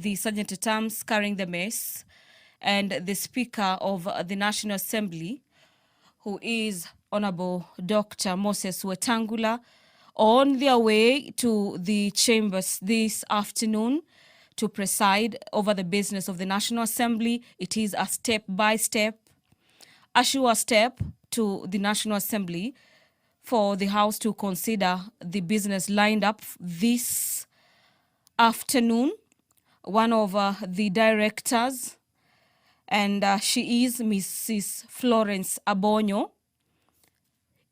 the Sergeant at Arms carrying the mace, and the Speaker of the National Assembly, who is Honorable Dr. Moses Wetangula, on their way to the chambers this afternoon to preside over the business of the National Assembly. It is a step-by-step, a sure step to the National Assembly for the House to consider the business lined up this afternoon. One of the directors, and she is Mrs. Florence Abono,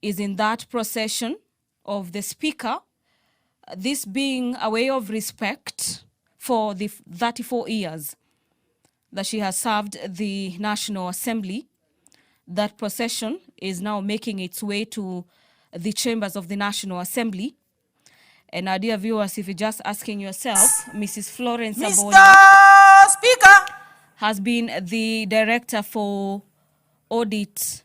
is in that procession of the Speaker, this being a way of respect for the 34 years that she has served the National Assembly. That procession is now making its way to the chambers of the National Assembly. And our dear viewers, if you're just asking yourself, Mrs. Florence Abono Speaker has been the Director for Audit,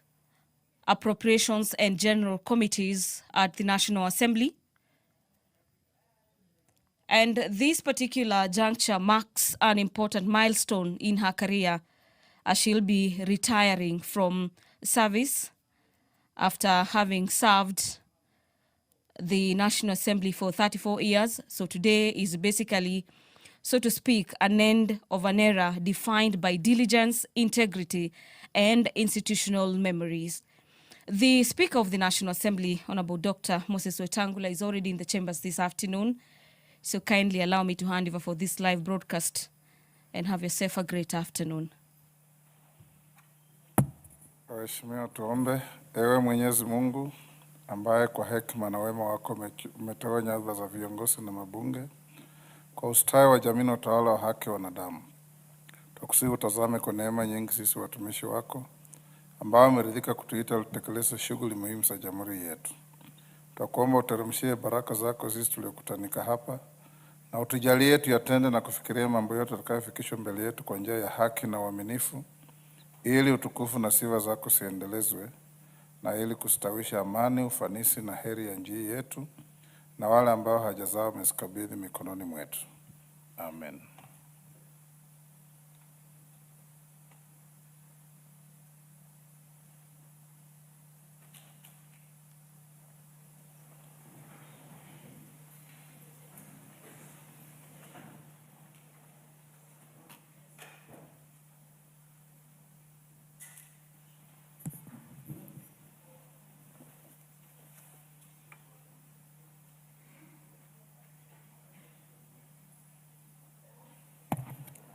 Appropriations and General Committees at the National Assembly. And this particular juncture marks an important milestone in her career, as she'll be retiring from service after having served the National Assembly for 34 years. So today is basically, so to speak, an end of an era defined by diligence, integrity, and institutional memories. The Speaker of the National Assembly, Honorable Dr. Moses Wetangula, is already in the chambers this afternoon. So kindly allow me to hand over for this live broadcast and have yourself a great afternoon. Waheshimiwa, tuombe. Ewe Mwenyezi Mungu ambaye kwa hekima na wema wako umetoa nyadhifa za viongozi na mabunge kwa ustawi wa jamii na utawala wa haki wa wanadamu, tukusihi utazame kwa neema nyingi sisi watumishi wako ambao umeridhika kutuita tutekeleze shughuli muhimu za jamhuri yetu. Tukuomba uteremshie baraka zako sisi tuliokutanika hapa, na utujalie tuyatende na kufikiria mambo yote tutakayofikishwa mbele yetu kwa njia ya haki na uaminifu, ili utukufu na sifa zako siendelezwe, na ili kustawisha amani, ufanisi na heri ya nchi yetu na wale ambao haja zao umezikabidhi mikononi mwetu. Amen.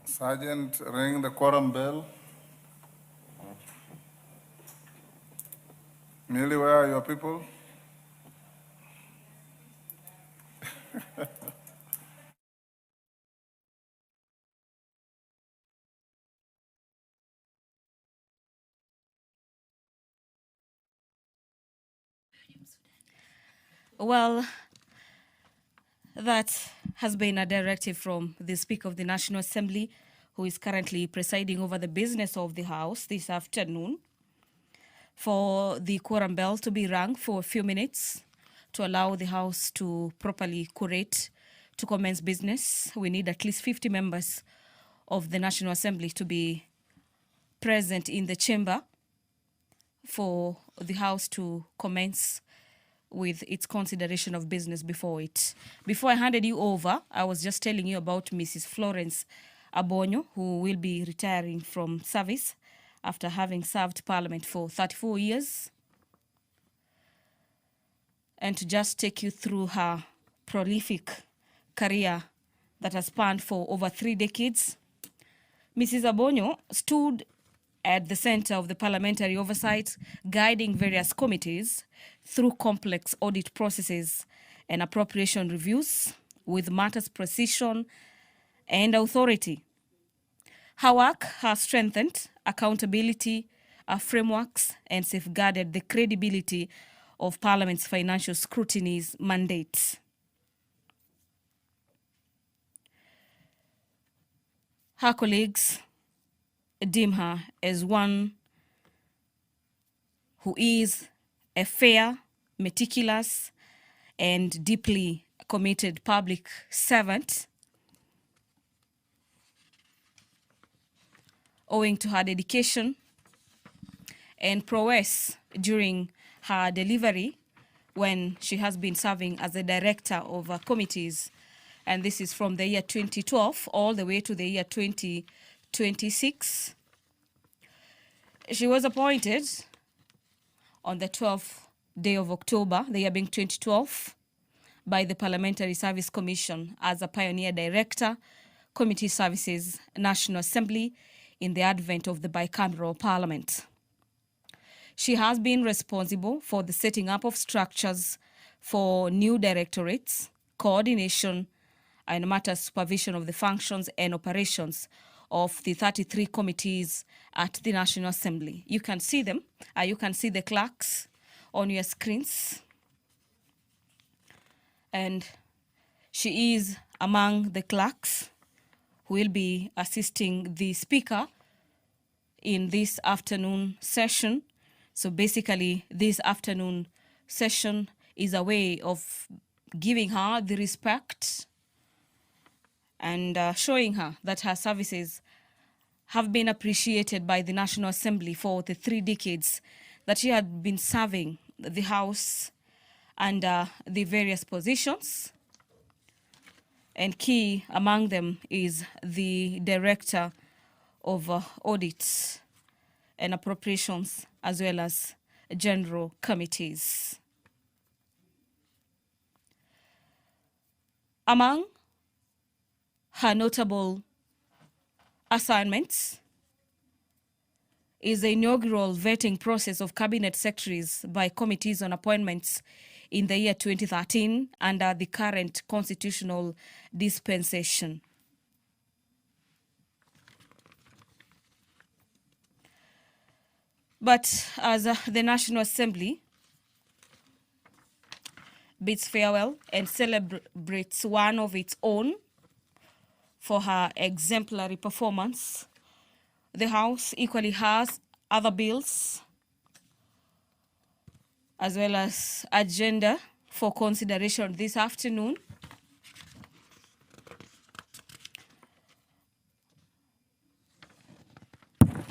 Sergeant, ring the quorum bell. Millie, where are your people? Well, that has been a directive from the Speaker of the National Assembly, who is currently presiding over the business of the House this afternoon, for the quorum bell to be rung for a few minutes to allow the House to properly quorate to commence business. We need at least 50 members of the National Assembly to be present in the chamber for the House to commence with its consideration of business before it. Before I handed you over, I was just telling you about Mrs. Florence Abono, who will be retiring from service after having served Parliament for 34 years. And to just take you through her prolific career that has spanned for over 3 decades, Mrs. Abono stood at the center of the parliamentary oversight, guiding various committees through complex audit processes and appropriation reviews with matters precision and authority. Her work has strengthened accountability frameworks and safeguarded the credibility of Parliament's financial scrutiny's mandate. Her colleagues deem her as one who is a fair, meticulous, and deeply committed public servant owing to her dedication and prowess during her delivery when she has been serving as a director of committees. And this is from the year 2012 all the way to the year 2026. She was appointed on the 12th day of October, the year being 2012, by the Parliamentary Service Commission as a pioneer director, Committee Services, National Assembly, in the advent of the bicameral parliament. She has been responsible for the setting up of structures for new directorates, coordination, and matter supervision of the functions and operations of the 33 committees at the National Assembly. You can see them. You can see the clerks on your screens. And she is among the clerks who will be assisting the Speaker in this afternoon session. So basically, this afternoon session is a way of giving her the respect and showing her that her services have been appreciated by the National Assembly for the 3 decades that she had been serving the House under the various positions. And key among them is the Director of Audit and Appropriations, as well as General Committees. Among her notable assignments is the inaugural vetting process of cabinet secretaries by committees on appointments in the year 2013 under the current constitutional dispensation. But as the National Assembly bids farewell and celebrates one of its own for her exemplary performance, the House equally has other bills as well as agenda for consideration this afternoon.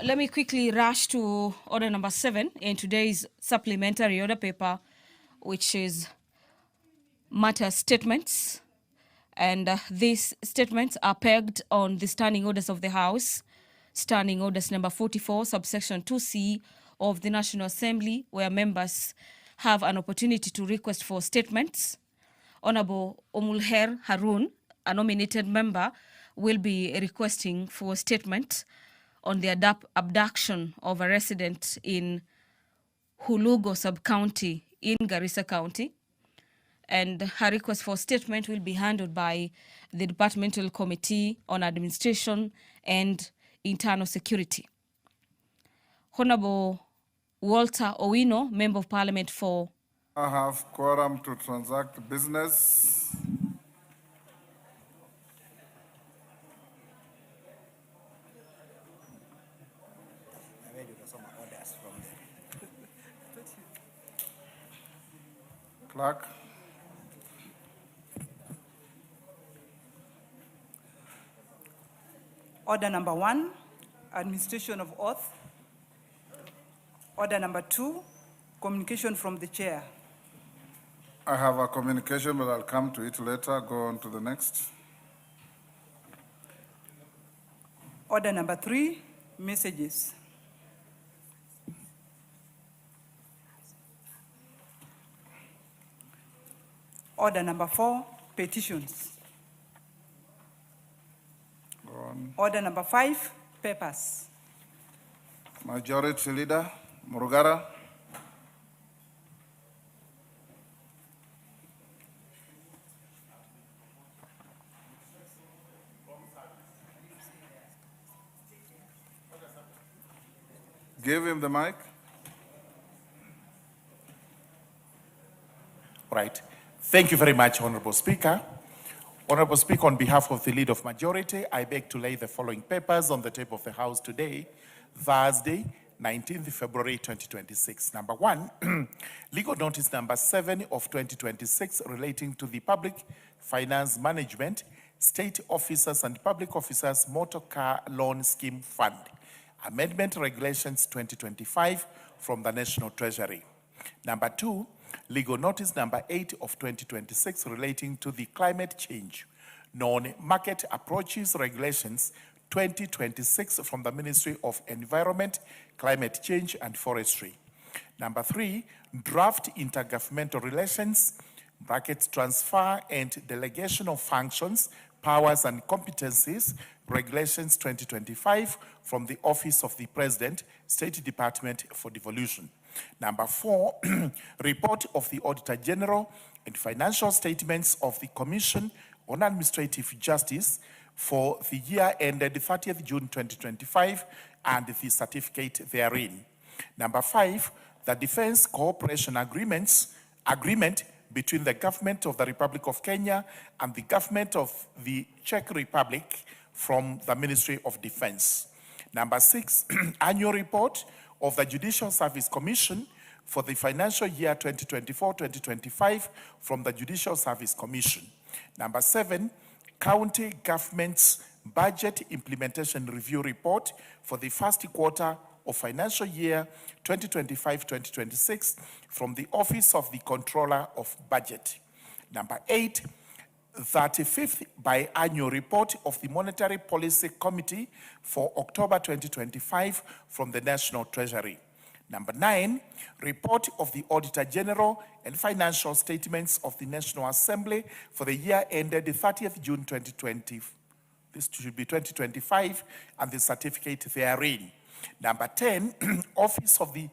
Let me quickly rush to order number 7 in today's supplementary order paper, which is matter statements. And these statements are pegged on the standing orders of the House, standing orders number 44, subsection 2C of the National Assembly, where members have an opportunity to request for statements. Honorable Omulher Harun, a nominated member, will be requesting for a statement on the abduction of a resident in Hulugo sub-county in Garissa County. And her request for statement will be handled by the Departmental Committee on Administration and Internal Security. Honorable Walter Owino, Member of Parliament for... I have quorum to transact business. Clerk. Order number 1, administration of oath. Order number 2, communication from the chair. I have a communication, but I'll come to it later. Go on to the next. Order number 3, messages. Order number 4, petitions. Go on. Order number 5, papers. Majority Leader, Murugara. Give him the mic. Right. Thank you very much, Honorable Speaker. Honorable Speaker, on behalf of the Leader of Majority, I beg to lay the following papers on the table of the House today, Thursday, 19th February 2026. Number 1, legal notice number 7 of 2026 relating to the Public Finance Management, State Officers and Public Officers Motor Car Loan Scheme Fund. Amendment Regulations 2025 from the National Treasury. Number 2, Legal Notice number 8 of 2026 relating to the Climate Change Non-Market Approaches Regulations 2026 from the Ministry of Environment, Climate Change and Forestry. Number 3, Draft Intergovernmental Relations, brackets transfer and delegation of functions, powers and competencies, Regulations 2025 from the Office of the President, State Department for Devolution. Number 4, Report of the Auditor General and financial statements of the Commission on Administrative Justice for the year ended 30th June 2025 and the certificate therein. Number 5, the Defense Cooperation Agreement between the Government of the Republic of Kenya and the Government of the Czech Republic from the Ministry of Defense. Number 6, Annual Report of the Judicial Service Commission for the financial year 2024-2025 from the Judicial Service Commission. Number 7, County Government's Budget Implementation Review Report for the first quarter of financial year 2025-2026 from the Office of the Controller of Budget. Number 8, 35th Biannual Report of the Monetary Policy Committee for October 2025 from the National Treasury. Number 9, Report of the Auditor General and Financial Statements of the National Assembly for the year ended 30th June 2020. This should be 2025 and the certificate therein. Number 10, Office of the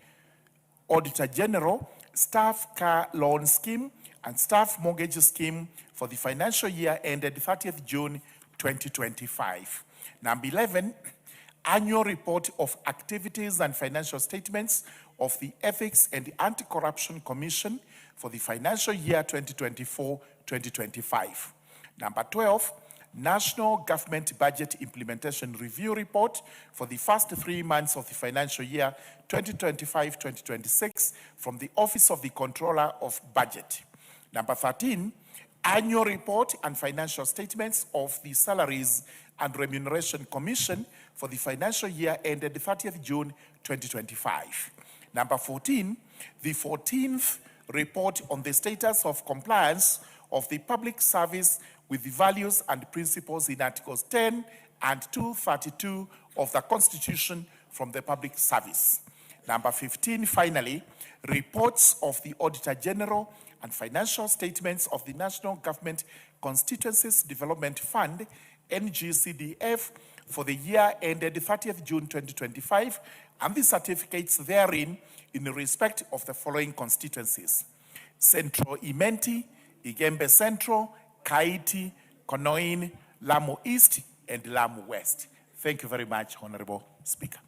Auditor General, Staff Car Loan Scheme and Staff Mortgage Scheme for the financial year ended 30th June 2025. Number 11, Annual Report of Activities and Financial Statements of the Ethics and Anti-Corruption Commission for the financial year 2024-2025. Number 12, National Government Budget Implementation Review Report for the first 3 months of the financial year 2025-2026 from the Office of the Controller of Budget. Number 13, Annual Report and Financial Statements of the Salaries and Remuneration Commission for the financial year ended 30th June 2025. Number 14, the 14th Report on the Status of Compliance of the Public Service with the values and principles in Articles 10 and 232 of the Constitution from the Public Service. Number 15, finally, reports of the Auditor General and financial statements of the National Government Constituencies Development Fund, NGCDF, for the year ended 30th June 2025, and the certificates therein in respect of the following constituencies: Central Imenti, Igembe Central, Kaiti, Konoin, Lamu East, and Lamu West. Thank you very much, Honorable Speaker.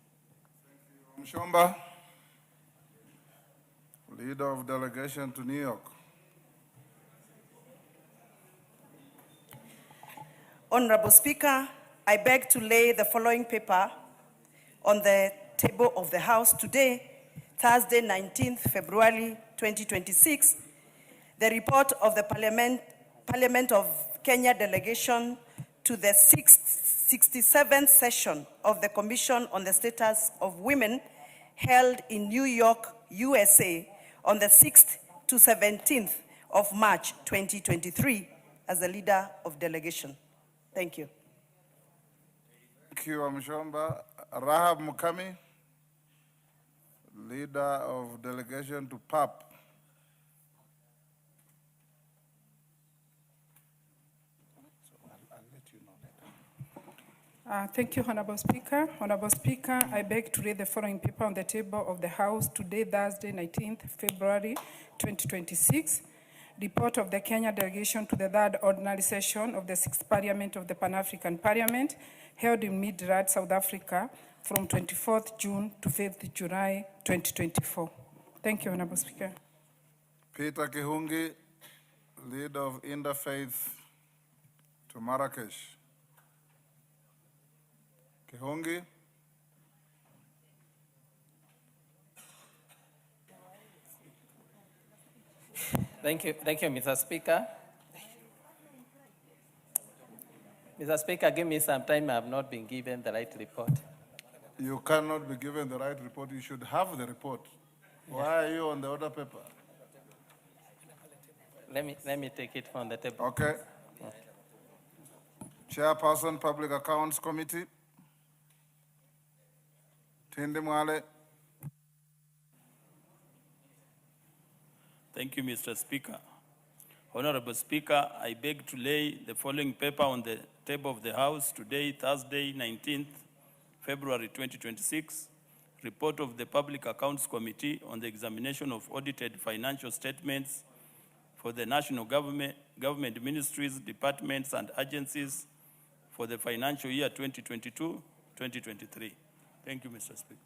Mshomba, Leader of Delegation to New York. Honorable Speaker, I beg to lay the following paper on the table of the House today, Thursday, 19th February 2026, the report of the Parliament of Kenya delegation to the 67th session of the Commission on the Status of Women held in New York, USA on the 6th to 17th of March 2023 as the leader of delegation. Thank you. Thank you, Mshomba. Rahab Mukami, Leader of Delegation to PAP. Thank you, Honorable Speaker. Honorable Speaker, I beg to lay the following paper on the table of the House today, Thursday, 19th February 2026. Report of the Kenya delegation to the third ordinary session of the 6th Parliament of the Pan-African Parliament held in Midrand, South Africa from 24th June to 5th July 2024. Thank you, Honorable Speaker. Peter Kihungi, Leader of Interfaith to Marrakesh. Kihungi. Thank you, Mr. Speaker. Mr. Speaker, give me some time. I have not been given the right report. You cannot be given the right report. You should have the report. Why are you on the order paper? Let me take it from the table. Okay. Chairperson, Public Accounts Committee. Tindi Mwale. Thank you, Mr. Speaker. Honorable Speaker, I beg to lay the following paper on the table of the House today, Thursday, 19th February 2026. Report of the Public Accounts Committee on the examination of audited financial statements for the national government ministries, departments, and agencies for the financial year 2022-2023. Thank you, Mr. Speaker.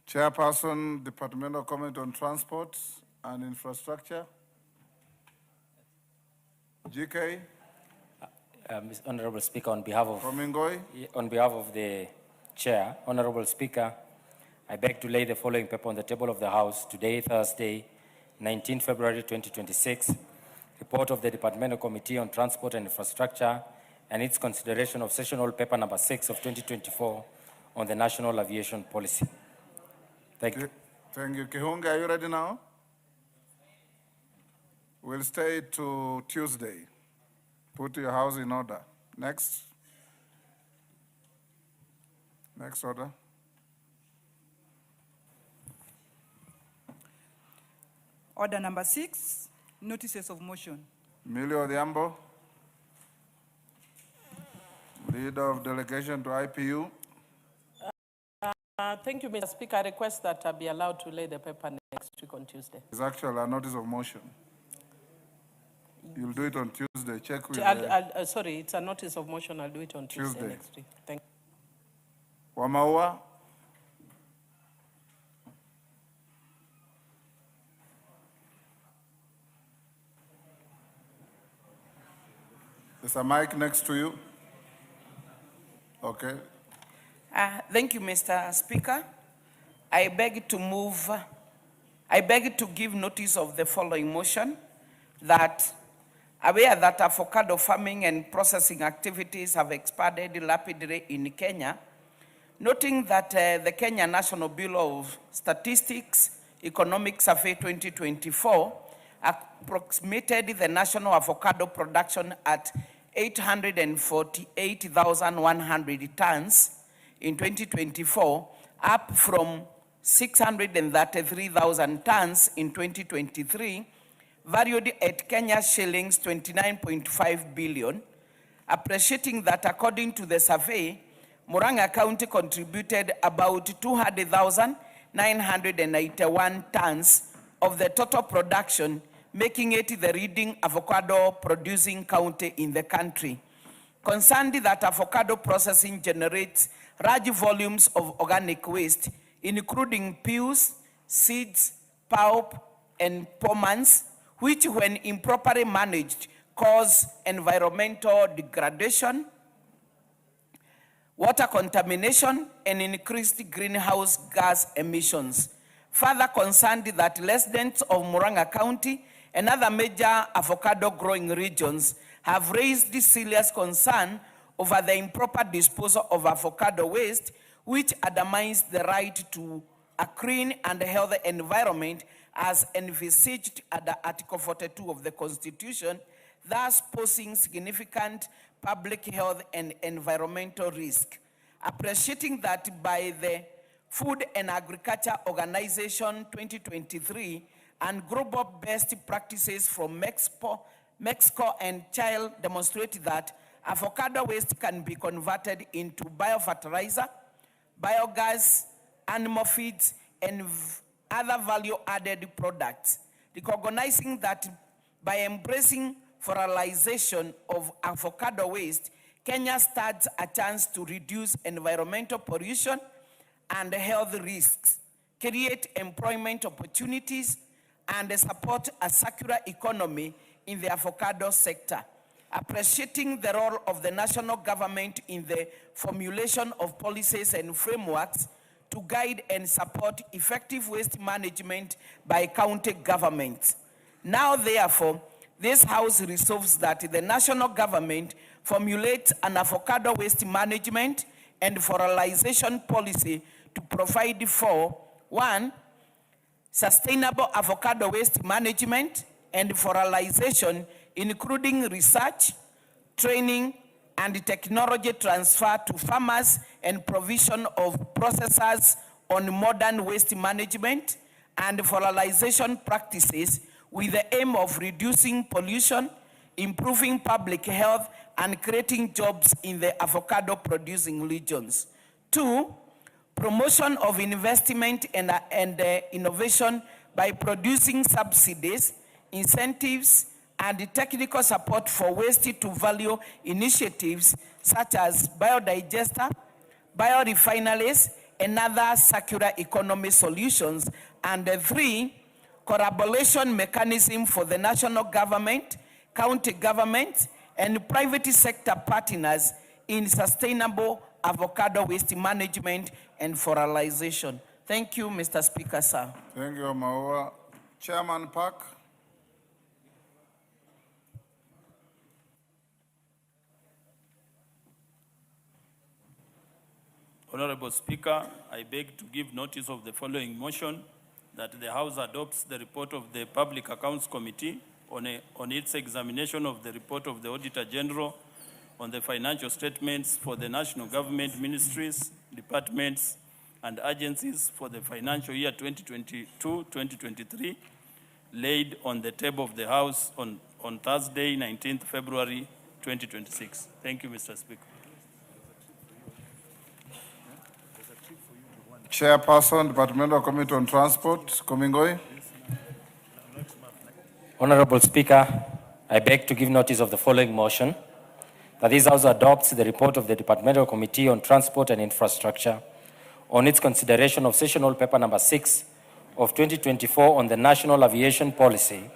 Chairperson, Departmental Comment on Transport and Infrastructure. GK. Honorable Speaker, on behalf of the Chair, Honorable Speaker, I beg to lay the following paper on the table of the House today, Thursday, 19 February 2026. Report of the Departmental Committee on Transport and Infrastructure and its consideration of sessional paper number 6 of 2024 on the National Aviation Policy. Thank you. Thank you. Kihunga, are you ready now? We'll stay to Tuesday. Put your house in order. Next. Next order. Order number 6, notices of motion. Emilio Odhiambo, leader of delegation to IPU. Thank you, Mr. Speaker. I request that I be allowed to lay the paper next week on Tuesday. It's actually a notice of motion. You'll do it on Tuesday. Check with sorry, it's a notice of motion. I'll do it on Tuesday next week. Thank you. Wamaua. There's a mic next to you. Okay. Thank you, Mr. Speaker. I beg to give notice of the following motion, that aware that avocado farming and processing activities have expanded rapidly in Kenya, noting that the Kenya National Bureau of Statistics Economic Survey 2024 approximated the national avocado production at 848,100 tons in 2024, up from 633,000 tons in 2023, valued at Kenya shillings 29.5 billion, appreciating that according to the survey, Murang'a County contributed about 200,991 tons of the total production, making it the leading avocado producing county in the country. Concerned that avocado processing generates large volumes of organic waste, including peels, seeds, pulp, and pomans, which when improperly managed cause environmental degradation, water contamination, and increased greenhouse gas emissions. Further concerned that residents of Murang'a County and other major avocado growing regions have raised serious concern over the improper disposal of avocado waste, which undermines the right to a clean and healthy environment as envisaged under Article 42 of the Constitution, thus posing significant public health and environmental risk. Appreciating that by the Food and Agriculture Organization 2023 and global best practices from Mexico and Chile demonstrate that avocado waste can be converted into biofertilizer, biogas, animal feeds, and other value-added products. Recognizing that by embracing fertilization of avocado waste, Kenya stands a chance to reduce environmental pollution and health risks, create employment opportunities, and support a circular economy in the avocado sector. Appreciating the role of the national government in the formulation of policies and frameworks to guide and support effective waste management by county governments. Now, therefore, this House resolves that the national government formulates an avocado waste management and foralization policy to provide for, 1, sustainable avocado waste management and foralization, including research, training, and technology transfer to farmers and provision of processors on modern waste management and foralization practices with the aim of reducing pollution, improving public health, and creating jobs in the avocado producing regions. 2, promotion of investment and innovation by producing subsidies, incentives, and technical support for waste-to-value initiatives such as biodigester, biorefineries, and other circular economy solutions. And 3, collaboration mechanism for the national government, county government, and private sector partners in sustainable avocado waste management and foralization. Thank you, Mr. Speaker, sir. Thank you, Maua. Chairman Park. Honorable Speaker, I beg to give notice of the following motion that the House adopts the report of the Public Accounts Committee on its examination of the report of the Auditor General on the financial statements for the national government ministries, departments, and agencies for the financial year 2022-2023, laid on the table of the House on Thursday, 19th February 2026. Thank you, Mr. Speaker. Chairperson, Departmental Committee on Transport, Komingoi. Honorable Speaker, I beg to give notice of the following motion, that this House adopts the report of the Departmental Committee on Transport and Infrastructure on its consideration of sessional paper number 6 of 2024 on the National Aviation Policy,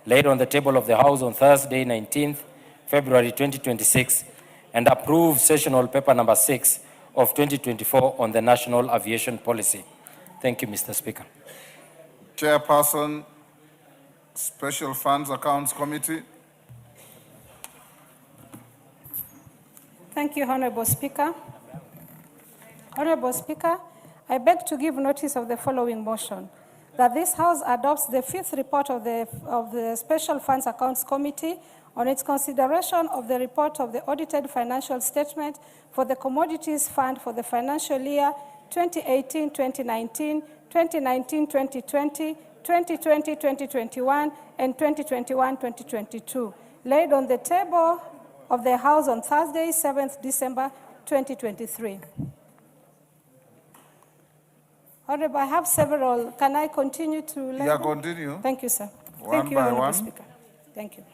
laid on the table of the House on Thursday, 19th February 2026, and approve sessional paper number 6 of 2024 on the National Aviation Policy. Thank you, Mr. Speaker. Chairperson, Special Funds Accounts Committee. Thank you, Honorable Speaker. Honorable Speaker, I beg to give notice of the following motion, that this House adopts the 5th report of the Special Funds Accounts Committee on its consideration of the report of the audited financial statement for the Commodities Fund for the financial year 2018-2019, 2019-2020, 2020-2021, and 2021-2022, laid on the table of the House on Thursday, 7th December 2023. Honorable, I have several. Can I continue to? Yeah, continue. Thank you, sir. One by Honorable one. Speaker. Thank you.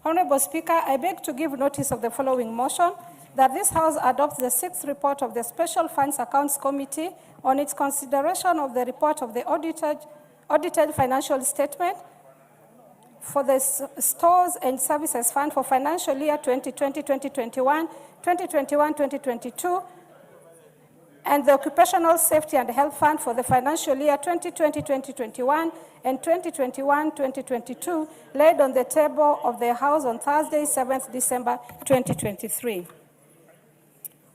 Honorable Speaker, I beg to give notice of the following motion, that this House adopts the 6th report of the Special Funds Accounts Committee on its consideration of the report of the audited financial statement for the Stores and Services Fund for financial year 2020-2021, 2021-2022, and the Occupational Safety and Health Fund for the financial year 2020-2021 and 2021-2022, laid on the table of the House on Thursday, 7th December 2023.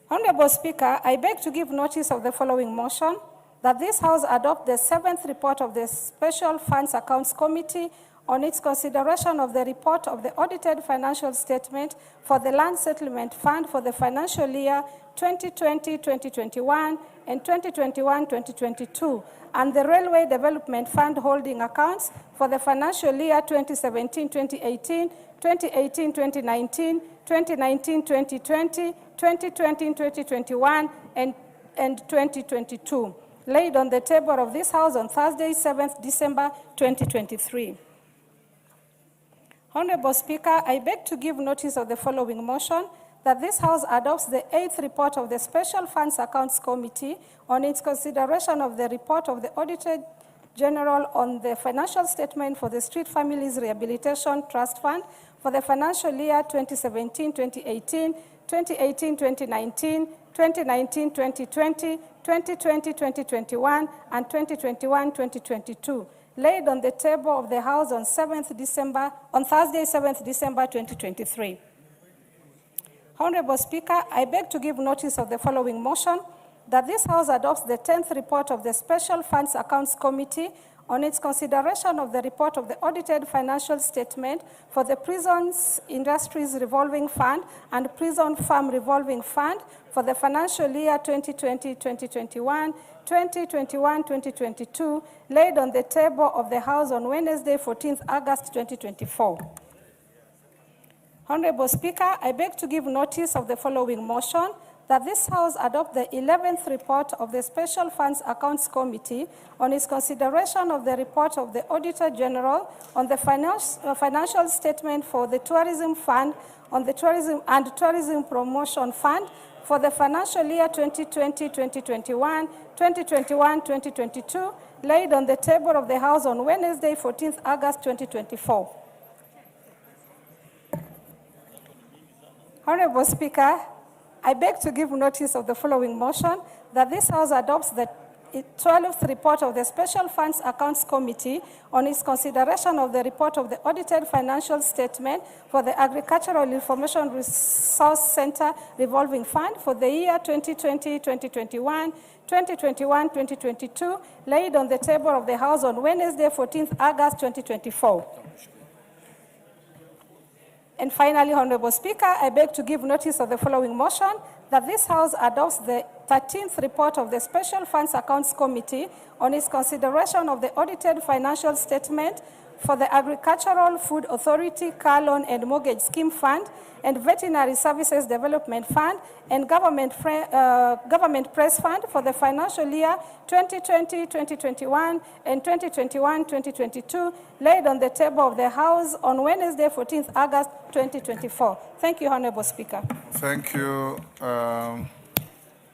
Honorable Speaker, I beg to give notice of the following motion, that this House adopt the 7th report of the Special Funds Accounts Committee on its consideration of the report of the audited financial statement for the Land Settlement Fund for the financial year 2020-2021 and 2021-2022, and the Railway Development Fund holding accounts for the financial year 2017-2018, 2018-2019, 2019-2020, 2020-2021, and 2022, laid on the table of this House on Thursday, 7th December 2023. Honorable Speaker, I beg to give notice of the following motion, that this House adopts the 8th report of the Special Funds Accounts Committee on its consideration of the report of the Auditor General on the financial statement for the Street Families Rehabilitation Trust Fund for the financial year 2017-2018, 2018-2019, 2019-2020, 2020-2021, and 2021-2022, laid on the table of the House on Thursday, 7th December 2023. Honorable Speaker, I beg to give notice of the following motion, that this House adopts the 10th report of the Special Funds Accounts Committee on its consideration of the report of the audited financial statement for the Prisons Industries Revolving Fund and Prison Farm Revolving Fund for the financial year 2020-2021, 2021-2022, laid on the table of the House on Wednesday, 14th August 2024. Honorable Speaker, I beg to give notice of the following motion, that this House adopt the 11th report of the Special Funds Accounts Committee on its consideration of the report of the Auditor General on the financial statement for the Tourism Fund, on the Tourism Promotion Fund for the financial year 2020-2021, 2021-2022, laid on the table of the House on Wednesday, 14th August 2024. Honorable Speaker, I beg to give notice of the following motion, that this House adopts the 12th report of the Special Funds Accounts Committee on its consideration of the report of the audited financial statement for the Agricultural Information Resource Center Revolving Fund for the year 2020-2021, 2021-2022, laid on the table of the House on Wednesday, 14th August 2024. And finally, Honorable Speaker, I beg to give notice of the following motion, that this House adopts the 13th report of the Special Funds Accounts Committee on its consideration of the audited financial statement for the Agricultural Food Authority, Car Loan and Mortgage Scheme Fund, and Veterinary Services Development Fund, and Government Press Fund for the financial year 2020-2021 and 2021-2022, laid on the table of the House on Wednesday, 14th August 2024. Thank you, Honorable Speaker. Thank you.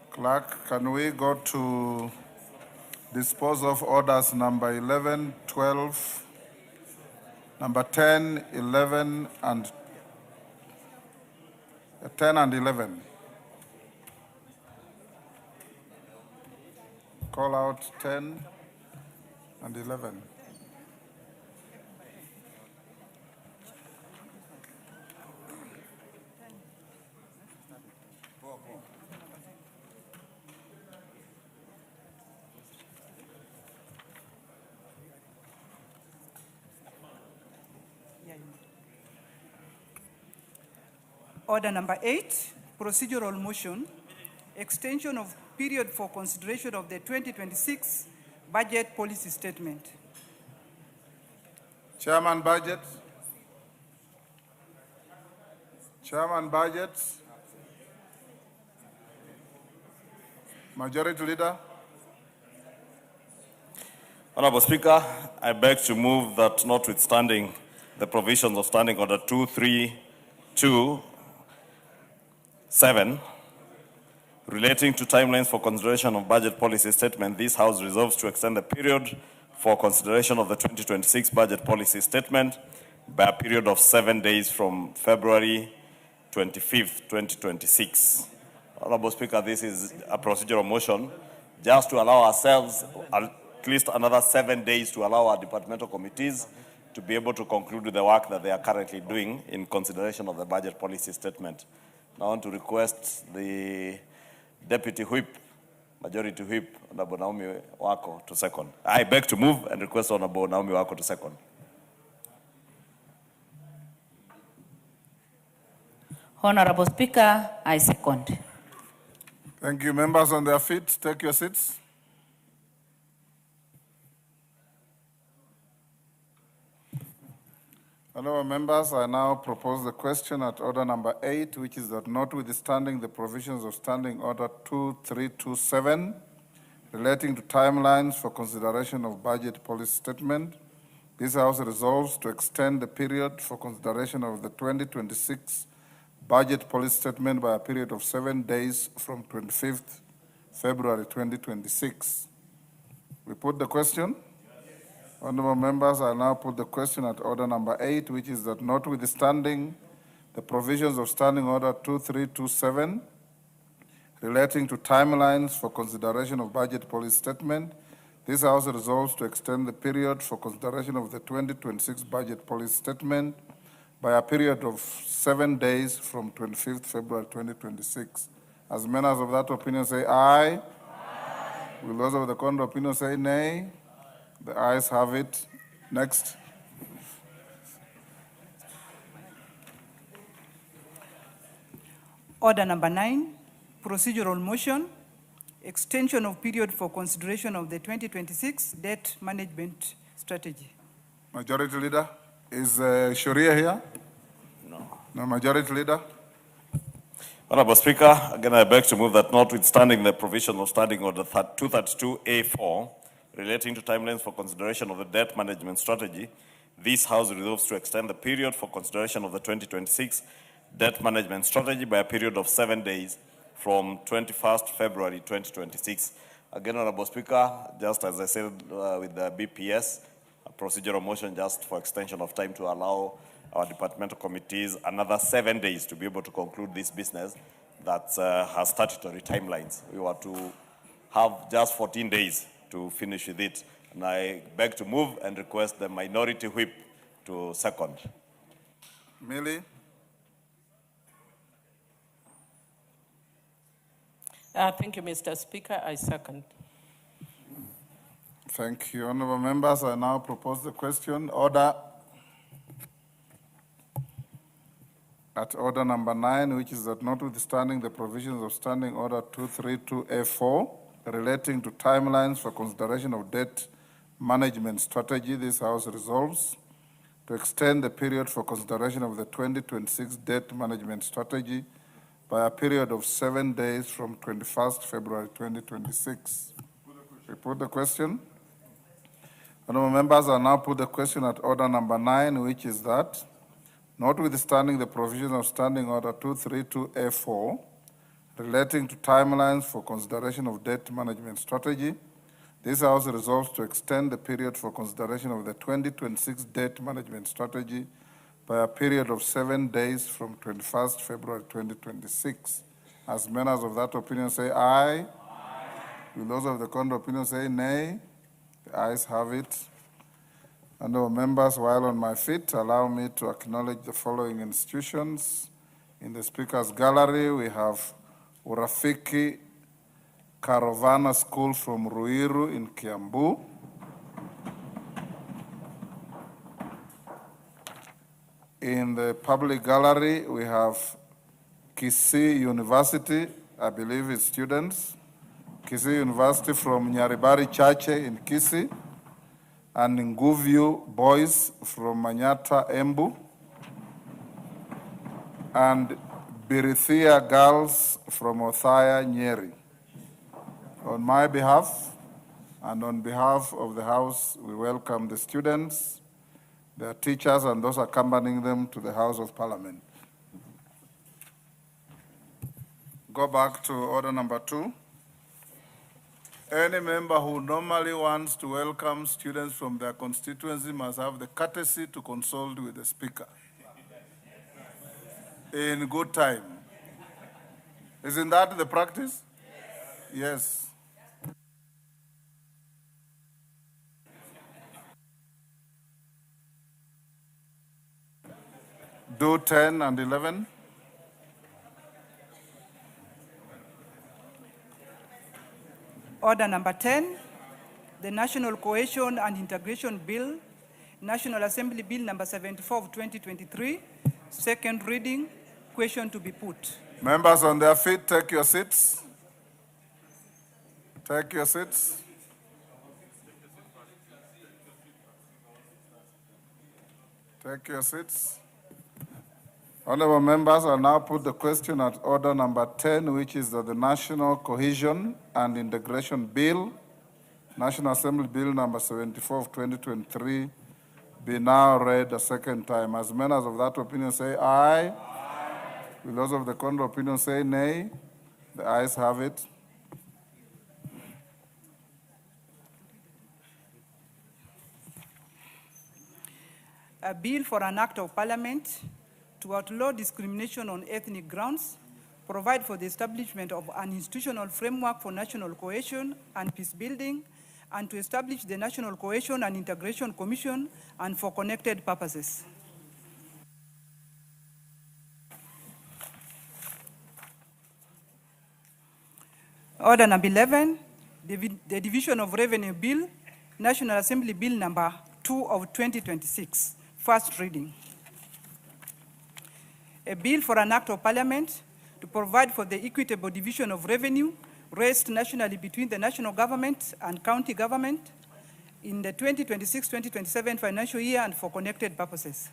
Clerk, can we go to dispose of orders number 11, 12, number 10, 11, and 10 and 11. Call out 10 and 11. Order number 8, procedural motion, extension of period for consideration of the 2026 budget policy statement. Chairman Budget. Chairman Budget. Majority Leader. Honorable Speaker, I beg to move that notwithstanding the provisions of Standing Order 2327 relating to timelines for consideration of budget policy statement, this House resolves to extend the period for consideration of the 2026 budget policy statement by a period of 7 days from February 25th, 2026. Honorable Speaker, this is a procedural motion just to allow ourselves at least another 7 days to allow our departmental committees to be able to conclude with the work that they are currently doing in consideration of the budget policy statement. Now I want to request the Deputy Whip, Majority Whip, Honorable Naomi Wako to second. I beg to move and request Honorable Naomi Wako to second. Honorable Speaker, I second. Thank you. Members on their feet, take your seats. Honourable members, I now propose the question at order number 8, which is that notwithstanding the provisions of Standing Order 2327 relating to timelines for consideration of budget policy statement, this House resolves to extend the period for consideration of the 2026 budget policy statement by a period of 7 days from 25th February 2026. We put the question. Honourable members, I now put the question at order number 8, which is that notwithstanding the provisions of Standing Order 2327 relating to timelines for consideration of budget policy statement, this House resolves to extend the period for consideration of the 2026 budget policy statement by a period of 7 days from 25th February 2026. As members of that opinion say aye. Will those of the contrary opinion say nay? The ayes have it. Next. Order number 9, procedural motion, extension of period for consideration of the 2026 debt management strategy. Majority Leader, is Sharia here? No, Majority Leader. Honorable Speaker, again I beg to move that notwithstanding the provision of Standing Order 232A4 relating to timelines for consideration of the debt management strategy, this House resolves to extend the period for consideration of the 2026 debt management strategy by a period of 7 days from 21st February 2026. Again, Honorable Speaker, just as I said with the BPS, a procedural motion just for extension of time to allow our departmental committees another 7 days to be able to conclude this business that has statutory timelines. We were to have just 14 days to finish with it. And I beg to move and request the minority whip to second. Millie? Thank you, Mr. Speaker. I second. Thank you, honorable members. I now propose the question. Order at order number 9, which is that notwithstanding the provisions of Standing Order 232A4 relating to timelines for consideration of debt management strategy, this House resolves to extend the period for consideration of the 2026 debt management strategy by a period of 7 days from 21st February 2026. We put the question. Honorable members, I now put the question at order number 9, which is that notwithstanding the provisions of Standing Order 232A4 relating to timelines for consideration of debt management strategy, this House resolves to extend the period for consideration of the 2026 debt management strategy by a period of 7 days from 21st February 2026. As members of that opinion say aye. Will those of the contrary opinion say nay? The ayes have it. Honorable members, while on my feet, allow me to acknowledge the following institutions. In the Speaker's Gallery, we have Urafiki Caravana School from Ruiru in Kiambu. In the public gallery, we have Kisii University, I believe it's students. Kisii University from Nyaribari Chache in Kisii, and Nguviu Boys from Manyata Embu, and Birithia Girls from Othaya Nyeri. On my behalf and on behalf of the House, we welcome the students, their teachers, and those accompanying them to the House of Parliament. Go back to order number 2. Any member who normally wants to welcome students from their constituency must have the courtesy to consult with the Speaker in good time. Isn't that the practice? Yes. Do 10 and 11. Order number 10, the National Cohesion and Integration Bill, National Assembly Bill number 74 of 2023, second reading, question to be put. Members on their feet, take your seats. Take your seats. Take your seats. Honorable members, I now put the question at order number 10, which is that the National Cohesion and Integration Bill, National Assembly Bill number 74 of 2023, be now read a second time. As members of that opinion say aye. Will those of the contrary opinion say nay? The ayes have it. A bill for an act of parliament to outlaw discrimination on ethnic grounds, provide for the establishment of an institutional framework for national cohesion and peace building, and to establish the National Cohesion and Integration Commission and for connected purposes. Order number 11, the Division of Revenue Bill, National Assembly Bill number 2 of 2026, first reading. A bill for an act of parliament to provide for the equitable division of revenue raised nationally between the national government and county government in the 2026-2027 financial year and for connected purposes.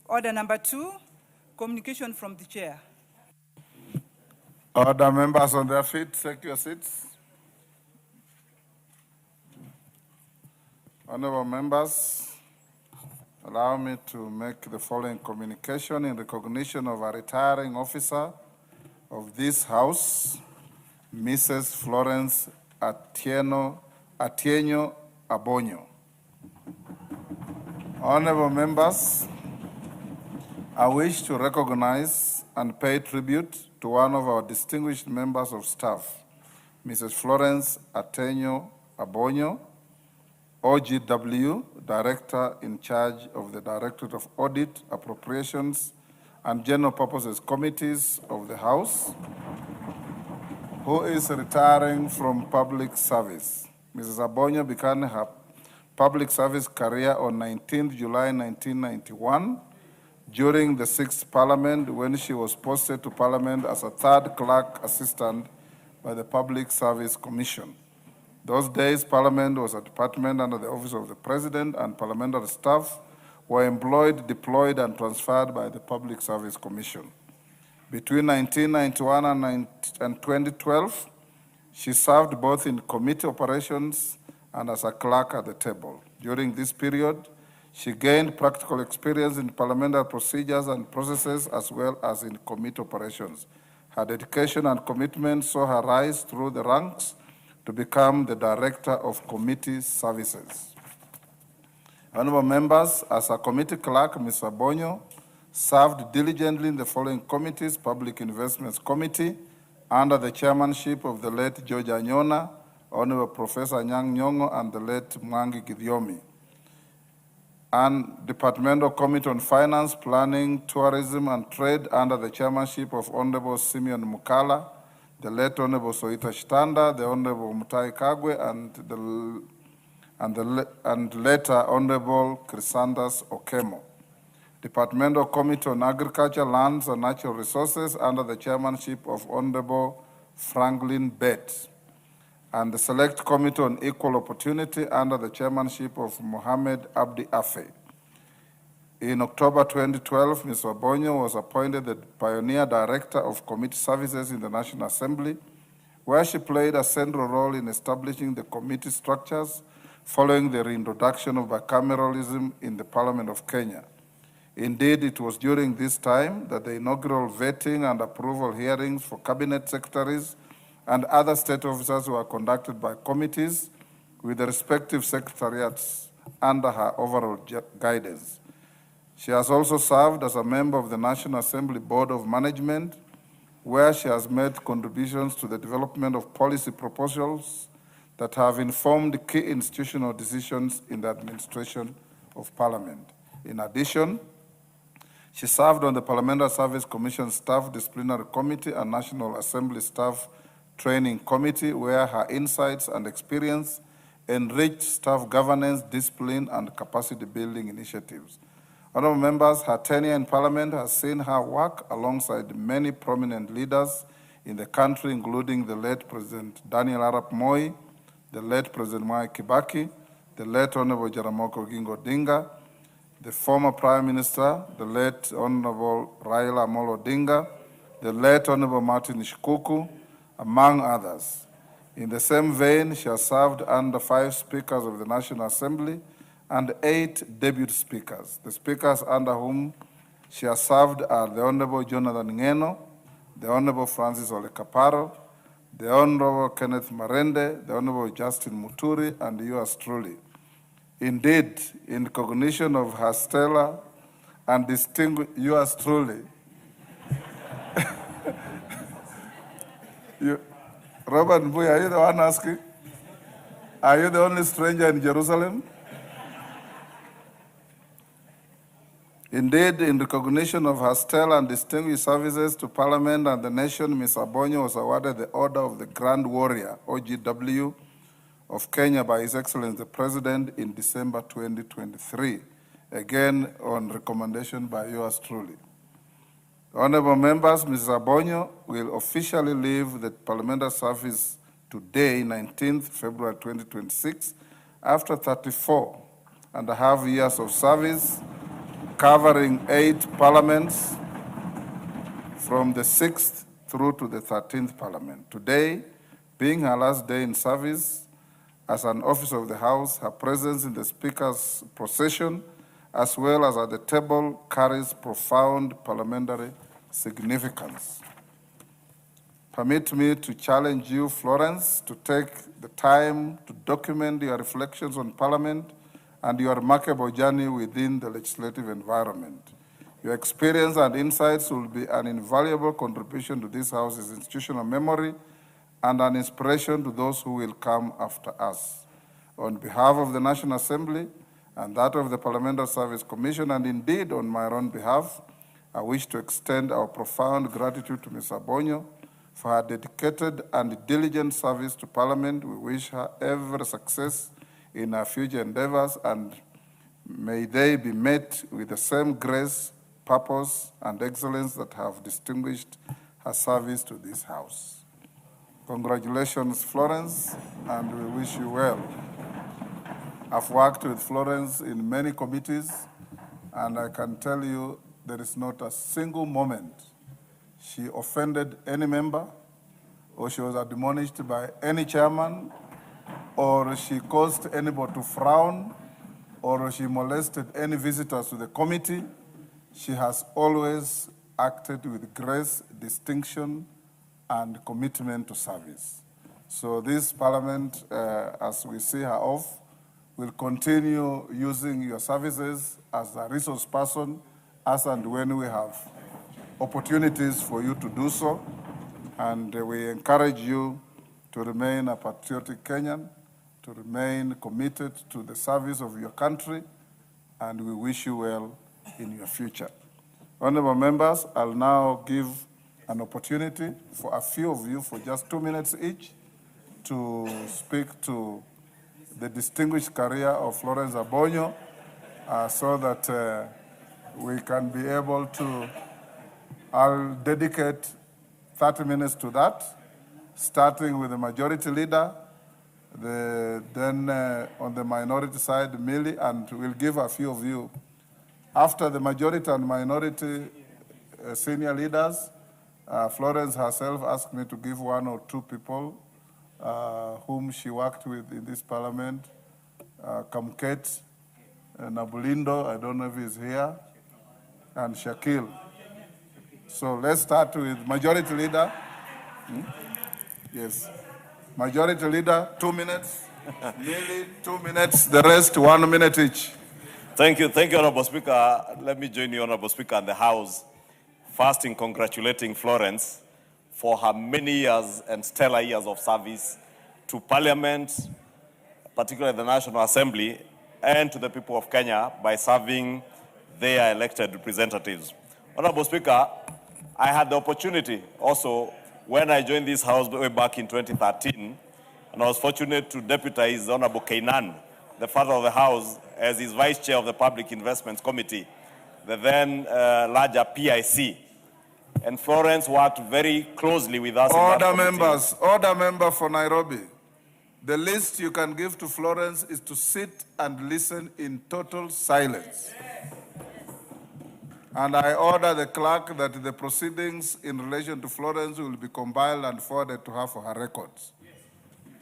Order number 2, communication from the chair. Order, members on their feet, take your seats. Honorable members, allow me to make the following communication in recognition of a retiring officer of this House, Mrs. Florence Atieno Abono. Honorable members, I wish to recognize and pay tribute to one of our distinguished members of staff, Mrs. Florence Atieno Abono, OGW, Director in charge of the Directorate of Audit, Appropriations, and General Purposes Committees of the House, who is retiring from public service. Mrs. Abono began her public service career on 19th July 1991 during the 6th Parliament when she was posted to Parliament as a third clerk assistant by the Public Service Commission. Those days, Parliament was a department under the Office of the President, and parliamentary staff were employed, deployed, and transferred by the Public Service Commission. Between 1991 and 2012, she served both in committee operations and as a clerk at the table. During this period, she gained practical experience in parliamentary procedures and processes as well as in committee operations. Her dedication and commitment saw her rise through the ranks to become the Director of Committee Services. Honorable members, as a committee clerk, Ms. Abono served diligently in the following committees: Public Investments Committee, under the chairmanship of the late George Anyona, Honorable Professor Nyang' Nyong'o, and the late Mwangi Githiomi, and Departmental Committee on Finance, Planning, Tourism, and Trade, under the chairmanship of Honorable Simeon Mukala, the late Honorable Soita Shtanda, the Honorable Mutai Kagwe, and later Honorable Chrysandas Okemo. Departmental Committee on Agriculture, Lands, and Natural Resources, under the chairmanship of Honorable Franklin Bett, and the Select Committee on Equal Opportunity, under the chairmanship of Mohammed Abdi Afe. In October 2012, Ms. Abono was appointed the Pioneer Director of Committee Services in the National Assembly, where she played a central role in establishing the committee structures following the reintroduction of bicameralism in the Parliament of Kenya. Indeed, it was during this time that the inaugural vetting and approval hearings for cabinet secretaries and other state officers were conducted by committees with the respective secretariats under her overall guidance. She has also served as a member of the National Assembly Board of Management, where she has made contributions to the development of policy proposals that have informed key institutional decisions in the administration of Parliament. In addition, she served on the Parliamentary Service Commission Staff Disciplinary Committee and National Assembly Staff Training Committee, where her insights and experience enriched staff governance, discipline, and capacity building initiatives. Honorable members, her tenure in Parliament has seen her work alongside many prominent leaders in the country, including the late President Daniel Arap Moi, the late President Mwai Kibaki, the late Honorable Jaramogi Oginga Odinga, the former Prime Minister, the late Honorable Raila Amolo Odinga, the late Honorable Martin Shikuku, among others. In the same vein, she has served under 5 speakers of the National Assembly and 8 deputy speakers. The speakers under whom she has served are the Honorable Jonathan Ngeno, the Honorable Francis Ole Kaparo, the Honorable Kenneth Marende, the Honorable Justin Muturi, and yours truly. Indeed, in recognition of her stellar and distinguished, yours truly. Robert Mbuya, are you the one asking? Are you the only stranger in Jerusalem? Indeed, in recognition of her stellar and distinguished services to Parliament and the nation, Ms. Abono was awarded the Order of the Grand Warrior, OGW, of Kenya by His Excellency the President in December 2023, again on recommendation by yours truly. Honorable members, Mrs. Abono will officially leave the parliamentary service today, 19th February 2026, after 34.5 years of service, covering 8 parliaments from the 6th through to the 13th parliament. Today, being her last day in service as an officer of the House, her presence in the Speaker's procession, as well as at the table, carries profound parliamentary significance. Permit me to challenge you, Florence, to take the time to document your reflections on Parliament and your remarkable journey within the legislative environment. Your experience and insights will be an invaluable contribution to this House's institutional memory and an inspiration to those who will come after us. On behalf of the National Assembly and that of the Parliamentary Service Commission, and indeed on my own behalf, I wish to extend our profound gratitude to Ms. Abono for her dedicated and diligent service to Parliament. We wish her every success in her future endeavors, and may they be met with the same grace, purpose, and excellence that have distinguished her service to this House. Congratulations, Florence, and we wish you well. I've worked with Florence in many committees, and I can tell you there is not a single moment she offended any member, or she was admonished by any chairman, or she caused anybody to frown, or she molested any visitors to the committee. She has always acted with grace, distinction, and commitment to service. So this Parliament, as we see her off, will continue using your services as a resource person, as and when we have opportunities for you to do so. And we encourage you to remain a patriotic Kenyan, to remain committed to the service of your country, and we wish you well in your future. Honorable members, I'll now give an opportunity for a few of you for just 2 minutes each to speak to the distinguished career of Florence Abono, so that we can be able to, I'll dedicate 30 minutes to that, starting with the majority leader, then on the minority side, Millie, and we'll give a few of you. After the majority and minority senior leaders, Florence herself asked me to give 1 or 2 people whom she worked with in this Parliament, Kamket, Nabulindo, I don't know if he's here, and Shakil. So let's start with majority leader. Yes. Majority leader, 2 minutes. Nearly 2 minutes, the rest 1 minute each. Thank you, Honorable Speaker. Let me join you, Honorable Speaker, and the House, first in congratulating Florence for her many years and stellar years of service to Parliament, particularly the National Assembly, and to the people of Kenya by serving their elected representatives. Honorable Speaker, I had the opportunity also when I joined this House way back in 2013, and I was fortunate to deputize Honorable Kainan, the father of the House, as his vice chair of the Public Investments Committee, the then larger PIC. And Florence worked very closely with us. Order member for Nairobi. The list you can give to Florence is to sit and listen in total silence. And I order the clerk that the proceedings in relation to Florence will be compiled and forwarded to her for her records.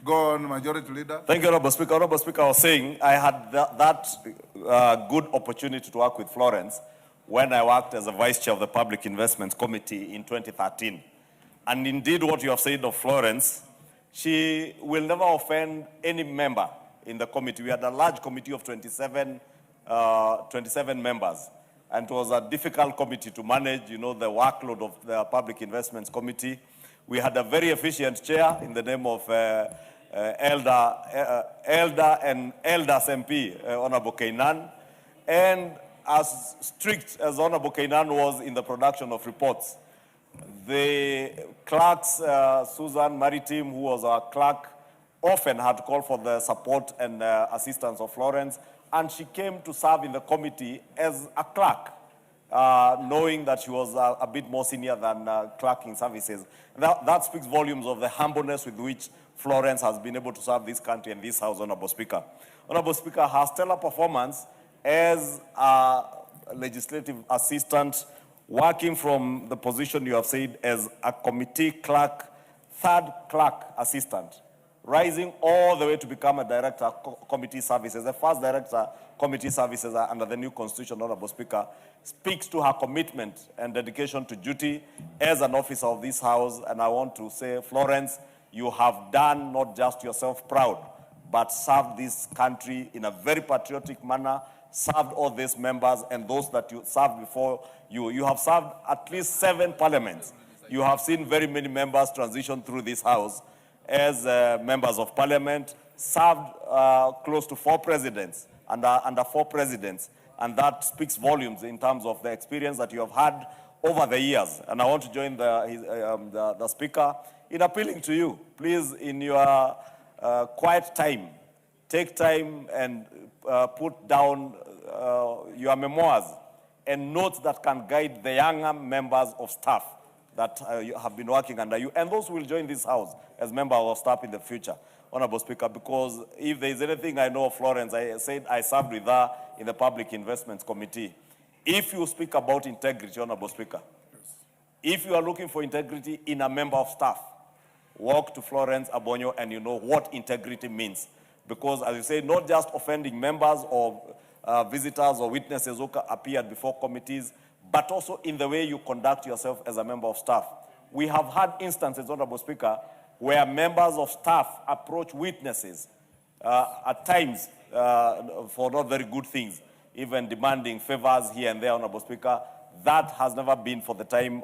Go on, Majority Leader. Thank you, Honorable Speaker. Honorable Speaker, I was saying I had that good opportunity to work with Florence when I worked as a vice chair of the Public Investments Committee in 2013. And indeed, what you have said of Florence, she will never offend any member in the committee. We had a large committee of 27 members. And it was a difficult committee to manage, the workload of the Public Investments Committee. We had a very efficient chair in the name of Elders MP, Honorable Kainan. And as strict as Honorable Kainan was in the production of reports. The clerks, Susan Maritim, who was our clerk, often had called for the support and assistance of Florence, and she came to serve in the committee as a clerk, knowing that she was a bit more senior than clerking services. That speaks volumes of the humbleness with which Florence has been able to serve this country and this House, Honorable Speaker. Honorable Speaker, her stellar performance as a legislative assistant, working from the position you have said as a committee clerk, third clerk assistant, rising all the way to become a director committee services, the first director committee services under the new constitution, Honorable Speaker, speaks to her commitment and dedication to duty as an officer of this House. And I want to say, Florence, you have done not just yourself proud, but served this country in a very patriotic manner, served all these members and those that you served before you. You have served at least 7 parliaments. You have seen very many members transition through this House as members of parliament, served close to 4 presidents, under 4 presidents. And that speaks volumes in terms of the experience that you have had over the years. And I want to join the Speaker in appealing to you. Please, in your quiet time, take time and put down your memoirs and notes that can guide the younger members of staff that you have been working under you, and those who will join this House as members of staff in the future, Honorable Speaker, because if there is anything I know of Florence, I said I served with her in the Public Investments Committee. If you speak about integrity, Honorable Speaker, if you are looking for integrity in a member of staff, walk to Florence Abono and you know what integrity means. Because, as you say, not just offending members or visitors or witnesses who appeared before committees, but also in the way you conduct yourself as a member of staff. We have had instances, Honorable Speaker, where members of staff approach witnesses at times for not very good things, even demanding favors here and there, Honorable Speaker. That has never been for the time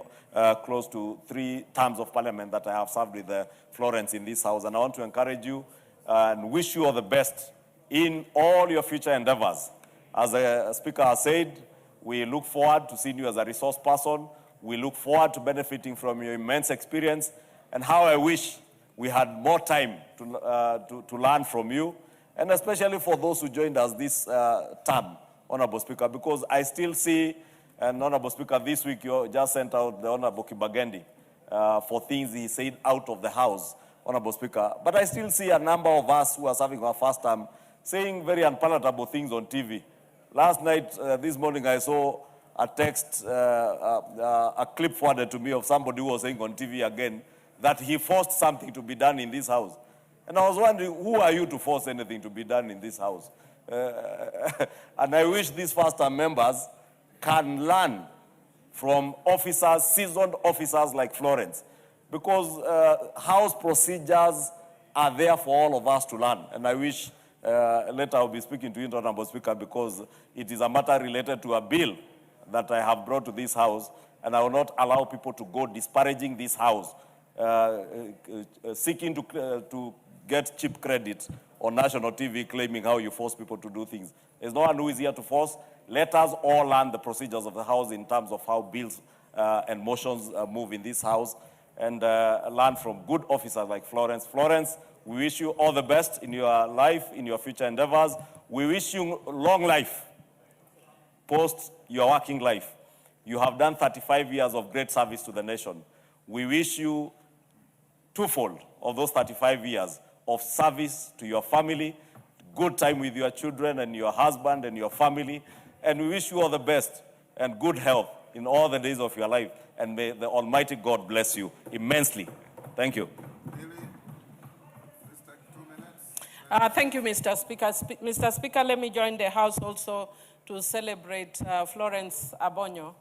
close to 3 terms of parliament that I have served with Florence in this House. And I want to encourage you and wish you all the best in all your future endeavors. As the Speaker has said, we look forward to seeing you as a resource person. We look forward to benefiting from your immense experience, and how I wish we had more time to learn from you, and especially for those who joined us this term, Honorable Speaker, because I still see, and Honorable Speaker, this week you just sent out the Honorable Kibagendi for things he said out of the House, Honorable Speaker. But I still see a number of us who are serving our first term saying very unpalatable things on TV. Last night, this morning, I saw a text, a clip forwarded to me of somebody who was saying on TV again that he forced something to be done in this House. And I was wondering, who are you to force anything to be done in this House? And I wish these first-time members can learn from officers, seasoned officers like Florence, because House procedures are there for all of us to learn. And I wish later I'll be speaking to you, Honorable Speaker, because it is a matter related to a bill that I have brought to this House, and I will not allow people to go disparaging this House, seeking to get cheap credit on national TV, claiming how you force people to do things. There's no one who is here to force. Let us all learn the procedures of the House in terms of how bills and motions move in this House, and learn from good officers like Florence. Florence, we wish you all the best in your life, in your future endeavors. We wish you long life post your working life. You have done 35 years of great service to the nation. We wish you twofold of those 35 years of service to your family, good time with your children and your husband and your family. And we wish you all the best and good health in all the days of your life. And may the Almighty God bless you immensely. Thank you. Thank you, Mr. Speaker. Mr. Speaker, let me join the House also to celebrate Florence Abono.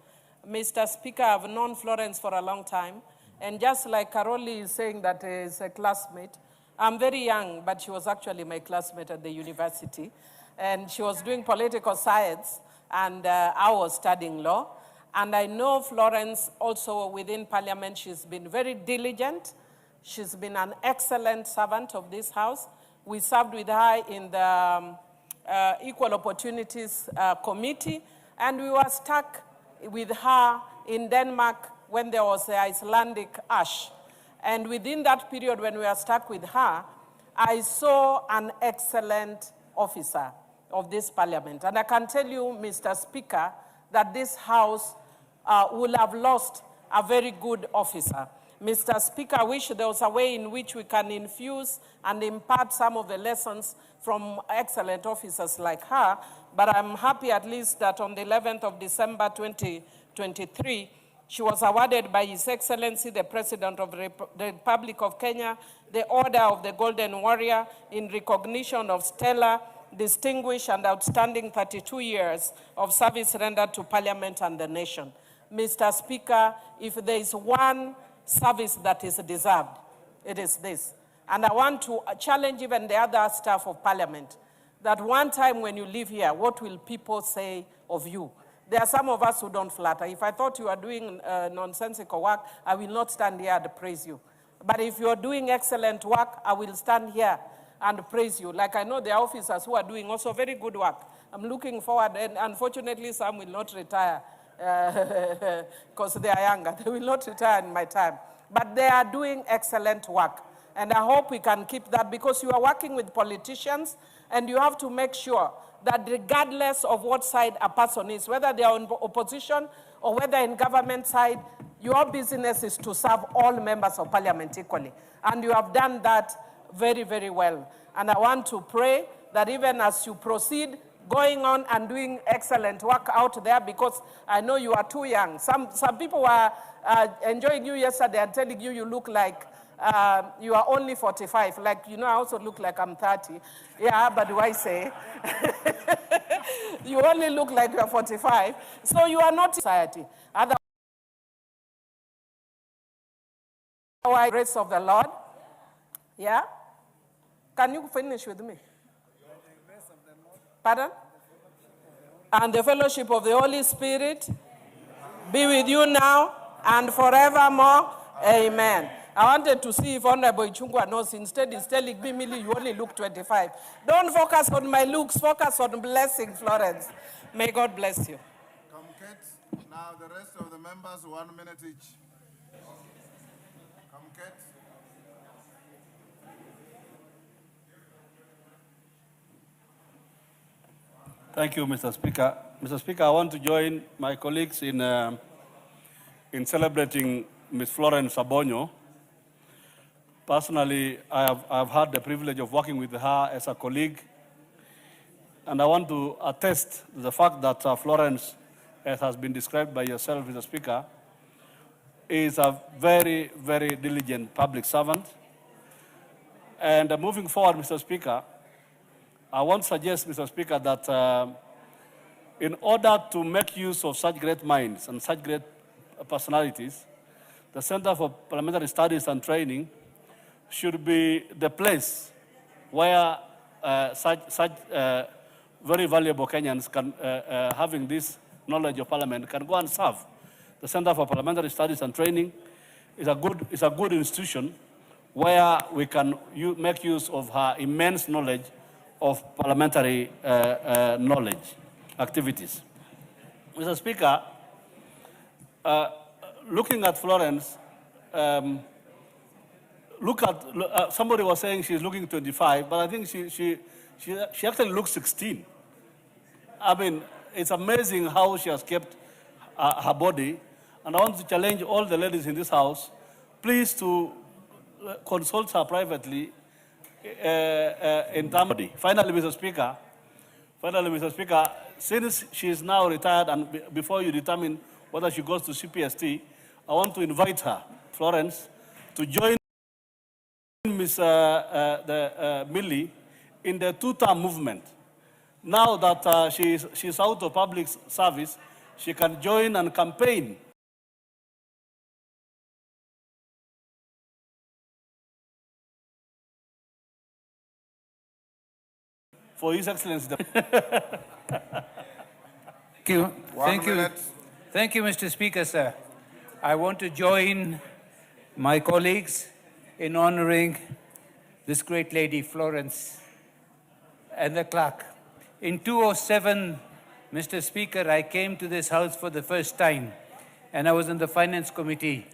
Mr. Speaker, I've known Florence for a long time, and just like Caroli is saying that is a classmate, I'm very young, but she was actually my classmate at the university, and she was doing political science, and I was studying law. And I know Florence also within Parliament. She's been very diligent. She's been an excellent servant of this House. We served with her in the Equal Opportunities Committee, And we were stuck with her in Denmark when there was the Icelandic ash. And within that period when we were stuck with her, I saw an excellent officer of this parliament. And I can tell you, Mr. Speaker, that this House will have lost a very good officer. Mr. Speaker, I wish there was a way in which we can infuse and impart some of the lessons from excellent officers like her, but I'm happy at least that on the 11th of December 2023, she was awarded by His Excellency, the President of the Republic of Kenya, the Order of the Golden Warrior in recognition of stellar, distinguished, and outstanding 32 years of service rendered to Parliament and the nation. Mr. Speaker, if there is one service that is deserved, it is this. And I want to challenge even the other staff of Parliament that one time when you leave here, what will people say of you? There are some of us who don't flatter. If I thought you were doing nonsensical work, I will not stand here and praise you. But if you're doing excellent work, I will stand here and praise you. Like I know there are officers who are doing also very good work. I'm looking forward, and unfortunately some will not retire because they are younger. They will not retire in my time. But they are doing excellent work. And I hope we can keep that, because you are working with politicians and you have to make sure that regardless of what side a person is, whether they are in opposition or whether in government side, your business is to serve all members of Parliament equally. And you have done that very, very well. And I want to pray that even as you proceed, going on and doing excellent work out there, because I know you are too young. Some people were enjoying you yesterday and telling you look like you are only 45. Like, you know, I also look like I'm 30. Yeah, but do I say? You only look like you are 45. So you are not society. Otherwise, grace of the Lord. Yeah? Can you finish with me? Pardon? And the fellowship of the Holy Spirit be with you now and forevermore. Amen. I wanted to see if Honorable Ichungwa knows. Instead, he's telling me, Millie, you only look 25. Don't focus on my looks. Focus on blessing, Florence. May God bless you. Come, Kate. Now the rest of the members, 1 minute each. Come, Kate. Thank you, Mr. Speaker. Mr. Speaker, I want to join my colleagues in celebrating Ms. Florence Abono. Personally, I've had the privilege of working with her as a colleague, and I want to attest to the fact that Florence, as has been described by yourself, Mr. Speaker, is a very, very diligent public servant. And moving forward, Mr. Speaker, I want to suggest, Mr. Speaker, that in order to make use of such great minds and such great personalities, the Center for Parliamentary Studies and Training should be the place where such very valuable Kenyans can, having this knowledge of Parliament, can go and serve. The Center for Parliamentary Studies and Training is a good institution where we can make use of her immense knowledge of parliamentary knowledge activities. Mr. Speaker, looking at Florence, somebody was saying she's looking 25, but I think she actually looks 16. I mean, it's amazing how she has kept her body, and I want to challenge all the ladies in this house, please to consult her privately in terms of Finally, Mr. Speaker, since she is now retired, and before you determine whether she goes to CPST, I want to invite her, Florence, to join Ms. Millie in the two-term movement. Now that she's out of public service, she can join and campaign for His Excellency. Thank you, Mr. Speaker, sir. I want to join my colleagues in honoring this great lady, Florence, and the clerk. In 2007, Mr. Speaker, I came to this House for the first time, and I was in the Finance Committee,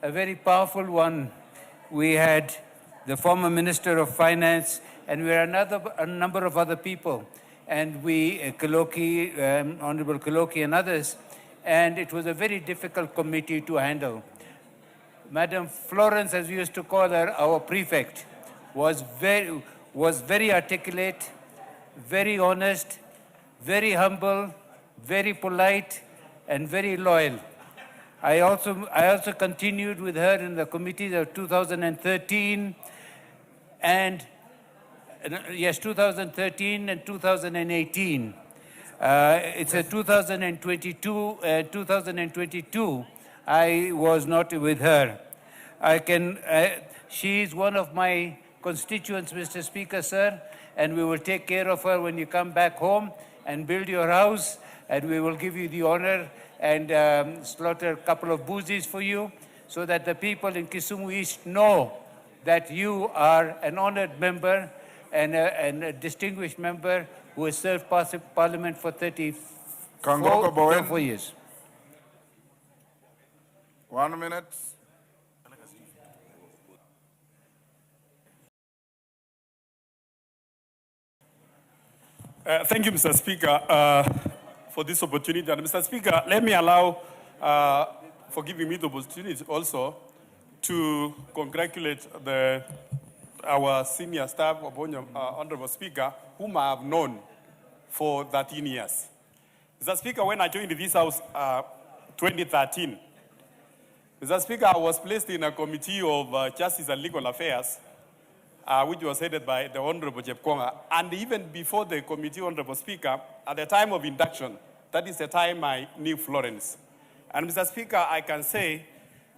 a very powerful one. We had the former Minister of Finance, and we were a number of other people, and we, Kaloki, Honorable Kaloki and others, and it was a very difficult committee to handle. Madam Florence, as we used to call her, our prefect, was very articulate, very honest, very humble, very polite, and very loyal. I also continued with her in the committees of 2013 and 2013 and 2018. It's a 2022. I was not with her. She's one of my constituents, Mr. Speaker, sir, and we will take care of her when you come back home and build your house, and we will give you the honor and slaughter a couple of boozies for you so that the people in Kisumu East know that you are an honored member and a distinguished member who has served Parliament for 34 years. 1 minute. Thank you, Mr. Speaker, for this opportunity. And Mr. Speaker, let me allow, for giving me the opportunity also to congratulate our senior staff, Honorable Speaker, whom I have known for 13 years. Mr. Speaker, when I joined this House 2013, Mr. Speaker, I was placed in a committee of Justice and Legal Affairs, which was headed by the Honorable Jepkonga. And even before the committee, Honorable Speaker, at the time of induction, that is the time I knew Florence. And Mr. Speaker, I can say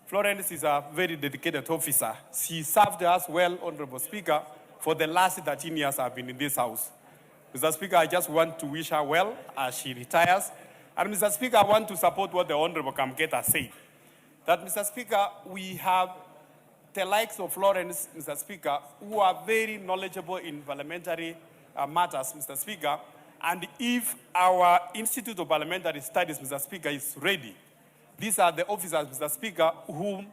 Florence is a very dedicated officer. She served us well, Honorable Speaker, for the last 13 years I've been in this House. Mr. Speaker, I just want to wish her well as she retires. And Mr. Speaker, I want to support what the Honorable Kamketa said. That, Mr. Speaker, we have the likes of Florence, Mr. Speaker, who are very knowledgeable in parliamentary matters, Mr. Speaker. And if our Institute of Parliamentary Studies, Mr. Speaker, is ready, these are the officers, Mr. Speaker, whom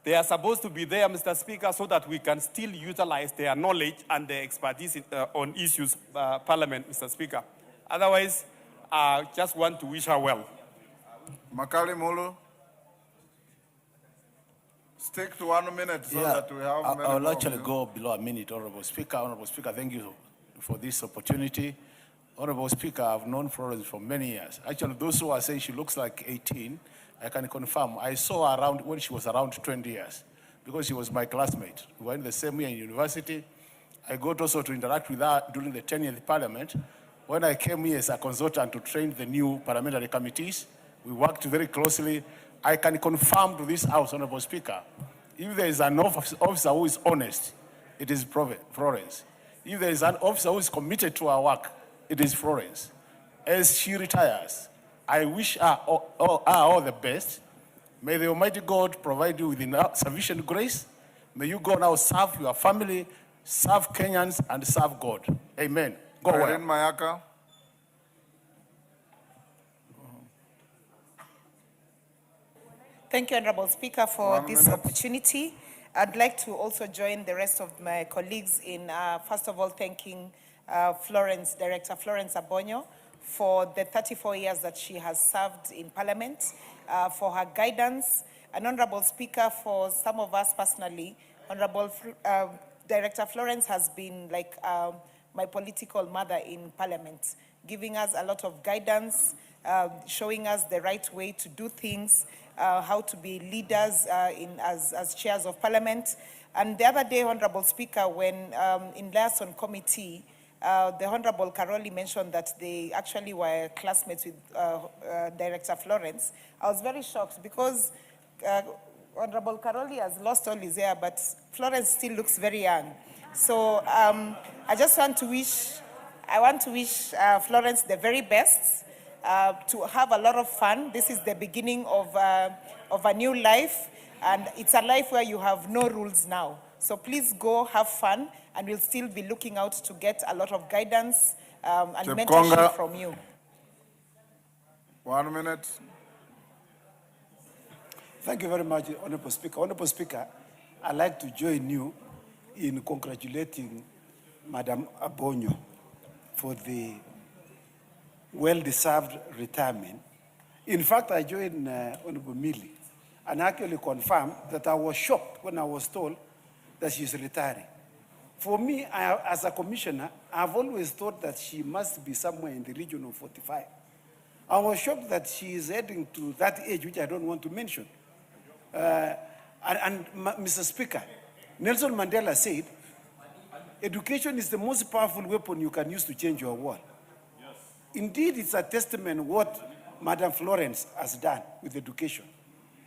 they are supposed to be there, Mr. Speaker, so that we can still utilize their knowledge and their expertise on issues, Parliament, Mr. Speaker. Otherwise, I just want to wish her well. Makali Mulu. Stick to 1 minute so that we have many I will actually go below a minute, Honorable Speaker. Honorable Speaker, thank you for this opportunity. Honorable Speaker, I've known Florence for many years. Actually, those who are saying she looks like 18, I can confirm. I saw her around when she was around 20 years because she was my classmate. We were in the same year in university. I got also to interact with her during the 10th Parliament. When I came here as a consultant to train the new parliamentary committees, we worked very closely. I can confirm to this House, Honorable Speaker, if there is an officer who is honest, it is Florence. If there is an officer who is committed to our work, it is Florence. As she retires, I wish her all the best. May the Almighty God provide you with sufficient grace. May you go now serve your family, serve Kenyans, and serve God. Amen. Go well. Mayaka. Thank you, Honorable Speaker, for this opportunity. I'd like to also join the rest of my colleagues in, first of all, thanking Director Florence Abono for the 34 years that she has served in Parliament, for her guidance. And Honorable Speaker, for some of us personally, Honorable Director Florence has been like my political mother in Parliament, giving us a lot of guidance, showing us the right way to do things, how to be leaders as chairs of Parliament. And the other day, Honorable Speaker, when in Liaison Committee, the Honorable Karoli mentioned that they actually were classmates with Director Florence. I was very shocked because Honorable Karoli has lost all his hair, but Florence still looks very young. So I just want to wish, Florence the very best, to have a lot of fun. This is the beginning of a new life, and it's a life where you have no rules now. So please go have fun, and we'll still be looking out to get a lot of guidance and mentorship from you. 1 minute. Thank you very much, Honorable Speaker. Honorable Speaker, I'd like to join you in congratulating Madam Abono for the well-deserved retirement. In fact, I joined Honorable Millie and actually confirmed that I was shocked when I was told that she's retiring. For me, as a commissioner, I've always thought that she must be somewhere in the region of 45. I was shocked that she is heading to that age, which I don't want to mention. Mr. Speaker, Nelson Mandela said, education is the most powerful weapon you can use to change your world. Yes. Indeed, it's a testament what Madam Florence has done with education.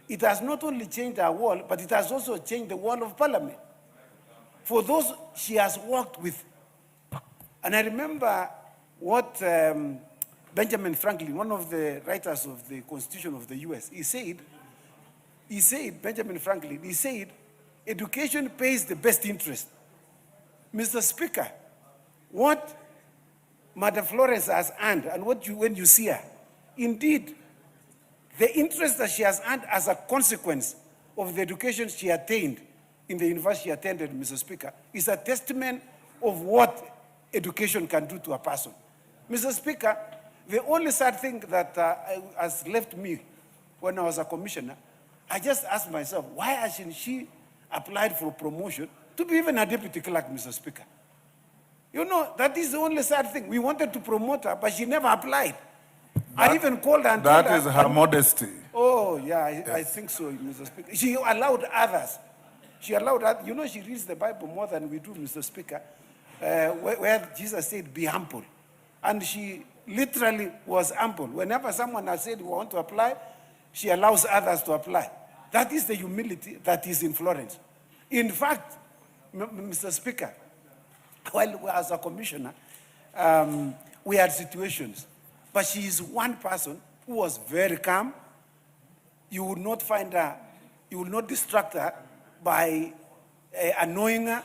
It has not only changed our world, but it has also changed the world of Parliament. For those she has worked with. And I remember what Benjamin Franklin, one of the writers of the Constitution of the US, he said, Benjamin Franklin, he said, education pays the best interest. Mr. Speaker, what Madam Florence has earned and when you see her, indeed, the interest that she has earned as a consequence of the education she attained in the university she attended, Mr. Speaker, is a testament of what education can do to a person. Mr. Speaker, the only sad thing that has left me when I was a commissioner, I just asked myself, why hasn't she applied for promotion to be even a deputy clerk, Mr. Speaker? You know, that is the only sad thing. We wanted to promote her, but she never applied. I even called her and told her. That is her modesty. Oh, yeah, I think so, Mr. Speaker. She allowed others. She allowed others. You know, she reads the Bible more than we do, Mr. Speaker, where Jesus said, be humble. And she literally was humble. Whenever someone has said, we want to apply, she allows others to apply. That is the humility that is in Florence. In fact, Mr. Speaker, while as a commissioner, we had situations, but she is one person who was very calm. You would not find her, you would not distract her by annoying her.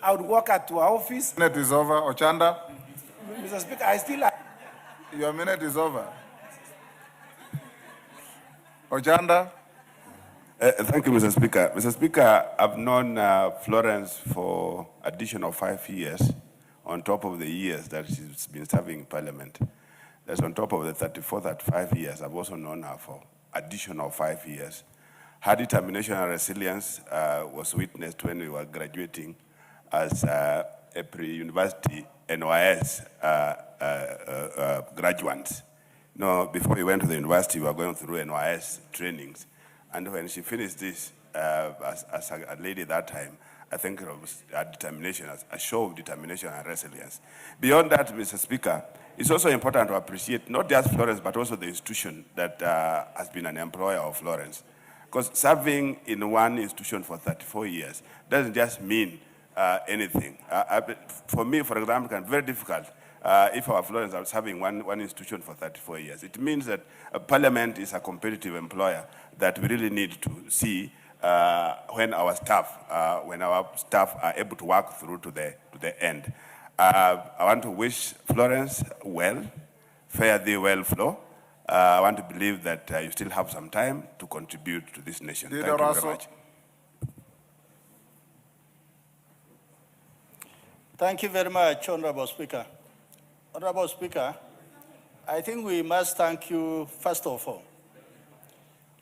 I would walk her to her office. Minute is over. Ochanda. Mr. Speaker, I still have... Your minute is over. Ochanda. Thank you, Mr. Speaker. Mr. Speaker, I've known Florence for additional 5 years on top of the years that she's been serving in Parliament. That's on top of the 34, 35 years. I've also known her for additional 5 years. Her determination and resilience was witnessed when we were graduating as a pre-university NYS graduates. No, before we went to the university, we were going through NYS trainings. And when she finished this as a lady that time, I think it was her determination, a show of determination and resilience. Beyond that, Mr. Speaker, it's also important to appreciate not just Florence, but also the institution that has been an employer of Florence. Because serving in one institution for 34 years doesn't just mean anything. For me, for example, it's very difficult if our Florence are serving one institution for 34 years. It means that Parliament is a competitive employer that we really need to see when our staff are able to work through to the end. I want to wish Florence well, fare thee well, Flo. I want to believe that you still have some time to contribute to this nation. Thank you very much. Thank you very much, Honorable Speaker. Honorable Speaker, I think we must thank you first of all.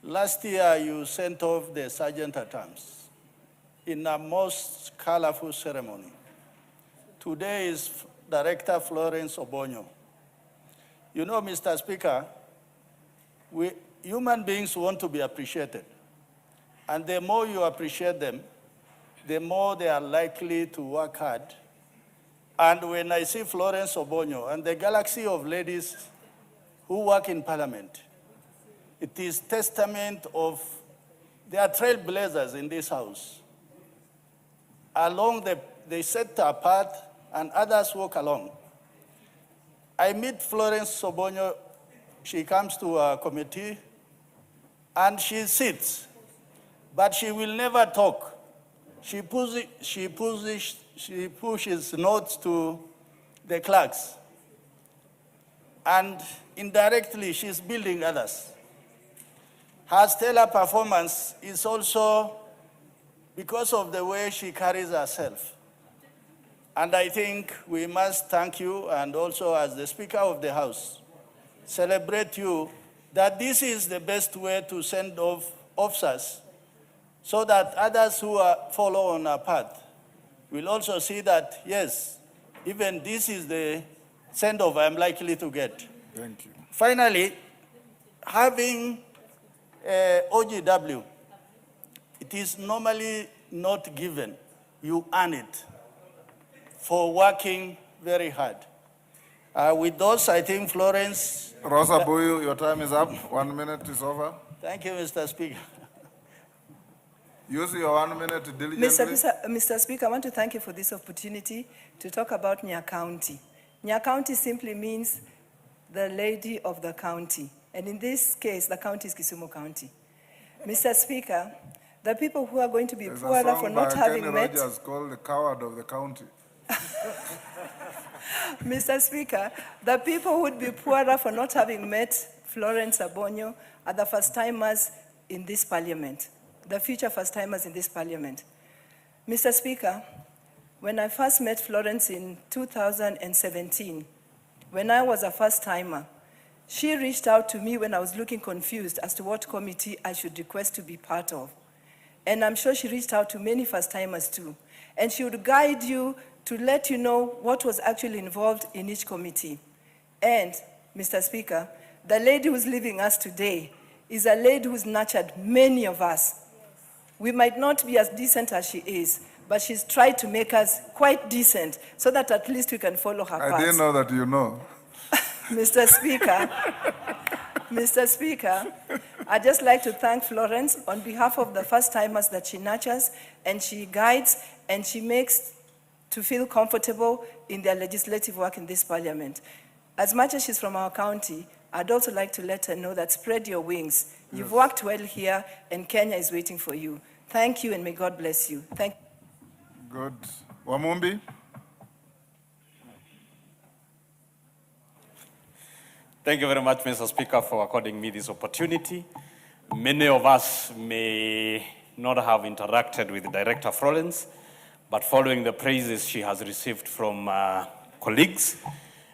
Last year, you sent off the sergeant-at-arms in a most colorful ceremony. Today is Director Florence Abono. You know, Mr. Speaker, human beings want to be appreciated. And the more you appreciate them, the more they are likely to work hard. And when I see Florence Abono and the galaxy of ladies who work in Parliament, it is testament of they are trailblazers in this house. They set apart and others walk along. I meet Florence Abono, she comes to a committee and she sits, but she will never talk. She pushes notes to the clerks. and indirectly she's building others. Her stellar performance is also because of the way she carries herself. And I think we must thank you, and also as the Speaker of the House, celebrate you that this is the best way to send off officers so that others who follow on our path will also see that, yes, even this is the send-off I'm likely to get. Thank you. Finally, having OGW, it is normally not given. You earn it for working very hard. With those, I think Florence... Rosa Buyu, your time is up. 1 minute is over. Thank you, Mr. Speaker. Use your 1 minute diligently. Mr. Speaker, I want to thank you for this opportunity to talk about Nya County. Nya County simply means the lady of the county. And in this case, the county is Kisumu County. Mr. Speaker, the people who are going to be poorer for not having met... Kenny Rogers called the coward of the county. Mr. Speaker, the people who would be poorer for not having met Florence Abono are the first-timers in this parliament, the future first-timers in this parliament. Mr. Speaker, when I first met Florence in 2017, when I was a first-timer, she reached out to me when I was looking confused as to what committee I should request to be part of. And I'm sure she reached out to many first-timers too. And she would guide you to let you know what was actually involved in each committee. And, Mr. Speaker, the lady who's leaving us today is a lady who's nurtured many of us. We might not be as decent as she is, but she's tried to make us quite decent so that at least we can follow her path. I didn't know that you know. Mr. Speaker, Mr. Speaker, I'd just like to thank Florence on behalf of the first-timers that she nurtures and she guides and she makes to feel comfortable in their legislative work in this parliament. As much as she's from our county, I'd also like to let her know that spread your wings. You've worked well here and Kenya is waiting for you. Thank you and may God bless you. Thank you. Good. Wamumbi? Thank you very much, Mr. Speaker, for according me this opportunity. Many of us may not have interacted with Director Florence, but following the praises she has received from colleagues,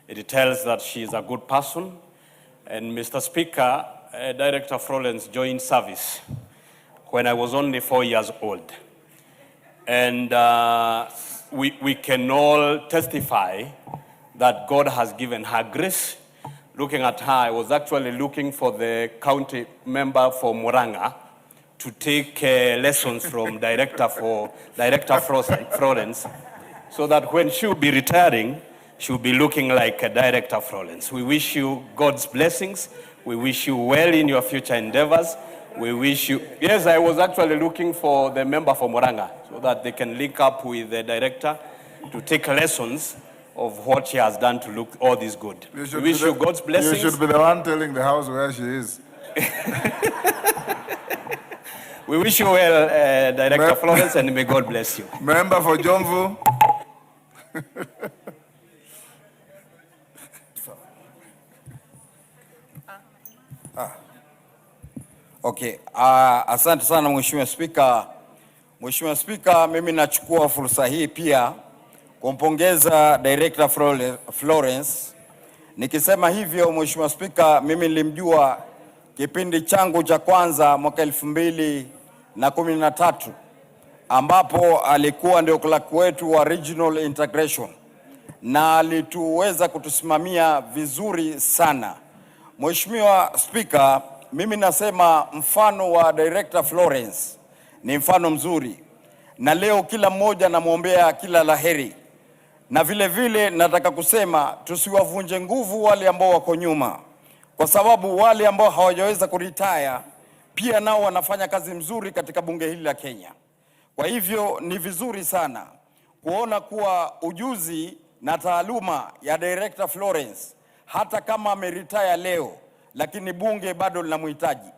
it tells that she is a good person. And Mr. Speaker, Director Florence joined service when I was only 4 years old. And we can all testify that God has given her grace. Looking at her, I was actually looking for the county member for Muranga to take lessons from Director Florence, so that when she'll be retiring, she'll be looking like Director Florence. We wish you God's blessings. We wish you well in your future endeavors. We wish you... Yes, I was actually looking for the member for Muranga so that they can link up with the director to take lessons of what she has done to look all this good. We wish you God's blessings. You should be the one telling the house where she is. We wish you well, Director Florence, and may God bless you. Member for Jomvu. Okay, asante sana Mheshimiwa Spika. Mheshimiwa Spika, mimi nachukua fursa hii pia kumpongeza Director Florence. Nikisema hivyo Mheshimiwa Spika, mimi nilimjua kipindi changu cha kwanza mwaka 2013 ambapo alikuwa ndio clerk wetu wa regional integration na alituweza kutusimamia vizuri sana. Mheshimiwa Spika, mimi nasema mfano wa Director Florence ni mfano mzuri, na leo kila mmoja namuombea kila laheri. Na vile vile nataka kusema tusiwavunje nguvu wale ambao wako nyuma, kwa sababu wale ambao hawajaweza kuretire pia nao wanafanya kazi mzuri katika bunge hili la Kenya. Kwa hivyo ni vizuri sana kuona kuwa ujuzi na taaluma ya Director Florence, hata kama ameretire leo, lakini bunge bado linamhitaji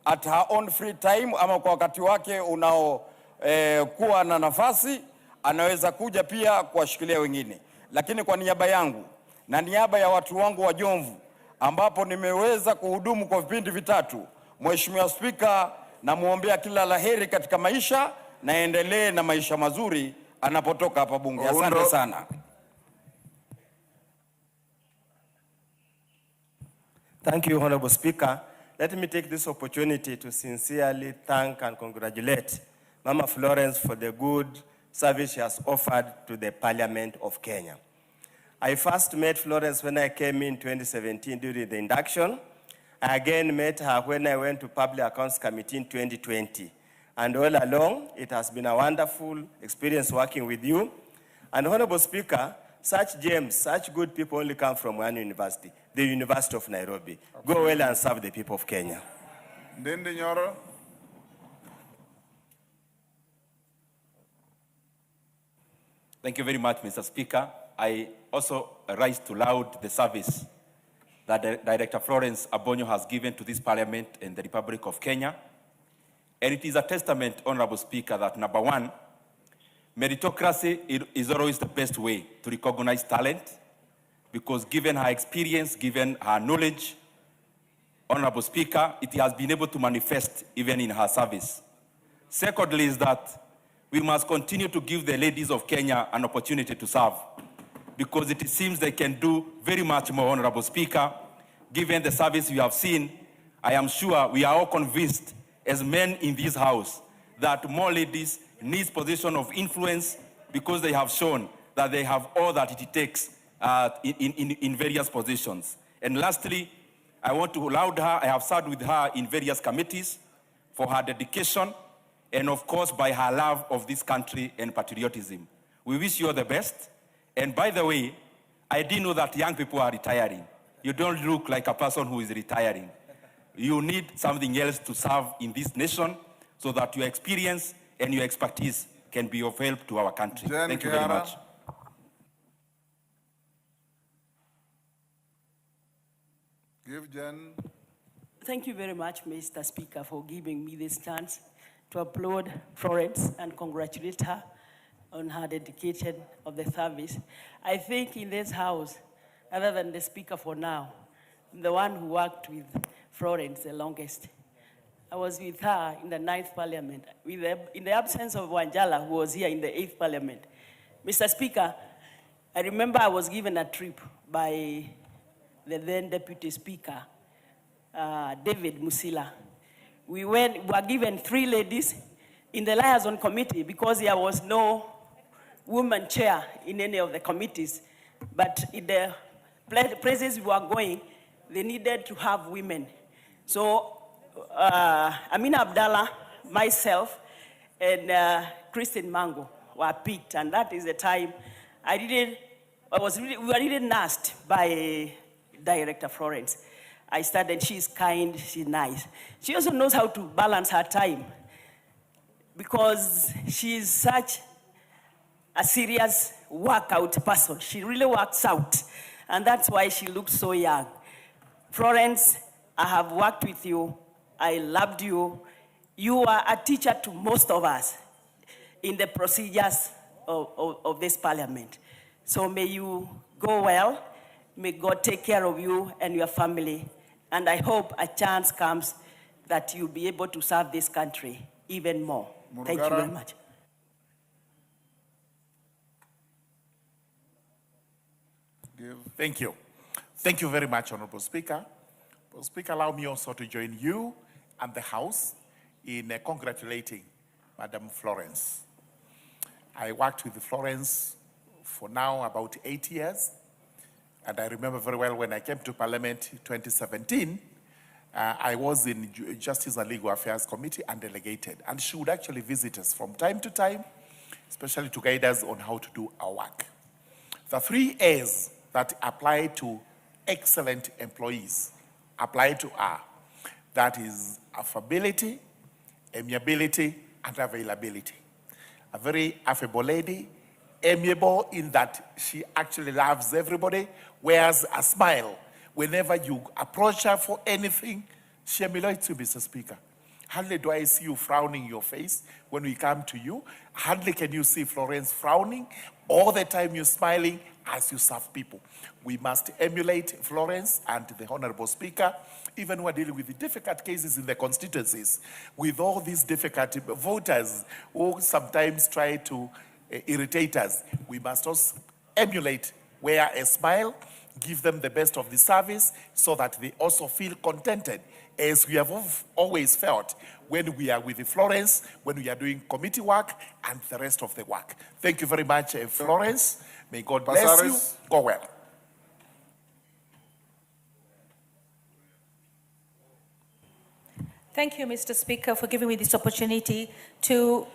at her own free time, ama kwa wakati wake unao kuwa na nafasi, anaweza kuja pia kuwashikilia wengine. Lakini kwa niaba yangu na niaba ya watu wangu wa Jomvu ambapo nimeweza kuhudumu kwa vipindi vitatu. Mheshimiwa Spika, namwombea kila laheri katika maisha na endelee na maisha mazuri anapotoka hapa bunge. Asante sana. Thank you, Honorable Speaker. Let me take this opportunity to sincerely thank and congratulate Mama Florence for the good service she has offered to the Parliament of Kenya. I first met Florence when I came in 2017 during the induction. I again met her when I went to Public Accounts Committee in 2020. And all along, it has been a wonderful experience working with you. And Honorable Speaker, such gems, such good people only come from one university, the University of Nairobi. Go well and serve the people of Kenya. Ndindi Nyoro. Thank you very much, Mr. Speaker. I also rise to laud the service that Director Florence Abono has given to this Parliament and the Republic of Kenya. And it is a testament, Honorable Speaker, that number one, meritocracy is always the best way to recognize talent, because given her experience, given her knowledge, Honorable Speaker, it has been able to manifest even in her service. Secondly is that we must continue to give the ladies of Kenya an opportunity to serve, because it seems they can do very much more, Honorable Speaker. Given the service we have seen, I am sure we are all convinced as men in this house that more ladies need position of influence, because they have shown that they have all that it takes in various positions. And lastly, I want to laud her. I have served with her in various committees for her dedication and, of course, by her love of this country and patriotism. We wish you all the best. And by the way, I didn't know that young people are retiring. You don't look like a person who is retiring. You need something else to serve in this nation so that your experience and your expertise can be of help to our country. Thank you very much. Give Jen. Thank you very much, Mr. Speaker, for giving me this chance to applaud Florence and congratulate her on her dedication of the service. I think in this house, other than the Speaker for now, I'm the one who worked with Florence the longest. I was with her in the 9th Parliament, in the absence of Wanjala, who was here in the 8th Parliament. Mr. Speaker, I remember I was given a trip by the then Deputy Speaker, David Musila. We were given 3 ladies in the liaison committee because there was no woman chair in any of the committees. But in the places we were going, they needed to have women. So Amina Abdallah, myself, and Christine Mango were picked. And that is the time we were really asked by Director Florence. I started, she's kind, she's nice. She also knows how to balance her time because she's such a serious workout person. She really works out, and that's why she looks so young. Florence, I have worked with you. I loved you. You are a teacher to most of us in the procedures of this Parliament. So may you go well. May God take care of you and your family. And I hope a chance comes that you'll be able to serve this country even more. Thank you very much. Thank you. Thank you very much, Honorable Speaker. Honorable Speaker, allow me also to join you and the House in congratulating Madam Florence. I worked with Florence for now about 8 years. And I remember very well when I came to Parliament in 2017, I was in Justice and Legal Affairs Committee and delegated. And she would actually visit us from time to time, especially to guide us on how to do our work. The 3 A's that apply to excellent employees apply to her. That is affability, amiability, and availability. A very affable lady, amiable in that she actually loves everybody, wears a smile. Whenever you approach her for anything, she emulates you, Mr. Speaker. Hardly do I see you frowning your face when we come to you. Hardly can you see Florence frowning. All the time you're smiling as you serve people. We must emulate Florence and the Honorable Speaker, even we're dealing with the difficult cases in the constituencies, with all these difficult voters who sometimes try to irritate us. We must also emulate, wear a smile, give them the best of the service so that they also feel contented, as we have always felt when we are with the Florence, when we are doing committee work and the rest of the work. Thank you very much, Florence. May God bless you. Go well. Thank you, Mr. Speaker, for giving me this opportunity to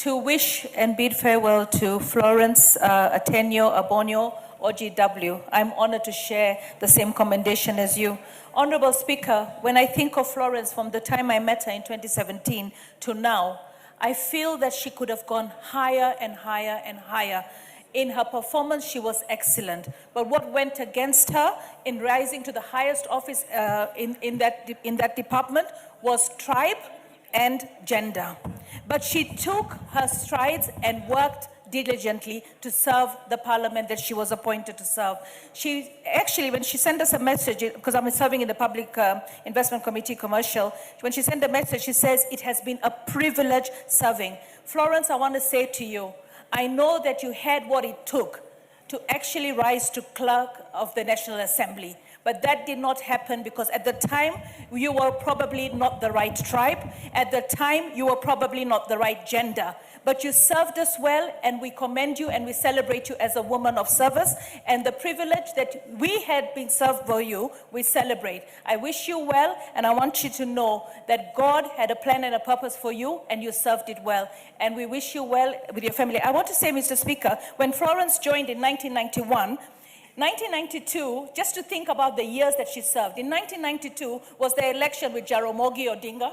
wish and bid farewell to Florence Atenyo Abono, OGW. I'm honored to share the same commendation as you. Honorable Speaker, when I think of Florence from the time I met her in 2017 to now, I feel that she could have gone higher and higher and higher. In her performance, she was excellent. But what went against her in rising to the highest office in that department was tribe and gender. But she took her strides and worked diligently to serve the parliament that she was appointed to serve. She actually, when she sent us a message, because I'm serving in the Public Investment Committee commercial, when she sent a message, she says, it has been a privilege serving. Florence, I want to say to you, I know that you had what it took to actually rise to clerk of the National Assembly. But that did not happen because at the time, you were probably not the right tribe. At the time, you were probably not the right gender. But you served us well, and we commend you and we celebrate you as a woman of service. And the privilege that we had been served by you, we celebrate. I wish you well, and I want you to know that God had a plan and a purpose for you, and you served it well. And we wish you well with your family. I want to say, Mr. Speaker, when Florence joined in 1991, 1992, just to think about the years that she served, in 1992 was the election with Jaramogi Odinga,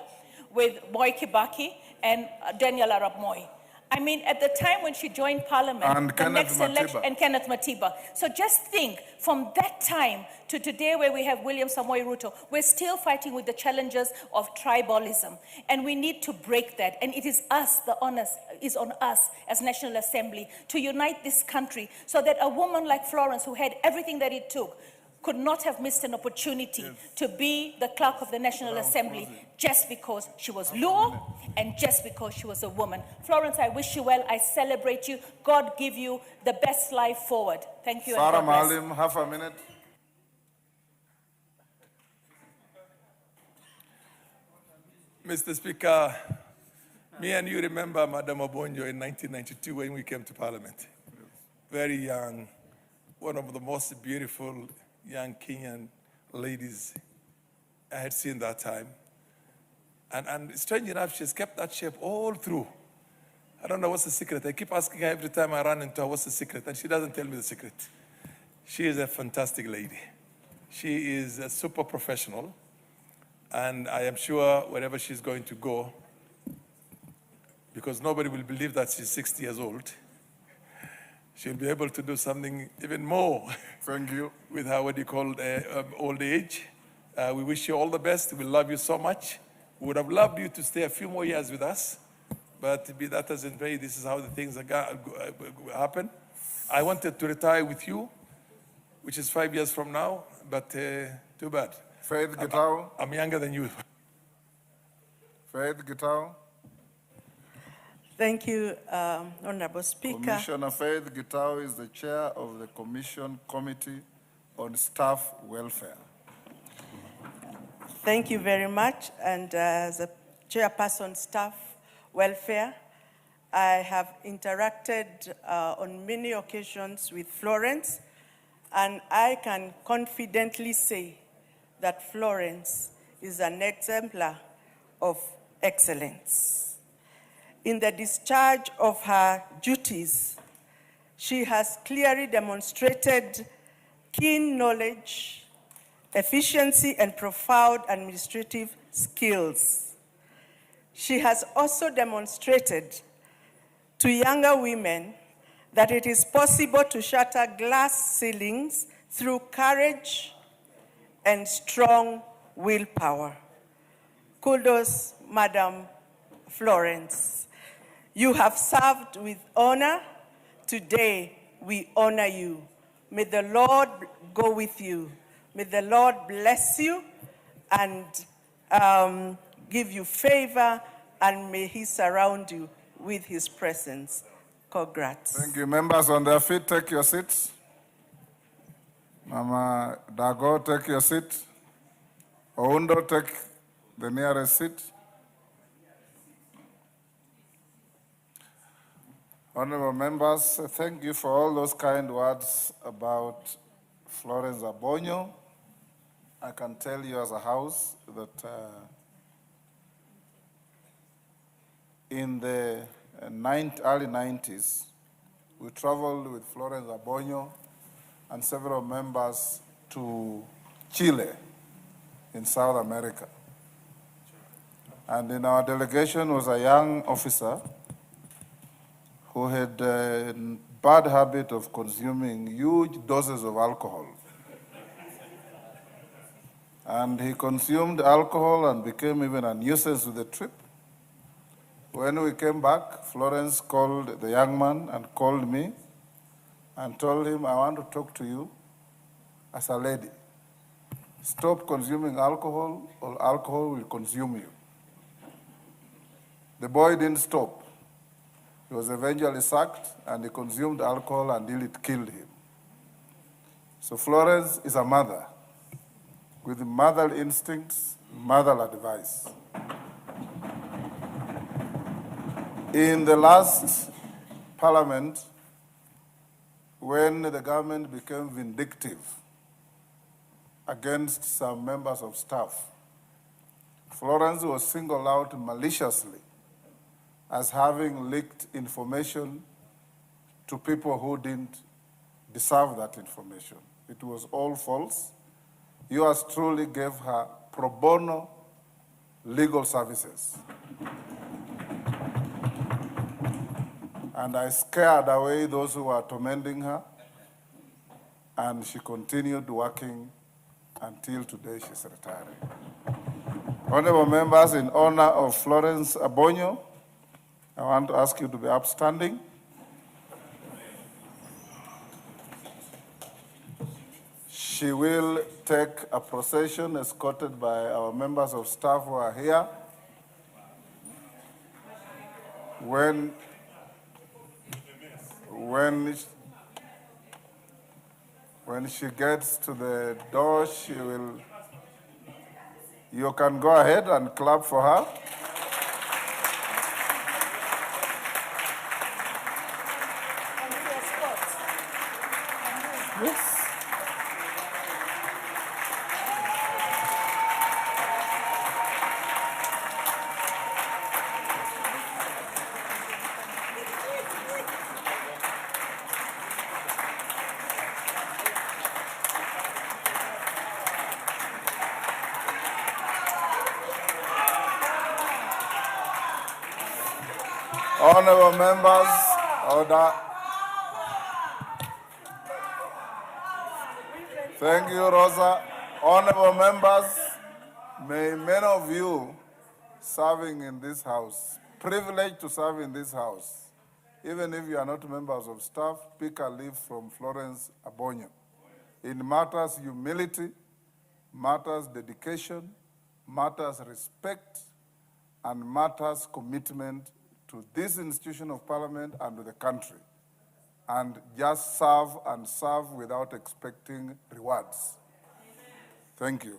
with Moi Kibaki, and Daniel Arap Moi. I mean, at the time when she joined Parliament, And the Kenneth next election, Matiba. and Kenneth Matiba. So just think, from that time to today where we have William Samoei Ruto, we're still fighting with the challenges of tribalism. And we need to break that. And it is us, the onus is on us as National Assembly to unite this country so that a woman like Florence, who had everything that it took, could not have missed an opportunity to be the clerk of the National Assembly just because she was Luo and just because she was a woman. Florence, I wish you well. I celebrate you. God give you the best life forward. Thank you. Sarah and God bless. Maalim, half a minute. Mr. Speaker, me and you remember Madam Abonyo in 1992 when we came to Parliament. Very young, one of the most beautiful young Kenyan ladies I had seen that time. And strange enough, she's kept that shape all through. I don't know what's the secret. I keep asking her every time I run into her, what's the secret? And she doesn't tell me the secret. She is a fantastic lady. She is a super professional. And I am sure wherever she's going to go, because nobody will believe that she's 60 years old, she'll be able to do something even more. Thank you. With her, what you call old age. We wish you all the best. We love you so much. We would have loved you to stay a few more years with us, but be that as it may, this is how the things happen. I wanted to retire with you, which is 5 years from now, but too bad. Faith Gitau. I'm younger than you. Faith Gitau. Thank you, Honorable Speaker. Commissioner Faith Gitau is the chair of the Commission Committee on Staff Welfare. Thank you very much. And as a chairperson, staff welfare, I have interacted on many occasions with Florence, and I can confidently say that Florence is an exemplar of excellence. In the discharge of her duties, she has clearly demonstrated keen knowledge, efficiency, and profound administrative skills. She has also demonstrated to younger women that it is possible to shatter glass ceilings through courage and strong willpower. Kudos, Madam Florence. You have served with honor. Today, we honor you. May the Lord go with you. May the Lord bless you and give you favor, and may he surround you with his presence. Congrats. Thank you. Members on their feet, take your seats. Mama Dago, take your seat. Oundo, take the nearest seat. Honorable members, thank you for all those kind words about Florence Abono. I can tell you as a house that in the early 90s, we traveled with Florence Abono and several members to Chile in South America. And in our delegation was a young officer who had a bad habit of consuming huge doses of alcohol. And he consumed alcohol and became even a nuisance to the trip. When we came back, Florence called the young man and called me and told him, I want to talk to you as a lady. Stop consuming alcohol or alcohol will consume you. The boy didn't stop. He was eventually sacked and he consumed alcohol until it killed him. So Florence is a mother with mother instincts, mother advice. In the last parliament, when the government became vindictive against some members of staff, Florence was singled out maliciously as having leaked information to people who didn't deserve that information. It was all false. Yours truly gave her pro bono legal services. And I scared away those who were tormenting her, and she continued working until today she's retiring. Honorable members, in honor of Florence Abono, I want to ask you to be upstanding. She will take a procession escorted by our members of staff who are here. When she gets to the door, you can go ahead and clap for her. Yes. Honorable members, order. Thank you, Rosa. Honorable members, may many of you serving in this house, privileged to serve in this house, even if you are not members of staff, pick a leaf from Florence Abono. In matters humility, matters dedication, matters respect, and matters commitment to this institution of parliament and to the country. And just serve and serve without expecting rewards. Thank you.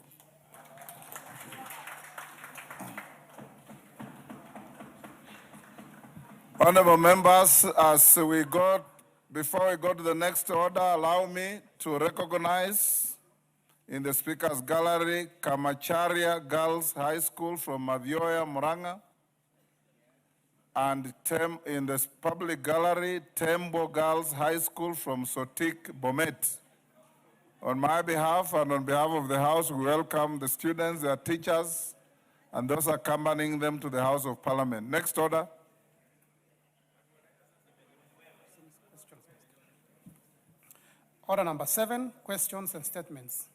Honorable members, before we go to the next order, allow me to recognize in the Speaker's Gallery, Kamacharia Girls High School from Mavioya, Muranga, and in the public gallery, Tembo Girls High School from Sotik, Bomet. On my behalf and on behalf of the House, we welcome the students, their teachers, and those accompanying them to the House of Parliament. Next order. Order number 7, questions and statements.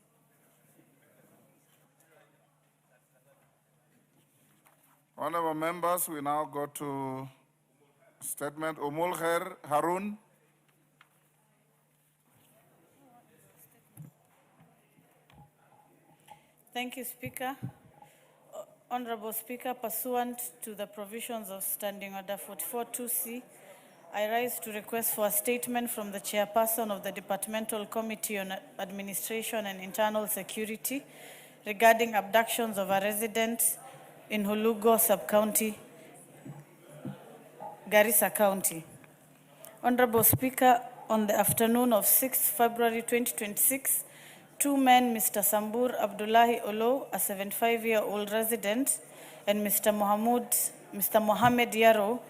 Honorable members, we now go to statement. Umulkhair Harun. Thank you, Speaker. Honorable Speaker, pursuant to the provisions of Standing Order 44-2C, I rise to request for a statement from the Chairperson of the Departmental Committee on Administration and Internal Security regarding abductions of a resident in Hulugo Sub-County, Garissa County. Honorable Speaker, on the afternoon of 6 February 2026, two men, Mr. Sambur Abdullahi Olo, a 75-year-old resident, and Mr. Mohammed Yaro,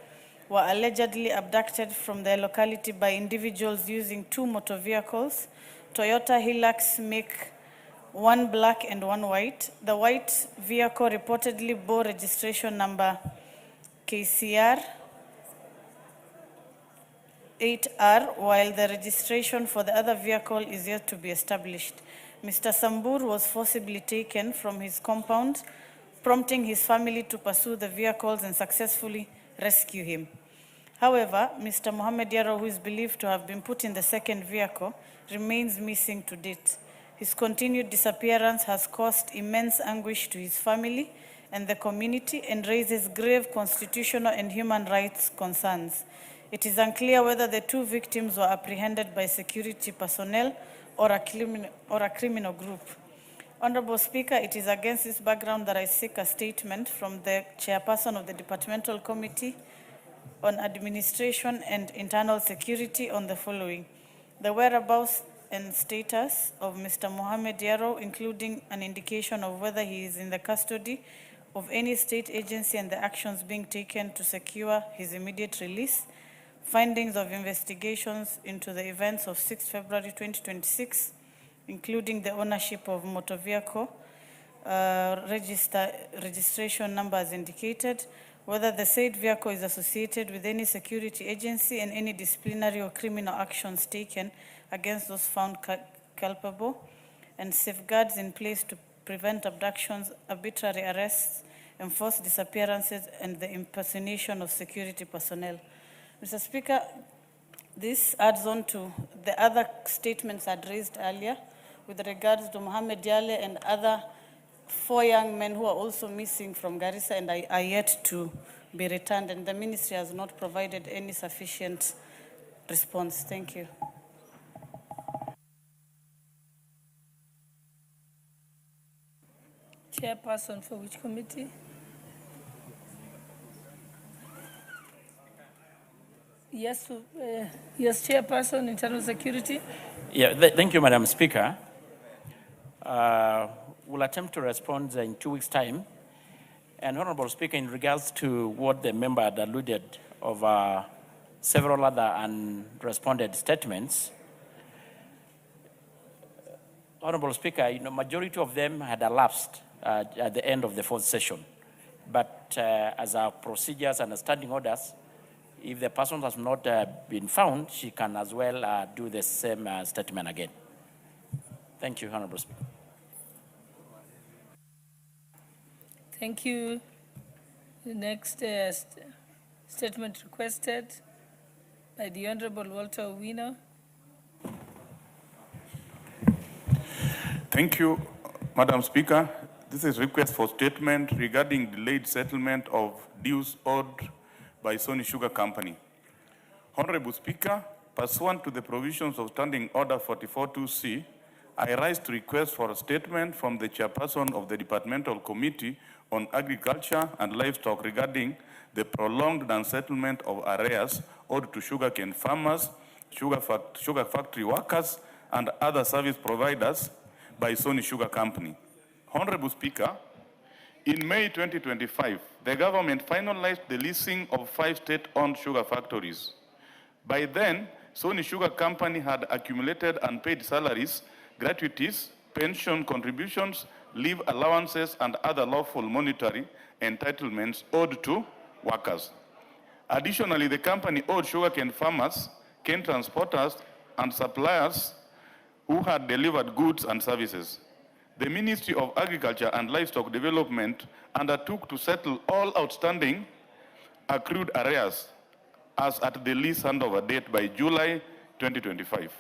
were allegedly abducted from their locality by individuals using two motor vehicles, Toyota Hilux make, one black and one white. The white vehicle reportedly bore registration number KCR 8R, while the registration for the other vehicle is yet to be established. Mr. Sambur was forcibly taken from his compound, prompting his family to pursue the vehicles and successfully rescue him. However, Mr. Mohammed Yaro, who is believed to have been put in the second vehicle, remains missing to date. His continued disappearance has caused immense anguish to his family and the community and raises grave constitutional and human rights concerns. It is unclear whether the two victims were apprehended by security personnel or a criminal group. Honorable Speaker, it is against this background that I seek a statement from the Chairperson of the Departmental Committee on Administration and Internal Security on the following: the whereabouts and status of Mr. Mohammed Yaro, including an indication of whether he is in the custody of any state agency and the actions being taken to secure his immediate release, findings of investigations into the events of 6 February 2026, including the ownership of motor vehicle, registration numbers indicated, whether the said vehicle is associated with any security agency and any disciplinary or criminal actions taken against those found culpable, and safeguards in place to prevent abductions, arbitrary arrests, enforced disappearances, and the impersonation of security personnel. Mr. Speaker, this adds on to the other statements I'd raised earlier with regards to Mohammed Yale and other 4 young men who are also missing from Garissa and are yet to be returned, and the ministry has not provided any sufficient response. Thank you. Chairperson for which committee? Yes, yes, Chairperson, Internal Security. Yeah, thank you, Madam Speaker. We'll attempt to respond in 2 weeks' time. And Honorable Speaker, in regards to what the member had alluded of several other unresponded statements, Honorable Speaker, majority of them had elapsed at the end of the 4th session. But as our procedures and standing orders, if the person has not been found, she can as well do the same statement again. Thank you, Honorable Speaker. Thank you. The next statement requested by the Honorable Walter Owino. Thank you, Madam Speaker. This is a request for statement regarding delayed settlement of dues owed by Sony Sugar Company. Honorable Speaker, pursuant to the provisions of Standing Order 44-2C, I rise to request for a statement from the Chairperson of the Departmental Committee on Agriculture and Livestock regarding the prolonged non-settlement of arrears owed to sugarcane farmers, sugar factory workers, and other service providers by Sony Sugar Company. Honorable Speaker, in May 2025, the government finalized the leasing of 5 state-owned sugar factories. By then, Sony Sugar Company had accumulated unpaid salaries, gratuities, pension contributions, leave allowances, and other lawful monetary entitlements owed to workers. Additionally, the company owed sugarcane farmers, cane transporters, and suppliers who had delivered goods and services. the Ministry of Agriculture and Livestock Development undertook to settle all outstanding accrued arrears as at the lease handover date by July 2025.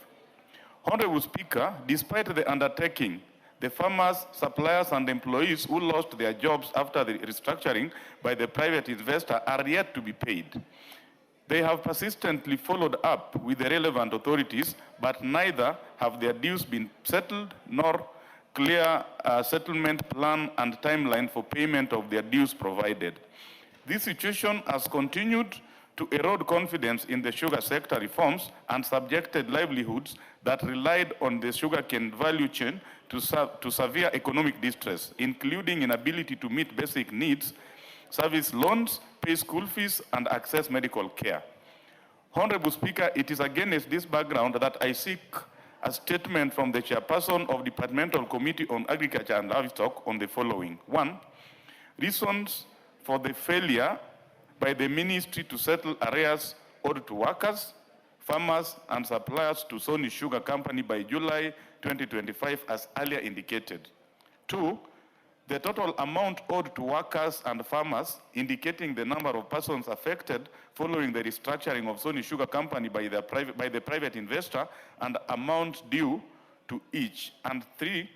Honorable Speaker, despite the undertaking, the farmers, suppliers, and employees who lost their jobs after the restructuring by the private investor are yet to be paid. They have persistently followed up with the relevant authorities, but neither have their dues been settled nor clear settlement plan and timeline for payment of their dues provided. This situation has continued to erode confidence in the sugar sector reforms and subjected livelihoods that relied on the sugarcane value chain to severe economic distress, including inability to meet basic needs, service loans, pay school fees, and access medical care. Honorable Speaker, it is against this background that I seek a statement from the chairperson of Departmental Committee on Agriculture and Livestock on the following. 1, reasons for the failure by the ministry to settle arrears owed to workers, farmers, and suppliers to Sony Sugar Company by July 2025 as earlier indicated. 2, the total amount owed to workers and farmers, indicating the number of persons affected following the restructuring of Sony Sugar Company by the private investor and amount due to each. And 3,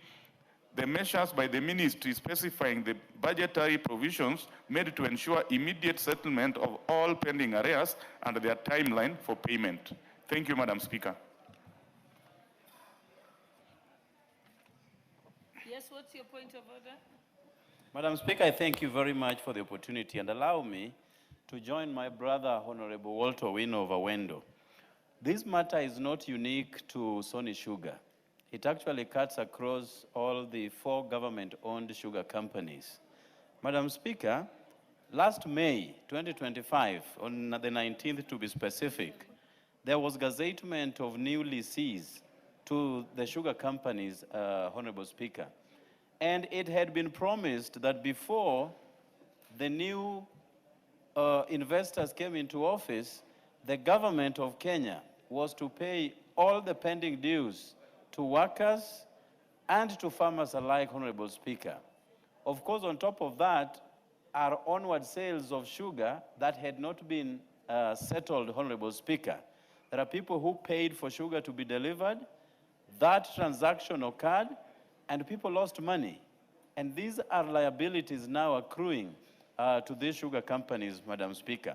the measures by the ministry specifying the budgetary provisions made to ensure immediate settlement of all pending arrears and their timeline for payment. Thank you, Madam Speaker. Yes, what's your point of order? Madam Speaker, I thank you very much for the opportunity and allow me to join my brother, Honorable Walter Wino of Awendo. This matter is not unique to Sony Sugar. It actually cuts across all the 4 government-owned sugar companies. Madam Speaker, last May 2025, on the 19th to be specific, there was gazettement of new leases to the sugar companies, Honorable Speaker. And it had been promised that before the new investors came into office, the government of Kenya was to pay all the pending dues to workers and to farmers alike, Honorable Speaker. Of course, on top of that, are onward sales of sugar that had not been settled, Honorable Speaker. There are people who paid for sugar to be delivered. That transaction occurred, and people lost money. And these are liabilities now accruing to these sugar companies, Madam Speaker.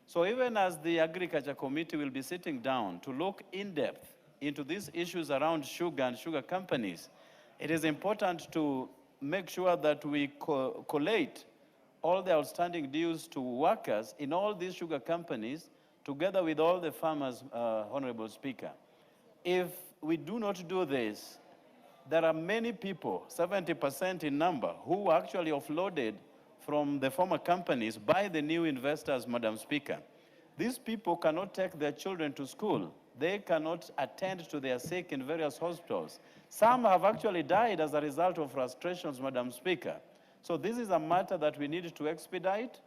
So even as the Agriculture Committee will be sitting down to look in depth into these issues around sugar and sugar companies, it is important to make sure that we collate all the outstanding dues to workers in all these sugar companies together with all the farmers, Honorable Speaker. If we do not do this, there are many people, 70% in number, who were actually offloaded from the former companies by the new investors, Madam Speaker. These people cannot take their children to school. They cannot attend to their sick in various hospitals. Some have actually died as a result of frustrations, Madam Speaker. So this is a matter that we need to expedite,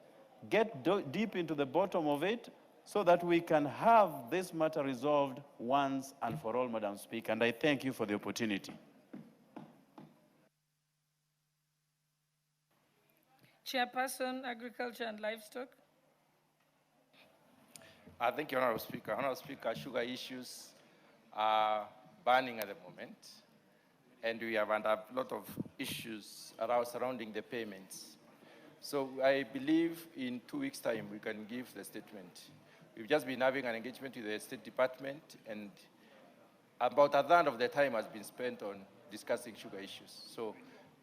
get deep into the bottom of it, so that we can have this matter resolved once and for all, Madam Speaker. And I thank you for the opportunity. Chairperson, Agriculture and Livestock. Thank you, Honorable Speaker. Honorable Speaker, sugar issues are burning at the moment, and we have a lot of issues surrounding the payments. So I believe in 2 weeks' time we can give the statement. We've just been having an engagement with the State Department, and about a third of the time has been spent on discussing sugar issues. So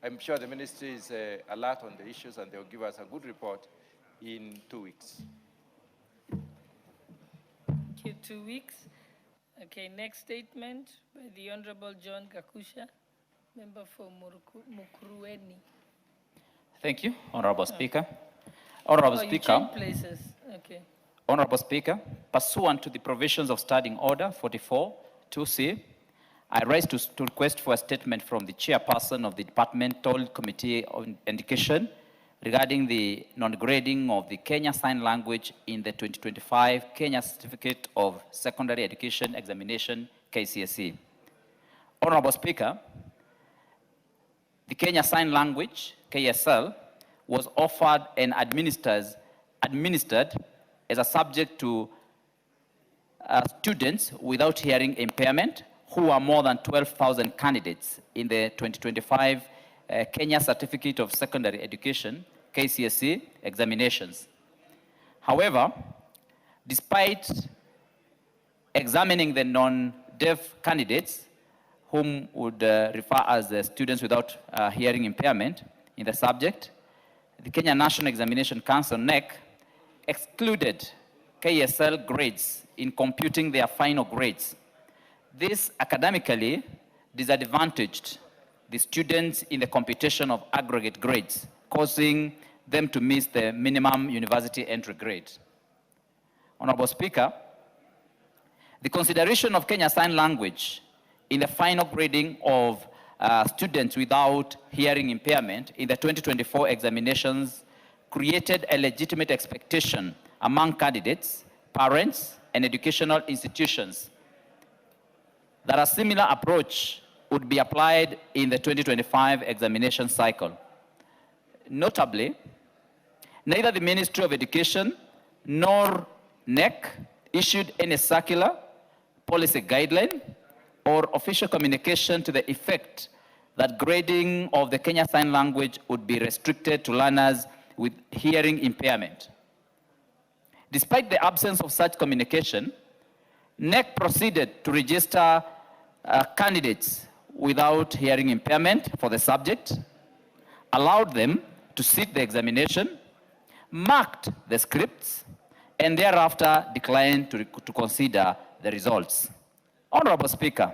I'm sure the ministry is alert on the issues, and they'll give us a good report in 2 weeks. Thank you. 2 weeks. Okay, next statement by the Honorable John Gakusha, member for Mukurueni. Thank you, Honorable Speaker. Honorable Speaker. You change places. Okay. Honorable Speaker, pursuant to the provisions of Standing Order 44 2C, I rise to request for a statement from the chairperson of the Departmental Committee on Education regarding the non-grading of the Kenya Sign Language in the 2025 Kenya Certificate of Secondary Education Examination, KCSE. Honorable Speaker, the Kenya Sign Language, KSL, was offered and administered as a subject to students without hearing impairment, who are more than 12,000 candidates in the 2025 Kenya Certificate of Secondary Education, KCSE, examinations. However, despite examining the non-deaf candidates, whom would refer as the students without hearing impairment in the subject, the Kenya National Examination Council, NEC, excluded KSL grades in computing their final grades. This academically disadvantaged the students in the computation of aggregate grades, causing them to miss the minimum university entry grade. Honorable Speaker, the consideration of Kenya Sign Language in the final grading of students without hearing impairment in the 2024 examinations created a legitimate expectation among candidates, parents, and educational institutions that a similar approach would be applied in the 2025 examination cycle. Notably, neither the Ministry of Education nor NEC issued any circular, policy guideline, or official communication to the effect that grading of the Kenya Sign Language would be restricted to learners with hearing impairment. Despite the absence of such communication, NEC proceeded to register candidates without hearing impairment for the subject, allowed them to sit the examination, marked the scripts, and thereafter declined to consider the results. Honorable Speaker,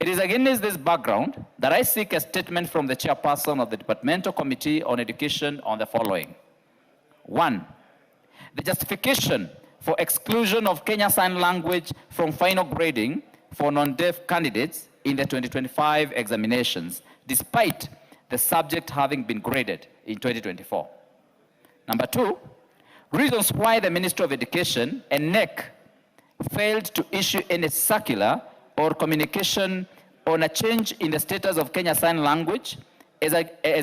it is against this background that I seek a statement from the chairperson of the Departmental Committee on Education on the following. 1, the justification for exclusion of Kenya Sign Language from final grading for non-deaf candidates in the 2025 examinations, despite the subject having been graded in 2024. Number 2, reasons why the Ministry of Education and NEC failed to issue any circular or communication on a change in the status of Kenya Sign Language as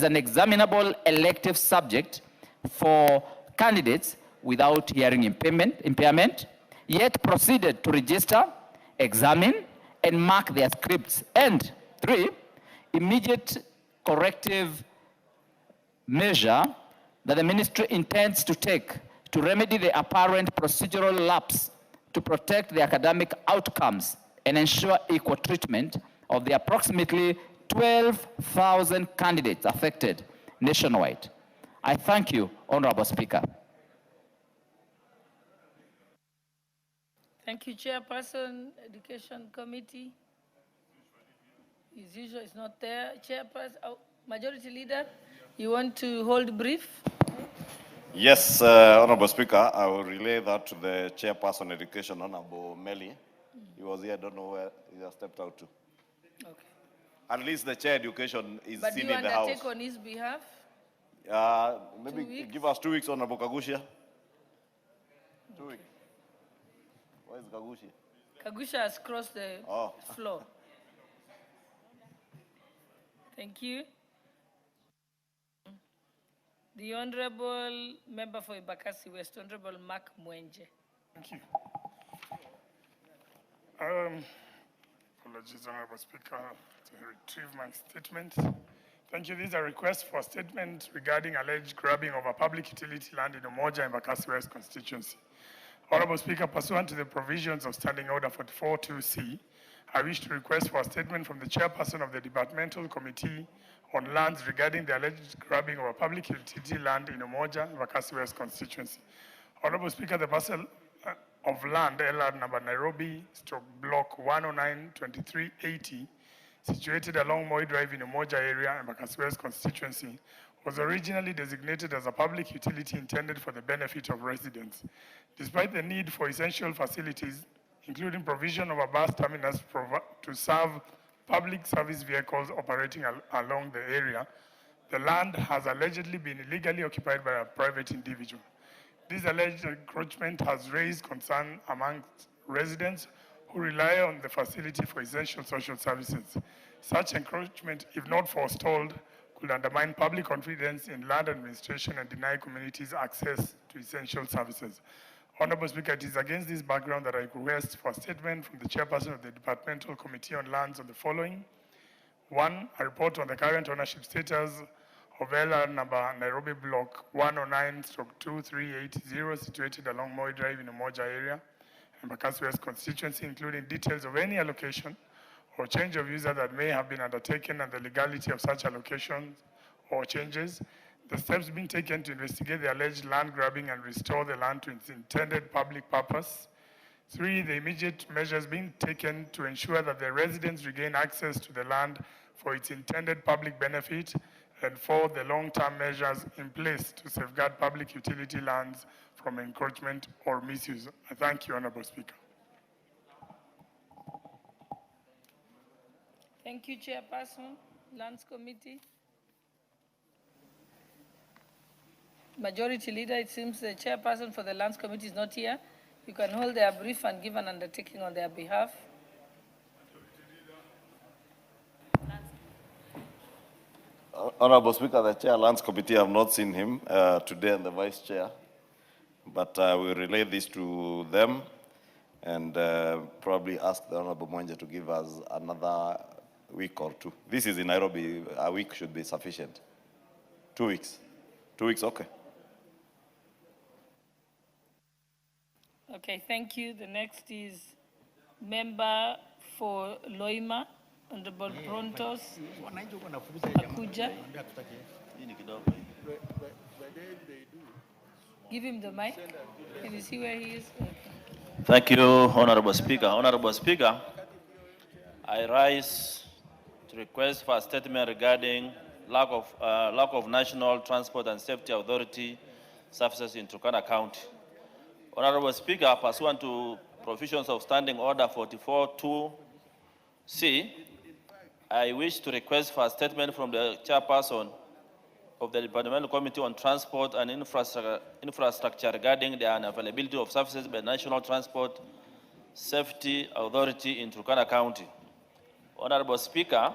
an examinable elective subject for candidates without hearing impairment, yet proceeded to register, examine, and mark their scripts. And 3, immediate corrective measure that the ministry intends to take to remedy the apparent procedural lapse to protect the academic outcomes and ensure equal treatment of the approximately 12,000 candidates affected nationwide. I thank you, Honorable Speaker. Thank you, Chairperson, Education Committee. As usual, it's not there. Chairperson, Majority Leader, you want to hold brief? Yes, Honorable Speaker, I will relay that to the Chairperson Education, Honorable Meli. He was here, I don't know where he has stepped out to. Okay. At least the Chair Education is But seen you in the House. undertake on his behalf? Maybe give us 2 weeks, Honorable Kagushia. 2 weeks. Where is Kagushia? Kagusha has crossed the floor. Thank you. The Honorable Member for Ibakasi West, Honorable Mark Mwenje. Thank you. Apologies, Honorable Speaker, to retrieve my statement. Thank you. This is a request for a statement regarding alleged grabbing of a public utility land in Umoja and Ibakasi West constituency. Honorable Speaker, pursuant to the provisions of Standing Order 44.2c, I wish to request for a statement from the Chairperson of the Departmental Committee on Lands regarding the alleged grabbing of a public utility land in Umoja, Ibakasi West constituency. Honorable Speaker, the parcel of land LR number Nairobi, block 109-2380, situated along Moi Drive in Umoja area, Ibakasi West constituency, was originally designated as a public utility intended for the benefit of residents. Despite the need for essential facilities, including provision of a bus terminus to serve public service vehicles operating along the area, the land has allegedly been illegally occupied by a private individual. This alleged encroachment has raised concern amongst residents who rely on the facility for essential social services. Such encroachment, if not forestalled, could undermine public confidence in land administration and deny communities access to essential services. Honorable Speaker, it is against this background that I request for a statement from the chairperson of the Departmental Committee on Lands on the following. 1, a report on the current ownership status of LR number Nairobi Block 109/2380 situated along Moi Drive in Umoja area, Embakasi West constituency, including details of any allocation or change of user that may have been undertaken and the legality of such allocations or changes, the steps being taken to investigate the alleged land grabbing and restore the land to its intended public purpose. 3, the immediate measures being taken to ensure that the residents regain access to the land for its intended public benefit. And 4, the long-term measures in place to safeguard public utility lands from encroachment or misuse. I thank you, Honorable Speaker. Thank you, Chairperson, Lands Committee. Majority Leader, it seems the Chairperson for the Lands Committee is not here. You can hold their brief and give an undertaking on their behalf. Honorable Speaker, the Chair Lands Committee, I have not seen him today and the Vice Chair, but I will relay this to them and probably ask the Honorable Mwanje to give us another week or 2. This is in Nairobi, a week should be sufficient. 2 weeks. 2 weeks, okay. Okay, thank you. The next is member for Loima, Honorable Brontos Akuja. Give him the mic. Can you see where he is? Thank you, Honorable Speaker. Honorable Speaker, I rise to request for a statement regarding lack of National Transport and Safety Authority services in Turkana County. Honorable Speaker, pursuant to provisions of Standing Order 44-2C, I wish to request for a statement from the chairperson of the Departmental Committee on Transport and Infrastructure regarding the unavailability of services by National Transport Safety Authority in Turkana County. Honorable Speaker,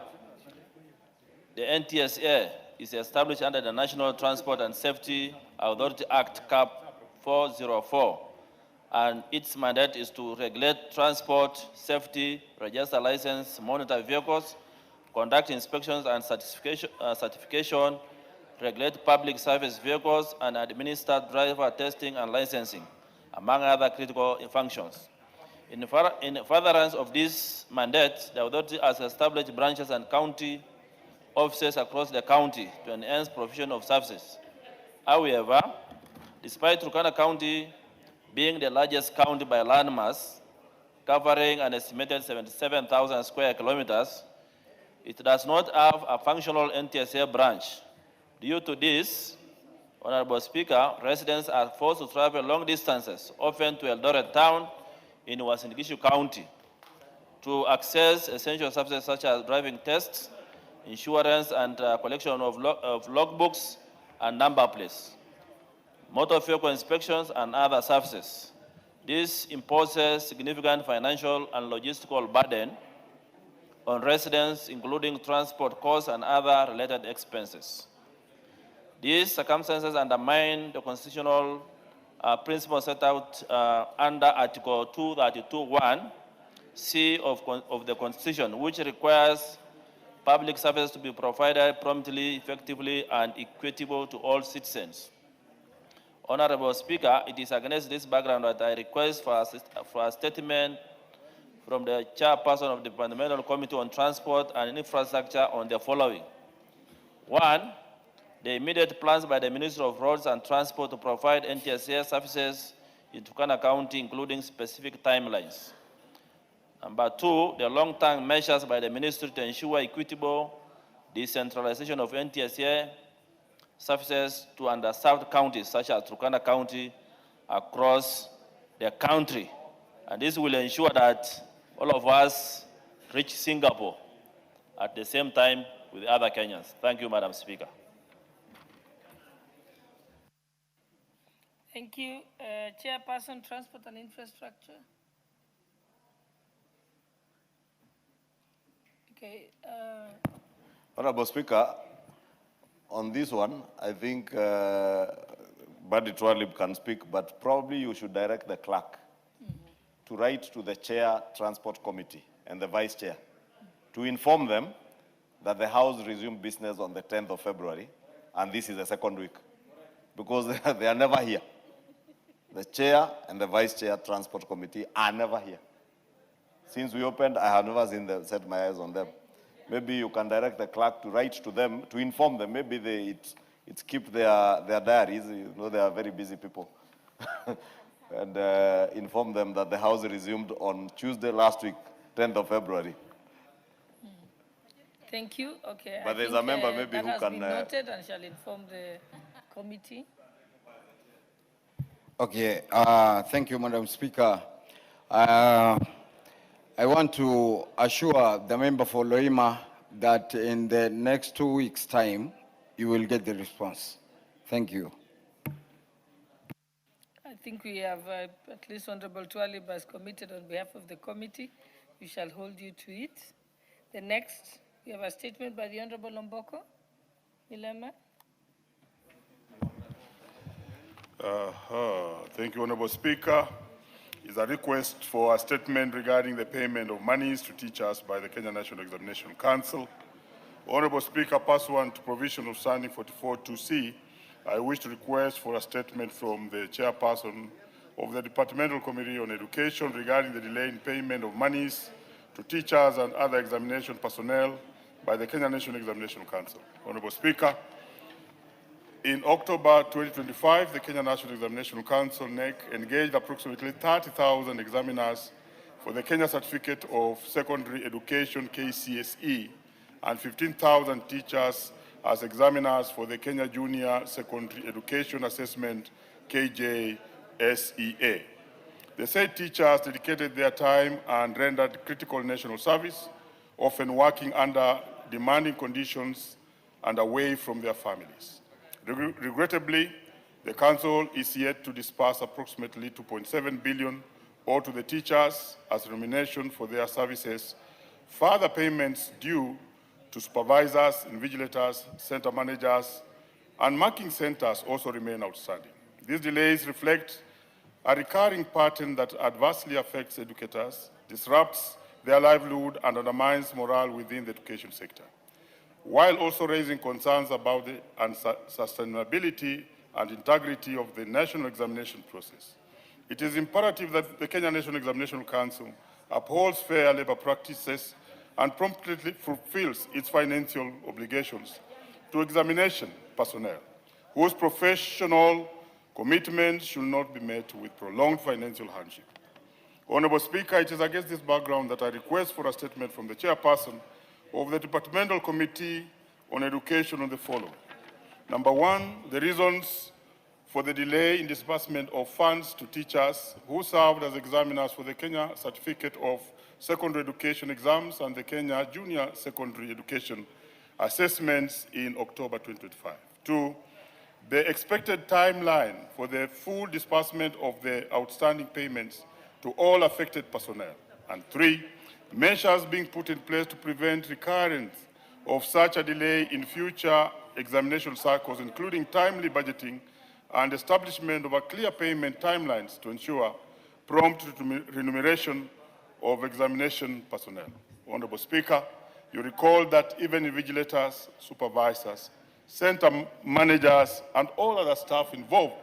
the NTSA is established under the National Transport and Safety Authority Act, Cap 404, and its mandate is to regulate transport, safety, register license, monitor vehicles, conduct inspections and certification, regulate public service vehicles, and administer driver testing and licensing, among other critical functions. In furtherance of this mandate, the authority has established branches and county offices across the county to enhance provision of services. However, despite Turkana County being the largest county by land mass, covering an estimated 77,000 square kilometers, it does not have a functional NTSA branch. Due to this, Honorable Speaker, residents are forced to travel long distances, often to Eldoret town in Uasin Gishu County, to access essential services such as driving tests, insurance and collection of logbooks and number plates, motor vehicle inspections, and other services. This imposes significant financial and logistical burden on residents, including transport costs and other related expenses. These circumstances undermine the constitutional principles set out under Article 232(1)(c) of the Constitution, which requires public service to be provided promptly, effectively, and equitable to all citizens. Honorable Speaker, it is against this background that I request for a statement from the chairperson of the Departmental Committee on Transport and Infrastructure on the following. 1, the immediate plans by the Ministry of Roads and Transport to provide NTSA services in Turkana County, including specific timelines. Number 2, the long-term measures by the ministry to ensure equitable decentralization of NTSA services to underserved counties such as Turkana County across the country. And this will ensure that all of us reach Singapore at the same time with other Kenyans. Thank you, Madam Speaker. Thank you. Chairperson, Transport and Infrastructure. Okay. Honorable Speaker, on this one, I think Buddy Twalib can speak, but probably you should direct the clerk to write to the Chair Transport Committee and the Vice Chair to inform them that the House resumed business on the 10th of February, and this is the second week, because they are never here. The Chair and the Vice Chair Transport Committee are never here. Since we opened, I have never seen them, set my eyes on them. Maybe you can direct the clerk to write to them, to inform them. Maybe it's keep their diaries. You know, they are very busy people. And inform them that the House resumed on Tuesday last week, 10th of February. Thank you. Okay. But there's a member maybe that who has can, been noted and shall inform the committee. Okay, thank you, Madam Speaker. I want to assure the member for Loima that in the next 2 weeks' time, you will get the response. Thank you. I think we have at least Honorable Twalib has committed on behalf of the committee. We shall hold you to it. The next, we have a statement by the Honorable Lomboko. Milema. Thank you, Honorable Speaker. Is a request for a statement regarding the payment of monies to teachers by the Kenya National Examination Council. Honorable Speaker, pursuant to provision of Standing 44(2)C, I wish to request for a statement from the chairperson of the Departmental Committee on Education regarding the delay in payment of monies to teachers and other examination personnel by the Kenya National Examination Council. Honorable Speaker, in October 2025, the Kenya National Examination Council, NEC, engaged approximately 30,000 examiners for the Kenya Certificate of Secondary Education, KCSE, and 15,000 teachers as examiners for the Kenya Junior Secondary Education Assessment, KJSEA. The said teachers dedicated their time and rendered critical national service, often working under demanding conditions and away from their families. Regrettably, the Council is yet to disperse approximately 2.7 billion owed to the teachers as remuneration for their services. Further payments due to supervisors, invigilators, center managers, and marking centers also remain outstanding. These delays reflect a recurring pattern that adversely affects educators, disrupts their livelihood, and undermines morale within the education sector, while also raising concerns about the sustainability and integrity of the national examination process. It is imperative that the Kenya National Examination Council upholds fair labor practices and promptly fulfills its financial obligations to examination personnel, whose professional commitment should not be met with prolonged financial hardship. Honorable Speaker, it is against this background that I request for a statement from the chairperson of the Departmental Committee on Education on the following. Number one, the reasons for the delay in disbursement of funds to teachers who served as examiners for the Kenya Certificate of Secondary Education exams and the Kenya Junior Secondary Education assessments in October 2025. Two, the expected timeline for the full disbursement of the outstanding payments to all affected personnel. And three, measures being put in place to prevent recurrence of such a delay in future examination cycles, including timely budgeting and establishment of a clear payment timelines to ensure prompt remuneration of examination personnel. Honorable Speaker, you recall that even invigilators, supervisors, center managers, and all other staff involved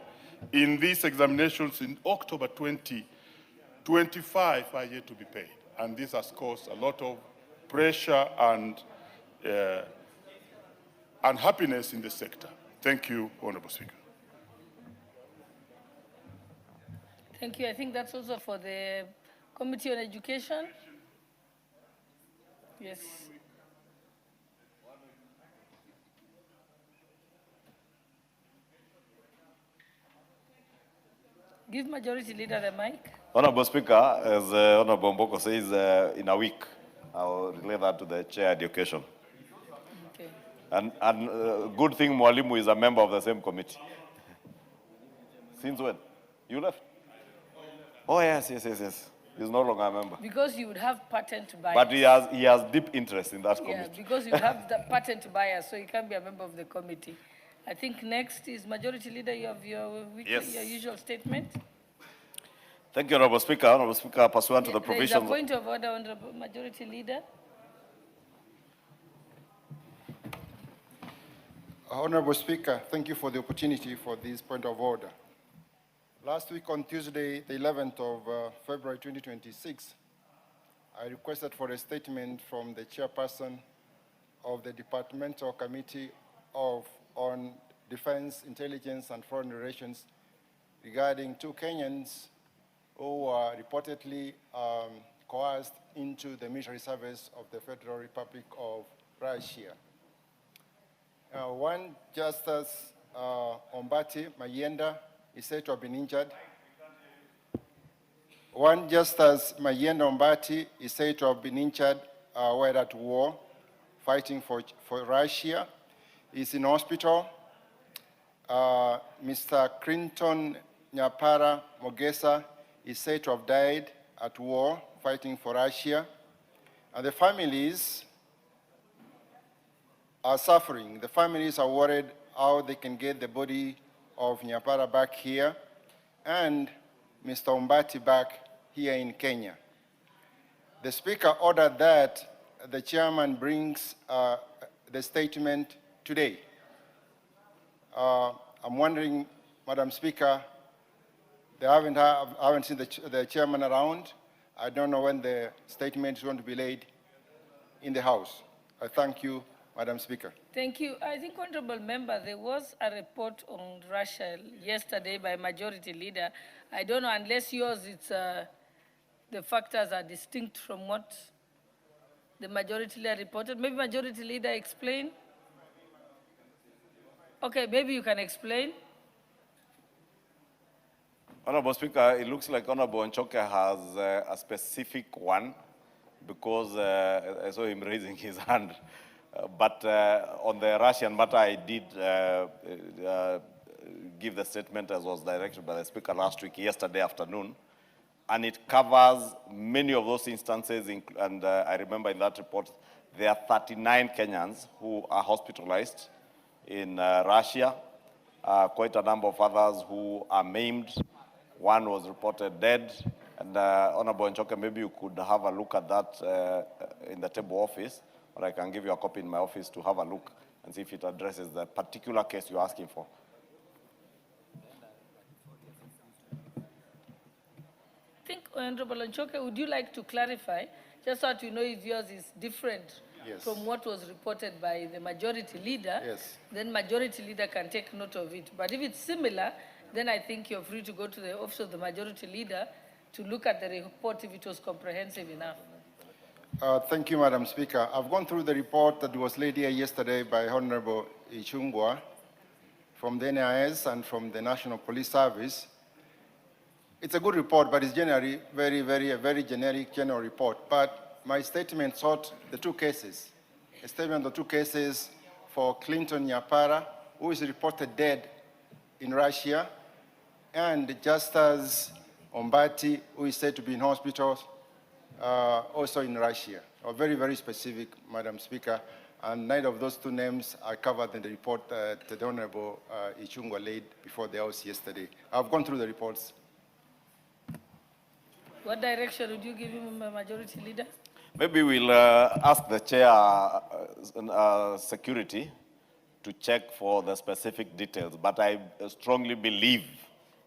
in these examinations in October 2025 are yet to be paid. And this has caused a lot of pressure and unhappiness in the sector. Thank you, Honorable Speaker. Thank you. I think that's also for the Committee on Education. Yes. Give Majority Leader the mic. Honorable Speaker, as Honorable Mboko says, in a week, I'll relay that to the Chair Education. Okay. And good thing Mwalimu is a member of the same committee. Since when? You left? Oh, yes. He's no longer a member. Because you would have patent bias. But he has deep interest in that Yeah, committee. because you have the patent bias, so you can't be a member of the committee. I think next is Majority Leader. You have your usual statement. Thank you, Honorable Speaker. Honorable Speaker, pursuant to the There is provisions. a point of order, Honorable Majority Leader. Honorable Speaker, thank you for the opportunity for this point of order. Last week on Tuesday, the 11th of February 2026, I requested for a statement from the chairperson of the Departmental Committee on Defense, Intelligence and Foreign Relations regarding 2 Kenyans who were reportedly coerced into the military service of the Federal Republic of Russia. One Justice Ombati Mayenda is said to have been injured. One Justice Mayenda Ombati is said to have been injured while at war, fighting for Russia. He's in hospital. Mr. Clinton Nyapara Mogesa is said to have died at war, fighting for Russia. And the families are suffering. The families are worried how they can get the body of Nyapara back here and Mr. Ombati back here in Kenya. The Speaker ordered that the chairman brings the statement today. I'm wondering, Madam Speaker, I haven't seen the chairman around. I don't know when the statement is going to be laid in the House. I thank you, Madam Speaker. Thank you. I think, Honorable Member, there was a report on Russia yesterday by Majority Leader. I don't know, unless yours, it's, the factors are distinct from what the Majority Leader reported. Maybe Majority Leader explain? Okay, maybe you can explain. Honorable Speaker, it looks like Honorable Nchoke has a specific one because I saw him raising his hand. But on the Russian matter, I did give the statement as was directed by the Speaker yesterday afternoon. And it covers many of those instances, and I remember in that report, there are 39 Kenyans who are hospitalized in Russia, quite a number of others who are maimed. One was reported dead, and Honorable Nchoke, maybe you could have a look at that in the table office, or I can give you a copy in my office to have a look and see if it addresses the particular case you're asking for. I think, Honorable Nchoke, would you like to clarify, just so that you know if yours is different from what was reported by the Majority Leader? Yes. Then Majority Leader can take note of it. But if it's similar, then I think you're free to go to the office of the Majority Leader to look at the report if it was comprehensive enough. Thank you, Madam Speaker. I've gone through the report that was laid here yesterday by Honorable Ichungwa from the NIS and from the National Police Service. It's a good report, but it's generally a very generic general report. But my statement sought the 2 cases. A statement of 2 cases for Clinton Nyapara, who is reported dead in Russia, and Justice Ombati, who is said to be in hospital, also in Russia. Very specific, Madam Speaker, and neither of those 2 names are covered in the report that the Honorable Ichungwa laid before the House yesterday. I've gone through the reports. What direction would you give him, Majority Leader? Maybe we'll ask the chair security to check for the specific details, but I strongly believe,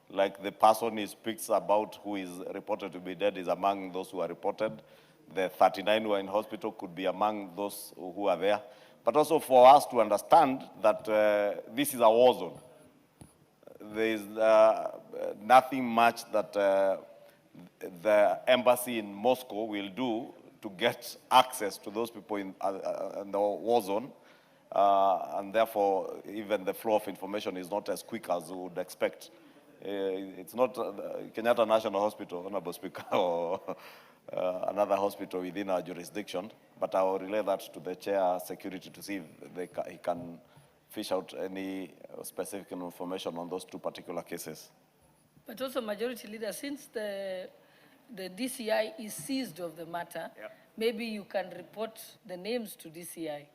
like the person he speaks about who is reported to be dead is among those who are reported. The 39 who are in hospital could be among those who are there. But also for us to understand that this is a war zone. There is nothing much that the embassy in Moscow will do to get access to those people in the war zone. And therefore, even the flow of information is not as quick as we would expect. It's not Kenyatta National Hospital, Honorable Speaker, or another hospital within our jurisdiction, but I will relay that to the chair security to see if he can fish out any specific information on those 2 particular cases. But also, Majority Leader, since the the DCI is seized of the matter, maybe you can report the names to DCI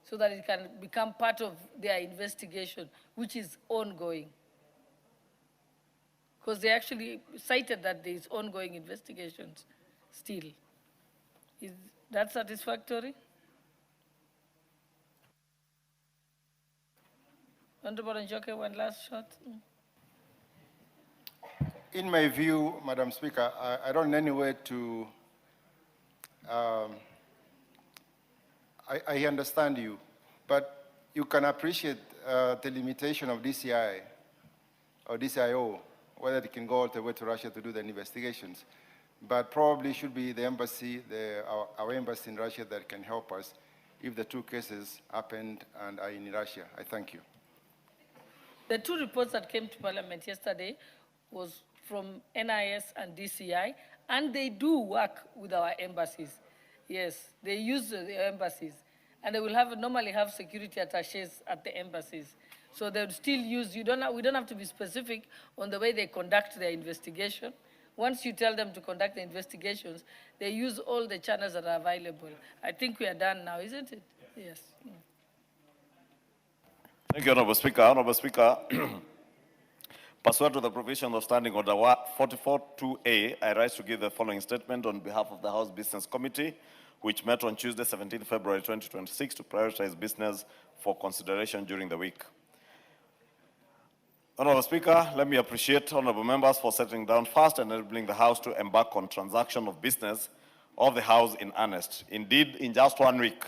so that it can become part of their investigation, which is ongoing. Because they actually cited that there is ongoing investigations still. Is that satisfactory? Honorable Njoke, one last shot. In my view, Madam Speaker, I don't in any way to, I understand you, but you can appreciate the limitation of DCI or DCIO, whether it can go all the way to Russia to do the investigations. But probably should be the embassy, our embassy in Russia that can help us if the two cases happened and are in Russia. I thank you. The two reports that came to Parliament yesterday was from NIS and DCI, and they do work with our embassies. Yes, they use the embassies, and they will normally have security attaches at the embassies. So they'll still use, we don't have to be specific on the way they conduct their investigation. Once you tell them to conduct the investigations, they use all the channels that are available. I think we are done now, isn't it? Yes. Thank you, Honorable Speaker. Honorable Speaker, pursuant to the provision of Standing Order 44.2a, I rise to give the following statement on behalf of the House Business Committee, which met on Tuesday, 17 February 2026 to prioritize business for consideration during the week. Honorable Speaker, let me appreciate honorable members for settling down fast and enabling the House to embark on transaction of business of the House in earnest. Indeed, in just 1 week,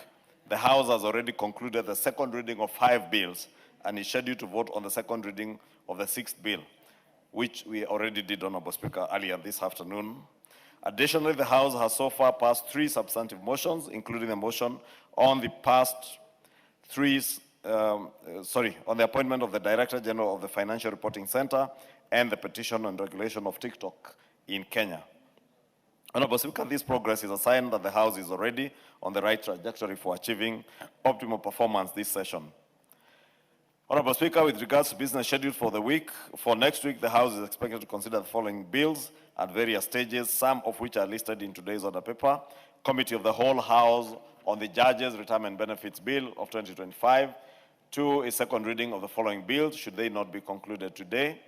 the House has already concluded the second reading of 5 bills and is scheduled to vote on the second reading of the 6th bill, which we already did, Honorable Speaker, earlier this afternoon. Additionally, the House has so far passed 3 substantive motions, including the motion on the on the appointment of the Director General of the Financial Reporting Center and the petition on regulation of TikTok in Kenya. Honorable Speaker, this progress is a sign that the House is already on the right trajectory for achieving optimal performance this session. Honorable Speaker, with regards to business scheduled for the week, for next week, the House is expected to consider the following bills at various stages, some of which are listed in today's order paper. Committee of the Whole House on the Judges' Retirement Benefits Bill of 2025. 2, a second reading of the following bills, should they not be concluded today.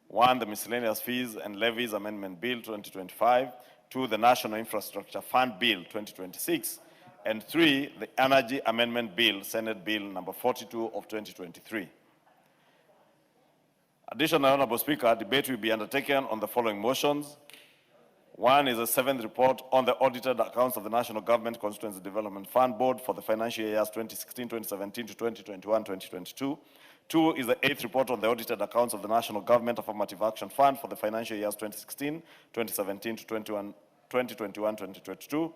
1, the Miscellaneous Fees and Levies Amendment Bill 2025. 2, the National Infrastructure Fund Bill 2026. And 3, the Energy Amendment Bill, Senate Bill number 42 of 2023. Additionally, Honorable Speaker, debate will be undertaken on the following motions. 1 is a 7th report on the audited accounts of the National Government Constituency Development Fund Board for the financial years 2016-2017 to 2021-2022. 2 is the 8th report on the audited accounts of the National Government Affirmative Action Fund for the financial years 2016, 2017 to 2021-2022.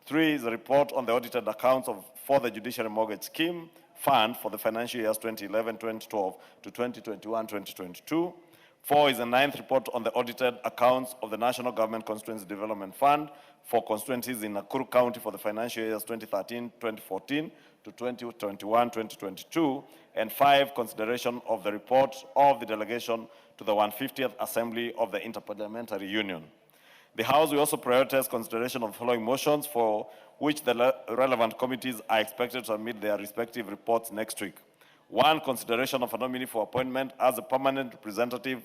3 is a report on the audited accounts for the Judiciary Mortgage Scheme Fund for the financial years 2011-2012 to 2021-2022. 4 is a 9th report on the audited accounts of the National Government Constituency Development Fund for constituencies in Nakuru County for the financial years 2013-2014 to 2021-2022. And 5, consideration of the report of the delegation to the 150th Assembly of the Interparliamentary Union. The House will also prioritize consideration of the following motions for which the relevant committees are expected to submit their respective reports next week. 1, consideration of a nominee for appointment as a permanent representative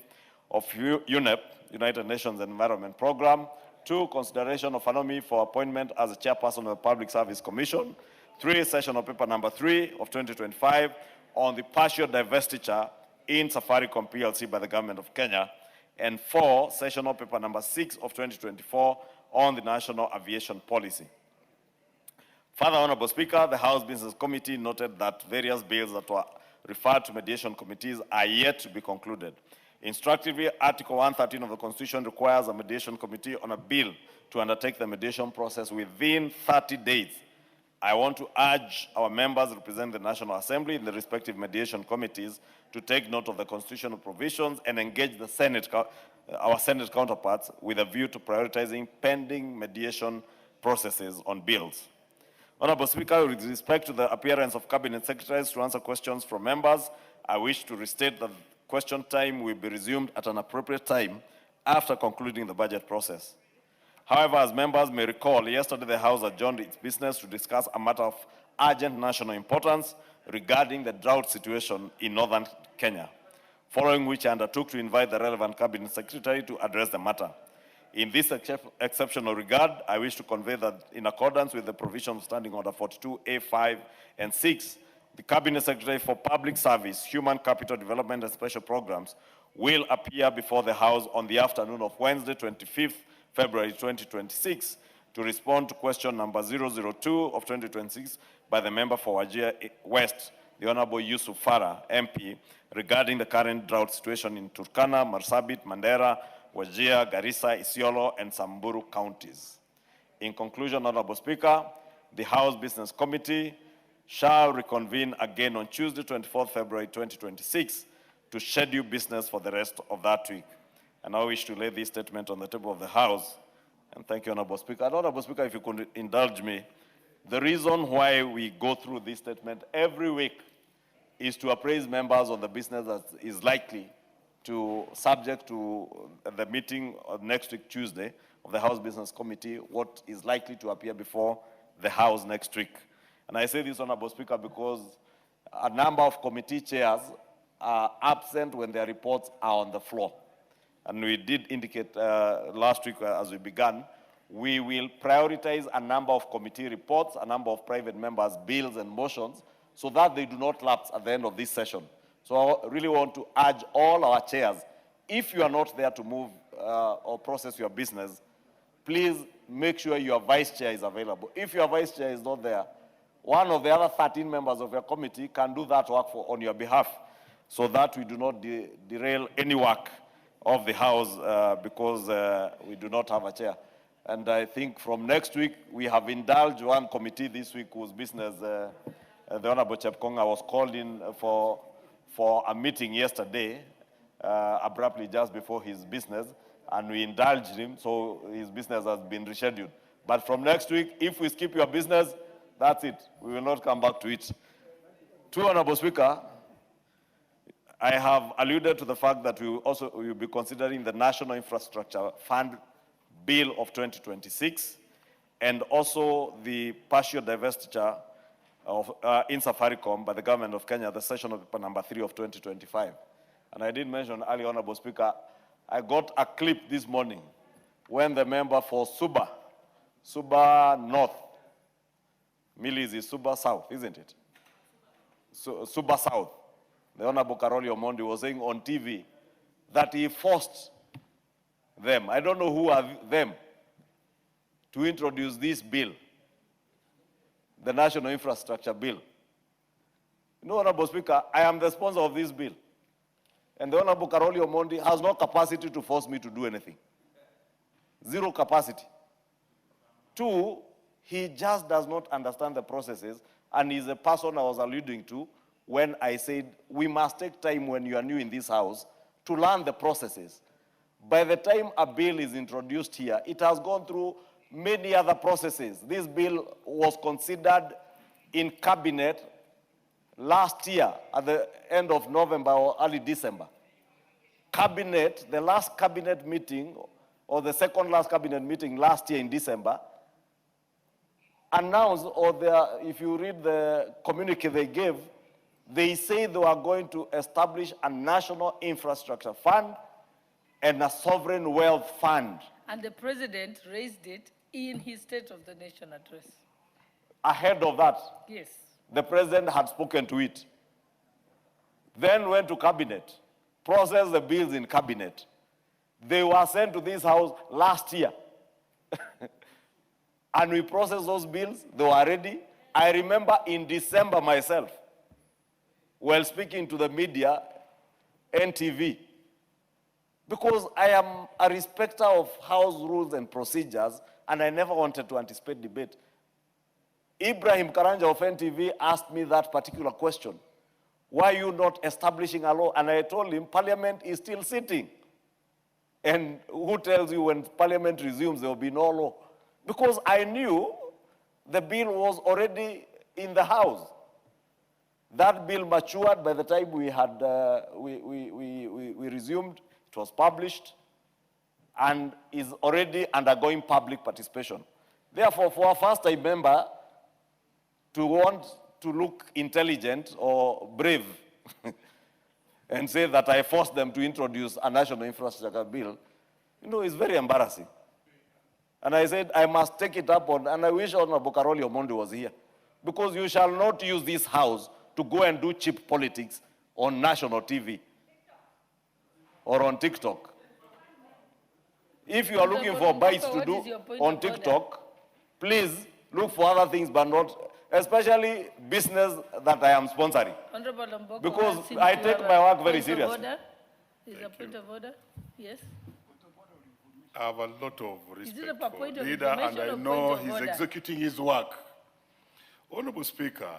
of UNEP, United Nations Environment Programme. 2, consideration of a nominee for appointment as a chairperson of the Public Service Commission. 3, session of paper number 3 of 2025 on the partial divestiture in Safaricom PLC by the Government of Kenya. And 4, session of paper number 6 of 2024 on the National Aviation Policy. Further, Honorable Speaker, the House Business Committee noted that various bills that were referred to mediation committees are yet to be concluded. Instructively, Article 113 of the Constitution requires a mediation committee on a bill to undertake the mediation process within 30 days. I want to urge our members representing the National Assembly in the respective mediation committees to take note of the constitutional provisions and engage the Senate, our Senate counterparts with a view to prioritizing pending mediation processes on bills. Honorable Speaker, with respect to the appearance of Cabinet Secretaries to answer questions from members, I wish to restate that question time will be resumed at an appropriate time after concluding the budget process. However, as members may recall, yesterday the House adjourned its business to discuss a matter of urgent national importance regarding the drought situation in northern Kenya, following which I undertook to invite the relevant cabinet secretary to address the matter. In this exceptional regard, I wish to convey that in accordance with the provision of Standing Order 42A5 and 6, the Cabinet Secretary for Public Service, Human Capital Development and Special Programs will appear before the House on the afternoon of Wednesday, 25th February 2026, to respond to question number 002 of 2026 by the member for Wajir West, the Honorable Yusuf Farah, MP, regarding the current drought situation in Turkana, Marsabit, Mandera, Wajir, Garissa, Isiolo, and Samburu counties. In conclusion, Honorable Speaker, the House Business Committee shall reconvene again on Tuesday, 24th February 2026, to schedule business for the rest of that week. And I wish to lay this statement on the table of the House. And thank you, Honorable Speaker. And Honorable Speaker, if you could indulge me, the reason why we go through this statement every week is to appraise members on the business that is likely to, subject to the meeting of next week, Tuesday, of the House Business Committee, what is likely to appear before the House next week. And I say this, Honorable Speaker, because a number of committee chairs are absent when their reports are on the floor. And we did indicate last week as we began, we will prioritize a number of committee reports, a number of private members' bills and motions, so that they do not lapse at the end of this session. So I really want to urge all our chairs, if you are not there to move or process your business, please make sure your vice chair is available. If your vice chair is not there, one of the other 13 members of your committee can do that work on your behalf, so that we do not derail any work of the House because we do not have a chair. And I think from next week, we have indulged one committee this week whose business, the Honorable Chepkonga was called in for a meeting yesterday, abruptly just before his business, and we indulged him, so his business has been rescheduled. But from next week, if we skip your business, that's it. We will not come back to it. To Honorable Speaker, I have alluded to the fact that we will be considering the National Infrastructure Fund Bill of 2026 and also the partial divestiture of, in Safaricom by the government of Kenya, the session of paper number 3 of 2025. And I did mention earlier, Honorable Speaker, I got a clip this morning when the member for Suba North, Millis is Suba South, isn't it? So, Suba South. The Honorable Karoli Omondi was saying on TV that he forced them, I don't know who are them, to introduce this bill, the National Infrastructure Bill. You know, Honorable Speaker, I am the sponsor of this bill. And the Honorable Karoli Omondi has no capacity to force me to do anything. Zero capacity. 2, he just does not understand the processes, and he's a person I was alluding to when I said we must take time when you are new in this House to learn the processes. By the time a bill is introduced here, it has gone through many other processes. This bill was considered in cabinet last year at the end of November or early December. Cabinet, the last cabinet meeting, or the second last cabinet meeting last year in December, announced, or if you read the communique they gave, they say they are going to establish a national infrastructure fund and a sovereign wealth fund. And the president raised it in his State of the Nation address. Ahead of that, yes, the president had spoken to it. Then went to cabinet, processed the bills in cabinet. They were sent to this House last year. And we processed those bills, they were ready. I remember in December myself, while speaking to the media, NTV, because I am a respecter of House rules and procedures, and I never wanted to anticipate debate. Ibrahim Karanja of NTV asked me that particular question. Why are you not establishing a law? And I told him, Parliament is still sitting. And who tells you when Parliament resumes, there will be no law? Because I knew the bill was already in the House. That bill matured by the time we had we resumed. It was published. and is already undergoing public participation. Therefore, for a first-time member to want to look intelligent or brave and say that I forced them to introduce a national infrastructure bill, is very embarrassing. And I said, I must take it up on, and I wish Honorable Karoli Omondi was here, because you shall not use this house to go and do cheap politics on national TV or on TikTok. If you are looking for bites to do on TikTok, please look for other things, but not, especially business that I am sponsoring. Honorable Mboko, because I take my work very seriously. Is a point of order? Yes. I have a lot of Is it respect a for point the of leader, and information I or know point of he's order? executing his work. Honorable Speaker,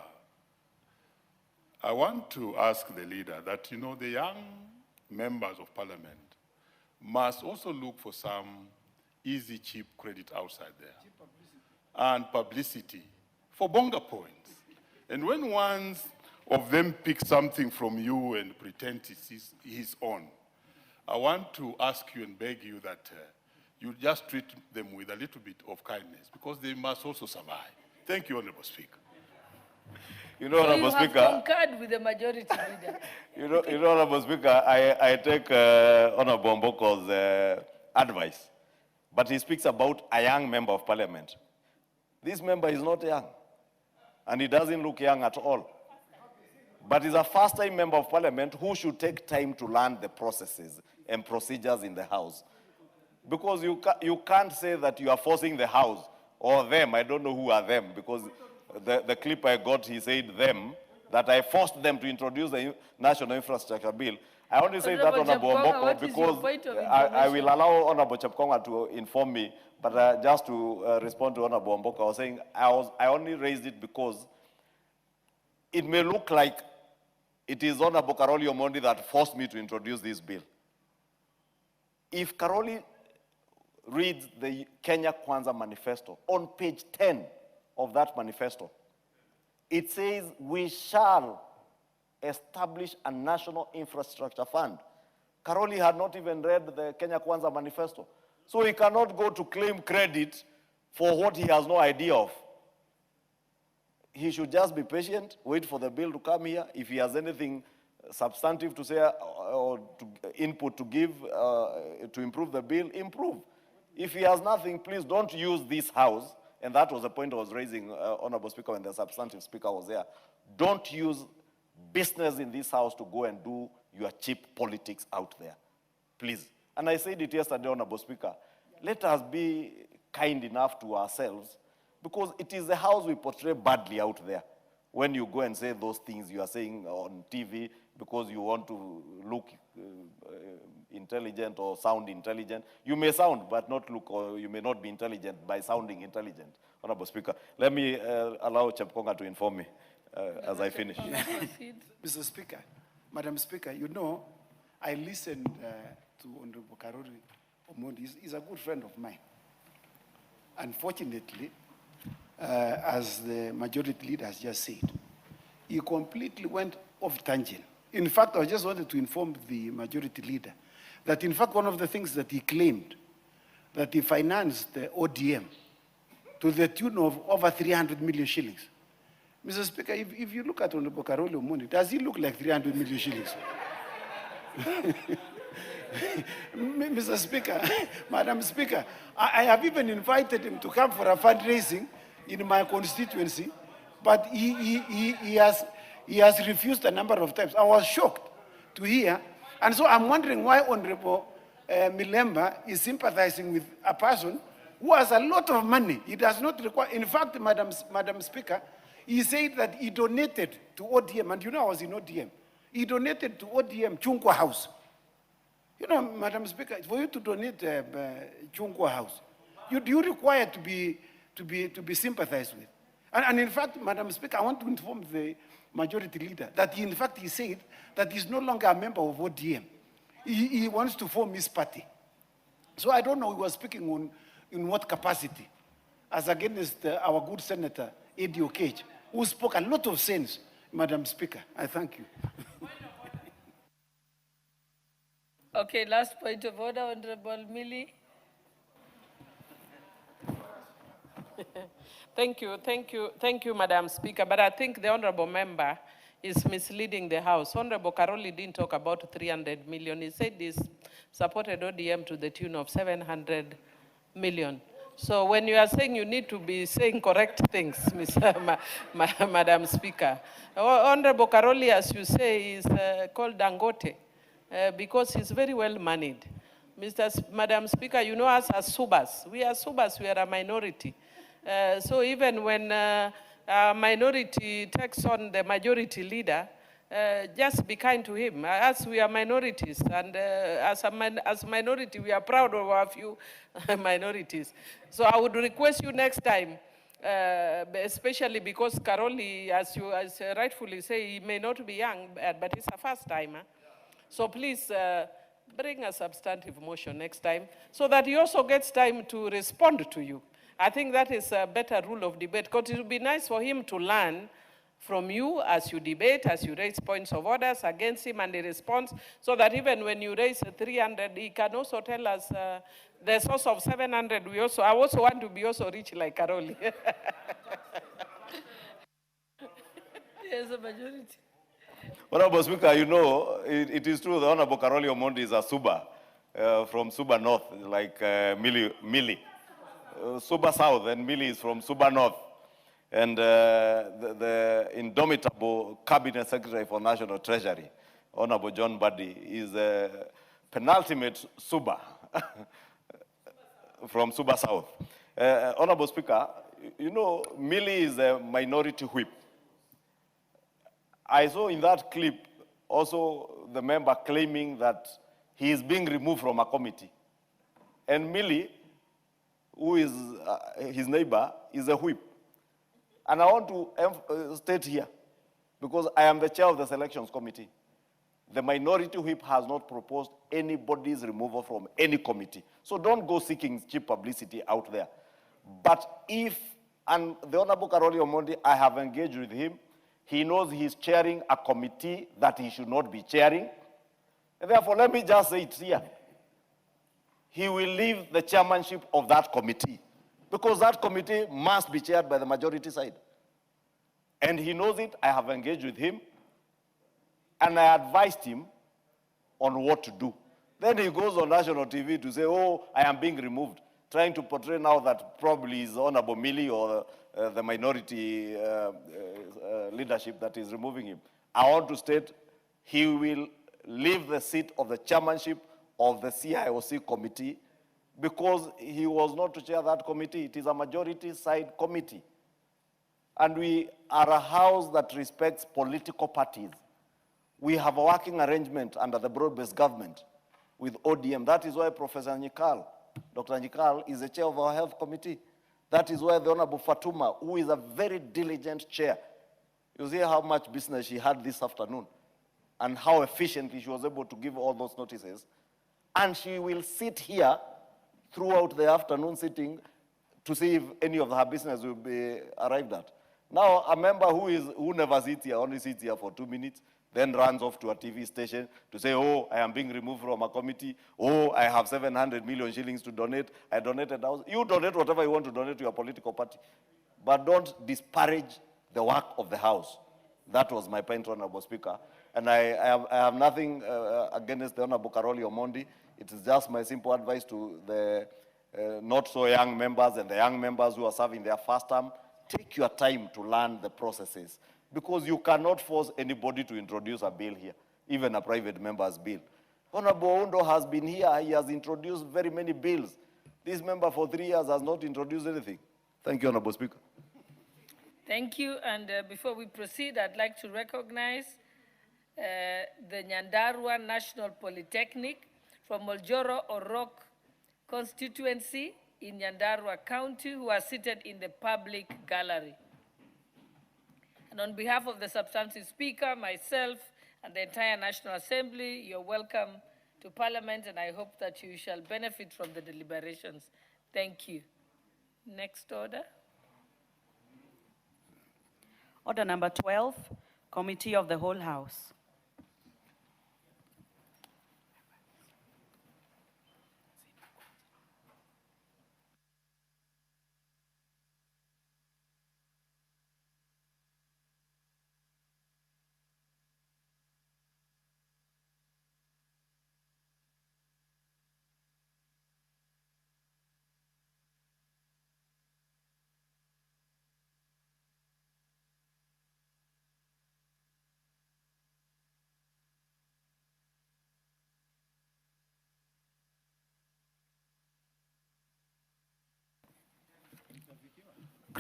I want to ask the leader that, the young members of parliament must also look for some easy, cheap credit outside there. And publicity for bonga points. And when one of them picks something from you and pretends it's his own, I want to ask you and beg you that you just treat them with a little bit of kindness, because they must also survive. Thank you, Honorable Speaker. Honorable Speaker. You have concurred with the majority leader. Honorable Speaker, I take Honorable Mboko's advice, but he speaks about a young member of parliament. This member is not young, and he doesn't look young at all. But he's a first-time member of parliament who should take time to learn the processes and procedures in the house. Because you can't say that you are forcing the house or them. I don't know who are them, because the clip I got, he said them, that I forced them to introduce the national infrastructure bill. I only say that, Honorable Mboko, because I will allow Honorable Chepkonga to inform me, but just to respond to Honorable Mboko, I was saying I only raised it because it may look like it is Honorable Karoli Omondi that forced me to introduce this bill. If Karoli reads the Kenya Kwanza manifesto, on page 10 of that manifesto, it says we shall establish a national infrastructure fund. Karoli had not even read the Kenya Kwanza manifesto. So he cannot go to claim credit for what he has no idea of. He should just be patient, wait for the bill to come here. If he has anything substantive to say or input to give to improve the bill, improve. If he has nothing, please don't use this house, and that was the point I was raising, Honorable Speaker, when the substantive speaker was there. Don't use business in this house to go and do your cheap politics out there, please. And I said it yesterday, Honorable Speaker, let us be kind enough to ourselves, because it is the house we portray badly out there. When you go and say those things you are saying on TV because you want to look intelligent or sound intelligent. You may sound, but not look, or you may not be intelligent by sounding intelligent. Honorable Speaker, let me allow Chepkonga to inform me as I finish. Mr. Speaker, Madam Speaker, I listened to Honorable Karoli Omondi. He's a good friend of mine. Unfortunately, as the majority leader has just said, he completely went off tangent. In fact, I just wanted to inform the majority leader that, in fact, one of the things that he claimed, that he financed the ODM to the tune of over 300 million shillings. Mr. Speaker, if you look at Honorable Karoli Omondi, does he look like 300 million shillings? Mr. Speaker, Madam Speaker, I have even invited him to come for a fundraising in my constituency, but he has refused a number of times. I was shocked to hear, and so I'm wondering why Honorable Milemba is sympathizing with a person who has a lot of money. He does not require. In fact, Madam Speaker, he said that he donated to ODM, and I was in ODM. He donated to ODM Chungwa House. Madam Speaker, for you to donate Chungwa House, you require to be sympathized with. And in fact, Madam Speaker, I want to inform the majority leader that he said that he's no longer a member of ODM. He wants to form his party. So I don't know, he was speaking in what capacity, as against our good Senator Eddie Okage, who spoke a lot of sense, Madam Speaker. I thank you. Okay, last point of order, Honorable Millie. Thank you, Madam Speaker. But I think the honorable member is misleading the House. Honorable Karoli didn't talk about 300 million. He said this supported ODM to the tune of 700 million. So when you are saying, you need to be saying correct things, Madam Speaker. Honorable Karoli, as you say, is called Dangote because he's very well managed. Madam Speaker, you know us as Subas. We are Subas, we are a minority. So even when a minority takes on the majority leader, just be kind to him. As we are minorities, and as minority, we are proud of our few minorities. So I would request you next time, especially because Karoli, as you rightfully say, he may not be young, but he's a first timer. So please bring a substantive motion next time so that he also gets time to respond to you. I think that is a better rule of debate, because it would be nice for him to learn from you as you debate, as you raise points of orders against him and he responds, so that even when you raise 300, he can also tell us the source of 700. I also want to be also rich like Karoli. Yes, a majority. Honorable Speaker, you know, it is true the Honorable Karoli Omondi is a Suba, from Suba North, like Mili. Suba South and Mili is from Suba North. And the indomitable Cabinet Secretary for National Treasury, Honorable John Buddy, is a penultimate Suba from Suba South. Honorable Speaker, you know, Mili is a minority whip. I saw in that clip also the member claiming that he is being removed from a committee. And Mili, who is his neighbor, is a whip. And I want to state here, because I am the chair of the selections committee, the minority whip has not proposed anybody's removal from any committee. So don't go seeking cheap publicity out there. But if, and the Honorable Karoli Omondi, I have engaged with him, he knows he's chairing a committee that he should not be chairing. And therefore, let me just say it here. He will leave the chairmanship of that committee, because that committee must be chaired by the majority side. And he knows it. I have engaged with him, and I advised him on what to do. Then he goes on national TV to say, oh, I am being removed, trying to portray now that probably is Honorable Mili or the minority leadership that is removing him. I want to state he will leave the seat of the chairmanship of the CIOC committee, because he was not to chair that committee. It is a majority side committee. And we are a house that respects political parties. We have a working arrangement under the broad-based government with ODM. That is why Professor Nyikal, Dr. Nyikal, is the chair of our health committee. That is why the Honorable Fatuma, who is a very diligent chair, you see how much business she had this afternoon and how efficiently she was able to give all those notices. And she will sit here throughout the afternoon sitting to see if any of her business will be arrived at. Now, a member who never sits here, only sits here for 2 minutes, then runs off to a TV station to say, oh, I am being removed from a committee. Oh, I have 700 million shillings to donate. I donated 1,000. You donate whatever you want to donate to your political party. But don't disparage the work of the House. That was my point, Honorable Speaker. And I have nothing against the Honorable Karoli Omondi. It is just my simple advice to the not so young members and the young members who are serving their first term. Take your time to learn the processes, because you cannot force anybody to introduce a bill here, even a private member's bill. Honorable Undo has been here. He has introduced very many bills. This member for 3 years has not introduced anything. Thank you, Honorable Speaker. Thank you. And before we proceed, I'd like to recognize the Nyandarua National Polytechnic from Oljoro Orok constituency in Nyandarua County, who are seated in the public gallery. And on behalf of the substantive speaker, myself, and the entire National Assembly, you're welcome to Parliament, and I hope that you shall benefit from the deliberations. Thank you. Next order. Order number 12, Committee of the Whole House.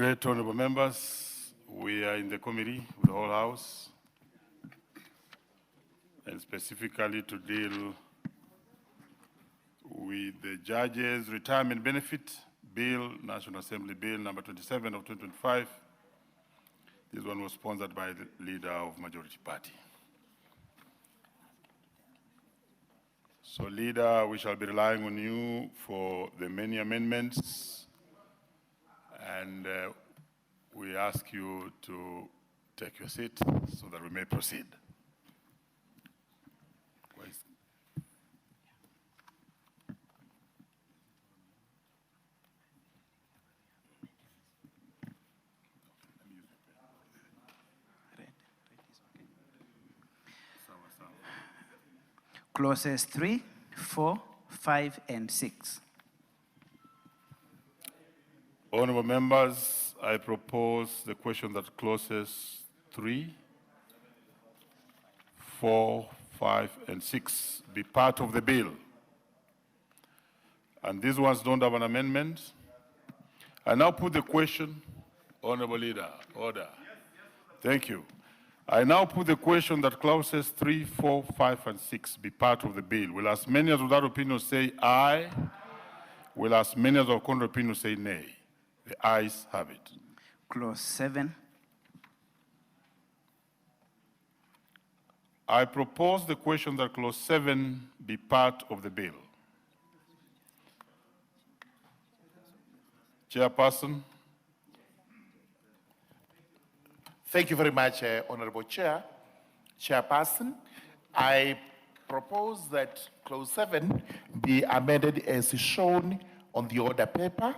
Great honorable members, we are in the committee with the whole House, and specifically to deal with the Judges' Retirement Benefit Bill, National Assembly Bill number 27 of 2025. This one was sponsored by the leader of Majority Party. So, Leader, we shall be relying on you for the many amendments, and we ask you to take your seat so that we may proceed. Clauses 3, 4, 5, and 6. Honorable members, I propose the question that clauses 3, 4, 5, and 6 be part of the bill. And these ones don't have an amendment. I now put the question, Honorable Leader, order. Thank you. I now put the question that clauses 3, 4, 5, and 6 be part of the bill. Will as many as without opinion say aye? Will as many as of contrary opinion say nay? The ayes have it. Clause 7. I propose the question that clause 7 be part of the bill. Chairperson. Thank you very much, Honorable Chairperson. I propose that clause 7 be amended as shown on the order paper.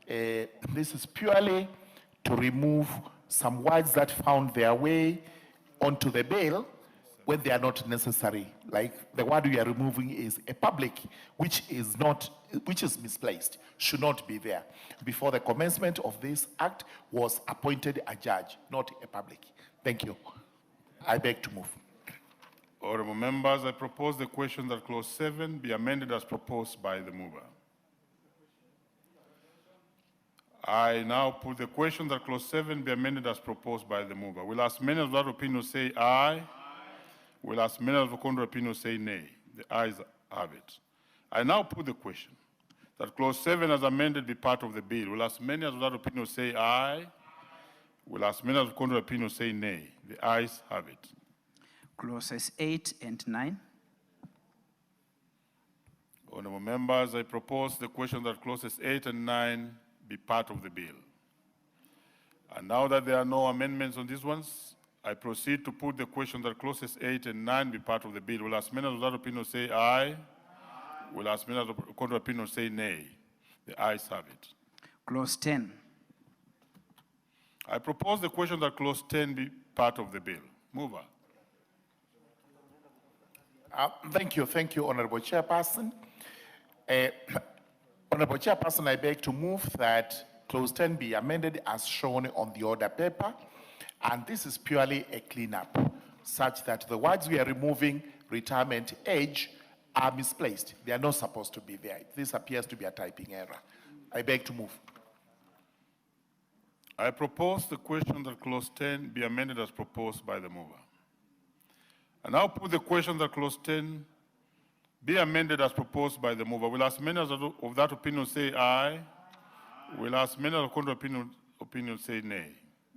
This is purely to remove some words that found their way onto the bill when they are not necessary. Like the word we are removing is a public, which is misplaced, should not be there. Before the commencement of this act was appointed a judge, not a public. Thank you. I beg to move. Honorable members, I propose the question that clause 7 be amended as proposed by the mover. I now put the question that clause 7 be amended as proposed by the mover. Will as many as without opinion say aye? Will as many as of contrary opinion say nay? The ayes have it. I now put the question that clause 7 as amended be part of the bill. Will as many as without opinion say aye? Will as many as of contrary opinion say nay? The ayes have it. Clauses 8 and 9. Honorable members, I propose the question that clauses 8 and 9 be part of the bill. And now that there are no amendments on these ones, I proceed to put the question that clauses 8 and 9 be part of the bill. Will as many as without opinion say aye? Will as many as of contrary opinion say nay? The ayes have it. Clause 10. I propose the question that clause 10 be part of the bill. Mover. Thank you, Honorable Chairperson. Honorable Chairperson, I beg to move that clause 10 be amended as shown on the order paper, and this is purely a cleanup, such that the words we are removing, retirement age, are misplaced. They are not supposed to be there. This appears to be a typing error. I beg to move. I propose the question that clause 10 be amended as proposed by the mover. And I'll put the question that clause 10 be amended as proposed by the mover. Will as many as of that opinion say aye? Will as many as of contrary opinion say nay?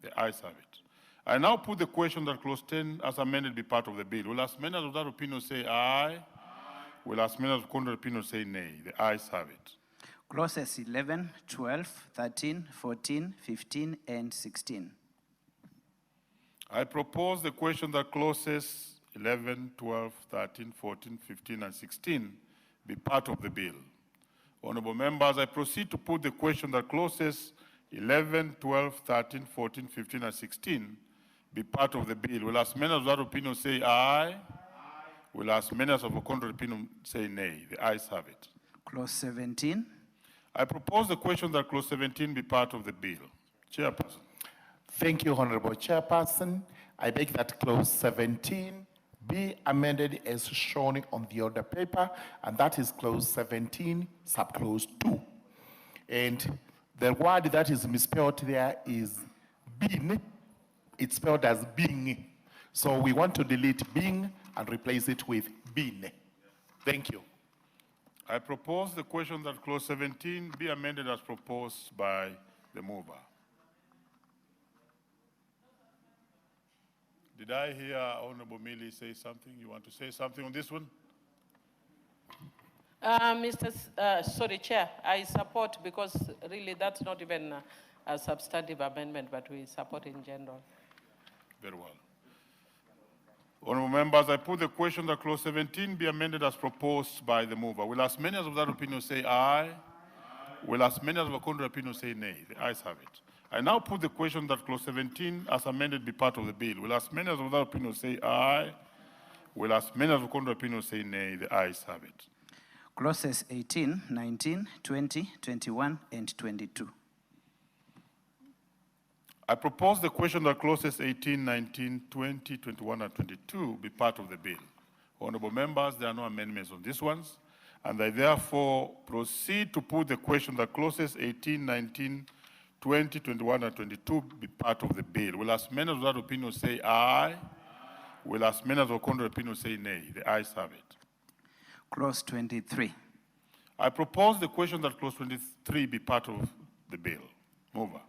The ayes have it. I now put the question that clause 10 as amended be part of the bill. Will as many as of that opinion say aye? Will as many as of contrary opinion say nay? The ayes have it. Clauses 11, 12, 13, 14, 15, and 16. I propose the question that clauses 11, 12, 13, 14, 15, and 16 be part of the bill. Honorable members, I proceed to put the question that clauses 11, 12, 13, 14, 15, and 16 be part of the bill. Will as many as that opinion say aye? Will as many as of a contrary opinion say nay? The ayes have it. Clause 17. I propose the question that clause 17 be part of the bill. Chairperson. Thank you, Honorable Chairperson. I beg that clause 17 be amended as shown on the order paper, and that is clause 17, subclause 2. And The word that is misspelled there is bin. It's spelled as bing. So we want to delete bing and replace it with bin. Thank you. I propose the question that clause 17 be amended as proposed by the mover. Did I hear Honorable Millie say something? You want to say something on this one? Sorry, Chair, I support because really that's not even a substantive amendment, but we support in general. Very well. Honorable members, I put the question that clause 17 be amended as proposed by the mover. Will as many as of that opinion say aye? Will as many as of the contrary opinion say nay? The ayes have it. I now put the question that clause 17 as amended be part of the bill. Will as many as of that opinion say aye? Will as many as of the contrary opinion say nay? The ayes have it. Clauses 18, 19, 20, 21, and 22. I propose the question that clauses 18, 19, 20, 21, and 22 be part of the bill. Honorable members, there are no amendments on these ones, and I therefore proceed to put the question that clauses 18, 19, 20, 21, and 22 be part of the bill. Will as many of that opinion say aye? Will as many of the contrary opinion say nay? The ayes have it. Clause 23. I propose the question that clause 23 be part of the bill. Mover.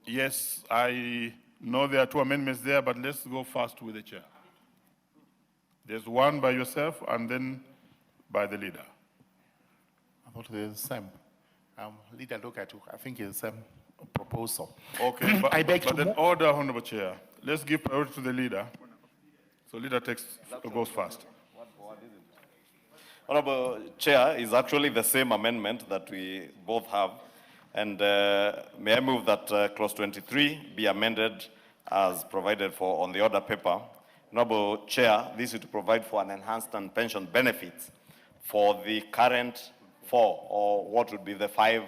Yes, I know there are two amendments there, but let's go first with the chair. There's one by yourself and then by the leader. I thought they're the same. Leader, look at you. I think it's the same proposal. Okay, but, I beg but to then move. order, Honorable Chair. Let's give priority to the leader. So leader goes first. Honorable Chair, is actually the same amendment that we both have. And may I move that clause 23 be amended as provided for on the order paper. Honorable Chair, this is to provide for an enhanced and pension benefits for the current 4, or what would be the 5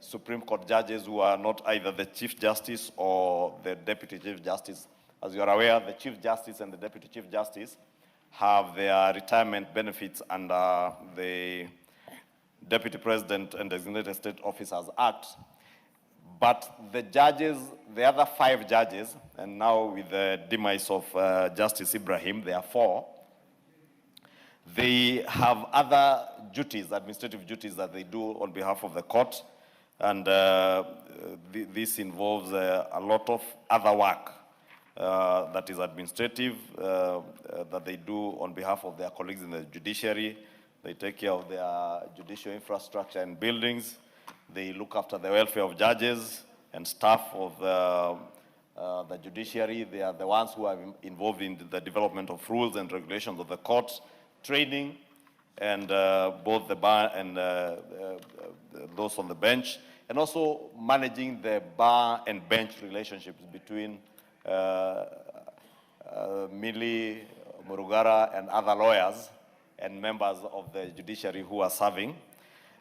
Supreme Court judges who are not either the Chief Justice or the Deputy Chief Justice. As you are aware, the Chief Justice and the Deputy Chief Justice have their retirement benefits under the Deputy President and Designated State Officers Act. But the judges, the other 5 judges, and now with the demise of Justice Ibrahim, there are 4, they have other duties, administrative duties that they do on behalf of the court. And this involves a lot of other work that is administrative, that they do on behalf of their colleagues in the judiciary. They take care of their judicial infrastructure and buildings. They look after the welfare of judges and staff of the judiciary. They are the ones who are involved in the development of rules and regulations of the court, training, and both the bar and those on the bench, and also managing the bar and bench relationships between Mili, Murugara, and other lawyers and members of the judiciary who are serving.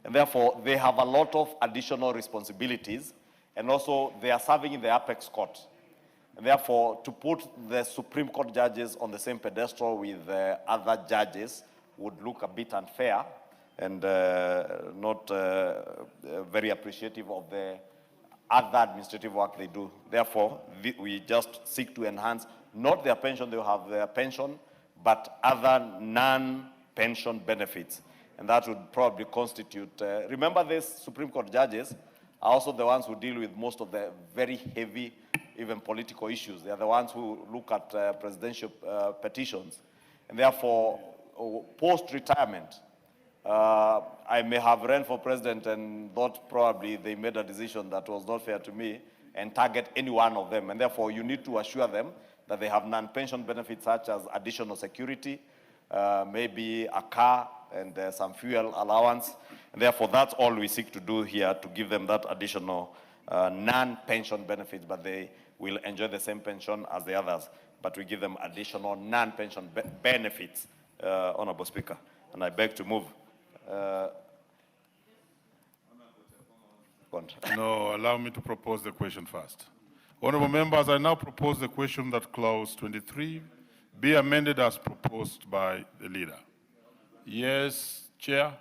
And therefore, they have a lot of additional responsibilities, and also they are serving in the apex court. And therefore, to put the Supreme Court judges on the same pedestal with other judges would look a bit unfair and not very appreciative of the other administrative work they do. Therefore, we just seek to enhance not their pension, they will have their pension, but other non-pension benefits. And that would probably constitute, remember these Supreme Court judges are also the ones who deal with most of the very heavy, even political issues. They are the ones who look at presidential petitions. And therefore, post-retirement, I may have run for president and thought probably they made a decision that was not fair to me and target any one of them. And therefore, you need to assure them that they have non-pension benefits such as additional security, maybe a car, and some fuel allowance. And therefore, that's all we seek to do here, to give them that additional non-pension benefits, but they will enjoy the same pension as the others. But we give them additional non-pension benefits, Honorable Speaker. And I beg to move. No, allow me to propose the question first. Honorable members, I now propose the question that clause 23 be amended as proposed by the leader. Yes, Chair?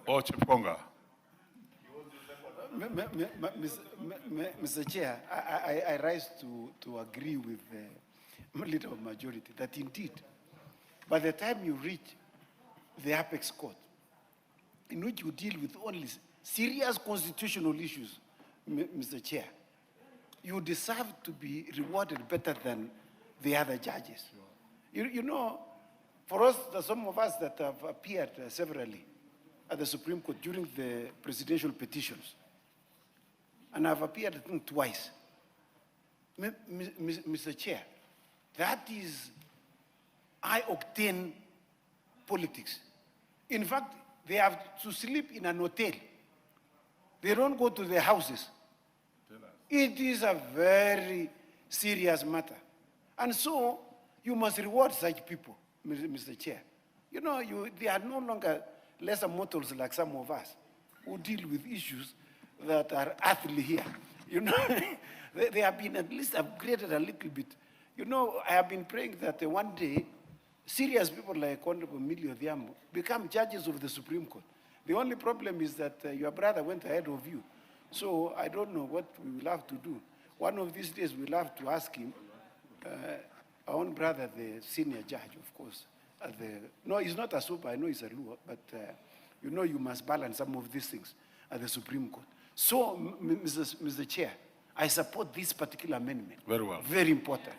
Or Chiponga? Mr. Chair, I rise to agree with the leader of majority that indeed, by the time you reach the apex court, in which you deal with only serious constitutional issues, Mr. Chair, you deserve to be rewarded better than the other judges. You know, for us, some of us that have appeared severally at the Supreme Court during the presidential petitions, and I've appeared, I think, twice. Mr. Chair, that is high-octane politics. In fact, they have to sleep in an hotel. They don't go to their houses. It is a very serious matter. And so, you must reward such people, Mr. Chair. You know, they are no longer lesser mortals like some of us who deal with issues that are earthly here. You know, they have been at least upgraded a little bit. You know, I have been praying that one day, serious people like Honorable Millie Odhiambo become judges of the Supreme Court. The only problem is that your brother went ahead of you. So I don't know what we will have to do. One of these days we'll have to ask him, our own brother, the senior judge, of course. No, he's not a super, I know he's a Luo, but you know you must balance some of these things at the Supreme Court. So, Mr. Chair, I support this particular amendment. Very well. Very important.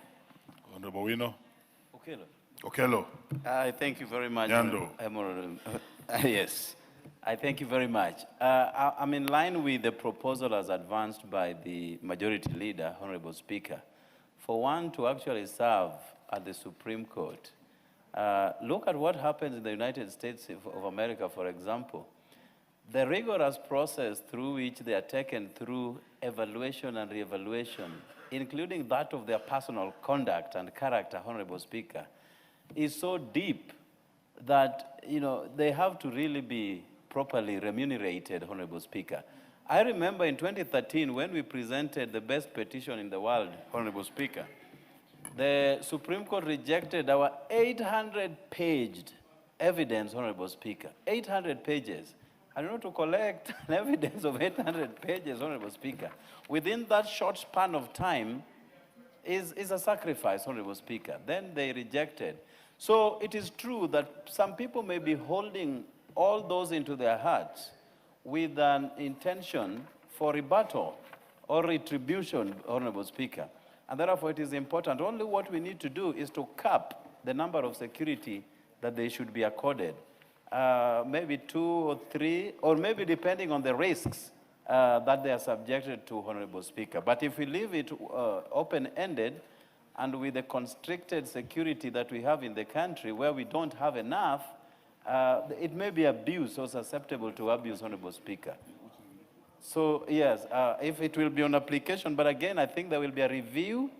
Honorable Wino. Okello. Okello. I thank you very much. Nyando. Yes, I thank you very much. I'm in line with the proposal as advanced by the majority leader, Honorable Speaker, for one to actually serve at the Supreme Court. Look at what happens in the United States of America, for example. The rigorous process through which they are taken through evaluation and re-evaluation, including that of their personal conduct and character, Honorable Speaker, is so deep that, you know, they have to really be properly remunerated, Honorable Speaker. I remember in 2013 when we presented the best petition in the world, Honorable Speaker, the Supreme Court rejected our 800-paged evidence, Honorable Speaker, 800 pages. I don't know, to collect evidence of 800 pages, Honorable Speaker, within that short span of time is a sacrifice, Honorable Speaker. Then they rejected. So it is true that some people may be holding all those into their hearts with an intention for rebuttal or retribution, Honorable Speaker. And therefore it is important. Only what we need to do is to cap the number of security that they should be accorded. Maybe 2 or 3, or maybe depending on the risks that they are subjected to, Honorable Speaker. But if we leave it open-ended and with the constricted security that we have in the country where we don't have enough, it may be abused or susceptible to abuse, Honorable Speaker. So yes, if it will be on application, but again, I think there will be a review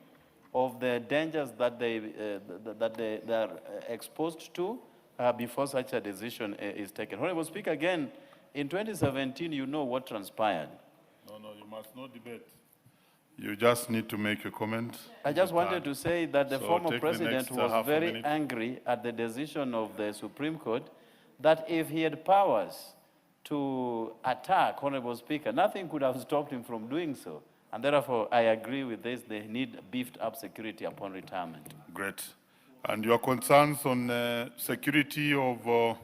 of the dangers that they are exposed to before such a decision is taken. Honorable Speaker, again, in 2017, you know what transpired. No, you must not debate. You just need to make a comment. I just wanted to say that the former president was very angry at the decision of the Supreme Court that if he had powers to attack, Honorable Speaker, nothing could have stopped him from doing so. And therefore, I agree with this. They need beefed up security upon retirement. Great. And your concerns on security of...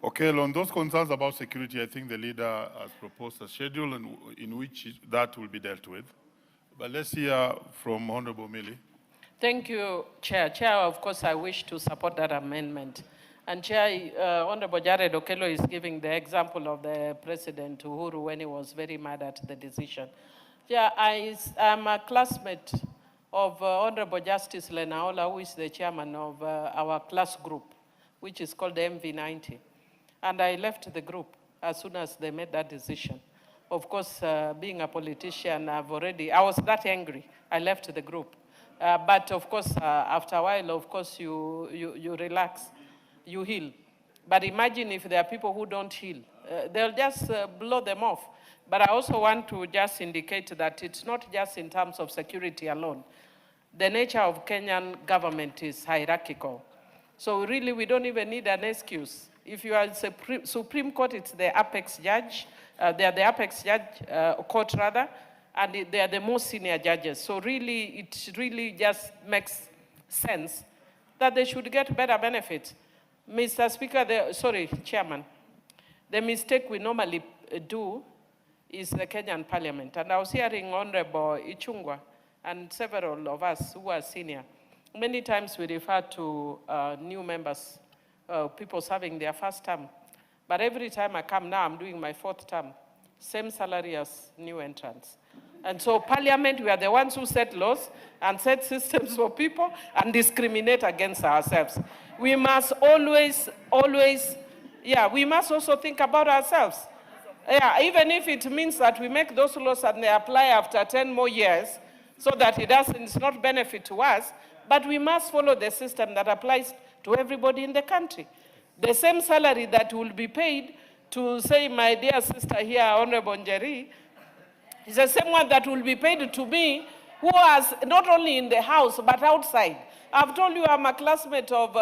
Okay, on those concerns about security, I think the leader has proposed a schedule in which that will be dealt with. But let's hear from Honorable Millie. Thank you, Chair. Chair, of course, I wish to support that amendment. And Chair, Honorable Jared Okello is giving the example of the President Uhuru when he was very mad at the decision. Yeah, I'm a classmate of Honorable Justice Lenaola, who is the chairman of our class group, which is called the MV90. And I left the group as soon as they made that decision. Of course, being a politician, I was that angry. I left the group. But of course, after a while, of course, you relax, you heal. But imagine if there are people who don't heal. They'll just blow them off. But I also want to just indicate that it's not just in terms of security alone. the nature of Kenyan government is hierarchical. So really, we don't even need an excuse. If you are Supreme Court, it's the apex judge, they are the apex judge, court rather, and they are the most senior judges. So really, it really just makes sense that they should get better benefits. Mr. Speaker, Chairman, the mistake we normally do is the Kenyan Parliament. And I was hearing Honorable Ichungwa and several of us who are senior. Many times we refer to new members, people serving their first term. But every time I come now, I'm doing my fourth term, same salary as new entrants. And so Parliament, we are the ones who set laws and set systems for people and discriminate against ourselves. We must always, we must also think about ourselves. Yeah, even if it means that we make those laws and they apply after 10 more years, so that it's not benefit to us, but we must follow the system that applies to everybody in the country. The same salary that will be paid to, say, my dear sister here, Honorable Njeri, is the same one that will be paid to me, who was not only in the house, but outside. I've told you I'm a classmate of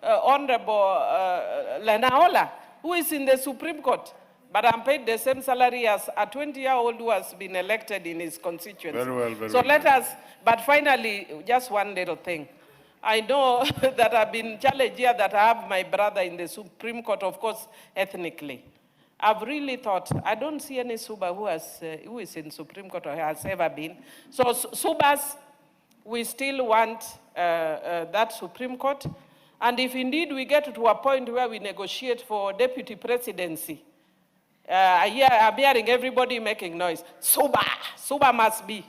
Honorable Lenaola, who is in the Supreme Court. But I'm paid the same salary as a 20-year-old who has been elected in his constituency. Very well, very so well. let us, but finally, just one little thing. I know that I've been challenged here that I have my brother in the Supreme Court, of course, ethnically. I've really thought, I don't see any Suba who is in Supreme Court or has ever been. So Subas, we still want that Supreme Court. And if indeed we get to a point where we negotiate for deputy presidency, I'm hearing everybody making noise. Suba must be.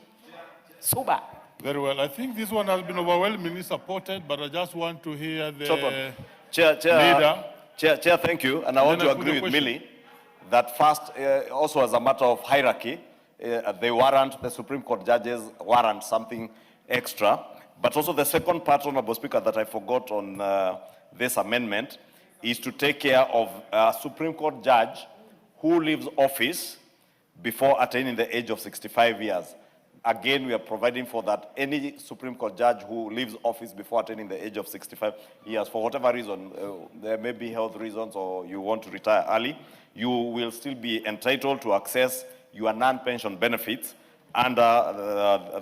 Suba. Very well. I think this one has been overwhelmingly supported, but I just want to hear the Chair, leader. Chair, thank you. And I want to agree with Millie that first, also as a matter of hierarchy, the Supreme Court judges warrant something extra. But also the second part, Honorable Speaker, that I forgot on this amendment is to take care of a Supreme Court judge who leaves office before attaining the age of 65 years. Again, we are providing for that any Supreme Court judge who leaves office before attaining the age of 65 years, for whatever reason, there may be health reasons or you want to retire early, you will still be entitled to access your non-pension benefits under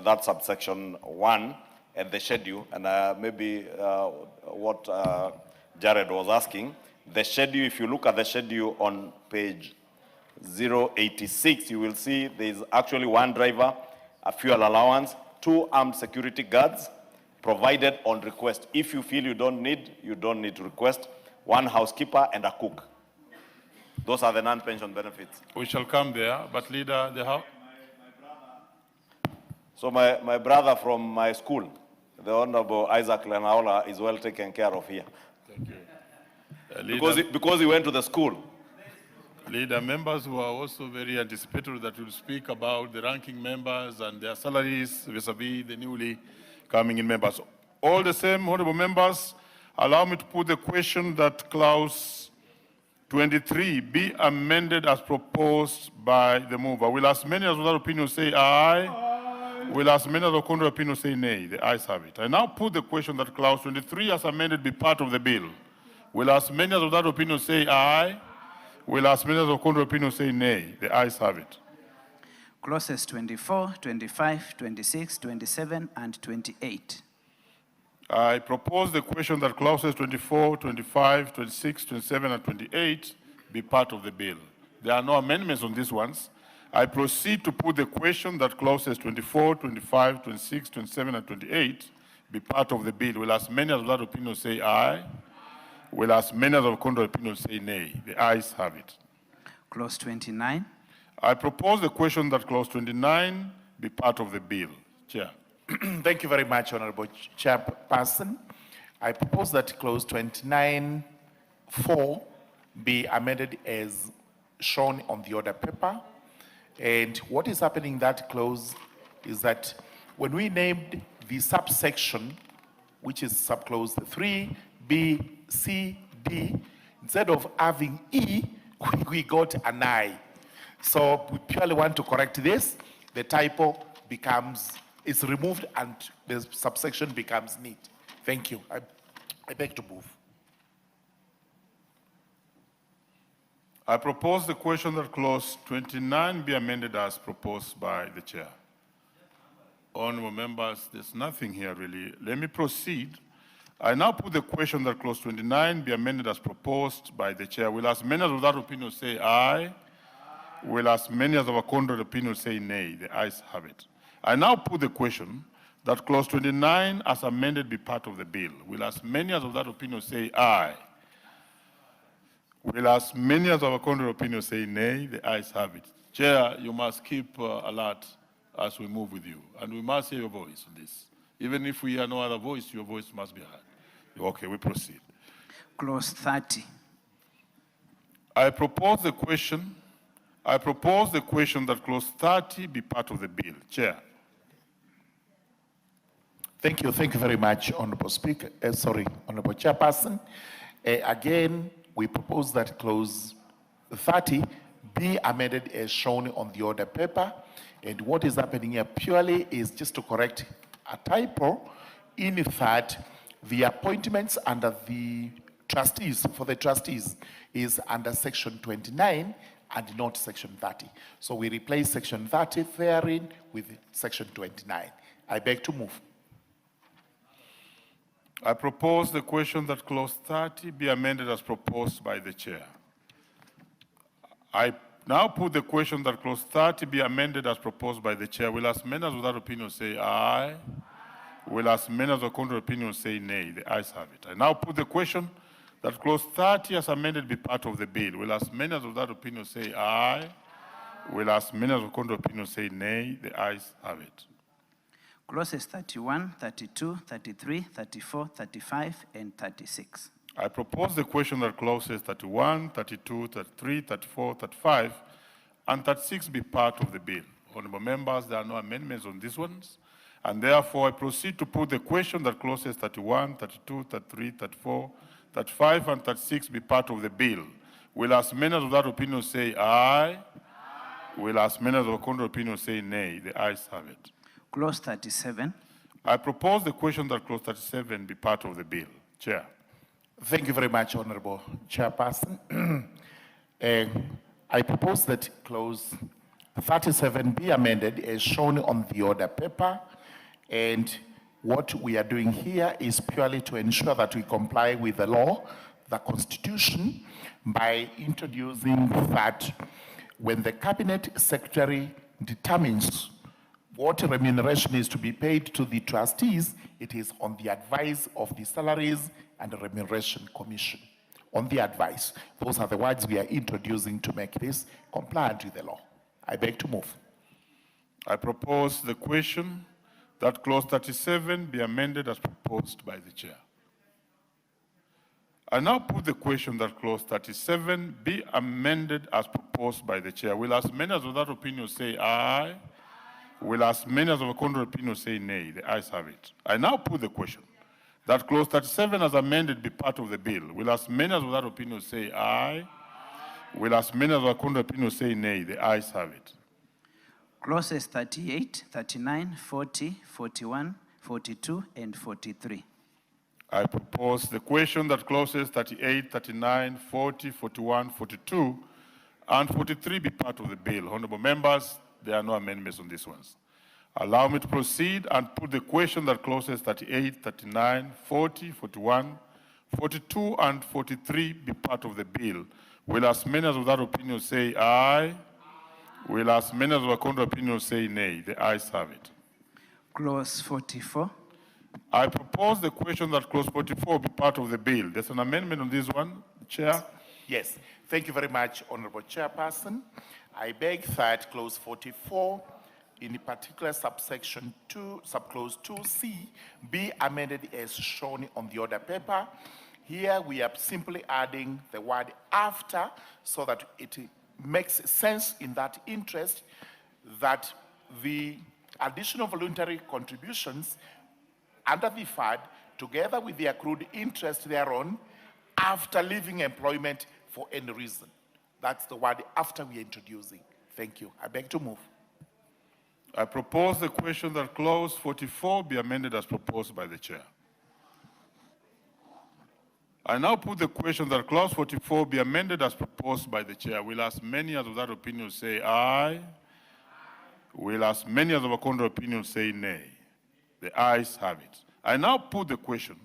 that subsection 1 and the schedule. And maybe what Jared was asking, the schedule, if you look at the schedule on page 086, you will see there is actually one driver, a fuel allowance, 2 armed security guards provided on request. If you feel you don't need to request, 1 housekeeper and a cook. Those are the non-pension benefits. We shall come there, but leader, the house. So my brother from my school, the Honorable Isaac Lenaola, is well taken care of here. Thank you. Because he went to the school. Leader, members who are also very anticipatory that will speak about the ranking members and their salaries vis-a-vis the newly coming in members. All the same, honorable members, allow me to put the question that clause 23 be amended as proposed by the mover. Will as many as without opinion say aye? Aye. Will as many as of contrary opinion say nay? The ayes have it. I now put the question that clause 23 as amended be part of the bill. Will as many as without opinion say aye? Will as many as of contrary opinion say nay? The ayes have it. Clauses 24, 25, 26, 27, and 28. I propose the question that clauses 24, 25, 26, 27, and 28 be part of the bill. There are no amendments on these ones. I proceed to put the question that clauses 24, 25, 26, 27, and 28 be part of the bill. Will as many as without opinion say aye? Will as many as of contrary opinion say nay? The ayes have it. Clause 29. I propose the question that clause 29 be part of the bill. Chair. Thank you very much, Honorable Chairperson. I propose that clause 29(4) be amended as shown on the order paper. And what is happening in that clause is that when we named the subsection, which is subclause 3B, C, D, instead of having E, we got an I. So we purely want to correct this. The typo becomes is removed and the subsection becomes neat. Thank you. I beg to move. I propose the question that clause 29 be amended as proposed by the chair. Honorable members, there's nothing here really. Let me proceed. I now put the question that clause 29 be amended as proposed by the chair. Will as many as of that opinion say aye? Will as many as of a contrary opinion say nay? The ayes have it. I now put the question that clause 29 as amended be part of the bill. Will as many as of that opinion say aye? Will as many as of a contrary opinion say nay? The ayes have it. Chair, you must keep alert as we move with you. And we must hear your voice on this. Even if we hear no other voice, your voice must be heard. Okay, we proceed. Clause 30. I propose the question that clause 30 be part of the bill. Chair. Thank you very much, Honorable Speaker. Honorable Chairperson. Again, we propose that clause 30 be amended as shown on the order paper. And what is happening here purely is just to correct a typo in that the appointments under the trustees, for the trustees, is under section 29 and not section 30. So we replace section 30 therein with section 29. I beg to move. I propose the question that clause 30 be amended as proposed by the chair. I now put the question that clause 30 be amended as proposed by the chair. Will as many as without opinion say aye? Will as many as of contrary opinion say nay? The ayes have it. I now put the question that clause 30 as amended be part of the bill. Will as many as without opinion say aye? Will as many as of contrary opinion say nay? The ayes have it. Clauses 31, 32, 33, 34, 35, and 36. I propose the question that clauses 31, 32, 33, 34, 35, and 36 be part of the bill. Honorable members, there are no amendments on these ones, and therefore I proceed to put the question that clauses 31, 32, 33, 34, 35, and 36 be part of the bill. Will as many as of that opinion say aye? Will as many as of contrary opinion say nay? The ayes have it. Clause 37. I propose the question that clause 37 be part of the bill. Chair. Thank you very much, Honorable Chairperson. I propose that clause 37 be amended as shown on the order paper. And what we are doing here is purely to ensure that we comply with the law, the Constitution, by introducing that when the Cabinet Secretary determines what remuneration is to be paid to the trustees, it is on the advice of the Salaries and Remuneration Commission. On the advice. Those are the words we are introducing to make this compliant with the law. I beg to move. I propose the question that clause 37 be amended as proposed by the chair. I now put the question that clause 37 be amended as proposed by the chair. Will as many as of that opinion say aye? Will as many as of a contrary opinion say nay? The ayes have it. I now put the question that clause 37 as amended be part of the bill. Will as many as of that opinion say aye? Will as many as of a contrary opinion say nay? The ayes have it. Clauses 38, 39, 40, 41, 42, and 43. I propose the question that clauses 38, 39, 40, 41, 42, and 43 be part of the bill. Honorable members, there are no amendments on these ones. Allow me to proceed and put the question that clauses 38, 39, 40, 41, 42, and 43 be part of the bill. Will as many as of that opinion say aye? Will as many as of a contrary opinion say nay? The ayes have it. Clause 44. I propose the question that clause 44 be part of the bill. There's an amendment on this one, Chair. Yes, thank you very much, Honorable Chairperson. I beg that clause 44, in particular subsection 2, subclause 2C, be amended as shown on the order paper. Here we are simply adding the word after so that it makes sense in that interest that the additional voluntary contributions under the FAD, together with the accrued interest thereon, after leaving employment for any reason. That's the word after we are introducing. Thank you. I beg to move. I propose the question that clause 44 be amended as proposed by the chair. I now put the question that clause 44 be amended as proposed by the chair. Will as many as of that opinion say aye? Will as many as of a contrary opinion say nay? The ayes have it. I now put the question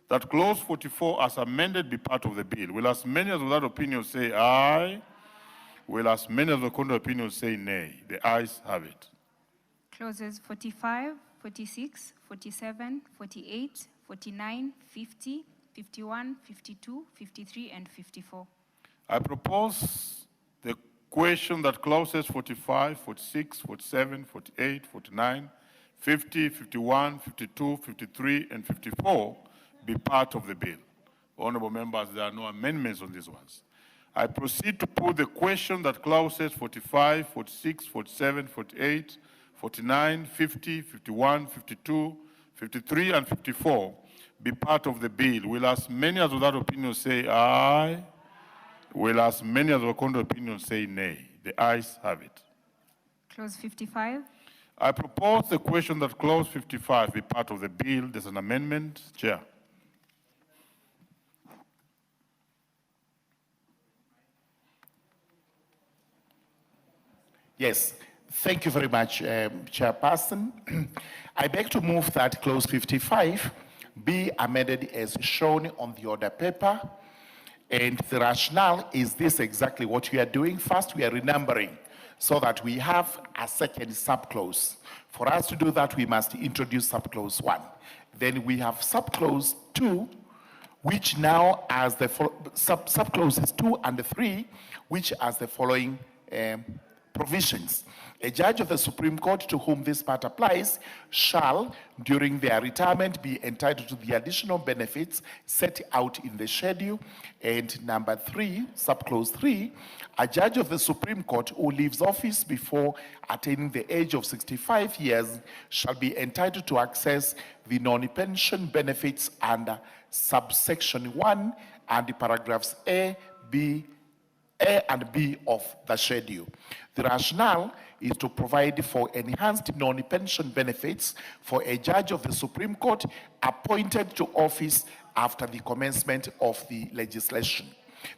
that clause 44 as amended be part of the bill. Will as many as of that opinion say aye? Will as many as of the contrary opinion say nay? The ayes have it. Clauses 45, 46, 47, 48, 49, 50, 51, 52, 53, and 54. I propose the question that clauses 45, 46, 47, 48, 49, 50, 51, 52, 53, and 54 be part of the bill. Honorable members, there are no amendments on these ones. I proceed to put the question that clauses 45, 46, 47, 48, 49, 50, 51, 52, 53, and 54 be part of the bill. Will as many as of that opinion say aye? Will as many as of the contrary opinion say nay? The ayes have it. Clause 55. I propose the question that clause 55 be part of the bill. There's an amendment. Chair. Yes, thank you very much, Chairperson. I beg to move that clause 55 be amended as shown on the order paper. And the rationale is this exactly what we are doing. First, we are renumbering so that we have a second subclause. For us to do that, we must introduce subclause 1. Then we have subclause 2, which now as the subclauses 2 and 3, which as the following provisions. A judge of the Supreme Court to whom this part applies shall, during their retirement, be entitled to the additional benefits set out in the schedule. And number 3, subclause 3, a judge of the Supreme Court who leaves office before attaining the age of 65 years shall be entitled to access the non-pension benefits under subsection 1 and the paragraphs A and B of the schedule. The rationale is to provide for enhanced non-pension benefits for a judge of the Supreme Court appointed to office after the commencement of the legislation.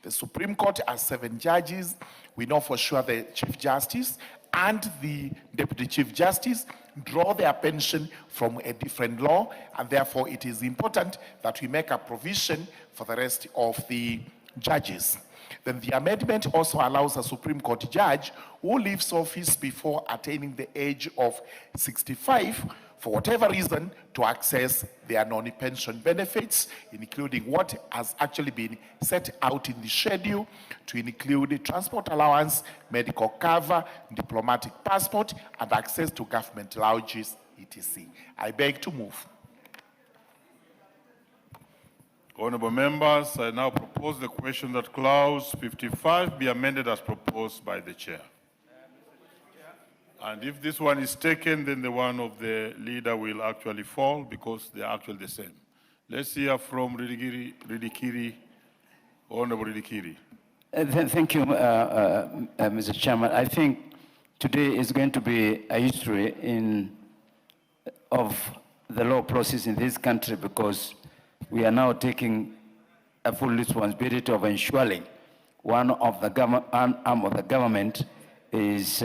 The Supreme Court has 7 judges. We know for sure the Chief Justice and the Deputy Chief Justice draw their pension from a different law, and therefore it is important that we make a provision for the rest of the judges. Then the amendment also allows a Supreme Court judge who leaves office before attaining the age of 65, for whatever reason, to access their non-pension benefits, including what has actually been set out in the schedule, to include transport allowance, medical cover, diplomatic passport, and access to government lodges, etc. I beg to move. Honorable members, I now propose the question that clause 55 be amended as proposed by the chair. And if this one is taken, then the one of the leader will actually fall because they are actually the same. Let's hear from Ridikiri, Honorable Ridikiri. Thank you, Mr. Chairman. I think today is going to be a history of the law process in this country, because we are now taking a full responsibility of ensuring one of the arm of the government is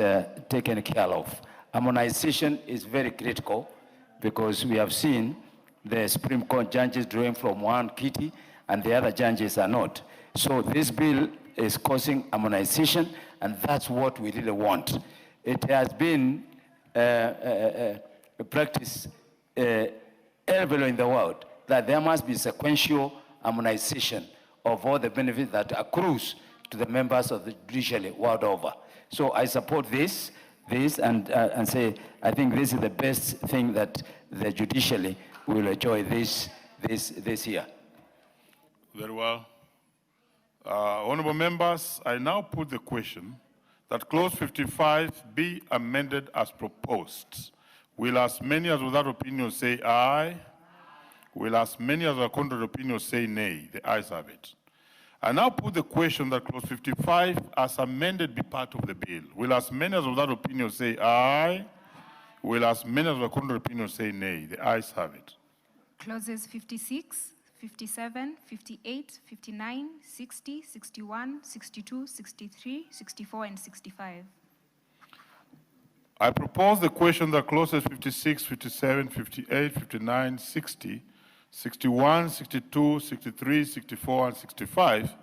taken care of. Harmonization is very critical because we have seen the Supreme Court judges drawing from one kitty and the other judges are not. So this bill is causing harmonization, and that's what we really want. It has been a practice everywhere in the world that there must be sequential harmonization of all the benefits that accrues to the members of the judiciary world over. So I support this and say I think this is the best thing that the judiciary will enjoy this year. Very well. Honorable members, I now put the question that clause 55 be amended as proposed. Will as many as without opinion say aye? Will as many as are contrary opinion say nay? The ayes have it. I now put the question that clause 55 as amended be part of the bill. Will as many as without opinion say aye? Will as many as the contrary opinion say nay? The ayes have it. Clauses 56, 57, 58, 59, 60, 61, 62, 63, 64, and 65. I propose the question that clauses 56, 57, 58, 59, 60, 61, 62, 63, 64, and 65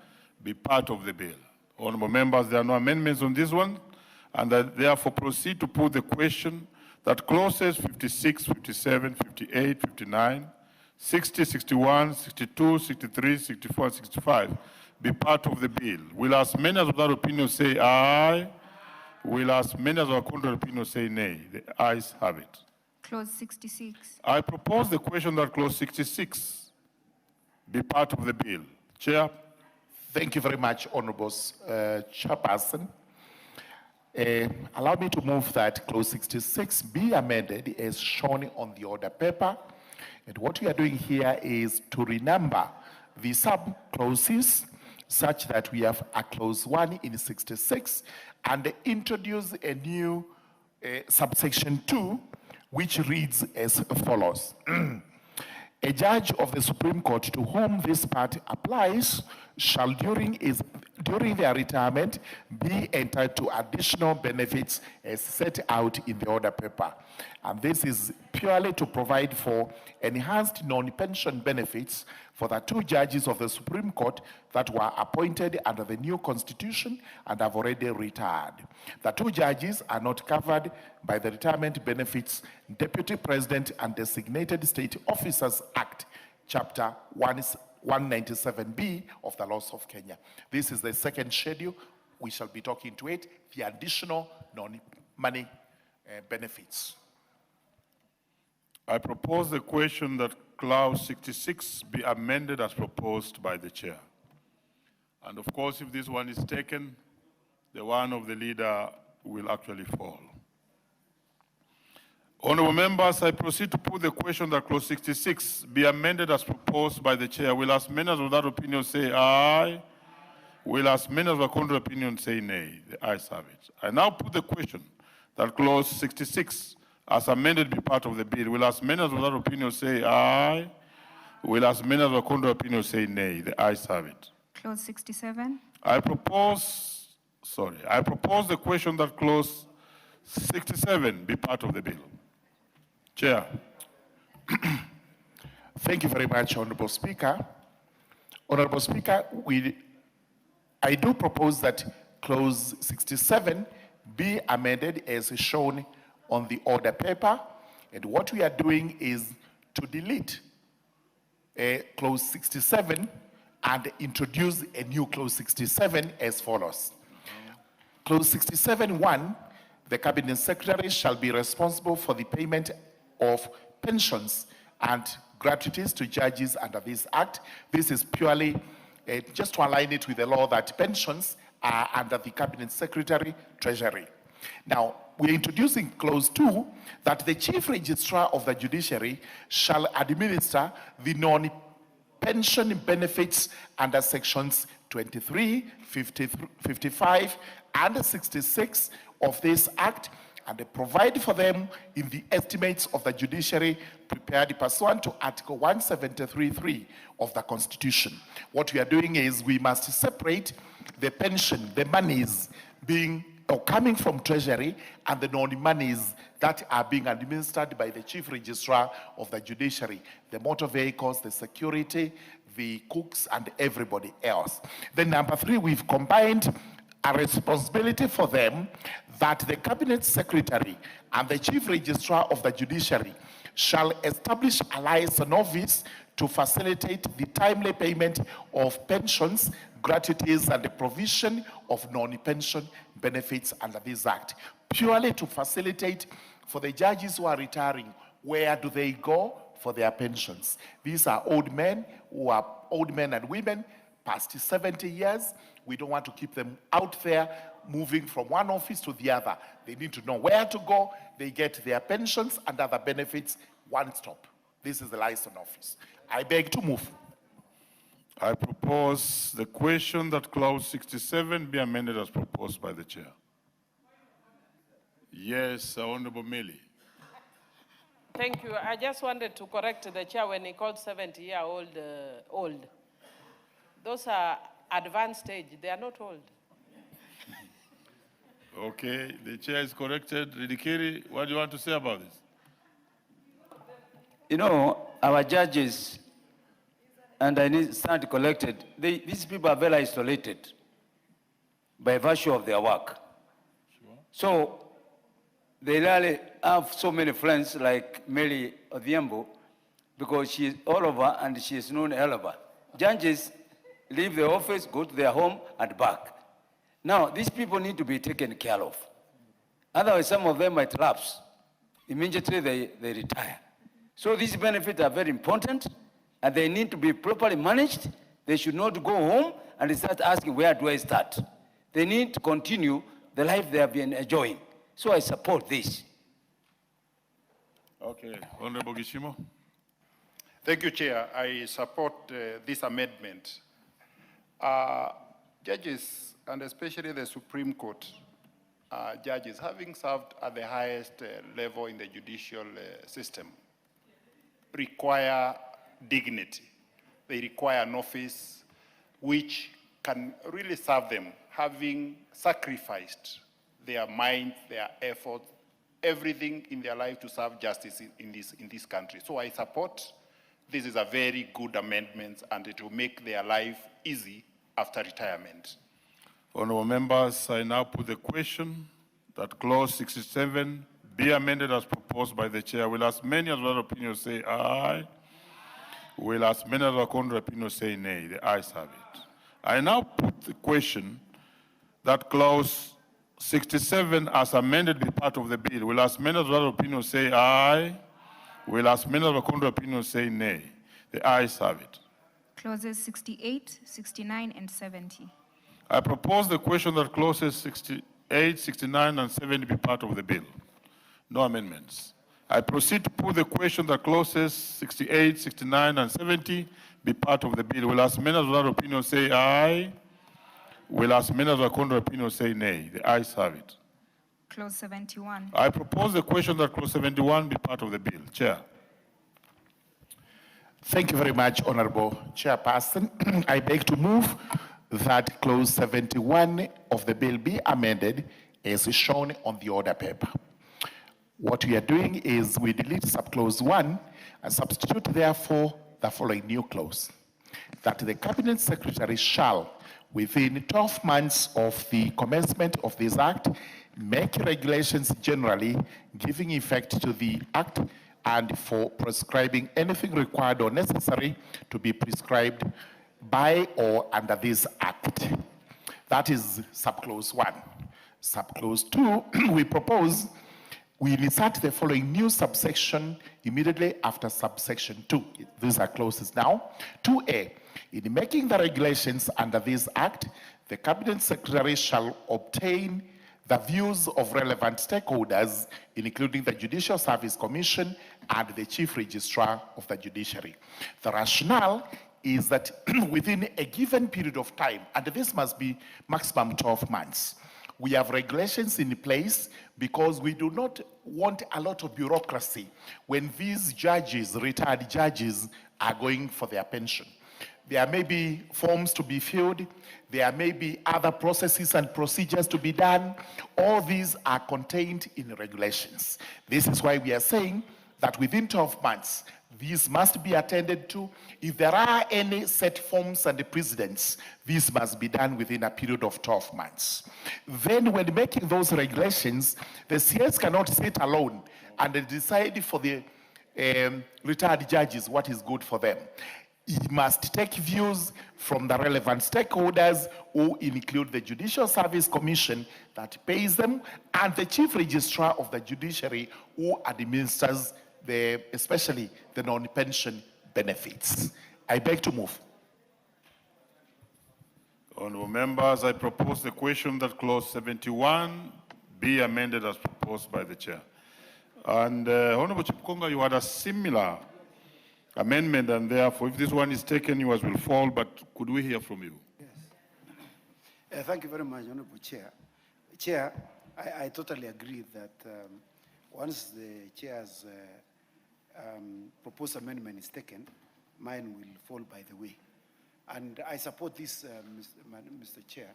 be part of the bill. Honorable members, there are no amendments on this one, and I therefore proceed to put the question that clauses 56, 57, 58, 59, 60, 61, 62, 63, 64, and 65 be part of the bill. Will as many as of that opinion say aye? Will as many as of contrary opinion say nay? The ayes have it. Clause 66. I propose the question that clause 66 be part of the bill. Chair. Thank you very much, Honorable Chairperson. Allow me to move that clause 66 be amended as shown on the order paper. And what we are doing here is to renumber the sub-clauses such that we have a clause 1 in 66 and introduce a new subsection 2, which reads as follows. A judge of the Supreme Court to whom this part applies shall during their retirement be entitled to additional benefits as set out in the order paper. And this is purely to provide for enhanced non-pension benefits for the 2 judges of the Supreme Court that were appointed under the new constitution and have already retired. The 2 judges are not covered by the Retirement Benefits Deputy President and Designated State Officers Act, Chapter 197B of the laws of Kenya. This is the second schedule. We shall be talking to it, the additional non-money benefits. I propose the question that clause 66 be amended as proposed by the chair. And of course, if this one is taken, the one of the leader will actually fall. Honorable members, I proceed to put the question that clause 66 be amended as proposed by the chair. Will as many as of that opinion say aye? Will as many as of the contrary opinion say nay? The ayes have it. I now put the question that clause 66 as amended be part of the bill. Will as many as of that opinion say aye? Will as many as of the contrary opinion say nay? The ayes have it. Clause 67. I propose the question that clause 67 be part of the bill. Chair. Thank you very much, Honorable Speaker. Honorable Speaker, I do propose that clause 67 be amended as shown on the order paper. And what we are doing is to delete clause 67 and introduce a new clause 67 as follows. Clause 67(1), the Cabinet Secretary shall be responsible for the payment of pensions and gratuities to judges under this Act. This is purely just to align it with the law that pensions are under the Cabinet Secretary Treasury. Now, we are introducing clause 2 that the Chief Registrar of the Judiciary shall administer the non-pension benefits under sections 23, 55, and 66 of this Act, and provide for them in the estimates of the judiciary prepared pursuant to Article 173(3) of the Constitution. What we are doing is we must separate the pension, the monies coming from Treasury, and the non-monies that are being administered by the Chief Registrar of the Judiciary, the motor vehicles, the security, the cooks, and everybody else. Then number 3, we've combined a responsibility for them that the Cabinet Secretary and the Chief Registrar of the Judiciary shall establish a liaison office to facilitate the timely payment of pensions, gratuities, and the provision of non-pension benefits under this Act, purely to facilitate for the judges who are retiring. Where do they go for their pensions? These are old men and women past 70 years. We don't want to keep them out there moving from one office to the other. They need to know where to go. They get their pensions and other benefits one stop. This is the liaison office. I beg to move. I propose the question that clause 67 be amended as proposed by the chair. Yes, Honorable Millie. Thank you. I just wanted to correct the chair when he called 70-year-old old. Those are advanced stage. They are not old. Okay, the chair is corrected. Ridikiri, what do you want to say about this? You know, our judges, and I need stand collected, these people are very isolated by virtue of their work. Sure. So they rarely have so many friends like Mary Odhiambo because she is all over and she is known all over. Judges leave the office, go to their home and back. Now, these people need to be taken care of. Otherwise, some of them might lapse. Immediately they retire. So these benefits are very important and they need to be properly managed. They should not go home and start asking, where do I start? They need to continue the life they have been enjoying. So I support this. Okay, Honorable Gishimo. Thank you, Chair. I support this amendment. Judges, and especially the Supreme Court judges, having served at the highest level in the judicial system, require dignity. They require an office which can really serve them, having sacrificed their mind, their effort, everything in their life to serve justice in this country. So I support this is a very good amendment and it will make their life easy after retirement. Honorable members, I now put the question that clause 67 be amended as proposed by the chair. Will as many as other opinions say aye? Will as many as other opinions say nay? The ayes have it. I now put the question that clause 67 as amended be part of the bill. Will as many as other opinions say aye? Will as many as other opinions say nay? The ayes have it. Clauses 68, 69, and 70. I propose the question that clauses 68, 69, and 70 be part of the bill. No amendments. I proceed to put the question that clauses 68, 69, and 70 be part of the bill. Will as many as other opinions say aye? Will as many as other opinions say nay? The ayes have it. Clause 71. I propose the question that clause 71 be part of the bill. Chair. Thank you very much, Honorable Chairperson. I beg to move that clause 71 of the bill be amended as shown on the order paper. What we are doing is we delete subclause 1 and substitute therefore the following new clause. That the Cabinet Secretary shall, within 12 months of the commencement of this Act, make regulations generally giving effect to the Act and for prescribing anything required or necessary to be prescribed by or under this Act. That is subclause 1. Subclause 2, we propose we insert the following new subsection immediately after subsection 2. These are clauses now. 2A, in making the regulations under this Act, the Cabinet Secretary shall obtain the views of relevant stakeholders, including the Judicial Service Commission and the Chief Registrar of the Judiciary. The rationale is that within a given period of time, and this must be maximum 12 months, we have regulations in place because we do not want a lot of bureaucracy when these judges, retired judges, are going for their pension. There may be forms to be filled. There may be other processes and procedures to be done. All these are contained in regulations. This is why we are saying that within 12 months, these must be attended to. If there are any set forms and precedents, these must be done within a period of 12 months. Then when making those regulations, the CS cannot sit alone and decide for the retired judges what is good for them. He must take views from the relevant stakeholders who include the Judicial Service Commission that pays them and the Chief Registrar of the Judiciary who administers especially the non-pension benefits. I beg to move. Honorable members, I propose the question that clause 71 be amended as proposed by the chair. And Honorable Chipkonga, you had a similar amendment, and therefore, if this one is taken, yours will fall, but could we hear from you? Yes. Thank you very much, Honorable Chair. Chair, I totally agree that once the chair has proposed amendment is taken, mine will fall by the way. And I support this, Mr. Chair.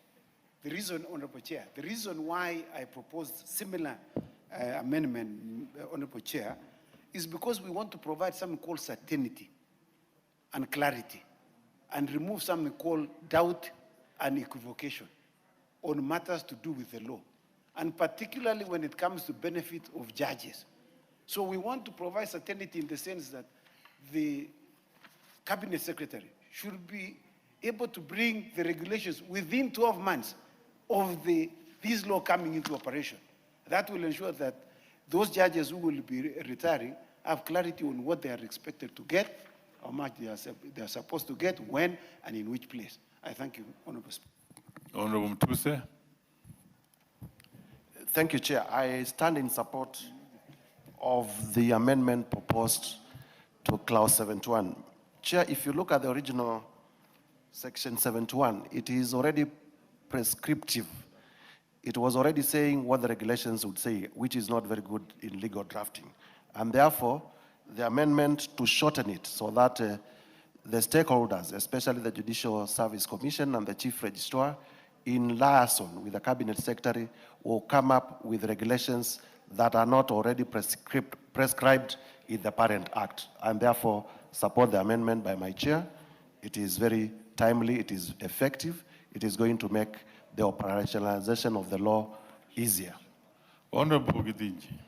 The reason, Honorable Chair, the reason why I proposed similar amendment, Honorable Chair, is because we want to provide something called certainty and clarity and remove something called doubt and equivocation on matters to do with the law, and particularly when it comes to benefit of judges. So we want to provide certainty in the sense that the Cabinet Secretary should be able to bring the regulations within 12 months of this law coming into operation. That will ensure that those judges who will be retiring have clarity on what they are expected to get, how much they are supposed to get, when, and in which place. I thank you, Honorable Speaker. Honorable Mtuse. Thank you, Chair. I stand in support of the amendment proposed to Clause 71. Chair, if you look at the original Section 71, it is already prescriptive. It was already saying what the regulations would say, which is not very good in legal drafting. And therefore, the amendment to shorten it so that the stakeholders, especially the Judicial Service Commission and the Chief Registrar, in liaison with the Cabinet Secretary, will come up with regulations that are not already prescribed in the parent act, and therefore support the amendment by my chair. It is very timely, it is effective, it is going to make the operationalization of the law easier. Honorable Gidinji.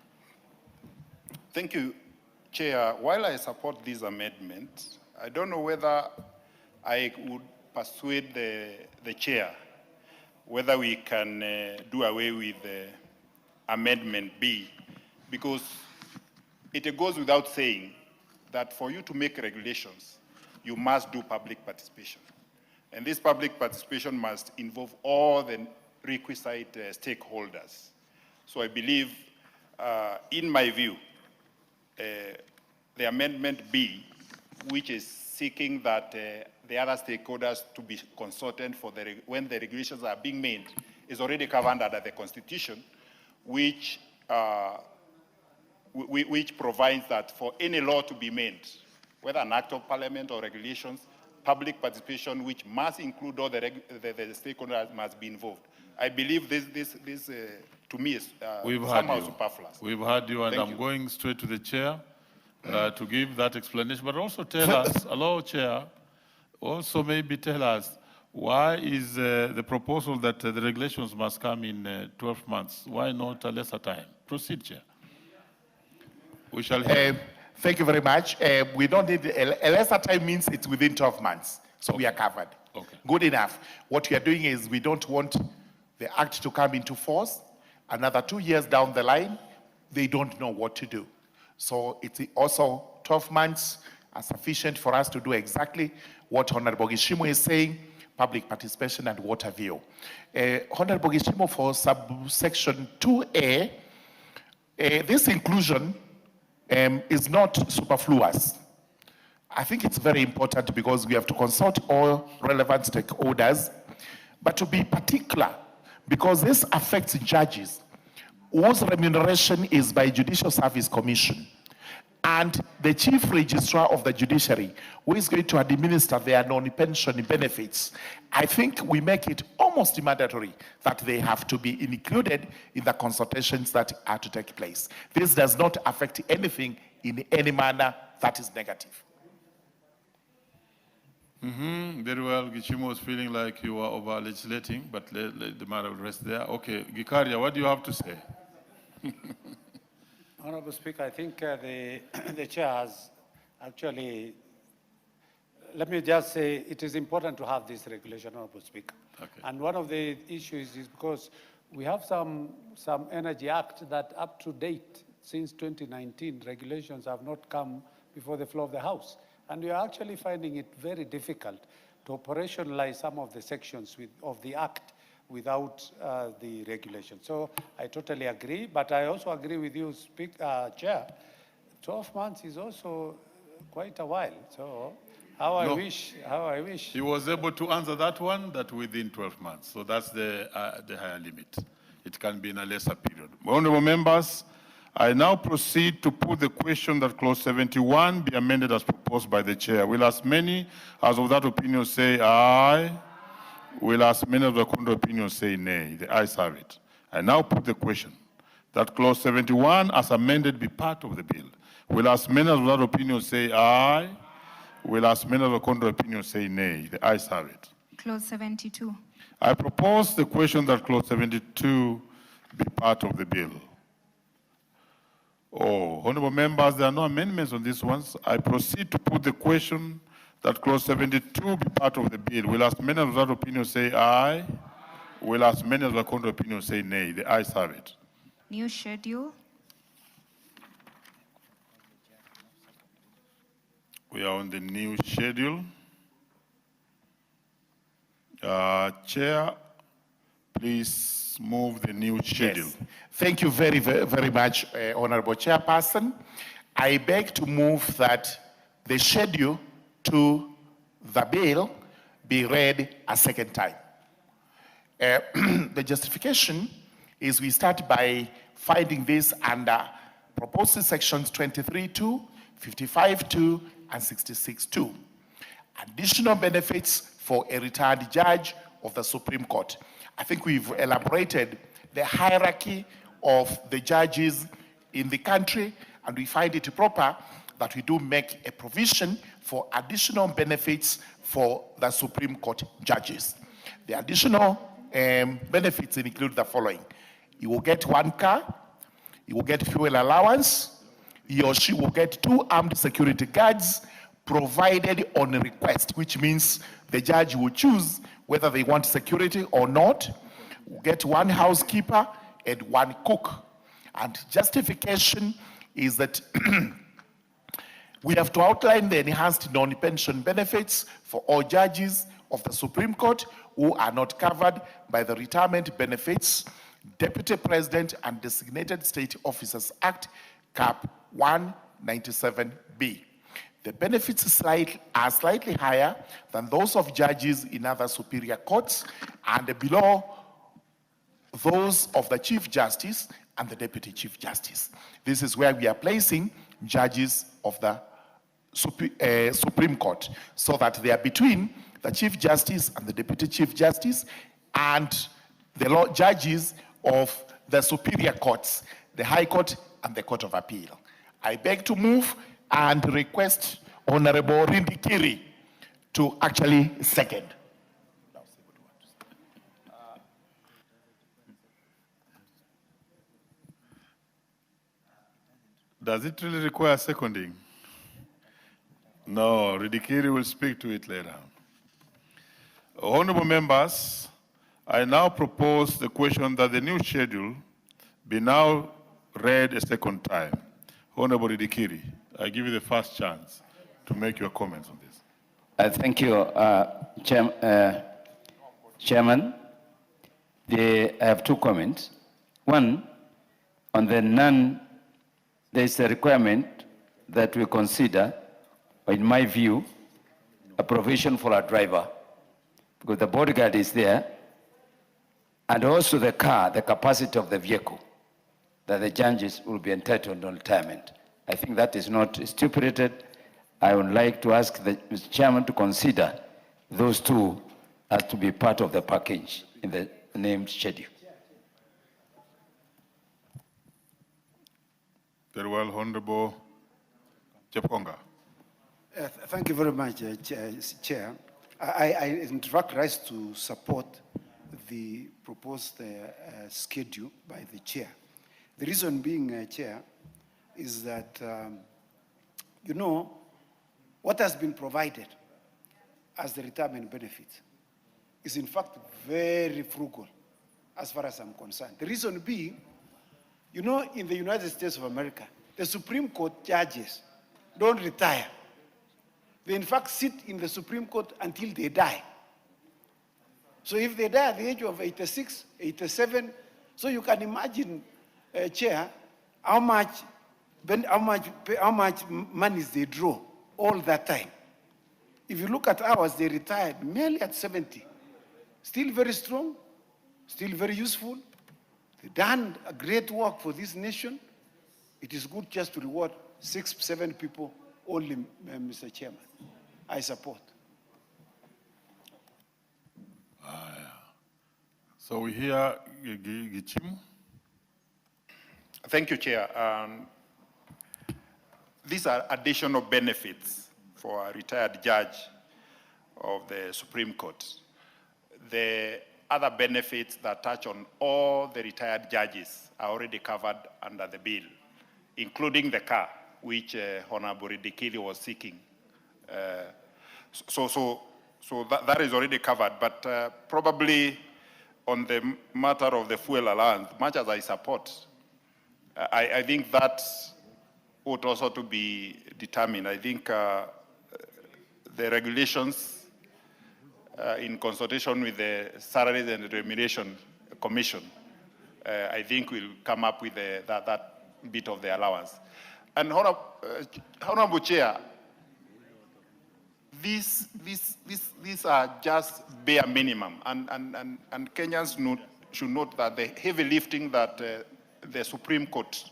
Thank you, Chair. While I support this amendment, I don't know whether I would persuade the Chair whether we can do away with Amendment B, because it goes without saying that for you to make regulations, you must do public participation. And this public participation must involve all the requisite stakeholders. So I believe, in my view, the Amendment B, which is seeking that the other stakeholders to be consulted for when the regulations are being made, is already covered under the Constitution, which provides that for any law to be made, whether an act of parliament or regulations, public participation, which must include all the stakeholders, must be involved. I believe this to me is somehow superfluous. We've heard you, and I'm going straight to the chair to give that explanation, but also tell us, allow chair, also maybe tell us, why is the proposal that the regulations must come in 12 months? Why not a lesser time? Proceed, Chair. We shall hear. Thank you very much. We don't need a lesser time means it's within 12 months, so we are covered. Okay. Good enough. What we are doing is we don't want the act to come into force. Another 2 years down the line, they don't know what to do. So it's also 12 months are sufficient for us to do exactly what Honorable Gishimo is saying, public participation and what have you. Honorable Gishimo, for subsection 2A, this inclusion is not superfluous. I think it's very important because we have to consult all relevant stakeholders, but to be particular, because this affects judges whose remuneration is by Judicial Service Commission, and the Chief Registrar of the Judiciary, who is going to administer their non-pension benefits. I think we make it almost mandatory that they have to be included in the consultations that are to take place. This does not affect anything in any manner that is negative. Very well. Gichimo was feeling like you were over-legislating, but let the matter rest there. Okay, Gikaria, what do you have to say? Honorable Speaker, I think the chair has actually, let me just say, it is important to have this regulation, Honorable Speaker. Okay. And one of the issues is because we have some Energy Act that up to date, since 2019, regulations have not come before the floor of the House. And we are actually finding it very difficult to operationalize some of the sections of the Act without the regulation. So I totally agree, but I also agree with you, Chair. 12 months is also quite a while. So how I wish. He was able to answer that one, that within 12 months. So that's the higher limit. It can be in a lesser period. Honorable members, I now proceed to put the question that clause 71 be amended as proposed by the chair. Will as many as of that opinion say aye? Will as many of the contrary opinion say nay? The ayes have it. I now put the question that clause 71 as amended be part of the bill. Will as many as of that opinion say aye? Will as many of the contrary opinion say nay? The ayes have it. Clause 72. I propose the question that clause 72 be part of the bill. Oh, honorable members, there are no amendments on these ones. I proceed to put the question that clause 72 be part of the bill. Will as many of that opinion say aye? Will as many of the contrary opinion say nay? The ayes have it. New schedule. We are on the new schedule. Chair, please move the new schedule. Yes. Thank you very, very, very much, Honorable Chairperson. I beg to move that the schedule to the bill be read a second time. The justification is we start by finding this under proposed sections 23.2, 55.2, and 66.2. Additional benefits for a retired judge of the Supreme Court. I think we've elaborated the hierarchy of the judges in the country, and we find it proper that we do make a provision for additional benefits for the Supreme Court judges. The additional benefits include the following. You will get 1 car, you will get fuel allowance, he or she will get 2 armed security guards provided on request, which means the judge will choose whether they want security or not. We'll get 1 housekeeper and 1 cook. And justification is that we have to outline the enhanced non-pension benefits for all judges of the Supreme Court who are not covered by the Retirement Benefits, Deputy President and Designated State Officers Act, Cap 197B. The benefits are slightly higher than those of judges in other superior courts and below those of the Chief Justice and the Deputy Chief Justice. This is where we are placing judges of the Supreme Court, so that they are between the Chief Justice and the Deputy Chief Justice and the judges of the superior courts, the High Court and the Court of Appeal. I beg to move and request Honorable Rindikiri to actually second. Does it really require seconding? No, Rindikiri will speak to it later. Honorable members, I now propose the question that the new schedule be now read a second time. Honorable Rindikiri, I give you the first chance to make your comments on this. Thank you, Chairman. I have 2 comments. One, on the there's a requirement that we consider, in my view, a provision for a driver, because the bodyguard is there, and also the car, the capacity of the vehicle, that the judges will be entitled to retirement. I think that is not stipulated. I would like to ask the Mr. Chairman to consider those 2 as to be part of the package in the named schedule. Very well, Honorable Cheponga. Thank you very much, Chair. I in fact rise to support the proposed schedule by the Chair. The reason being, Chair, is that, you know, what has been provided as the retirement benefit is in fact very frugal as far as I'm concerned. The reason being, you know, in the United States of America, the Supreme Court judges don't retire. They in fact sit in the Supreme Court until they die. So if they die at the age of 86, 87, so you can imagine, Chair, how much money they draw all that time. If you look at ours, they retired merely at 70. Still very strong, still very useful. They've done a great work for this nation. It is good just to reward 6, 7 people only, Mr. Chairman. I support. So we hear Gichimu. Thank you, Chair. These are additional benefits for a retired judge of the Supreme Court. The other benefits that touch on all the retired judges are already covered under the bill, including the car, which Honorable Ridikili was seeking. So that is already covered, but probably on the matter of the fuel allowance, much as I support, I think that ought also to be determined. I think the regulations in consultation with the Salaries and Remuneration Commission, I think will come up with that bit of the allowance. And Honorable Chair, these are just bare minimum, and Kenyans should note that the heavy lifting that the Supreme Court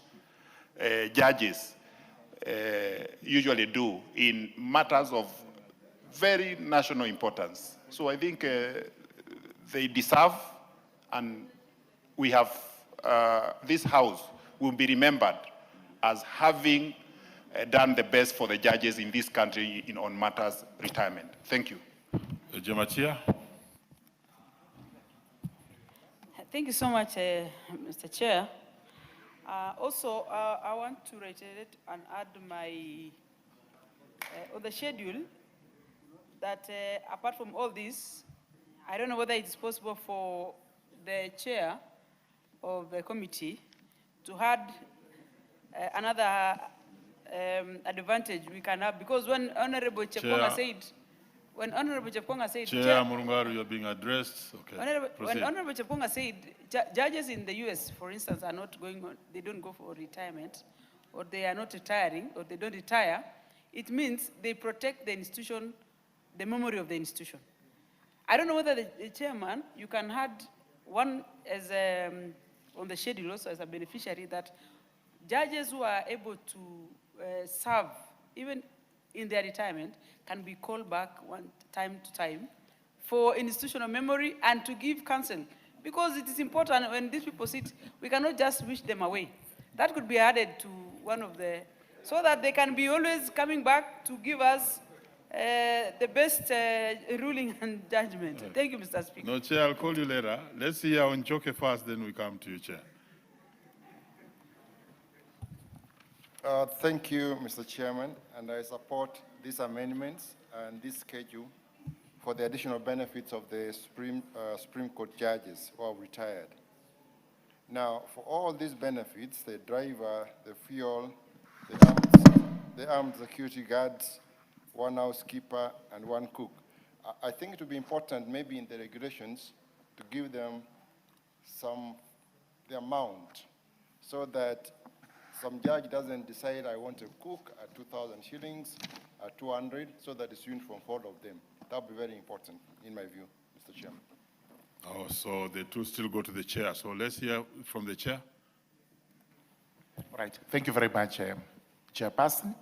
judges usually do in matters of very national importance. So I think they deserve, and we have, this House will be remembered as having done the best for the judges in this country on matters retirement. Thank you. Jamatia. Thank you so much, Mr. Chair. Also, I want to reiterate and add my, on the schedule, that apart from all this, I don't know whether it's possible for the chair of the committee to add another advantage we can have, because when Honorable Chepkonga said, Chair Murungaru, you're being addressed. Okay. When Honorable Chepkonga said judges in the US, for instance, are not going on, they don't go for retirement, or they are not retiring, or they don't retire, it means they protect the institution, the memory of the institution. I don't know whether the chairman, you can add one as on the schedule also as a beneficiary, that judges who are able to serve, even in their retirement, can be called back one time to time for institutional memory and to give counsel. Because it is important when these people sit, we cannot just wish them away. That could be added to one of the, so that they can be always coming back to give us the best ruling and judgment. Okay. Thank you, Mr. Speaker. No, Chair, I'll call you later. Let's hear Onchoke first, then we come to you, Chair. Thank you, Mr. Chairman, and I support these amendments and this schedule for the additional benefits of the Supreme Court judges who are retired. Now, for all these benefits, the driver, the fuel, the armed security guards, one housekeeper, and one cook, I think it would be important maybe in the regulations to give them the amount, so that some judge doesn't decide, I want a cook at 2,000 shillings, at 200, so that it's uniform for all of them. That would be very important, in my view, Mr. Chairman. Oh, so the two still go to the chair. So let's hear from the chair. All right. Thank you very much, Chairperson.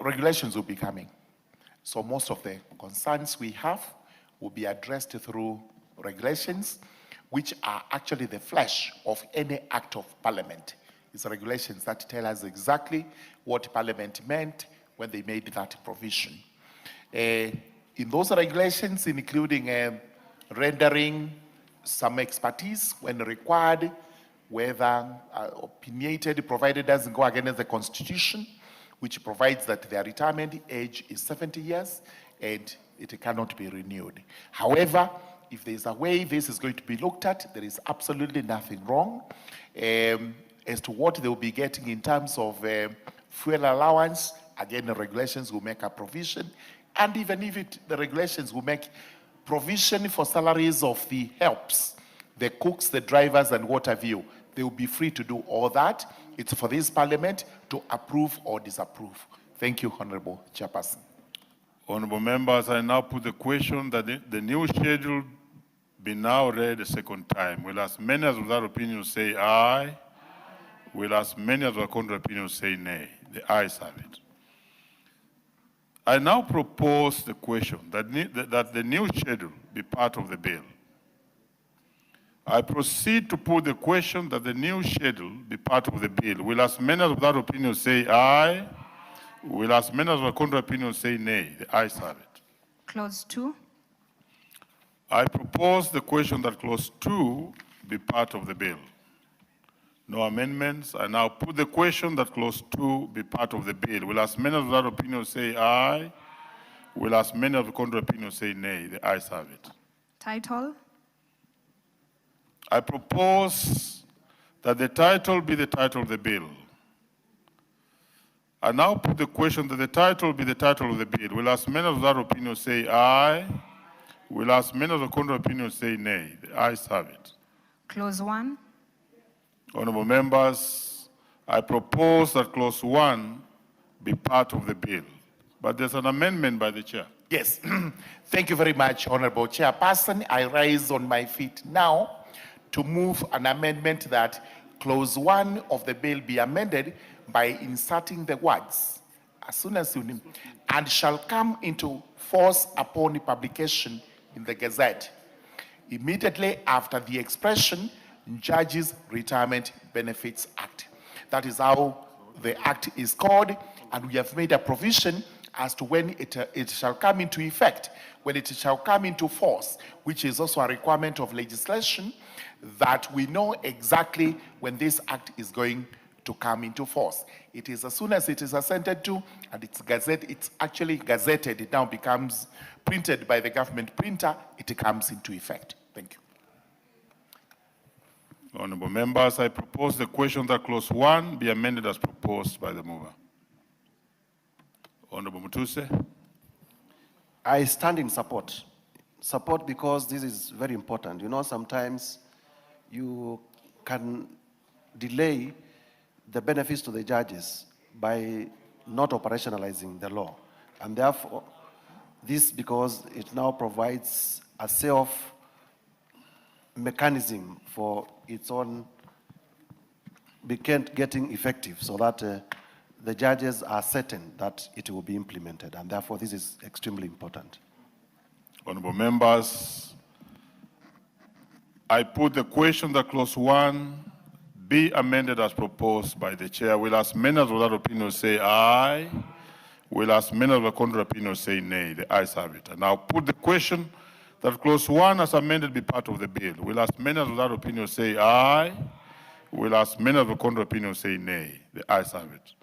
Regulations will be coming. So most of the concerns we have will be addressed through regulations, which are actually the flesh of any act of parliament. It's regulations that tell us exactly what parliament meant when they made that provision. In those regulations, including rendering some expertise when required, whether opinionated, provided doesn't go against the Constitution, which provides that their retirement age is 70 years and it cannot be renewed. However, if there's a way this is going to be looked at, there is absolutely nothing wrong. As to what they will be getting in terms of fuel allowance, again, the regulations will make a provision. And even if the regulations will make provision for salaries of the helps, the cooks, the drivers, and what have you, they will be free to do all that. It's for this parliament to approve or disapprove. Thank you, Honorable Chairperson. Honorable members, I now put the question that the new schedule be now read a second time. Will as many as of that opinion say aye? Will as many as the contrary opinion say nay? The ayes have it. I now propose the question that the new schedule be part of the bill. I proceed to put the question that the new schedule be part of the bill. Will as many of that opinion say aye? Will as many of the contrary opinion say nay? The ayes have it. Clause 2. I propose the question that clause 2 be part of the bill. No amendments. I now put the question that clause 2 be part of the bill. Will as many of that opinion say aye? Will as many of the contrary opinion say nay? The ayes have it. Title. I propose that the title be the title of the bill. I now put the question that the title be the title of the bill. Will as many of that opinion say aye? Will as many of the contrary opinion say nay? The ayes have it. Clause 1. Honorable members, I propose that clause 1 be part of the bill. But there's an amendment by the chair. Yes. Thank you very much, Honorable Chairperson. I rise on my feet now to move an amendment that clause 1 of the bill be amended by inserting the words, as soon as you and shall come into force upon publication in the Gazette, immediately after the expression Judges Retirement Benefits Act. That is how the act is called, and we have made a provision as to when it shall come into effect, when it shall come into force, which is also a requirement of legislation, that we know exactly when this act is going to come into force. It is as soon as it is assented to and it's actually gazetted, it now becomes printed by the government printer, it comes into effect. Thank you. Honorable members, I propose the question that clause 1 be amended as proposed by the mover. Honorable Mutuse. I stand in support. Support because this is very important. You know, sometimes you can delay the benefits to the judges by not operationalizing the law. And therefore, this because it now provides a safe mechanism for its own getting effective so that the judges are certain that it will be implemented, and therefore this is extremely important. Honorable members, I put the question that clause 1 be amended as proposed by the chair. Will as many of that opinion say aye? Will as many of the contrary opinion say nay? The ayes have it. And I'll put the question that clause 1 as amended be part of the bill. Will as many of that opinion say aye? Will as many of the contrary opinion say nay? The ayes have it.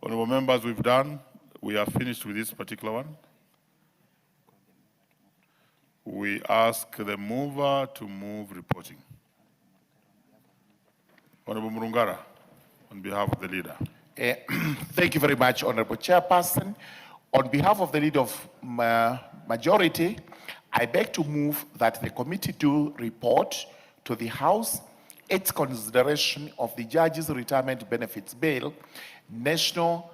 Honorable members, we are finished with this particular one. We ask the mover to move reporting. Honorable Murungara, on behalf of the leader. Thank you very much, Honorable Chairperson. On behalf of the leader of majority, I beg to move that the committee do report to the House its consideration of the Judges' Retirement Benefits Bill, National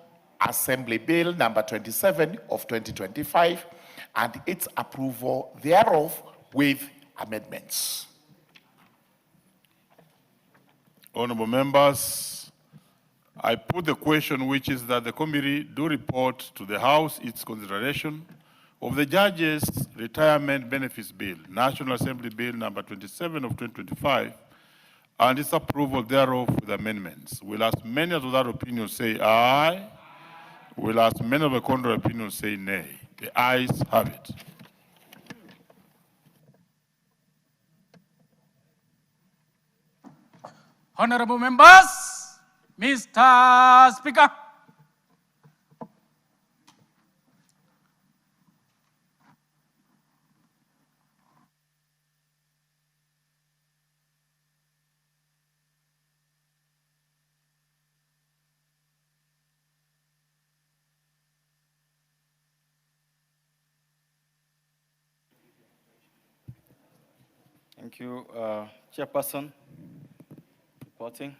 Assembly Bill number 27 of 2025, and its approval thereof with amendments. Honorable members, I put the question, which is that the committee do report to the House its consideration of the Judges' Retirement Benefits Bill, National Assembly Bill number 27 of 2025, and its approval thereof with amendments. Will as many of that opinion say aye? Will as many of the contrary opinion say nay? The ayes have it. Honorable members, Mr. Speaker. Thank you, Chairperson. Reporting.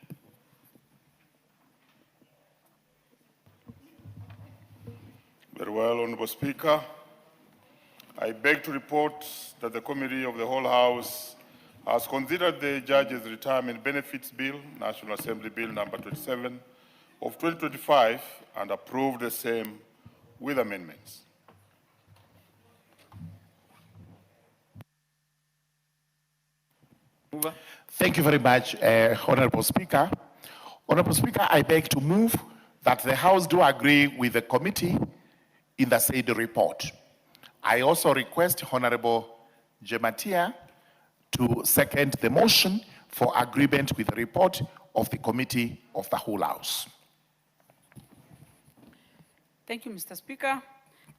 Very well, Honorable Speaker. I beg to report that the Committee of the Whole House has considered the Judges' Retirement Benefits Bill, National Assembly Bill number 27 of 2025, and approved the same with amendments. Thank you very much, Honorable Speaker. Honorable Speaker, I beg to move that the House do agree with the committee in the said report. I also request Honorable Jematia to second the motion for agreement with the report of the Committee of the Whole House. Thank you, Mr. Speaker.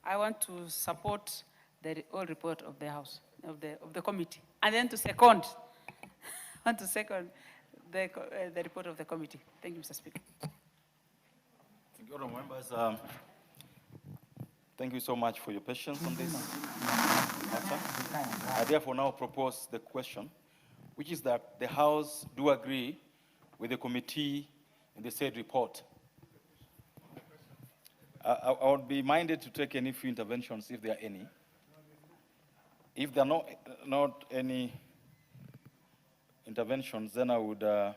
I want to support the whole report of the House, of the committee, and then to second, I want to second the report of the committee. Thank you, Mr. Speaker. Thank you, honourable members. Thank you so much for your patience on this matter. I therefore now propose the question, which is that the House do agree with the committee in the said report. I would be minded to take any few interventions if there are any. If there are not any interventions, then I would, for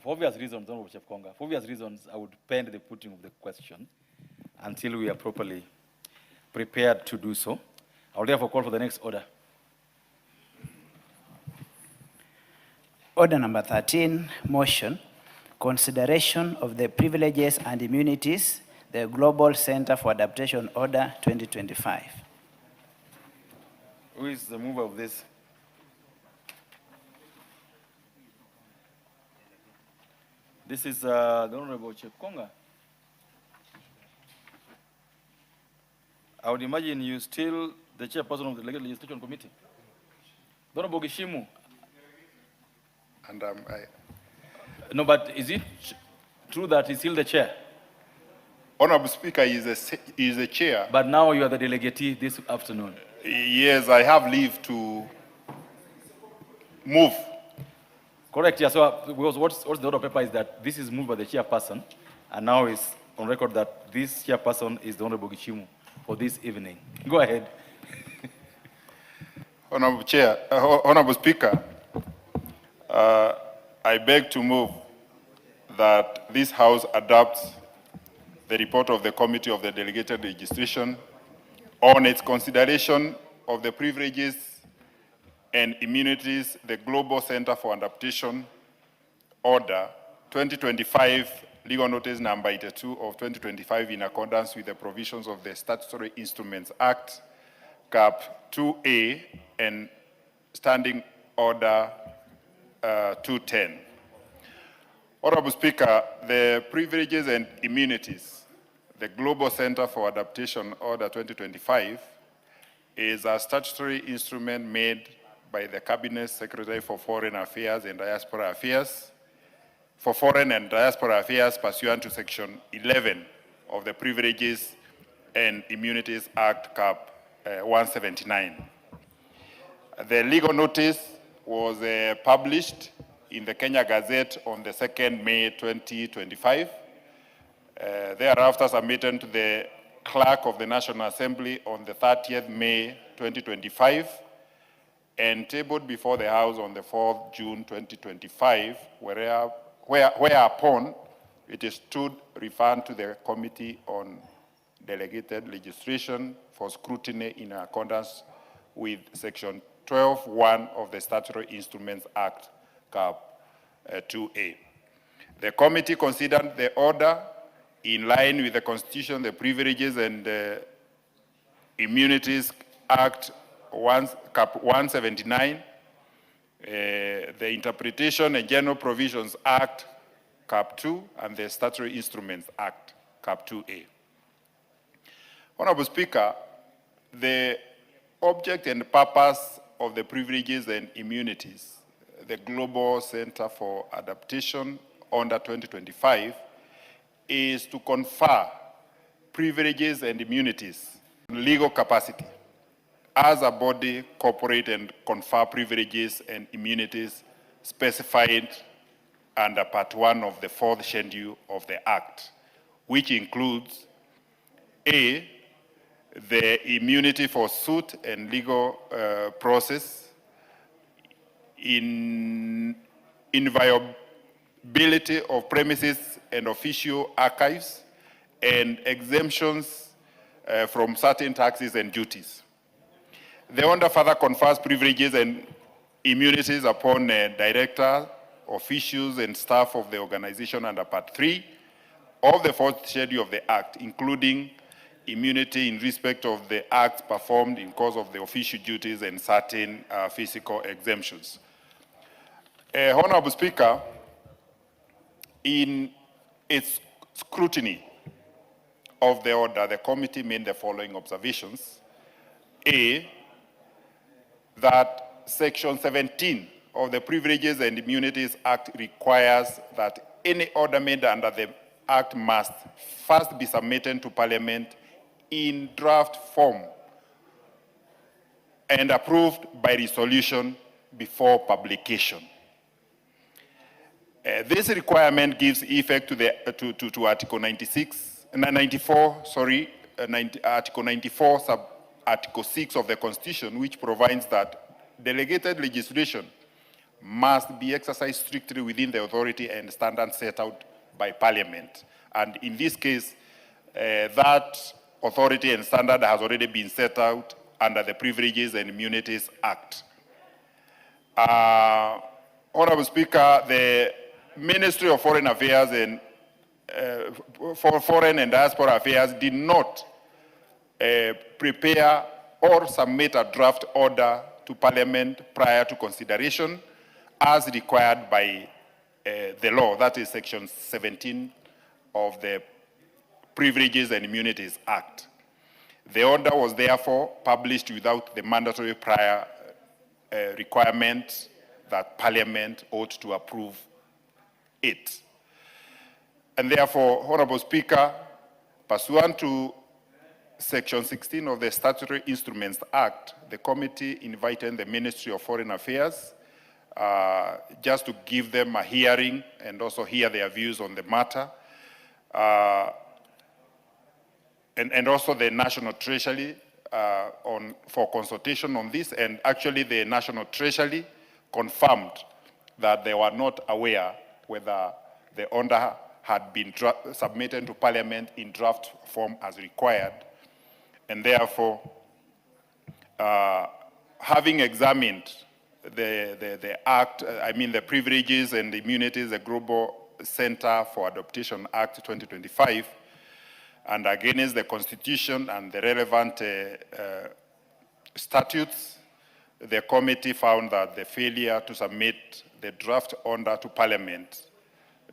obvious reasons, Honorable Chief Konga, for obvious reasons, I would pend the putting of the question until we are properly prepared to do so. I will therefore call for the next order. Order number 13, motion, consideration of the privileges and immunities, the Global Center for Adaptation Order 2025. Who is the mover of this? This is the Honorable Chief Konga. I would imagine you still the chairperson of the Legislation Committee. Honorable Gishimu. And No, but is it true that he's still the chair? Honorable Speaker, he is a chair. But now you are the delegatee this afternoon. Yes, I have leave to move. Correct, yeah. So what's the order of paper is that this is moved by the chairperson, and now it's on record that this chairperson is the Honorable Gishimu for this evening. Go ahead. Honorable Speaker, I beg to move that this House adopts the report of the Committee of the Delegated Legislation on its consideration of the privileges and immunities, the Global Center for Adaptation Order 2025, legal notice number 82 of 2025, in accordance with the provisions of the Statutory Instruments Act, Cap 2A, and Standing Order 210. Honorable Speaker, the privileges and immunities, the Global Center for Adaptation Order 2025, is a statutory instrument made by the Cabinet Secretary for Foreign Affairs and Diaspora Affairs, for Foreign and Diaspora Affairs pursuant to Section 11 of the Privileges and Immunities Act, Cap 179. The legal notice was published in the Kenya Gazette on the 2nd May 2025. Thereafter submitted to the Clerk of the National Assembly on the 30th May 2025 and tabled before the House on the 4th June 2025, whereupon it is stood referred to the Committee on Delegated Legislation for scrutiny in accordance with Section 12(1) of the Statutory Instruments Act, Cap 2A. The committee considered the order in line with the Constitution, the Privileges and Immunities Act, Cap 179, the Interpretation and General Provisions Act, Cap 2, and the Statutory Instruments Act, Cap 2A. Honorable Speaker, the object and purpose of the privileges and immunities, the Global Center for Adaptation Order 2025, is to confer privileges and immunities in legal capacity as a body, cooperate and confer privileges and immunities specified under Part 1 of the 4th Schedule of the Act, which includes A, the immunity for suit and legal process, inviolability of premises and official archives, and exemptions from certain taxes and duties. The order further confers privileges and immunities upon director, officials, and staff of the organization under Part 3 of the 4th schedule of the Act, including immunity in respect of the acts performed in course of the official duties and certain physical exemptions. Honorable Speaker, in its scrutiny of the order, the committee made the following observations. A, that Section 17 of the Privileges and Immunities Act requires that any order made under the Act must first be submitted to Parliament in draft form and approved by resolution before publication. This requirement gives effect to the Article 94, Article 6 of the Constitution, which provides that delegated legislation must be exercised strictly within the authority and standards set out by Parliament. And in this case, that authority and standard has already been set out under the Privileges and Immunities Act. Honorable Speaker, the Ministry of Foreign Affairs and Foreign and Diaspora Affairs did not prepare or submit a draft order to Parliament prior to consideration as required by the law, that is Section 17 of the Privileges and Immunities Act. The order was therefore published without the mandatory prior requirement that Parliament ought to approve it. And therefore, Honorable Speaker, pursuant to Section 16 of the Statutory Instruments Act, the committee invited the Ministry of Foreign Affairs just to give them a hearing and also hear their views on the matter. And also the National Treasury for consultation on this. And actually the National Treasury confirmed that they were not aware whether the order had been submitted to Parliament in draft form as required. And therefore, having examined the Act, the Privileges and Immunities, the Global Center for Adaptation Act 2025, and against the Constitution and the relevant statutes, the committee found that the failure to submit the draft order to Parliament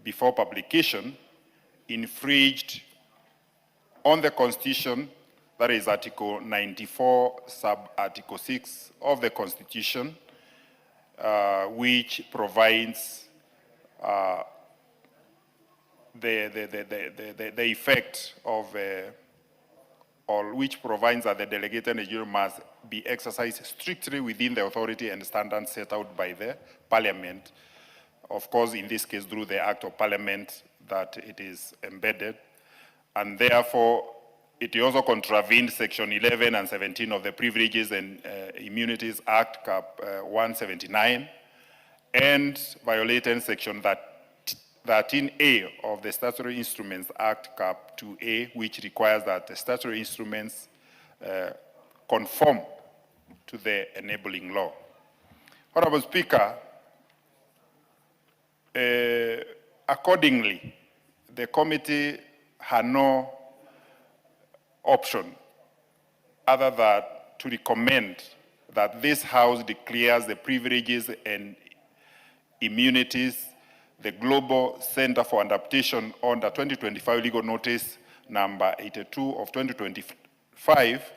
before publication infringed on the Constitution, that is Article 94, sub-Article 6 of the Constitution, which provides the effect of, or which provides that the delegated legislature must be exercised strictly within the authority and standards set out by the Parliament. Of course, in this case, through the Act of Parliament that it is embedded. And therefore, it also contravened Section 11 and 17 of the Privileges and Immunities Act, Cap 179, and violated Section 13A of the Statutory Instruments Act, Cap 2A, which requires that the statutory instruments conform to the enabling law. Honorable Speaker, accordingly, the committee had no option other than to recommend that this House declares the Privileges and Immunities, the Global Center for Adaptation under 2025 Legal Notice number 82 of 2025,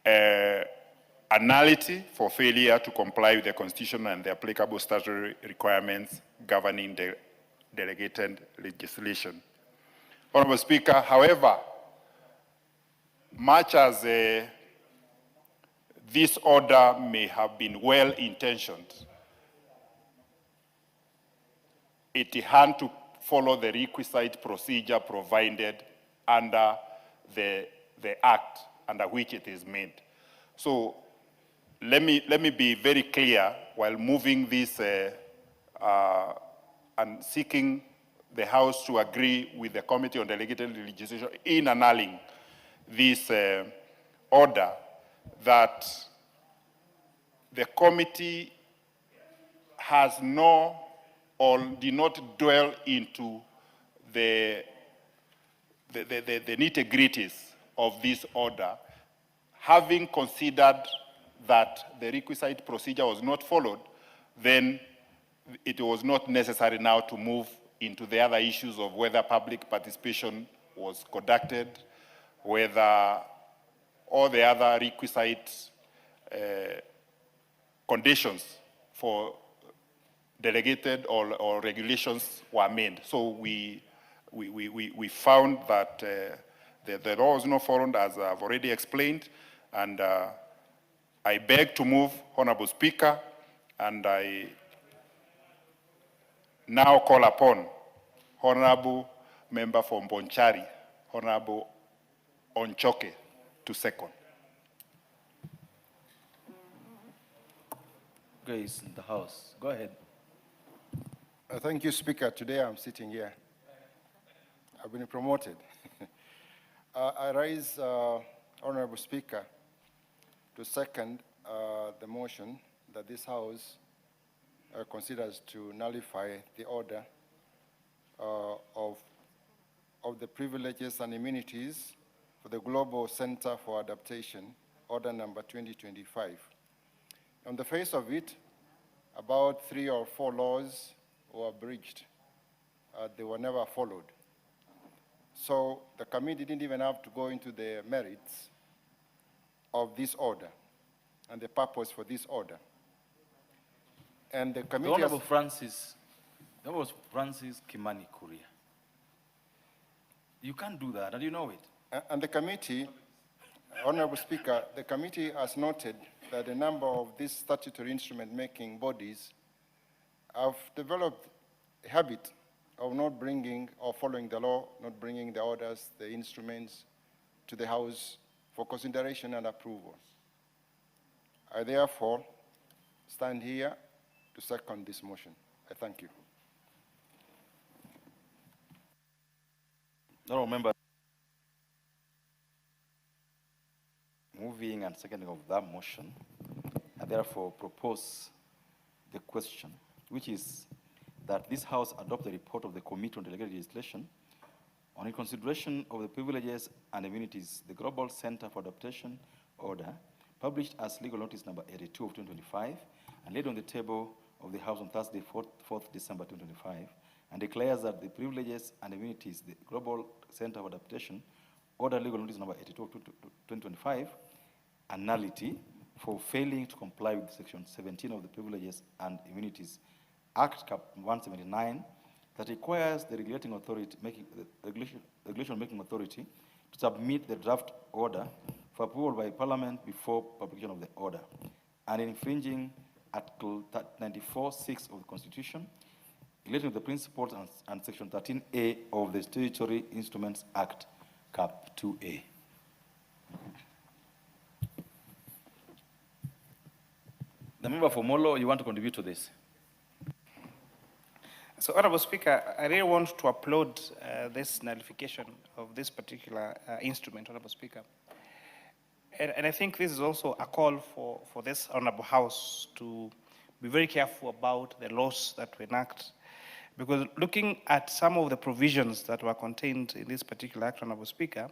a nullity for failure to comply with the Constitution and the applicable statutory requirements governing the delegated legislation. Honorable Speaker, however, much as this order may have been well-intentioned, it had to follow the requisite procedure provided under the Act under which it is made. So let me be very clear while moving this and seeking the House to agree with the Committee on Delegated Legislation in annulling this order, that the committee has no or did not dwell into the nitty-gritties of this order, having considered that the requisite procedure was not followed, then it was not necessary now to move into the other issues of whether public participation was conducted, whether all the other requisite conditions for delegated or regulations were made. So we found that the law was not followed, as I've already explained, and I beg to move, Honorable Speaker, and I now call upon Honorable Member for Mbonchari, Honorable Onchoke, to second. Grace in the House. Go ahead. Thank you, Speaker. Today I'm sitting here. I've been promoted. I raise, Honorable Speaker, to second the motion that this House considers to nullify the order of the privileges and immunities for the Global Center for Adaptation, Order number 2025. On the face of it, about 3 or 4 laws were breached. They were never followed. So the committee didn't even have to go into the merits of this order and the purpose for this order. And the committee... The Honorable Francis, that was Francis Kimani Kuria. You can't do that, and you know it. And the committee, Honorable Speaker, the committee has noted that a number of these statutory instrument-making bodies have developed a habit of not bringing or following the law, not bringing the orders, the instruments to the House for consideration and approval. I therefore stand here to second this motion. I thank you. Honorable Member, moving and seconding of that motion, I therefore propose the question, which is that this House adopt the report of the Committee on Delegated Legislation on the consideration of the privileges and immunities, the Global Center for Adaptation Order, published as legal notice number 82 of 2025, and laid on the table of the House on Thursday, 4th December 2025, and declares that the privileges and immunities, the Global Center of Adaptation Order, legal notice number 82 of 2025, a nullity for failing to comply with Section 17 of the Privileges and Immunities Act, Cap 179, that requires the regulating authority, regulation making authority, to submit the draft order for approval by Parliament before publication of the order, and infringing Article 94(6) of the Constitution, relating to the principles and Section 13A of the Statutory Instruments Act, Cap 2A. The member for Molo, you want to contribute to this? So, Honorable Speaker, I really want to applaud this nullification of this particular instrument, Honorable Speaker. And I think this is also a call for this Honorable House to be very careful about the laws that we enact. Because looking at some of the provisions that were contained in this particular act, Honorable Speaker,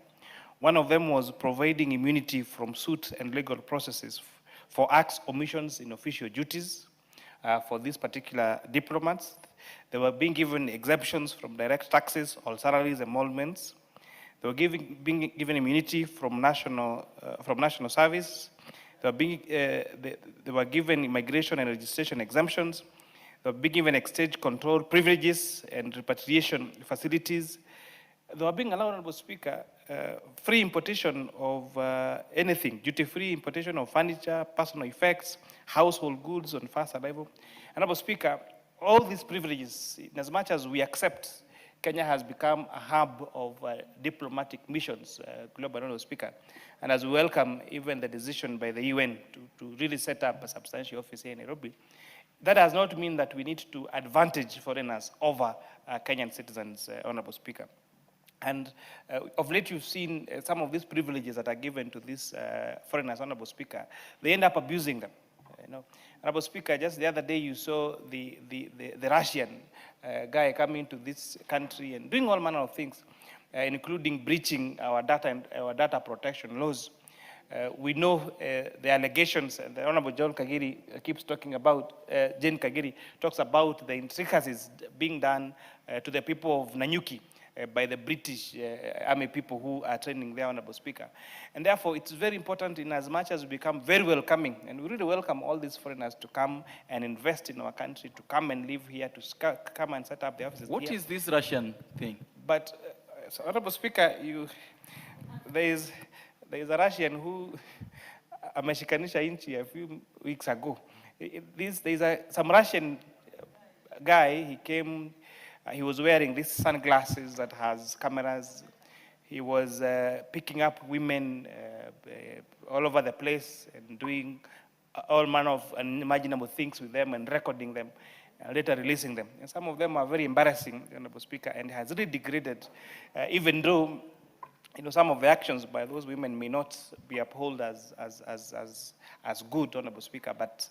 one of them was providing immunity from suit and legal processes for acts, omissions in official duties for these particular diplomats. They were being given exemptions from direct taxes or salaries emoluments. They were being given immunity from national service. They were given immigration and registration exemptions. They were being given exchange control privileges and repatriation facilities. They were being allowed, Honorable Speaker, free importation of anything, duty-free importation of furniture, personal effects, household goods on first arrival. Honorable Speaker, all these privileges, in as much as we accept Kenya has become a hub of diplomatic missions, Global Honorable Speaker. And as we welcome even the decision by the UN to really set up a substantial office here in Nairobi, that does not mean that we need to advantage foreigners over Kenyan citizens, Honorable Speaker. And of late, you've seen some of these privileges that are given to these foreigners, Honorable Speaker. They end up abusing them. Honorable Speaker, just the other day you saw the Russian guy coming to this country and doing all manner of things, including breaching our data protection laws. We know the allegations, and the Honorable John Kagiri keeps talking about, Jane Kagiri talks about the intricacies being done to the people of Nanyuki by the British army people who are training there, Honorable Speaker. And therefore, it's very important in as much as we become very welcoming, and we really welcome all these foreigners to come and invest in our country, to come and live here, to come and set up the offices What here. is this Russian thing? But, so, Honorable Speaker, there is a Russian who ameshikanisha inchi a few weeks ago. Some Russian guy, he came, he was wearing these sunglasses that has cameras. He was picking up women all over the place and doing all manner of unimaginable things with them and recording them, and later releasing them. And some of them are very embarrassing, Honorable Speaker, and has really degraded, even though some of the actions by those women may not be upheld as good, Honorable Speaker, but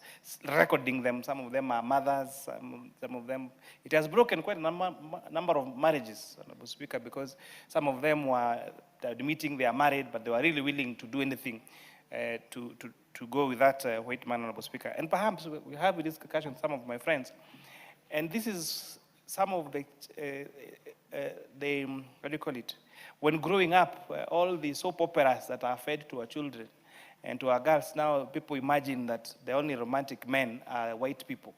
recording them, some of them are mothers, some of them, it has broken quite a number of marriages, Honorable Speaker, because some of them were admitting they are married, but they were really willing to do anything to go with that white man, Honorable Speaker. And perhaps we have a discussion with some of my friends, and this is some of the what do you call it? When growing up, all the soap operas that are fed to our children and to our girls, now people imagine that the only romantic men are white people,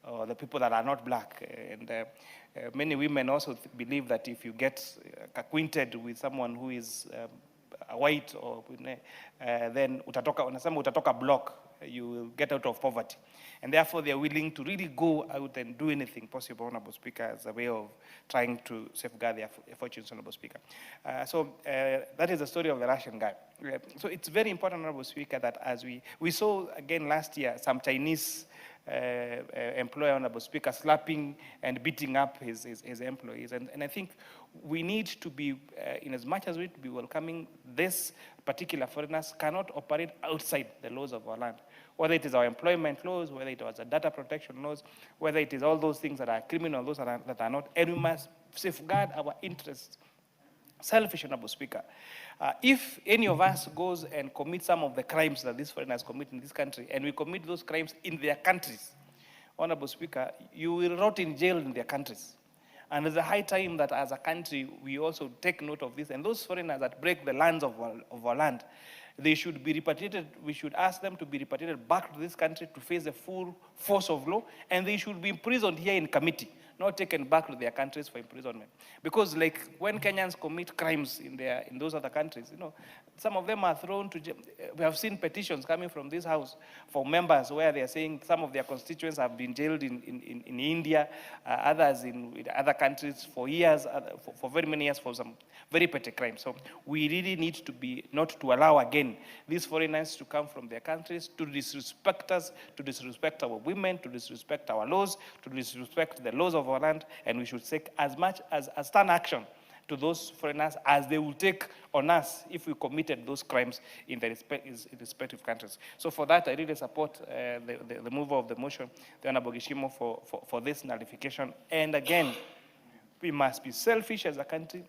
or the people that are not black. And many women also believe that if you get acquainted with someone who is white, or then utatoka block, you will get out of poverty. And therefore, they are willing to really go out and do anything possible, Honorable Speaker, as a way of trying to safeguard their fortunes, Honorable Speaker. So that is the story of the Russian guy. So it's very important, Honorable Speaker, that as we saw again last year, some Chinese employer, Honorable Speaker, slapping and beating up his employees. And I think we need to be, in as much as we need to be welcoming, this particular foreigners cannot operate outside the laws of our land. Whether it is our employment laws, whether it was the data protection laws, whether it is all those things that are criminal, those that are not, and we must safeguard our interests. Selfish, Honorable Speaker. If any of us goes and commits some of the crimes that these foreigners commit in this country, and we commit those crimes in their countries, Honorable Speaker, you will rot in jail in their countries. And it's a high time that as a country, we also take note of this. And those foreigners that break the lands of our land, they should be repatriated. We should ask them to be repatriated back to this country to face the full force of law, and they should be imprisoned here in committee, not taken back to their countries for imprisonment. Because like when Kenyans commit crimes in those other countries, some of them are thrown to jail. We have seen petitions coming from this house for members where they are saying some of their constituents have been jailed in India, others in other countries for years, for very many years for some very petty crimes. So we really need to be, not to allow again these foreigners to come from their countries to disrespect us, to disrespect our women, to disrespect our laws, to disrespect the laws of our land, and we should take as much as a stern action to those foreigners as they will take on us if we committed those crimes in the respective countries. So for that, I really support the mover of the motion, the Honorable Gishimo, for this nullification. And again, we must be selfish as a country.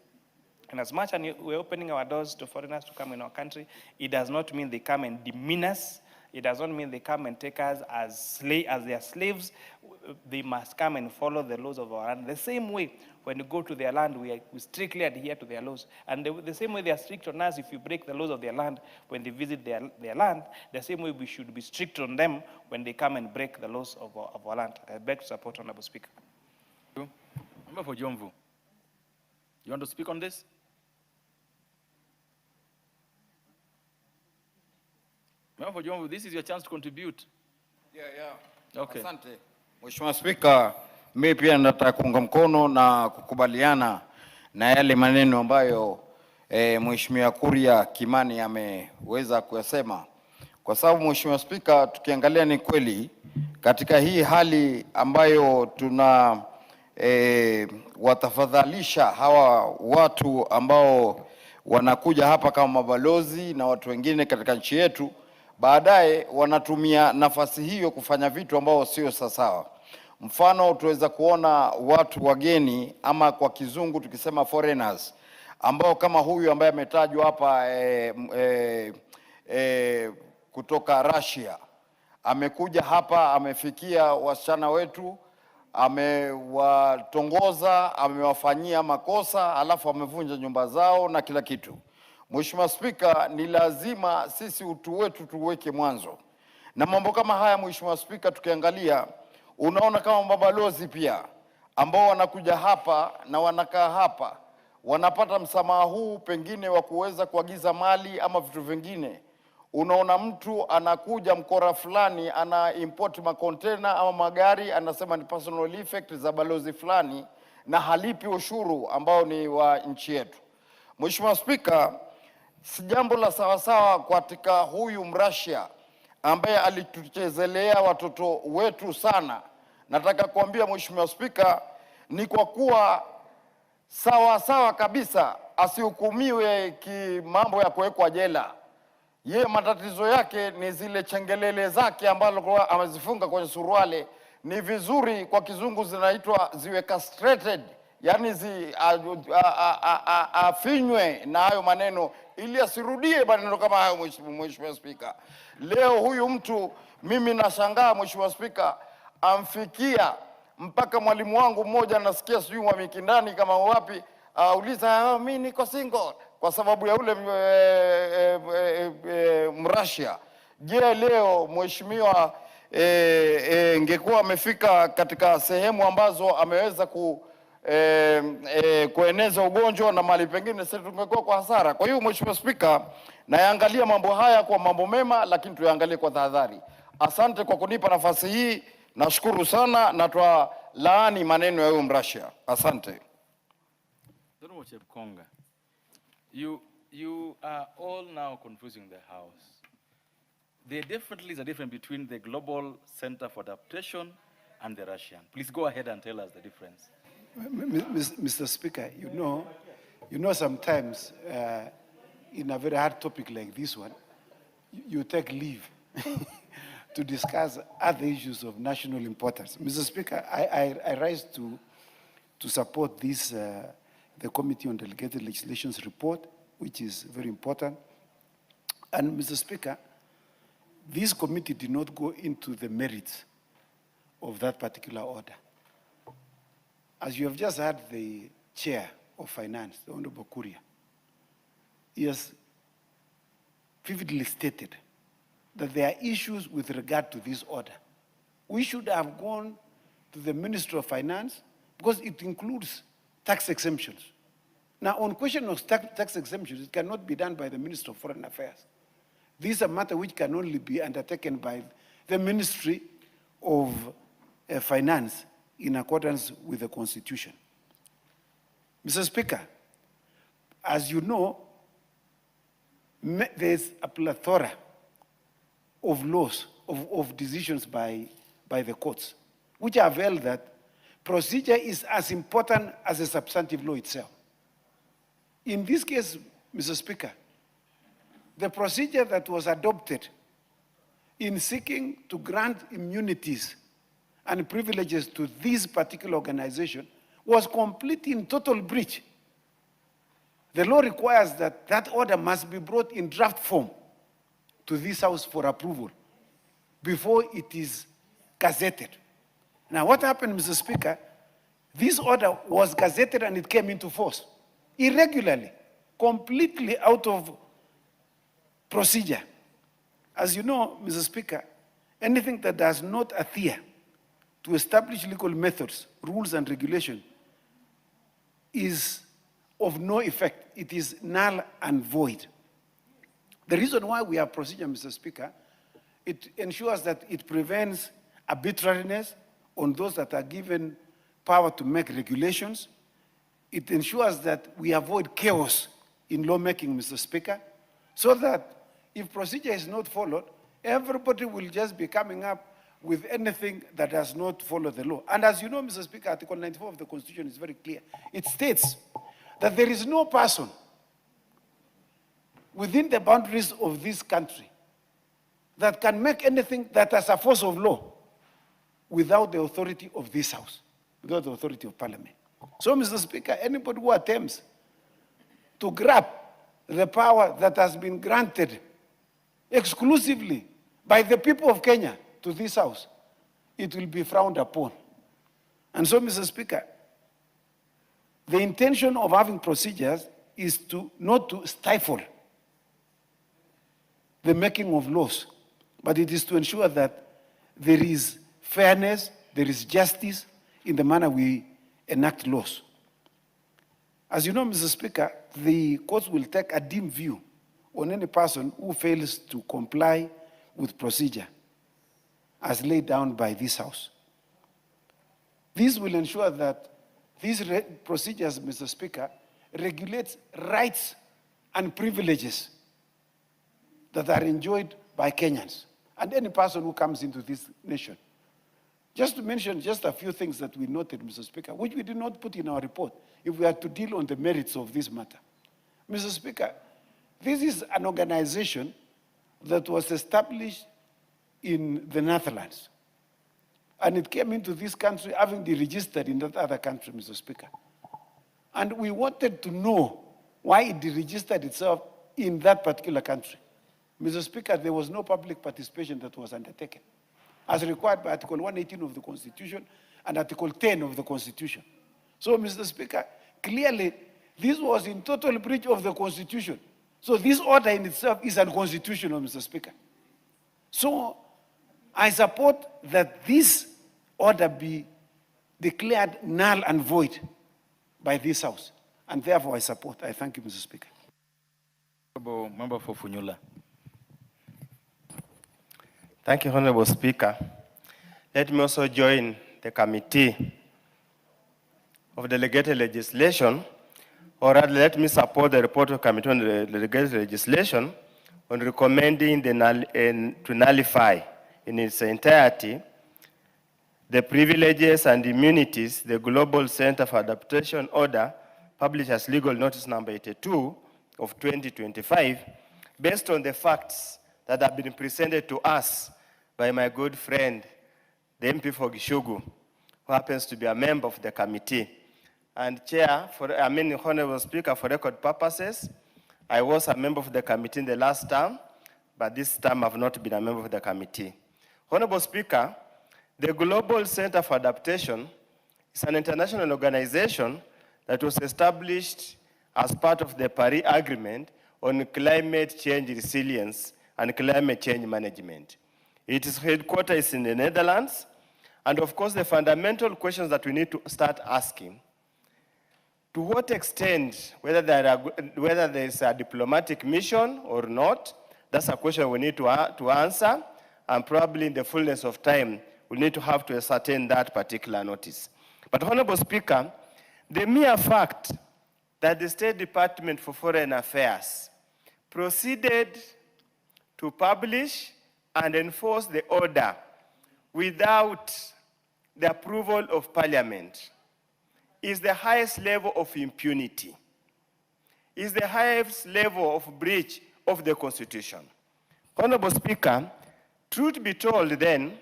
And as much as we're opening our doors to foreigners to come in our country, it does not mean they come and demean us. It does not mean they come and take us as their slaves. They must come and follow the laws of our land. The same way, when you go to their land, we strictly adhere to their laws. And the same way they are strict on us if you break the laws of their land when they visit their land, the same way we should be strict on them when they come and break the laws of our land. I beg to support, Honorable Speaker. Member for Jomvu, you want to speak on this? Member for Jomvu, this is your chance to contribute. Yeah. Okay. Asante. Mheshimiwa Spika, mimi pia nataka kuunga mkono na kukubaliana na yale maneno ambayo Mheshimiwa Kuria Kimani ameweza kuyasema. Kwa sababu Mheshimiwa Spika, tukiangalia ni kweli katika hii hali ambayo tuna watafadhalisha hawa watu ambao wanakuja hapa kama mabalozi na watu wengine katika nchi yetu, baadaye wanatumia nafasi hiyo kufanya vitu ambao sio sawa. Mfano, tuweza kuona watu wageni ama kwa kizungu tukisema foreigners, ambao kama huyu ambaye ametajwa hapa kutoka Russia, amekuja hapa, amefikia wasichana wetu, amewatongoza, amewafanyia makosa, alafu amevunja nyumba zao na kila kitu. Mheshimiwa Spika, ni lazima sisi utu wetu tuweke mwanzo. Na mambo kama haya Mheshimiwa Spika, tukiangalia unaona kama mabalozi pia ambao wanakuja hapa na wanakaa hapa, wanapata msamaha huu pengine wa kuweza kuagiza mali ama vitu vingine. Unaona mtu anakuja mkora fulani ana import makontena ama magari, anasema ni personal effect za balozi fulani na halipi ushuru ambao ni wa nchi yetu. Mheshimiwa Spika, si jambo la sawasawa katika huyu Mrashia ambaye alituchezelea watoto wetu sana. Nataka kuambia Mheshimiwa Spika, ni kwa kuwa sawa kabisa asihukumiwe kimambo ya kuwekwa jela. Ye matatizo yake ni zile chengelele zake ambalo amezifunga kwenye suruale. Ni vizuri kwa kizungu zinaitwa ziwe castrated, yani afinywe na hayo maneno ili asirudie maneno kama hayo. Mheshimiwa Spika, leo huyu mtu mimi nashangaa Mheshimiwa Spika, amfikia mpaka mwalimu wangu mmoja nasikia sijui wa Mikindani kama wapi, uliza mimi niko single kwa sababu ya ule Mrashia. Je, leo mheshimiwa ingekuwa amefika katika sehemu ambazo ameweza kueneza ugonjwa na mali pengine sisi tungekuwa kwa hasara. Kwa hiyo Mheshimiwa Spika, nayaangalia mambo haya kwa mambo mema, lakini tuyaangalie kwa tahadhari. Asante kwa kunipa nafasi hii, nashukuru sana na twalaani maneno ya huyo Mrashia. Asante. You are all now confusing the House. There definitely is a difference between the Global Center for Adaptation and the Russian. Please go ahead and tell us the difference. Mr. Speaker, you know sometimes in a very hard topic like this one, you take leave to discuss other issues of national importance. Mr. Speaker, I rise to support this, the Committee on Delegated Legislation's report, which is very important. And Mr. Speaker, this committee did not go into the merits of that particular order. As you have just heard the Chair of Finance, the Honorable Kuria, he has vividly stated that there are issues with regard to this order. We should have gone to the Minister of Finance because it includes tax exemptions. Now, on question of tax exemptions, it cannot be done by the Minister of Foreign Affairs. This is a matter which can only be undertaken by the Ministry of Finance in accordance with the Constitution. Mr. Speaker, as you know, there's a plethora of laws, of decisions by the courts, which have held that procedure is as important as a substantive law itself. In this case, Mr. Speaker, the procedure that was adopted in seeking to grant immunities and privileges to this particular organization was complete in total breach. The law requires that that order must be brought in draft form to this House for approval before it is gazetted. Now, what happened, Mr. Speaker? This order was gazetted and it came into force irregularly, completely out of procedure. As you know, Mr. Speaker, anything that does not adhere to establish legal methods, rules, and regulation is of no effect. It is null and void. The reason why we have procedure, Mr. Speaker, it ensures that it prevents arbitrariness on those that are given power to make regulations. It ensures that we avoid chaos in lawmaking, Mr. Speaker, so that if procedure is not followed, everybody will just be coming up with anything that does not follow the law. And as you know, Mr. Speaker, Article 94 of the Constitution is very clear. It states that there is no person within the boundaries of this country that can make anything that has a force of law without the authority of this House, without the authority of Parliament. So, Mr. Speaker, anybody who attempts to grab the power that has been granted exclusively by the people of Kenya to this House, it will be frowned upon. And so, Mr. Speaker, the intention of having procedures is not to stifle the making of laws, but it is to ensure that there is fairness, there is justice in the manner we enact laws. As you know, Mr. Speaker, the courts will take a dim view on any person who fails to comply with procedure as laid down by this House. This will ensure that these procedures, Mr. Speaker, regulate rights and privileges that are enjoyed by Kenyans and any person who comes into this nation. Just to mention just a few things that we noted, Mr. Speaker, which we did not put in our report if we had to deal on the merits of this matter. Mr. Speaker, this is an organization that was established in the Netherlands. And it came into this country having been registered in that other country, Mr. Speaker. And we wanted to know why it deregistered itself in that particular country. Mr. Speaker, there was no public participation that was undertaken, as required by Article 118 of the Constitution and Article 10 of the Constitution. So, Mr. Speaker, clearly, this was in total breach of the Constitution. So this order in itself is unconstitutional, Mr. Speaker. So I support that this order be declared null and void by this House. And therefore I support. I thank you, Mr. Speaker. Member for Funyula. Thank you, Honorable Speaker. Let me also join the Committee of Delegated Legislation, or rather let me support the report of Committee on Delegated Legislation on recommending to nullify in its entirety the privileges and immunities the Global Center for Adaptation Order published as legal notice number 82 of 2025, based on the facts that have been presented to us by my good friend, the MP for Gishugu, who happens to be a member of the committee. And Chair, Honorable Speaker, for record purposes, I was a member of the committee in the last term, but this term I've not been a member of the committee. Honorable Speaker, the Global Center for Adaptation is an international organization that was established as part of the Paris Agreement on climate change resilience and climate change management. Its headquarters is in the Netherlands, and of course the fundamental questions that we need to start asking: to what extent, whether there is a diplomatic mission or not, that's a question we need to answer, and probably in the fullness of time, we need to have to ascertain that particular notice. But Honorable Speaker, the mere fact that the State Department for Foreign Affairs proceeded to publish and enforce the order without the approval of Parliament is the highest level of impunity, is the highest level of breach of the Constitution. Honorable Speaker, truth be told then,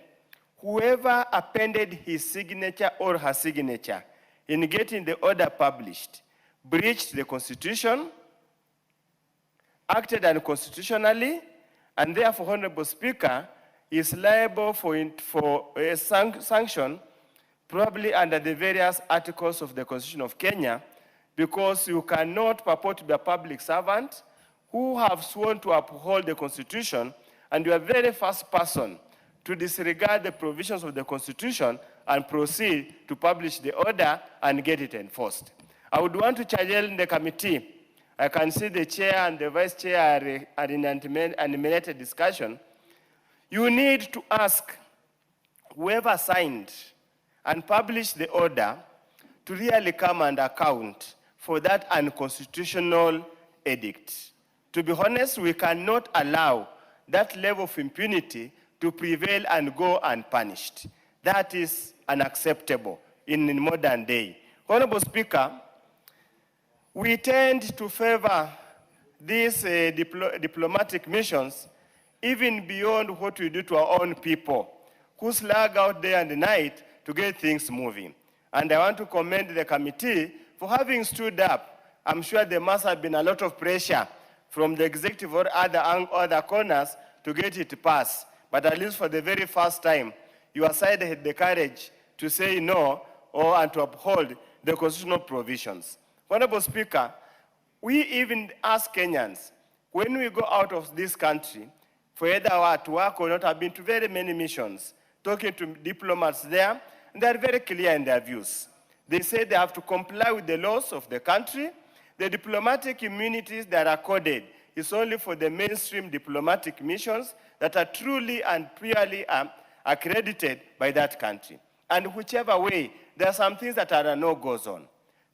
whoever appended his signature or her signature in getting the order published breached the Constitution, acted unconstitutionally, and therefore, Honorable Speaker, is liable for a sanction probably under the various articles of the Constitution of Kenya, because you cannot purport to be a public servant who have sworn to uphold the Constitution, and you are the very first person to disregard the provisions of the Constitution and proceed to publish the order and get it enforced. I would want to challenge the committee. I can see the chair and the vice chair are in animated discussion. You need to ask whoever signed and published the order to really come and account for that unconstitutional edict. To be honest, we cannot allow that level of impunity to prevail and go unpunished. That is unacceptable in modern day. Honorable Speaker, we tend to favor these diplomatic missions even beyond what we do to our own people, who slug out day and night to get things moving. And I want to commend the committee for having stood up. I'm sure there must have been a lot of pressure from the executive or other corners to get it passed. But at least for the very first time, your side had the courage to say no and to uphold the constitutional provisions. Honorable Speaker, we even ask Kenyans, when we go out of this country, for either to work or not, I've been to very many missions, talking to diplomats there, and they're very clear in their views. They say they have to comply with the laws of the country. The diplomatic immunities that are accorded is only for the mainstream diplomatic missions that are truly and purely accredited by that country. And whichever way, there are some things that are no-goes on.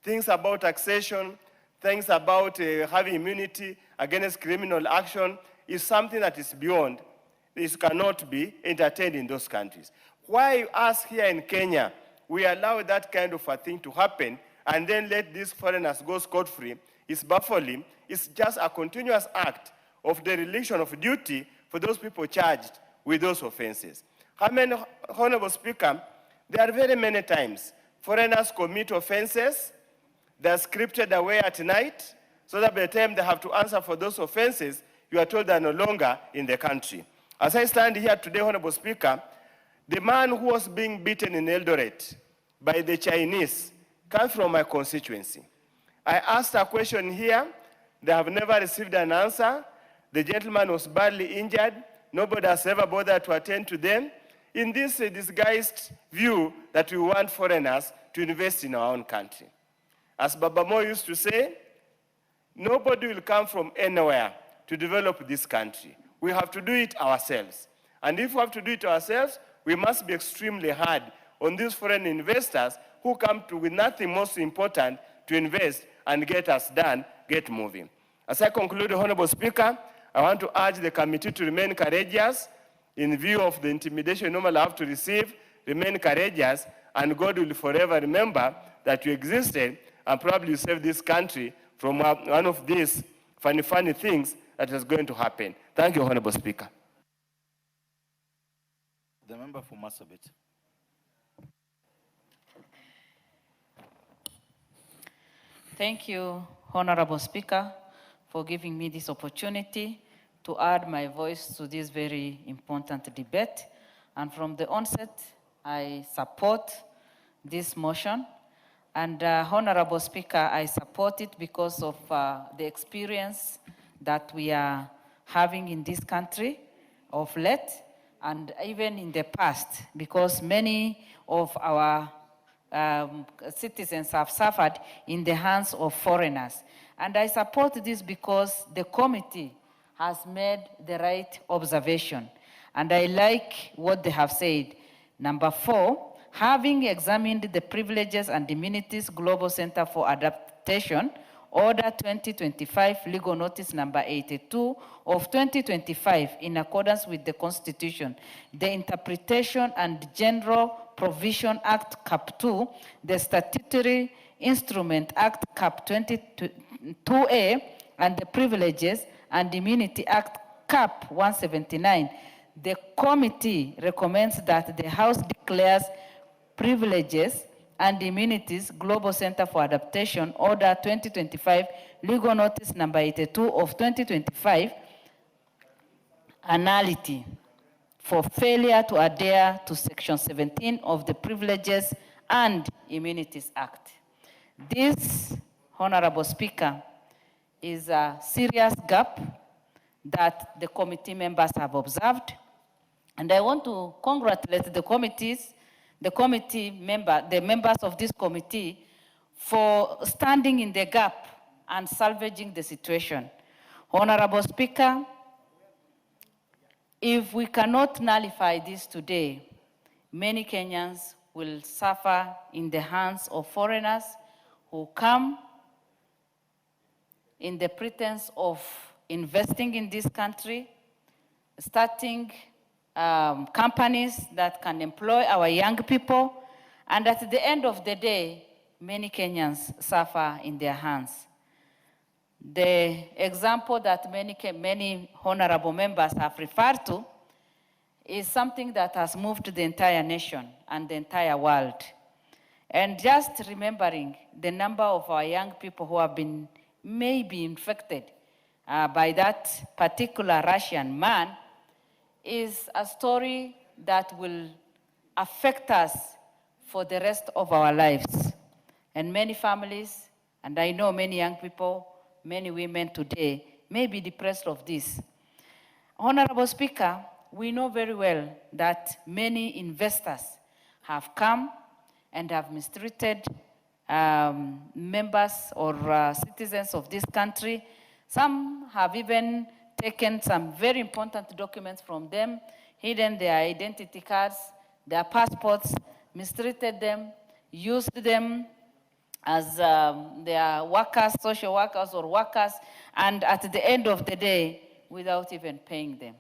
Things about taxation, things about having immunity against criminal action is something that is beyond. This cannot be entertained in those countries. Why us here in Kenya, we allow that kind of a thing to happen and then let these foreigners go scot-free is baffling. It's just a continuous act of dereliction of duty for those people charged with those offenses. Honorable Speaker, there are very many times foreigners commit offenses, they're scripted away at night, so that by the time they have to answer for those offenses, you are told they're no longer in the country. As I stand here today, Honorable Speaker, the man who was being beaten in Eldoret by the Chinese comes from my constituency. I asked a question here, they have never received an answer. The gentleman was badly injured. Nobody has ever bothered to attend to them. In this disguised view that we want foreigners to invest in our own country. As Baba Mo used to say, nobody will come from anywhere to develop this country. We have to do it ourselves. And if we have to do it ourselves, we must be extremely hard on these foreign investors who come with nothing most important to invest and get us done, get moving. As I conclude, Honorable Speaker, I want to urge the committee to remain courageous in view of the intimidation you normally have to receive. Remain courageous, and God will forever remember that you existed and probably saved this country from one of these funny things that is going to happen. Thank you, Honorable Speaker. The member for Marsabit. Thank you, Honorable Speaker, for giving me this opportunity to add my voice to this very important debate. And from the onset, I support this motion. And Honorable Speaker, I support it because of the experience that we are having in this country of late, and even in the past, because many of our citizens have suffered in the hands of foreigners. And I support this because the committee has made the right observation. And I like what they have said. Number 4, having examined the Privileges and Immunities Global Center for Adaptation, Order 2025, Legal Notice number 82 of 2025, in accordance with the Constitution, the Interpretation and General Provision Act Cap 2, the Statutory Instrument Act Cap 22A, and the Privileges and Immunity Act Cap 179. The committee recommends that the House declares Privileges and Immunities Global Center for Adaptation, Order 2025, Legal Notice number 82 of 2025, nullity for failure to adhere to Section 17 of the Privileges and Immunities Act. This, Honorable Speaker, is a serious gap that the committee members have observed. And I want to congratulate the members of this committee for standing in the gap and salvaging the situation. Honorable Speaker, if we cannot nullify this today, many Kenyans will suffer in the hands of foreigners who come in the pretense of investing in this country, starting companies that can employ our young people, and at the end of the day, many Kenyans suffer in their hands. The example that many honorable members have referred to is something that has moved the entire nation and the entire world. And just remembering the number of our young people who have been maybe infected by that particular Russian man is a story that will affect us for the rest of our lives. And many families, and I know many young people, many women today may be depressed of this. Honorable Speaker, we know very well that many investors have come and have mistreated members or citizens of this country. Some have even taken some very important documents from them, hidden their identity cards, their passports, mistreated them, used them as their workers, social workers or workers, and at the end of the day, without even paying them.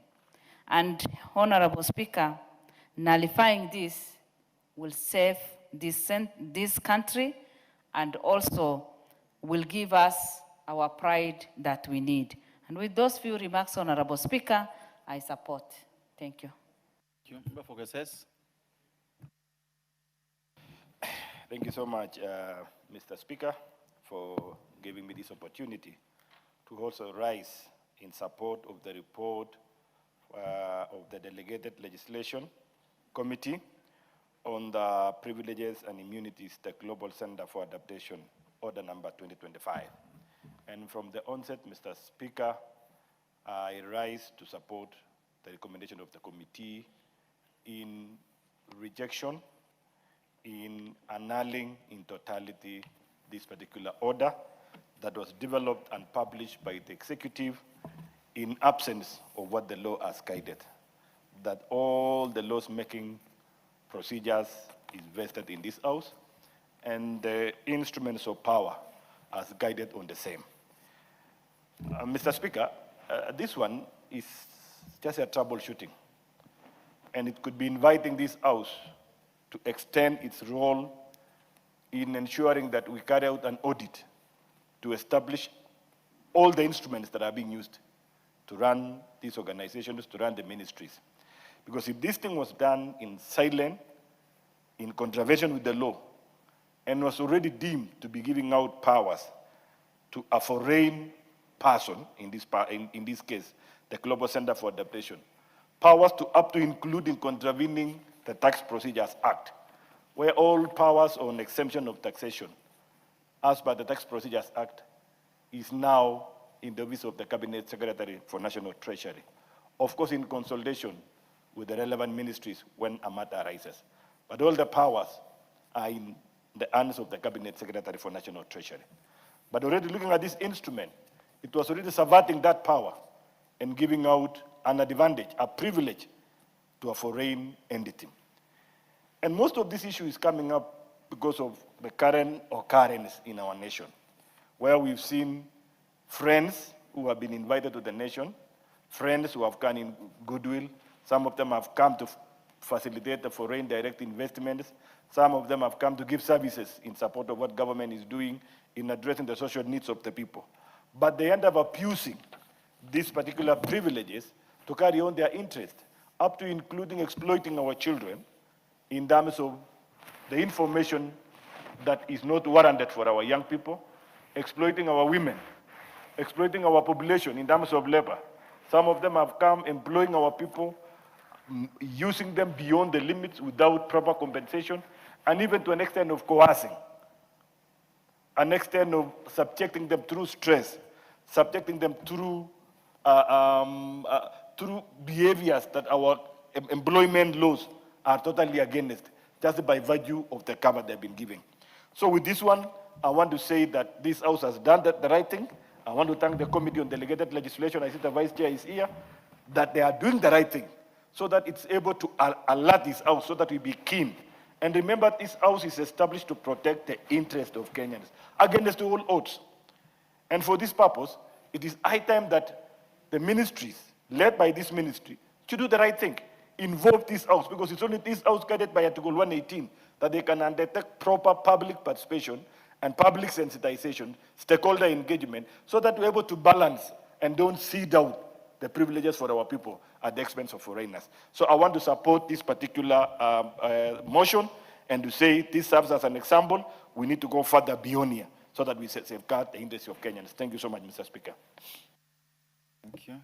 And Honorable Speaker, nullifying this will save this country and also will give us our pride that we need. And with those few remarks, Honorable Speaker, I support. Thank you. Thank you so much, Mr. Speaker, for giving me this opportunity to also rise in support of the report of the Delegated Legislation Committee on the Privileges and Immunities, the Global Center for Adaptation, Order number 2025. And from the onset, Mr. Speaker, I rise to support the recommendation of the committee in rejection, in annulling in totality this particular order that was developed and published by the executive in absence of what the law has guided, that all the laws-making procedures is vested in this House, and the instruments of power as guided on the same. Mr. Speaker, this one is just a troubleshooting, and it could be inviting this House to extend its role in ensuring that we carry out an audit to establish all the instruments that are being used to run these organizations, to run the ministries. Because if this thing was done in silence, in contravention with the law, and was already deemed to be giving out powers to a foreign person, in this case, the Global Center for Adaptation, powers to up to including contravening the Tax Procedures Act, where all powers on exemption of taxation, as per the Tax Procedures Act, is now in the office of the Cabinet Secretary for National Treasury, of course in consultation with the relevant ministries when a matter arises. But all the powers are in the hands of the Cabinet Secretary for National Treasury. But already looking at this instrument, it was already subverting that power and giving out an advantage, a privilege to a foreign entity. And most of this issue is coming up because of the current occurrence in our nation, where we've seen friends who have been invited to the nation, friends who have come in goodwill. Some of them have come to facilitate the foreign direct investments. Some of them have come to give services in support of what government is doing in addressing the social needs of the people. But they end up abusing these particular privileges to carry on their interest, up to including exploiting our children in terms of the information that is not warranted for our young people, exploiting our women, exploiting our population in terms of labor. Some of them have come employing our people, using them beyond the limits without proper compensation, and even to an extent of coercing, an extent of subjecting them through stress, subjecting them through behaviors that our employment laws are totally against, just by virtue of the cover they've been giving. So with this one, I want to say that this House has done the right thing. I want to thank the Committee on Delegated Legislation, I see the Vice Chair is here, that they are doing the right thing, so that it's able to alert this House, so that we be keen And remember, this house is established to protect the interest of Kenyans against all odds. And for this purpose, it is high time that the ministries, led by this ministry, should do the right thing. Invoke this house, because it's only this house guided by Article 118 that they can undertake proper public participation and public sensitization, stakeholder engagement, so that we're able to balance and don't cede out the privileges for our people at the expense of foreigners. So I want to support this particular motion and to say this serves as an example. We need to go further beyond here so that we safeguard the interests of Kenyans. Thank you so much, Mr. Speaker. Thank you.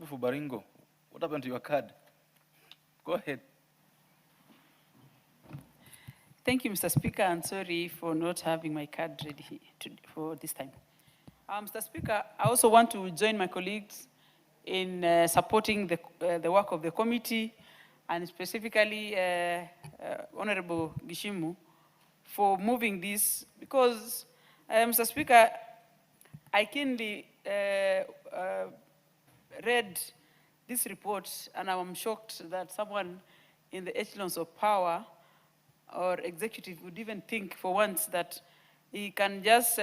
For Baringo, what happened to your card? Go ahead. Thank you, Mr. Speaker, and sorry for not having my card ready for this time. Mr. Speaker, I also want to join my colleagues in supporting the work of the committee, and specifically Honorable Gishimu for moving this, because, Mr. Speaker, I keenly read this report, and I'm shocked that someone in the echelons of power or executive would even think for once that he can just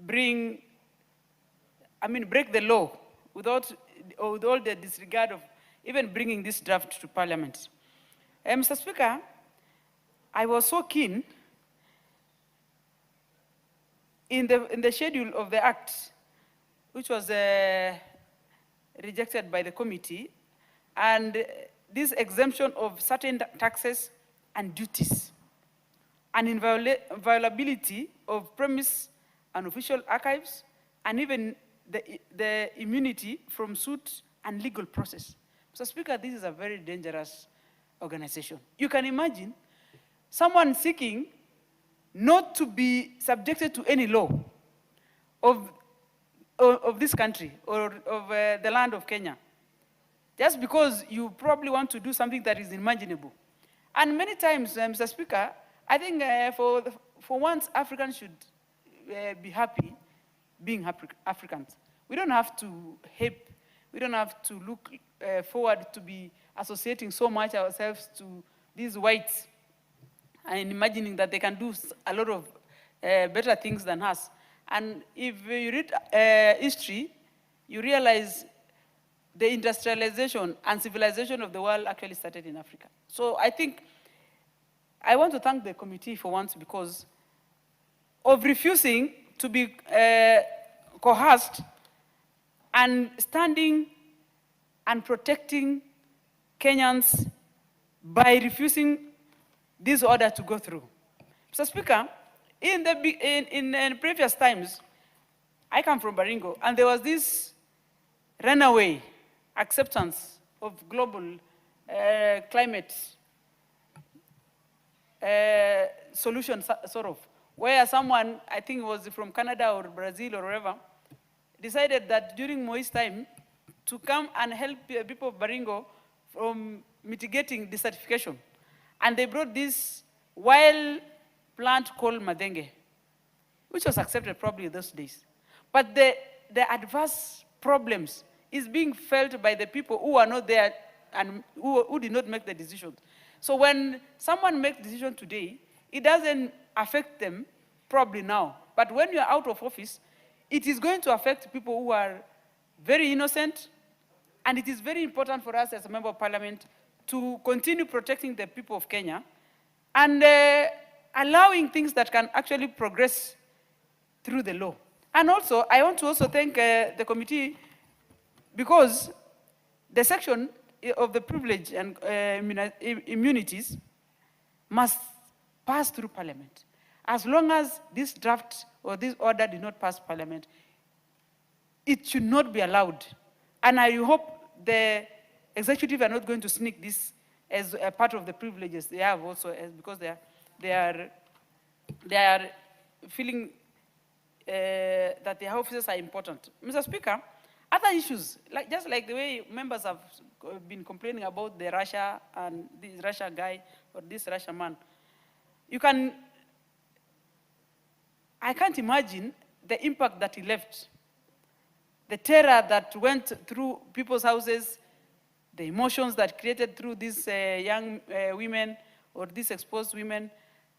break the law with all the disregard of even bringing this draft to Parliament. Mr. Speaker, I was so keen in the schedule of the Act, which was rejected by the committee, and this exemption of certain taxes and duties, and inviolability of premise and official archives, and even the immunity from suit and legal process. Mr. Speaker, this is a very dangerous organization. You can imagine someone seeking not to be subjected to any law of this country or of the land of Kenya, just because you probably want to do something that is unimaginable. And many times, Mr. Speaker, I think for once Africans should be happy being Africans. We don't have to hate, we don't have to look forward to be associating so much ourselves to these whites and imagining that they can do a lot of better things than us. And if you read history, you realize the industrialization and civilization of the world actually started in Africa. So I think I want to thank the committee for once because of refusing to be coerced and standing and protecting Kenyans by refusing this order to go through. Mr. Speaker, in previous times, I come from Baringo, and there was this runaway acceptance of global climate solution, sort of, where someone, I think it was from Canada or Brazil or wherever, decided that during Moi's time to come and help people of Baringo from mitigating desertification. And they brought this wild plant called madenge, which was accepted probably those days. But the adverse problems is being felt by the people who are not there and who did not make the decisions. So when someone makes a decision today, it doesn't affect them probably now. But when you're out of office, it is going to affect people who are very innocent. And it is very important for us as a member of parliament to continue protecting the people of Kenya and allowing things that can actually progress through the law. And also, I want to also thank the committee because the section of the privilege and immunities must pass through parliament. As long as this draft or this order did not pass parliament, it should not be allowed. And I hope the executive are not going to sneak this as a part of the privileges they have also, because they are feeling that their offices are important. Mr. Speaker, other issues, just like the way members have been complaining about the Russia and this Russia guy or this Russia man, I can't imagine the impact that he left. The terror that went through people's houses, the emotions that created through these young women or these exposed women,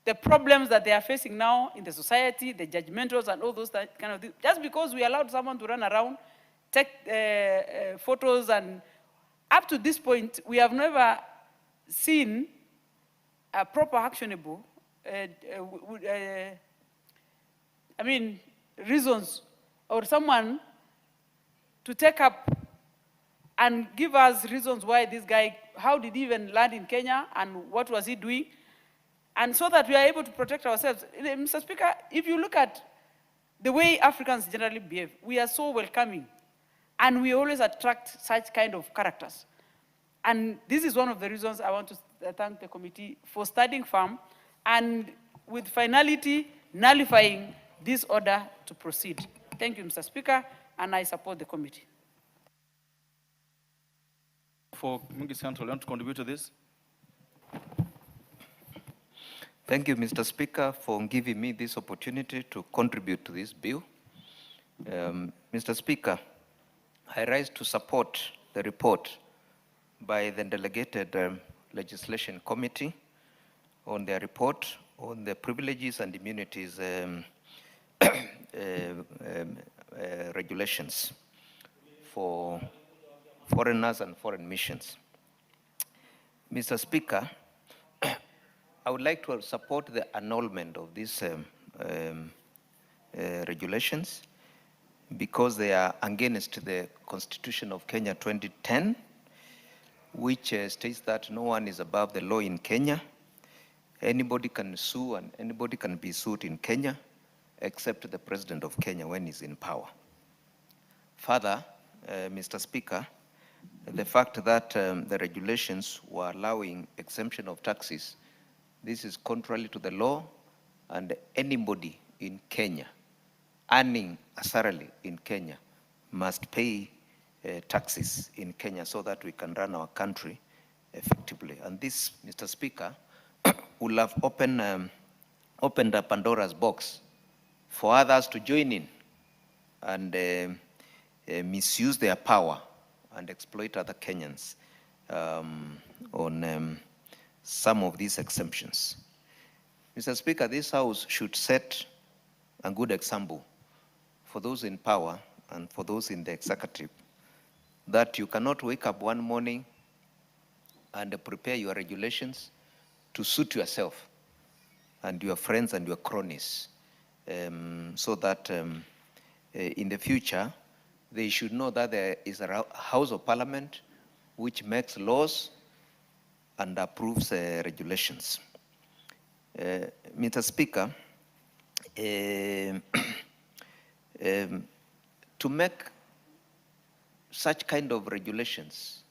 the problems that they are facing now in the society, the judgmentals and all those kind of things. Just because we allowed someone to run around, take photos, and up to this point, we have never seen a proper actionable, reasons or someone to take up and give us reasons why this guy, how did he even land in Kenya and what was he doing? And so that we are able to protect ourselves. Mr. Speaker, if you look at the way Africans generally behave, we are so welcoming and we always attract such kind of characters. And this is one of the reasons I want to thank the committee for studying firm and with finality nullifying this order to proceed. Thank you, Mr. Speaker, and I support the committee. For Mungi Central, want to contribute to this? Thank you, Mr. Speaker, for giving me this opportunity to contribute to this bill. Mr. Speaker, I rise to support the report by the Delegated Legislation Committee on their report on the privileges and immunities regulations for foreigners and foreign missions. Mr. Speaker, I would like to support the annulment of these regulations because they are against the Constitution of Kenya 2010, which states that no one is above the law in Kenya. Anybody can sue and anybody can be sued in Kenya except the President of Kenya when he's in power. Further, Mr. Speaker, the fact that the regulations were allowing exemption of taxes, this is contrary to the law, and anybody in Kenya earning a salary in Kenya must pay taxes in Kenya so that we can run our country effectively. And this, Mr. Speaker, will have opened a Pandora's box for others to join in and misuse their power and exploit other Kenyans on some of these exemptions. Mr. Speaker, this House should set a good example for those in power and for those in the executive, that you cannot wake up one morning and prepare your regulations to suit yourself and your friends and your cronies, so that in the future, they should know that there is a House of Parliament which makes laws and approves regulations. Mr. Speaker, to make such kind of regulations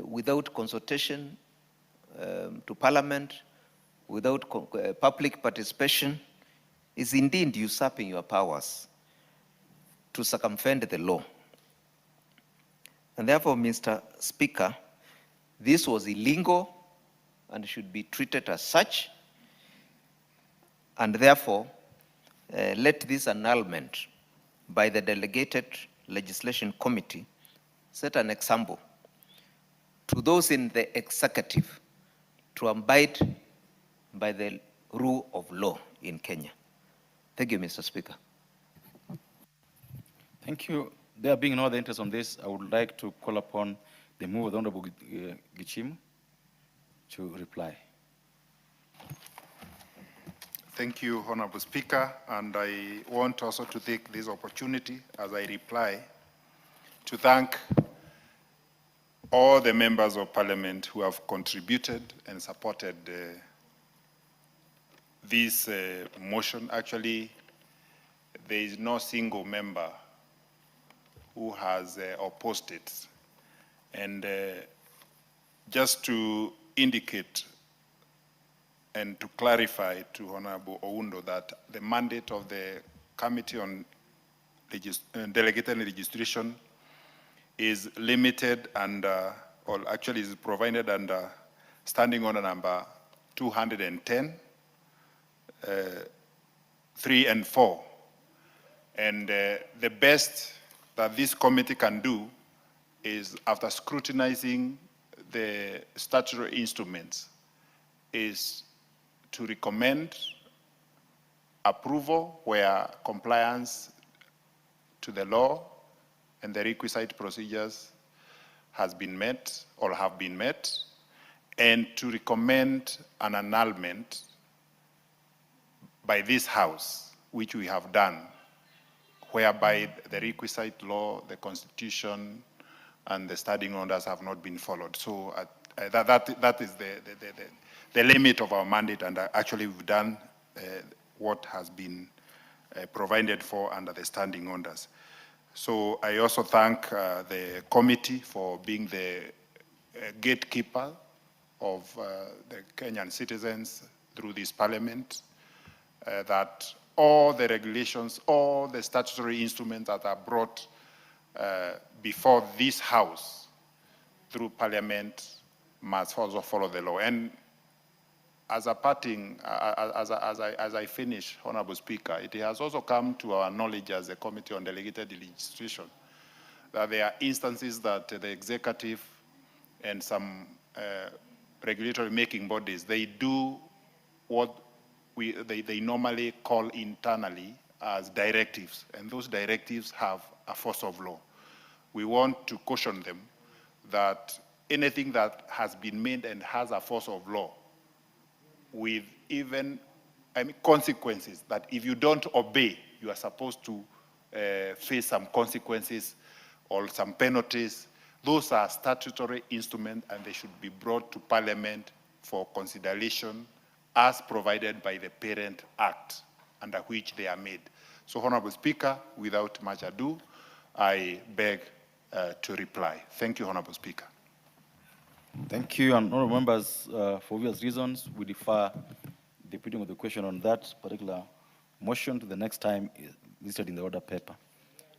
without consultation to Parliament, without public participation, is indeed usurping your powers to circumvent the law. And therefore, Mr. Speaker, this was illegal and should be treated as such, and therefore, let this annulment by the Delegated Legislation Committee set an example to those in the executive to abide by the rule of law in Kenya. Thank you, Mr. Speaker. Thank you. There being no other interest on this, I would like to call upon the move of the Honorable Gichim to reply. Thank you, Honorable Speaker, and I want also to take this opportunity as I reply to thank all the members of Parliament who have contributed and supported this motion. Actually, there is no single member who has opposed it. And just to indicate and to clarify to Honorable Oundo that the mandate of the Committee on Delegated Legislation is limited and, or actually is provided under Standing Order number 210, 3 and 4. And the best that this committee can do is, after scrutinizing the statutory instruments is to recommend approval where compliance to the law and the requisite procedures has been met or have been met, and to recommend an annulment by this House, which we have done, whereby the requisite law, the Constitution, and the standing orders have not been followed. So that is the limit of our mandate, and actually we've done what has been provided for under the standing orders. So I also thank the committee for being the gatekeeper of the Kenyan citizens through this parliament, that all the regulations, all the statutory instruments that are brought before this House through parliament must also follow the law. And as a parting, as I finish, Honorable Speaker, it has also come to our knowledge as a Committee on Delegated Legislation that there are instances that the executive and some regulatory making bodies, they do what they normally call internally as directives, and those directives have a force of law. We want to caution them that anything that has been made and has a force of law with even consequences, that if you don't obey, you are supposed to face some consequences or some penalties. Those are statutory instruments, and they should be brought to Parliament for consideration as provided by the Parent Act under which they are made. So, Honorable Speaker, without much ado, I beg to reply. Thank you, Honorable Speaker. Thank you, and honorable members, for obvious reasons, we defer the putting of the question on that particular motion to the next time listed in the order paper.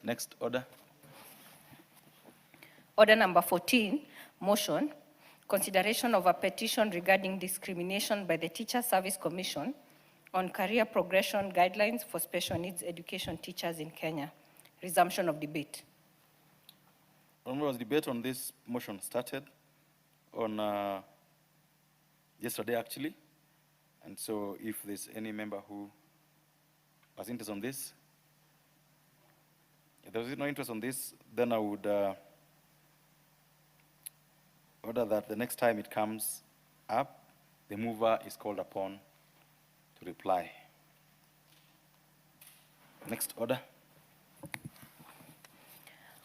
Next order. Order number 14, motion, consideration of a petition regarding discrimination by the Teacher Service Commission on career progression guidelines for special needs education teachers in Kenya. Resumption of debate. Honorable, debate on this motion started on yesterday, actually. And so if there's any member who has interest on this, if there is no interest on this, then I would order that the next time it comes up, the mover is called upon to reply. Next order.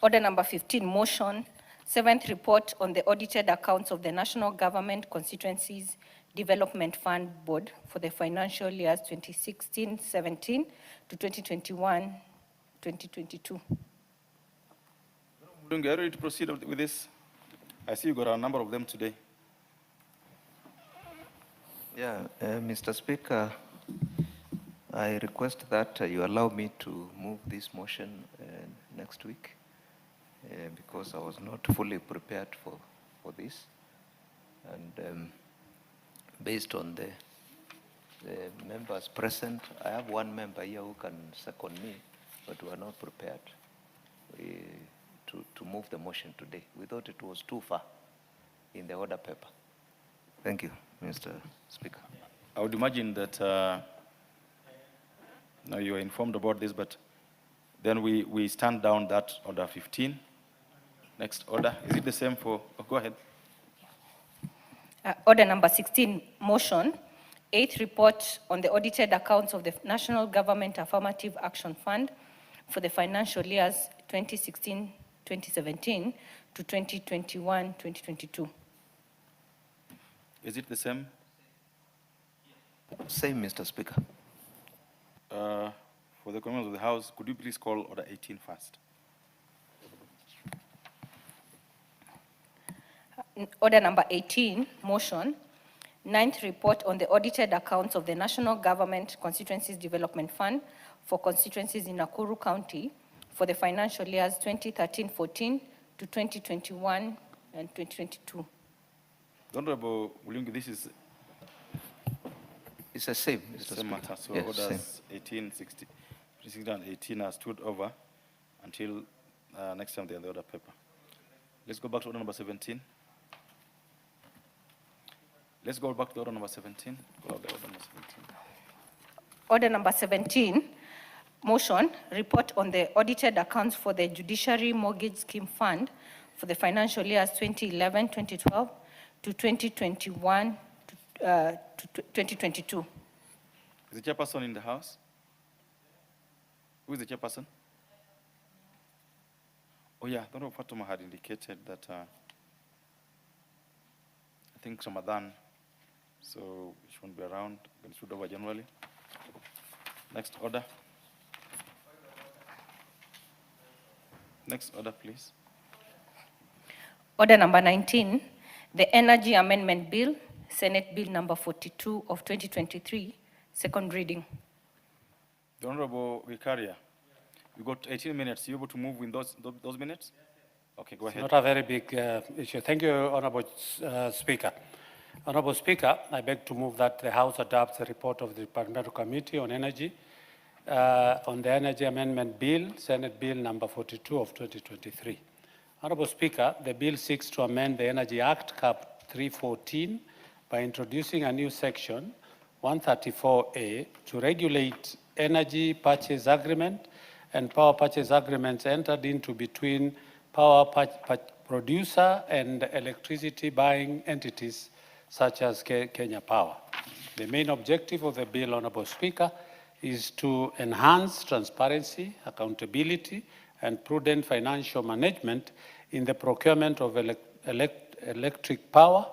Order number 15, motion, 7th report on the audited accounts of the National Government Constituencies Development Fund Board for the financial years 2016-17 to 2021-2022. Are you ready to proceed with this? I see you got a number of them today. Yeah, Mr. Speaker, I request that you allow me to move this motion next week because I was not fully prepared for this. And based on the members present, I have one member here who can second me, but we are not prepared to move the motion today. We thought it was too far in the order paper. Thank you, Mr. Speaker. I would imagine that now you are informed about this, but then we stand down that order 15. Next order. Is it the same for, go ahead. Order number 16, motion, 8th report on the audited accounts of the National Government Affirmative Action Fund for the financial years 2016-2017 to 2021-2022. Is it the same? Same, Mr. Speaker. For the comments of the House, could you please call order 18 first? Order number 18, motion, 9th report on the audited accounts of the National Government Constituencies Development Fund for constituencies in Nakuru County for the financial years 2013-14 to 2021 and 2022. Honorable Mulungi, this is it's the same, Mr. Same matter. So yes, orders 18, 16, 16 and 18 are stood over until next time they are in the order paper. Let's go back to order number 17. Let's go back to order number 17. Go to order number 17. Order number 17, motion, report on the audited accounts for the Judiciary Mortgage Scheme Fund for the financial years 2011-2012 to 2021 to 2022. Is the chairperson in the house? Who is the chairperson? Oh yeah, Dr. Fatuma had indicated that I think Ramadan, so she won't be around. We'll shoot over generally. Next order. Next order, please. Order number 19, the Energy Amendment Bill, Senate Bill number 42 of 2023, second reading. The Honorable Vicaria, you got 18 minutes. You able to move in those minutes? Okay, go ahead. Not a very big issue. Thank you, Honorable Speaker. Honorable Speaker, I beg to move that the House adopts the report of the Departmental Committee on Energy on the Energy Amendment Bill, Senate Bill number 42 of 2023. Honorable Speaker, the bill seeks to amend the Energy Act, Cap 314, by introducing a new section, 134A, to regulate energy purchase agreement and power purchase agreements entered into between power producer and electricity buying entities such as Kenya Power. The main objective of the bill, Honorable Speaker, is to enhance transparency, accountability, and prudent financial management in the procurement of electric power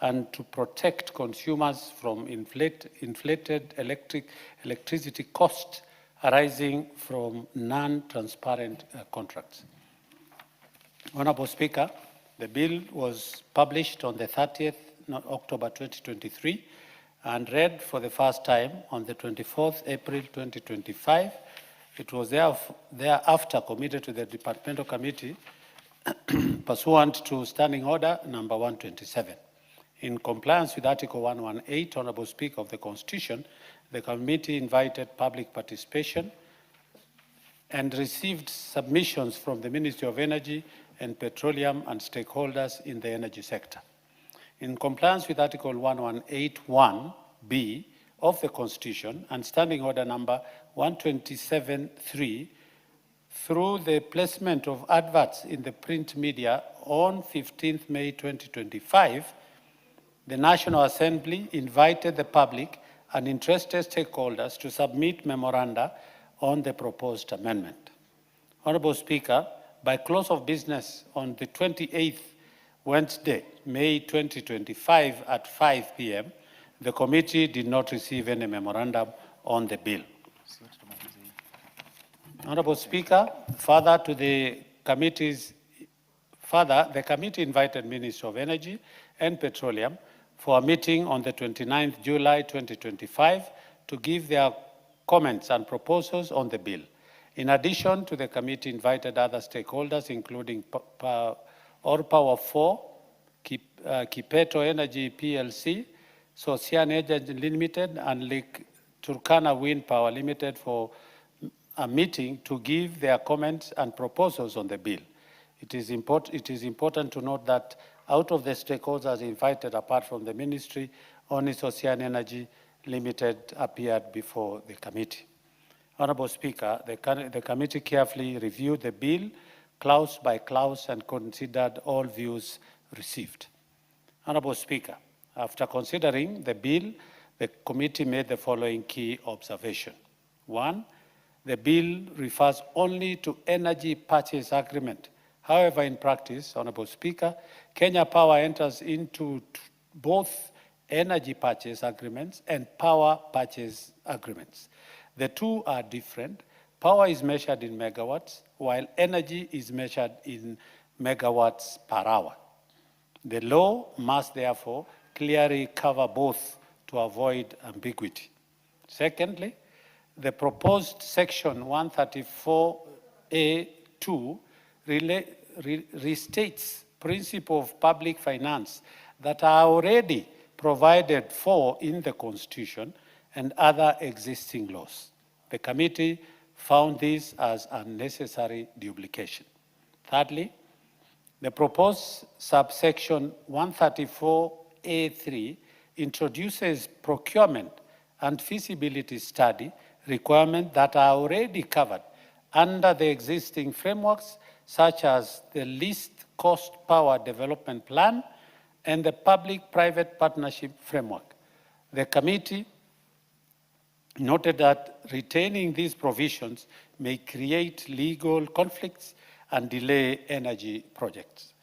and to protect consumers from inflated electricity costs arising from non-transparent contracts. Honorable Speaker, the bill was published on the 30th October 2023 and read for the first time on the 24th April 2025. It was thereafter committed to the Departmental Committee pursuant to Standing Order number 127. In compliance with Article 118, Honorable Speaker, of the Constitution, the committee invited public participation and received submissions from the Ministry of Energy and Petroleum and stakeholders in the energy sector. In compliance with Article 1181B of the Constitution and Standing Order number 127.3, through the placement of adverts in the print media on 15th May 2025, the National Assembly invited the public and interested stakeholders to submit memoranda on the proposed amendment. Honorable Speaker, by close of business on the 28th Wednesday, May 2025 at 5 p.m., the committee did not receive any memorandum on the bill. Honorable Speaker, the committee invited Minister of Energy and Petroleum for a meeting on the 29th July 2025 to give their comments and proposals on the bill. In addition to the committee invited other stakeholders, including Or Power 4, Kipeto Energy PLC, Socian Energy Limited, and Lake Turkana Wind Power Limited for a meeting to give their comments and proposals on the bill. It is important to note that out of the stakeholders invited, apart from the ministry, only Socian Energy Limited appeared before the committee. Honorable Speaker, the committee carefully reviewed the bill clause by clause and considered all views received. Honorable Speaker, after considering the bill, the committee made the following key observation. 1, the bill refers only to energy purchase agreement. However, in practice, Honorable Speaker, Kenya Power enters into both energy purchase agreements and power purchase agreements. The two are different. Power is measured in megawatts, while energy is measured in megawatts per hour. The law must therefore clearly cover both to avoid ambiguity. Secondly, the proposed section 134A2 restates principles of public finance that are already provided for in the Constitution and other existing laws. The committee found this as unnecessary duplication. Thirdly, the proposed subsection 134A3 introduces procurement and feasibility study requirements that are already covered under the existing frameworks, such as the least cost power development plan and the public-private partnership framework. The committee noted that retaining these provisions may create legal conflicts and delay energy projects.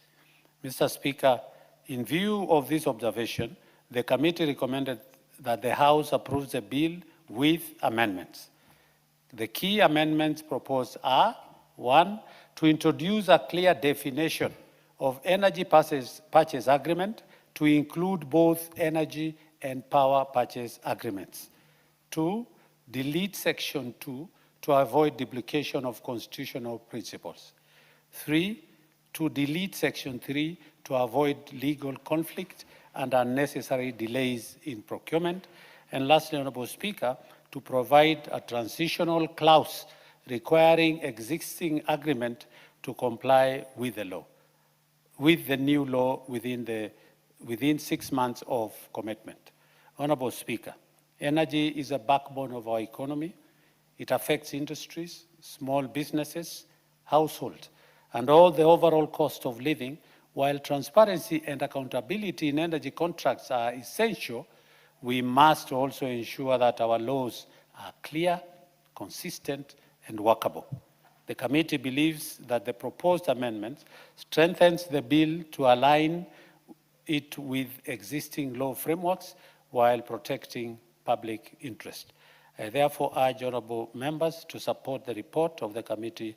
Mr. Speaker, in view of this observation, the committee recommended that the House approves the bill with amendments. The key amendments proposed are: 1, to introduce a clear definition of energy purchase agreement to include both energy and power purchase agreements. 2, delete Section 2 to avoid duplication of constitutional principles. 3, to delete Section 3 to avoid legal conflict and unnecessary delays in procurement. And lastly, Honourable Speaker, to provide a transitional clause requiring existing agreement to comply with the law, with the new law within 6 months of commitment. Honourable Speaker, energy is a backbone of our economy. It affects industries, small businesses, households, and all the overall cost of living. While transparency and accountability in energy contracts are essential, we must also ensure that our laws are clear, consistent, and workable. The committee believes that the proposed amendment strengthens the bill to align it with existing law frameworks while protecting public interest. I therefore urge honourable members to support the report of the committee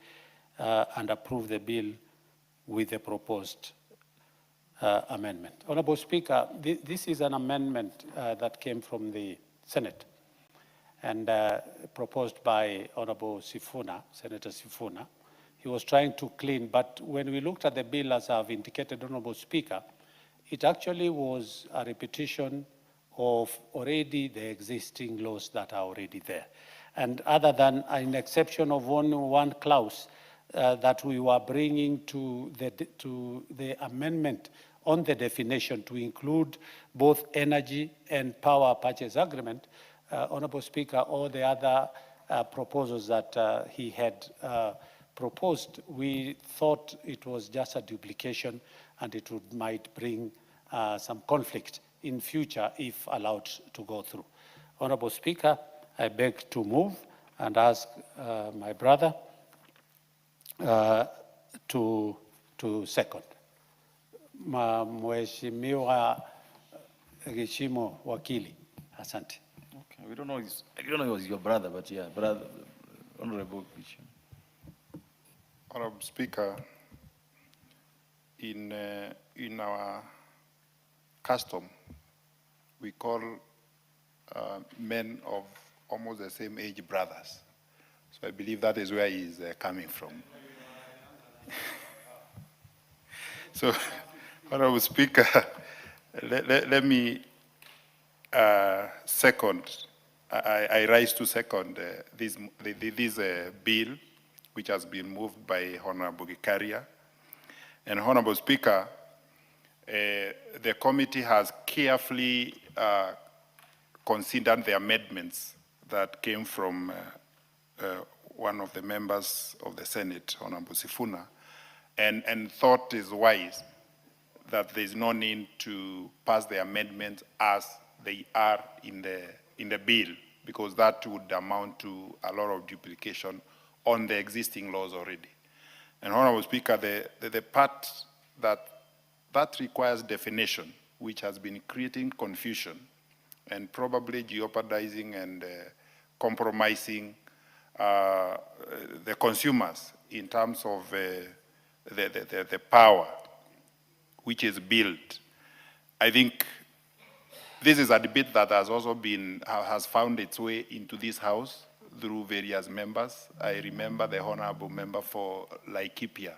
and approve the bill with the proposed amendment. Honourable Speaker, this is an amendment that came from the Senate and proposed by Honourable Sifuna, Senator Sifuna. He was trying to clean, but when we looked at the bill, as I've indicated, Honourable Speaker, it actually was a repetition of already the existing laws that are already there. And other than an exception of one clause that we were bringing to the amendment on the definition to include both energy and power purchase agreement, Honourable Speaker, all the other proposals that he had proposed, we thought it was just a duplication and it might bring some conflict in future if allowed to go through. Honourable Speaker, I beg to move and ask my brother to second. Mheshimiwa Gishimo Wakili, asante. Okay, I don't know he was your brother, but yeah, brother, Honorable Gishimo. Honorable Speaker, in our custom, we call men of almost the same age brothers. So I believe that is where he is coming from. So, Honorable Speaker, let me second, I rise to second this bill, which has been moved by Honorable Gikaria. And Honorable Speaker, the committee has carefully considered the amendments that came from one of the members of the Senate, Honorable Sifuna, and thought is wise that there is no need to pass the amendments as they are in the bill, because that would amount to a lot of duplication on the existing laws already. And Honorable Speaker, the part that requires definition, which has been creating confusion and probably jeopardizing and compromising the consumers in terms of the power which is built. I think this is a debate that has also has found its way into this House through various members. I remember the Honorable Member for Laikipia,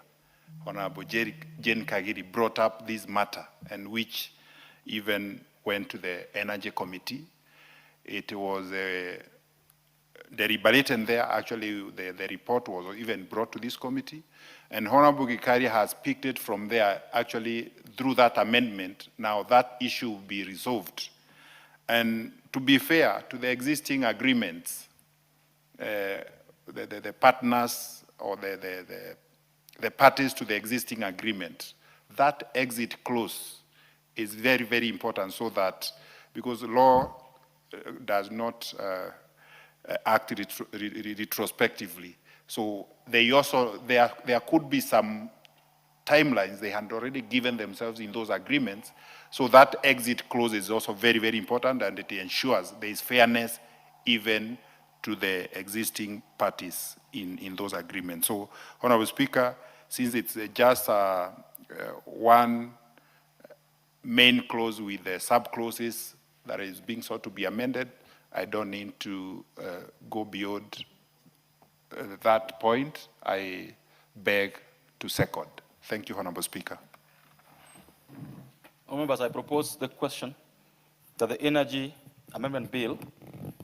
Honorable Jane Kagiri, brought up this matter, and which even went to the Energy Committee. It was deliberated there. Actually, the report was even brought to this committee. And Honorable Gikaria has picked it from there. Actually, through that amendment, now that issue will be resolved. And to be fair to the existing agreements, the partners or the parties to the existing agreement, that exit clause is very, very important so that, because law does not act retrospectively. So there could be some timelines they had already given themselves in those agreements. So that exit clause is also very, very important, and it ensures there is fairness even to the existing parties in those agreements. So, Honorable Speaker, since it's just one main clause with the sub-clauses that is being sought to be amended, I don't need to go beyond that point. I beg to second. Thank you, Honorable Speaker. Members, I propose the question that the Energy Amendment Bill,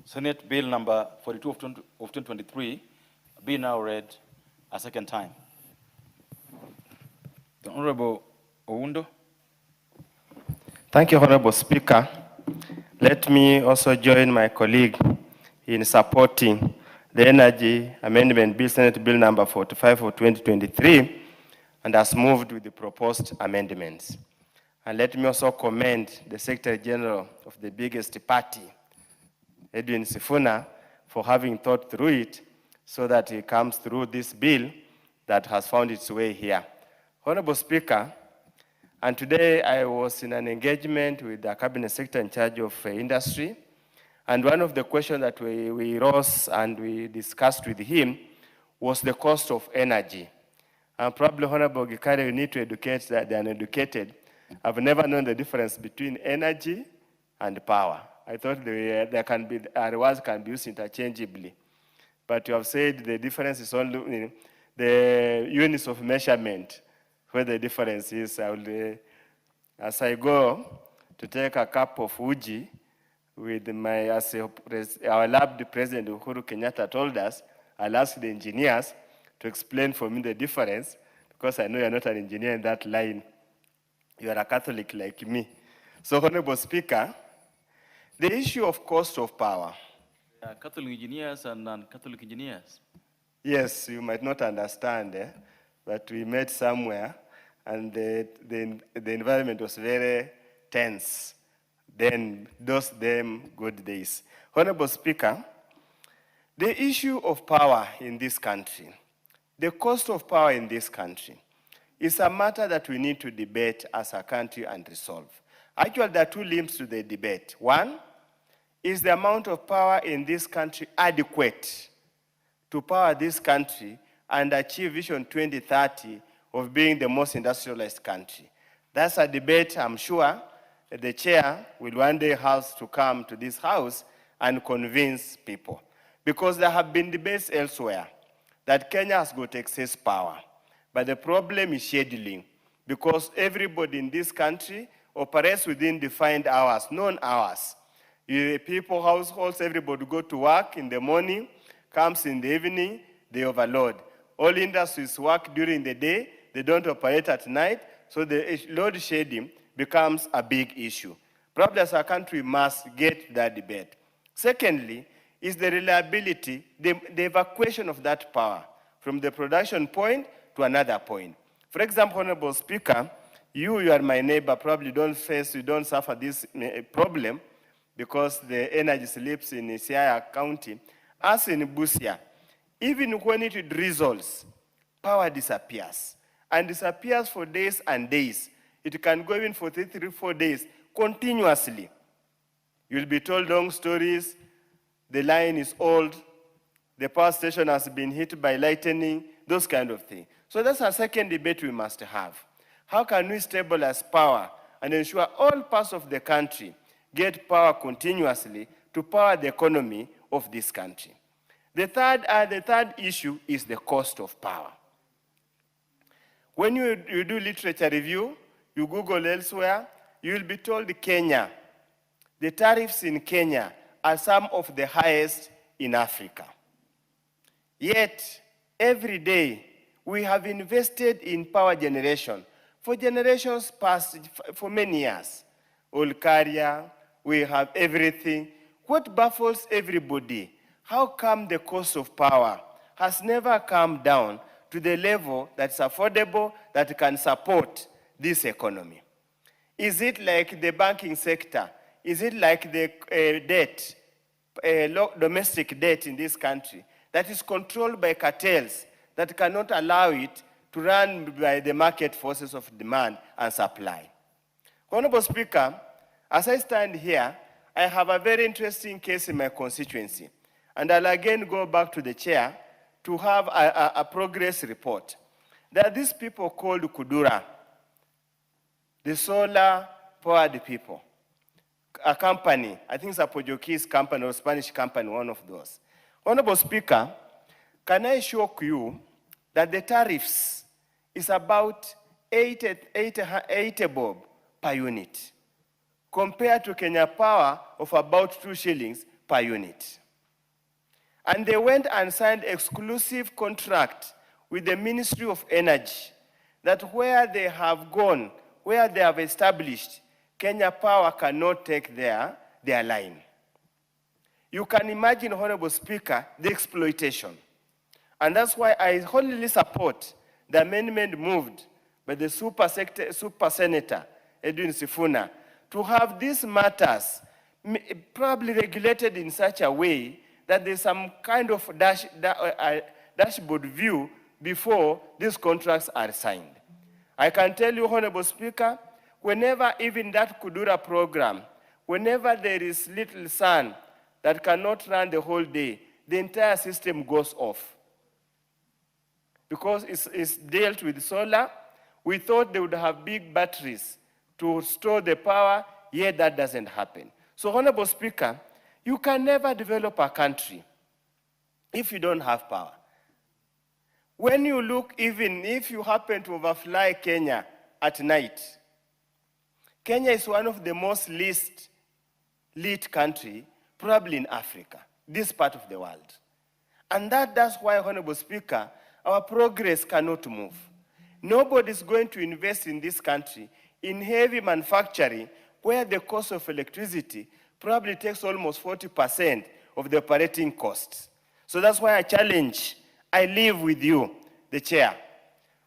Senate Bill number 42 of 2023, be now read a second time. The Honorable Oundo. Thank you, Honorable Speaker. Let me also join my colleague in supporting the Energy Amendment Bill, Senate Bill number 45 of 2023, and as moved with the proposed amendments. And let me also commend the Secretary General of the biggest party, Edwin Sifuna, for having thought through it so that it comes through this bill that has found its way here. Honorable Speaker, and today I was in an engagement with the Cabinet Secretary in charge of industry, and one of the questions that we rose and we discussed with him was the cost of energy. And probably, Honorable Gikari, you need to educate the uneducated. I've never known the difference between energy and power. I thought the words can be used interchangeably. But you have said the difference is only the units of measurement where the difference is. As I go to take a cup of uji with our lab president Uhuru Kenyatta told us, I'll ask the engineers to explain for me the difference, because I know you're not an engineer in that line. You are a Catholic like me. So, Honorable Speaker, the issue of cost of power. Catholic engineers and non-Catholic engineers. Yes, you might not understand, but we met somewhere, and the environment was very tense. Then, those good days. Honorable Speaker, the issue of power in this country, the cost of power in this country, is a matter that we need to debate as a country and resolve. Actually, there are two limbs to the debate. One, is the amount of power in this country adequate to power this country and achieve Vision 2030 of being the most industrialized country? That's a debate I'm sure the chair will one day have to come to this house and convince people. Because there have been debates elsewhere that Kenya has got excess power. But the problem is scheduling, because everybody in this country operates within defined hours, known hours. People, households, everybody go to work in the morning, comes in the evening, they overload. All industries work during the day, they don't operate at night, so the load shedding becomes a big issue. Probably as a country, we must get that debate. Secondly, is the reliability, the evacuation of that power from the production point to another point. For example, Honorable Speaker, you are my neighbor, probably you don't suffer this problem because the energy slips in Siaya County. As in Busia, even when it drizzles, power disappears. And disappears for days and days. It can go even for 3, 4 days, continuously. You'll be told long stories, the line is old, the power station has been hit by lightning, those kind of things. So that's a second debate we must have. How can we stabilize power and ensure all parts of the country get power continuously to power the economy of this country? The third issue is the cost of power. When you do literature review, you Google elsewhere, you will be told Kenya, the tariffs in Kenya are some of the highest in Africa. Yet, every day, we have invested in power generation for generations past, for many years. Olkaria, we have everything. What baffles everybody, how come the cost of power has never come down to the level that's affordable, that can support this economy? Is it like the banking sector? Is it like the debt, domestic debt in this country that is controlled by cartels that cannot allow it to run by the market forces of demand and supply? Honorable Speaker, as I stand here, I have a very interesting case in my constituency, and I'll again go back to the chair to have a progress report. There are these people called Kudura, the solar-powered people, a company, I think it's a Portuguese company or Spanish company, one of those. Honorable Speaker, can I shock you that the tariffs is about 80 bob per unit, compared to Kenya Power of about 2 shillings per unit. And they went and signed exclusive contract with the Ministry of Energy that where they have gone, where they have established, Kenya Power cannot take their line. You can imagine, Honorable Speaker, the exploitation. And that's why I wholly support the amendment moved by the Super Senator, Edwin Sifuna, to have these matters probably regulated in such a way that there's some kind of dashboard view before these contracts are signed. I can tell you, Honorable Speaker, whenever even that Kudura program, whenever there is little sun that cannot run the whole day, the entire system goes off. Because it's dealt with solar, we thought they would have big batteries to store the power, yet that doesn't happen. So, Honorable Speaker, you can never develop a country if you don't have power. When you look, even if you happen to overfly Kenya at night, Kenya is one of the most least lit countries, probably in Africa, this part of the world. And that's why, Honorable Speaker, our progress cannot move. Nobody's going to invest in this country in heavy manufacturing where the cost of electricity probably takes almost 40% of the operating costs. So that's why I live with you, the chair.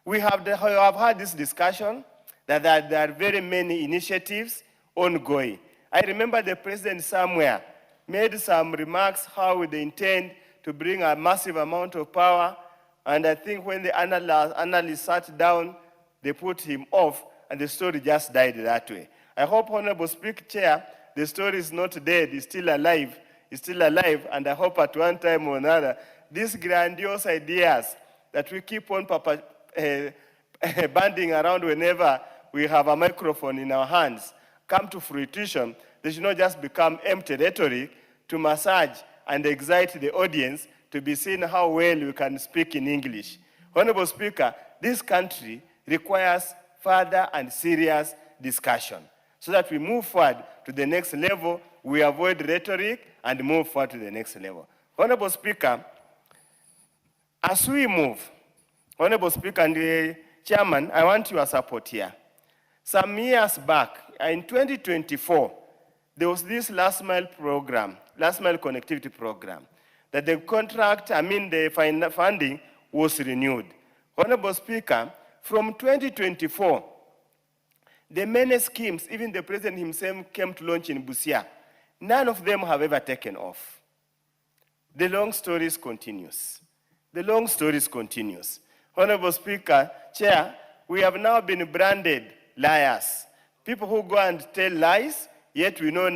We have had this discussion that there are very many initiatives ongoing. I remember the president somewhere made some remarks how they intend to bring a massive amount of power, and I think when the analyst sat down, they put him off, and the story just died that way. I hope, Honorable Speaker, Chair, the story is not dead, it's still alive, and I hope at one time or another, these grandiose ideas that we keep on banding around whenever we have a microphone in our hands come to fruition. They should not just become empty rhetoric to massage and excite the audience to be seen how well we can speak in English. Honorable Speaker, this country requires further and serious discussion so that we move forward to the next level, we avoid rhetoric and move forward to the next level. Honorable Speaker, as we move, Honorable Speaker and the Chairman, I want your support here. Some years back, in 2024, there was this last mile connectivity program, that the contract, the funding was renewed. Honorable Speaker, from 2024, the many schemes, even the President himself came to launch in Busia, none of them have ever taken off. The long stories continues. Honorable Speaker, Chair, we have now been branded liars. People who go and tell lies, yet we know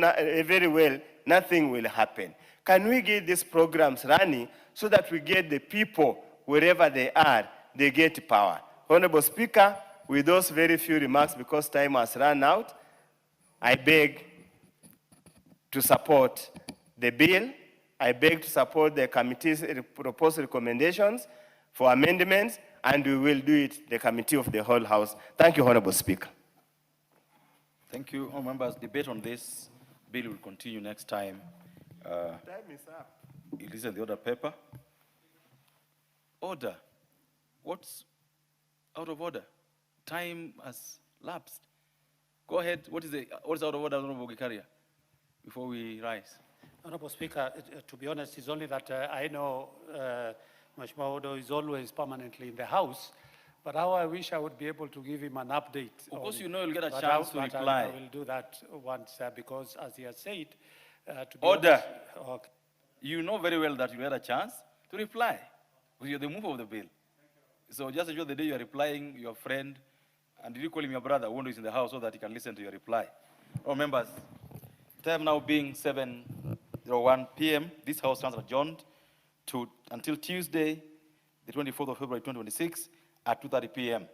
very well nothing will happen. Can we get these programs running so that we get the people, wherever they are, they get power? Honorable Speaker, with those very few remarks, because time has run out, I beg to support the bill. I beg to support the committee's proposed recommendations for amendments, and we will do it, the committee of the whole House. Thank you, Honorable Speaker. Thank you, all members. Debate on this bill will continue next time. Time is up. It is in the order paper. Order. What's out of order? Time has lapsed. Go ahead. What is out of order, Honorable Gikaria? before we rise? Honorable Speaker, to be honest, it's only that I know Mheshimiwa Odo is always permanently in the House, but how I wish I would be able to give him an update. Of course, you know you'll get a but chance to but reply. I will do that once because, as he has said, to be Order. honest, okay. You know very well that you had a chance to reply because you're the mover of the bill. So just ensure the day you are replying, your friend, and you call him your brother, who is in the House, so that he can listen to your reply. Oh, members, time now being 7:01 p.m., this House stands adjourned until Tuesday, the 24th of February 2026 at 2:30 p.m.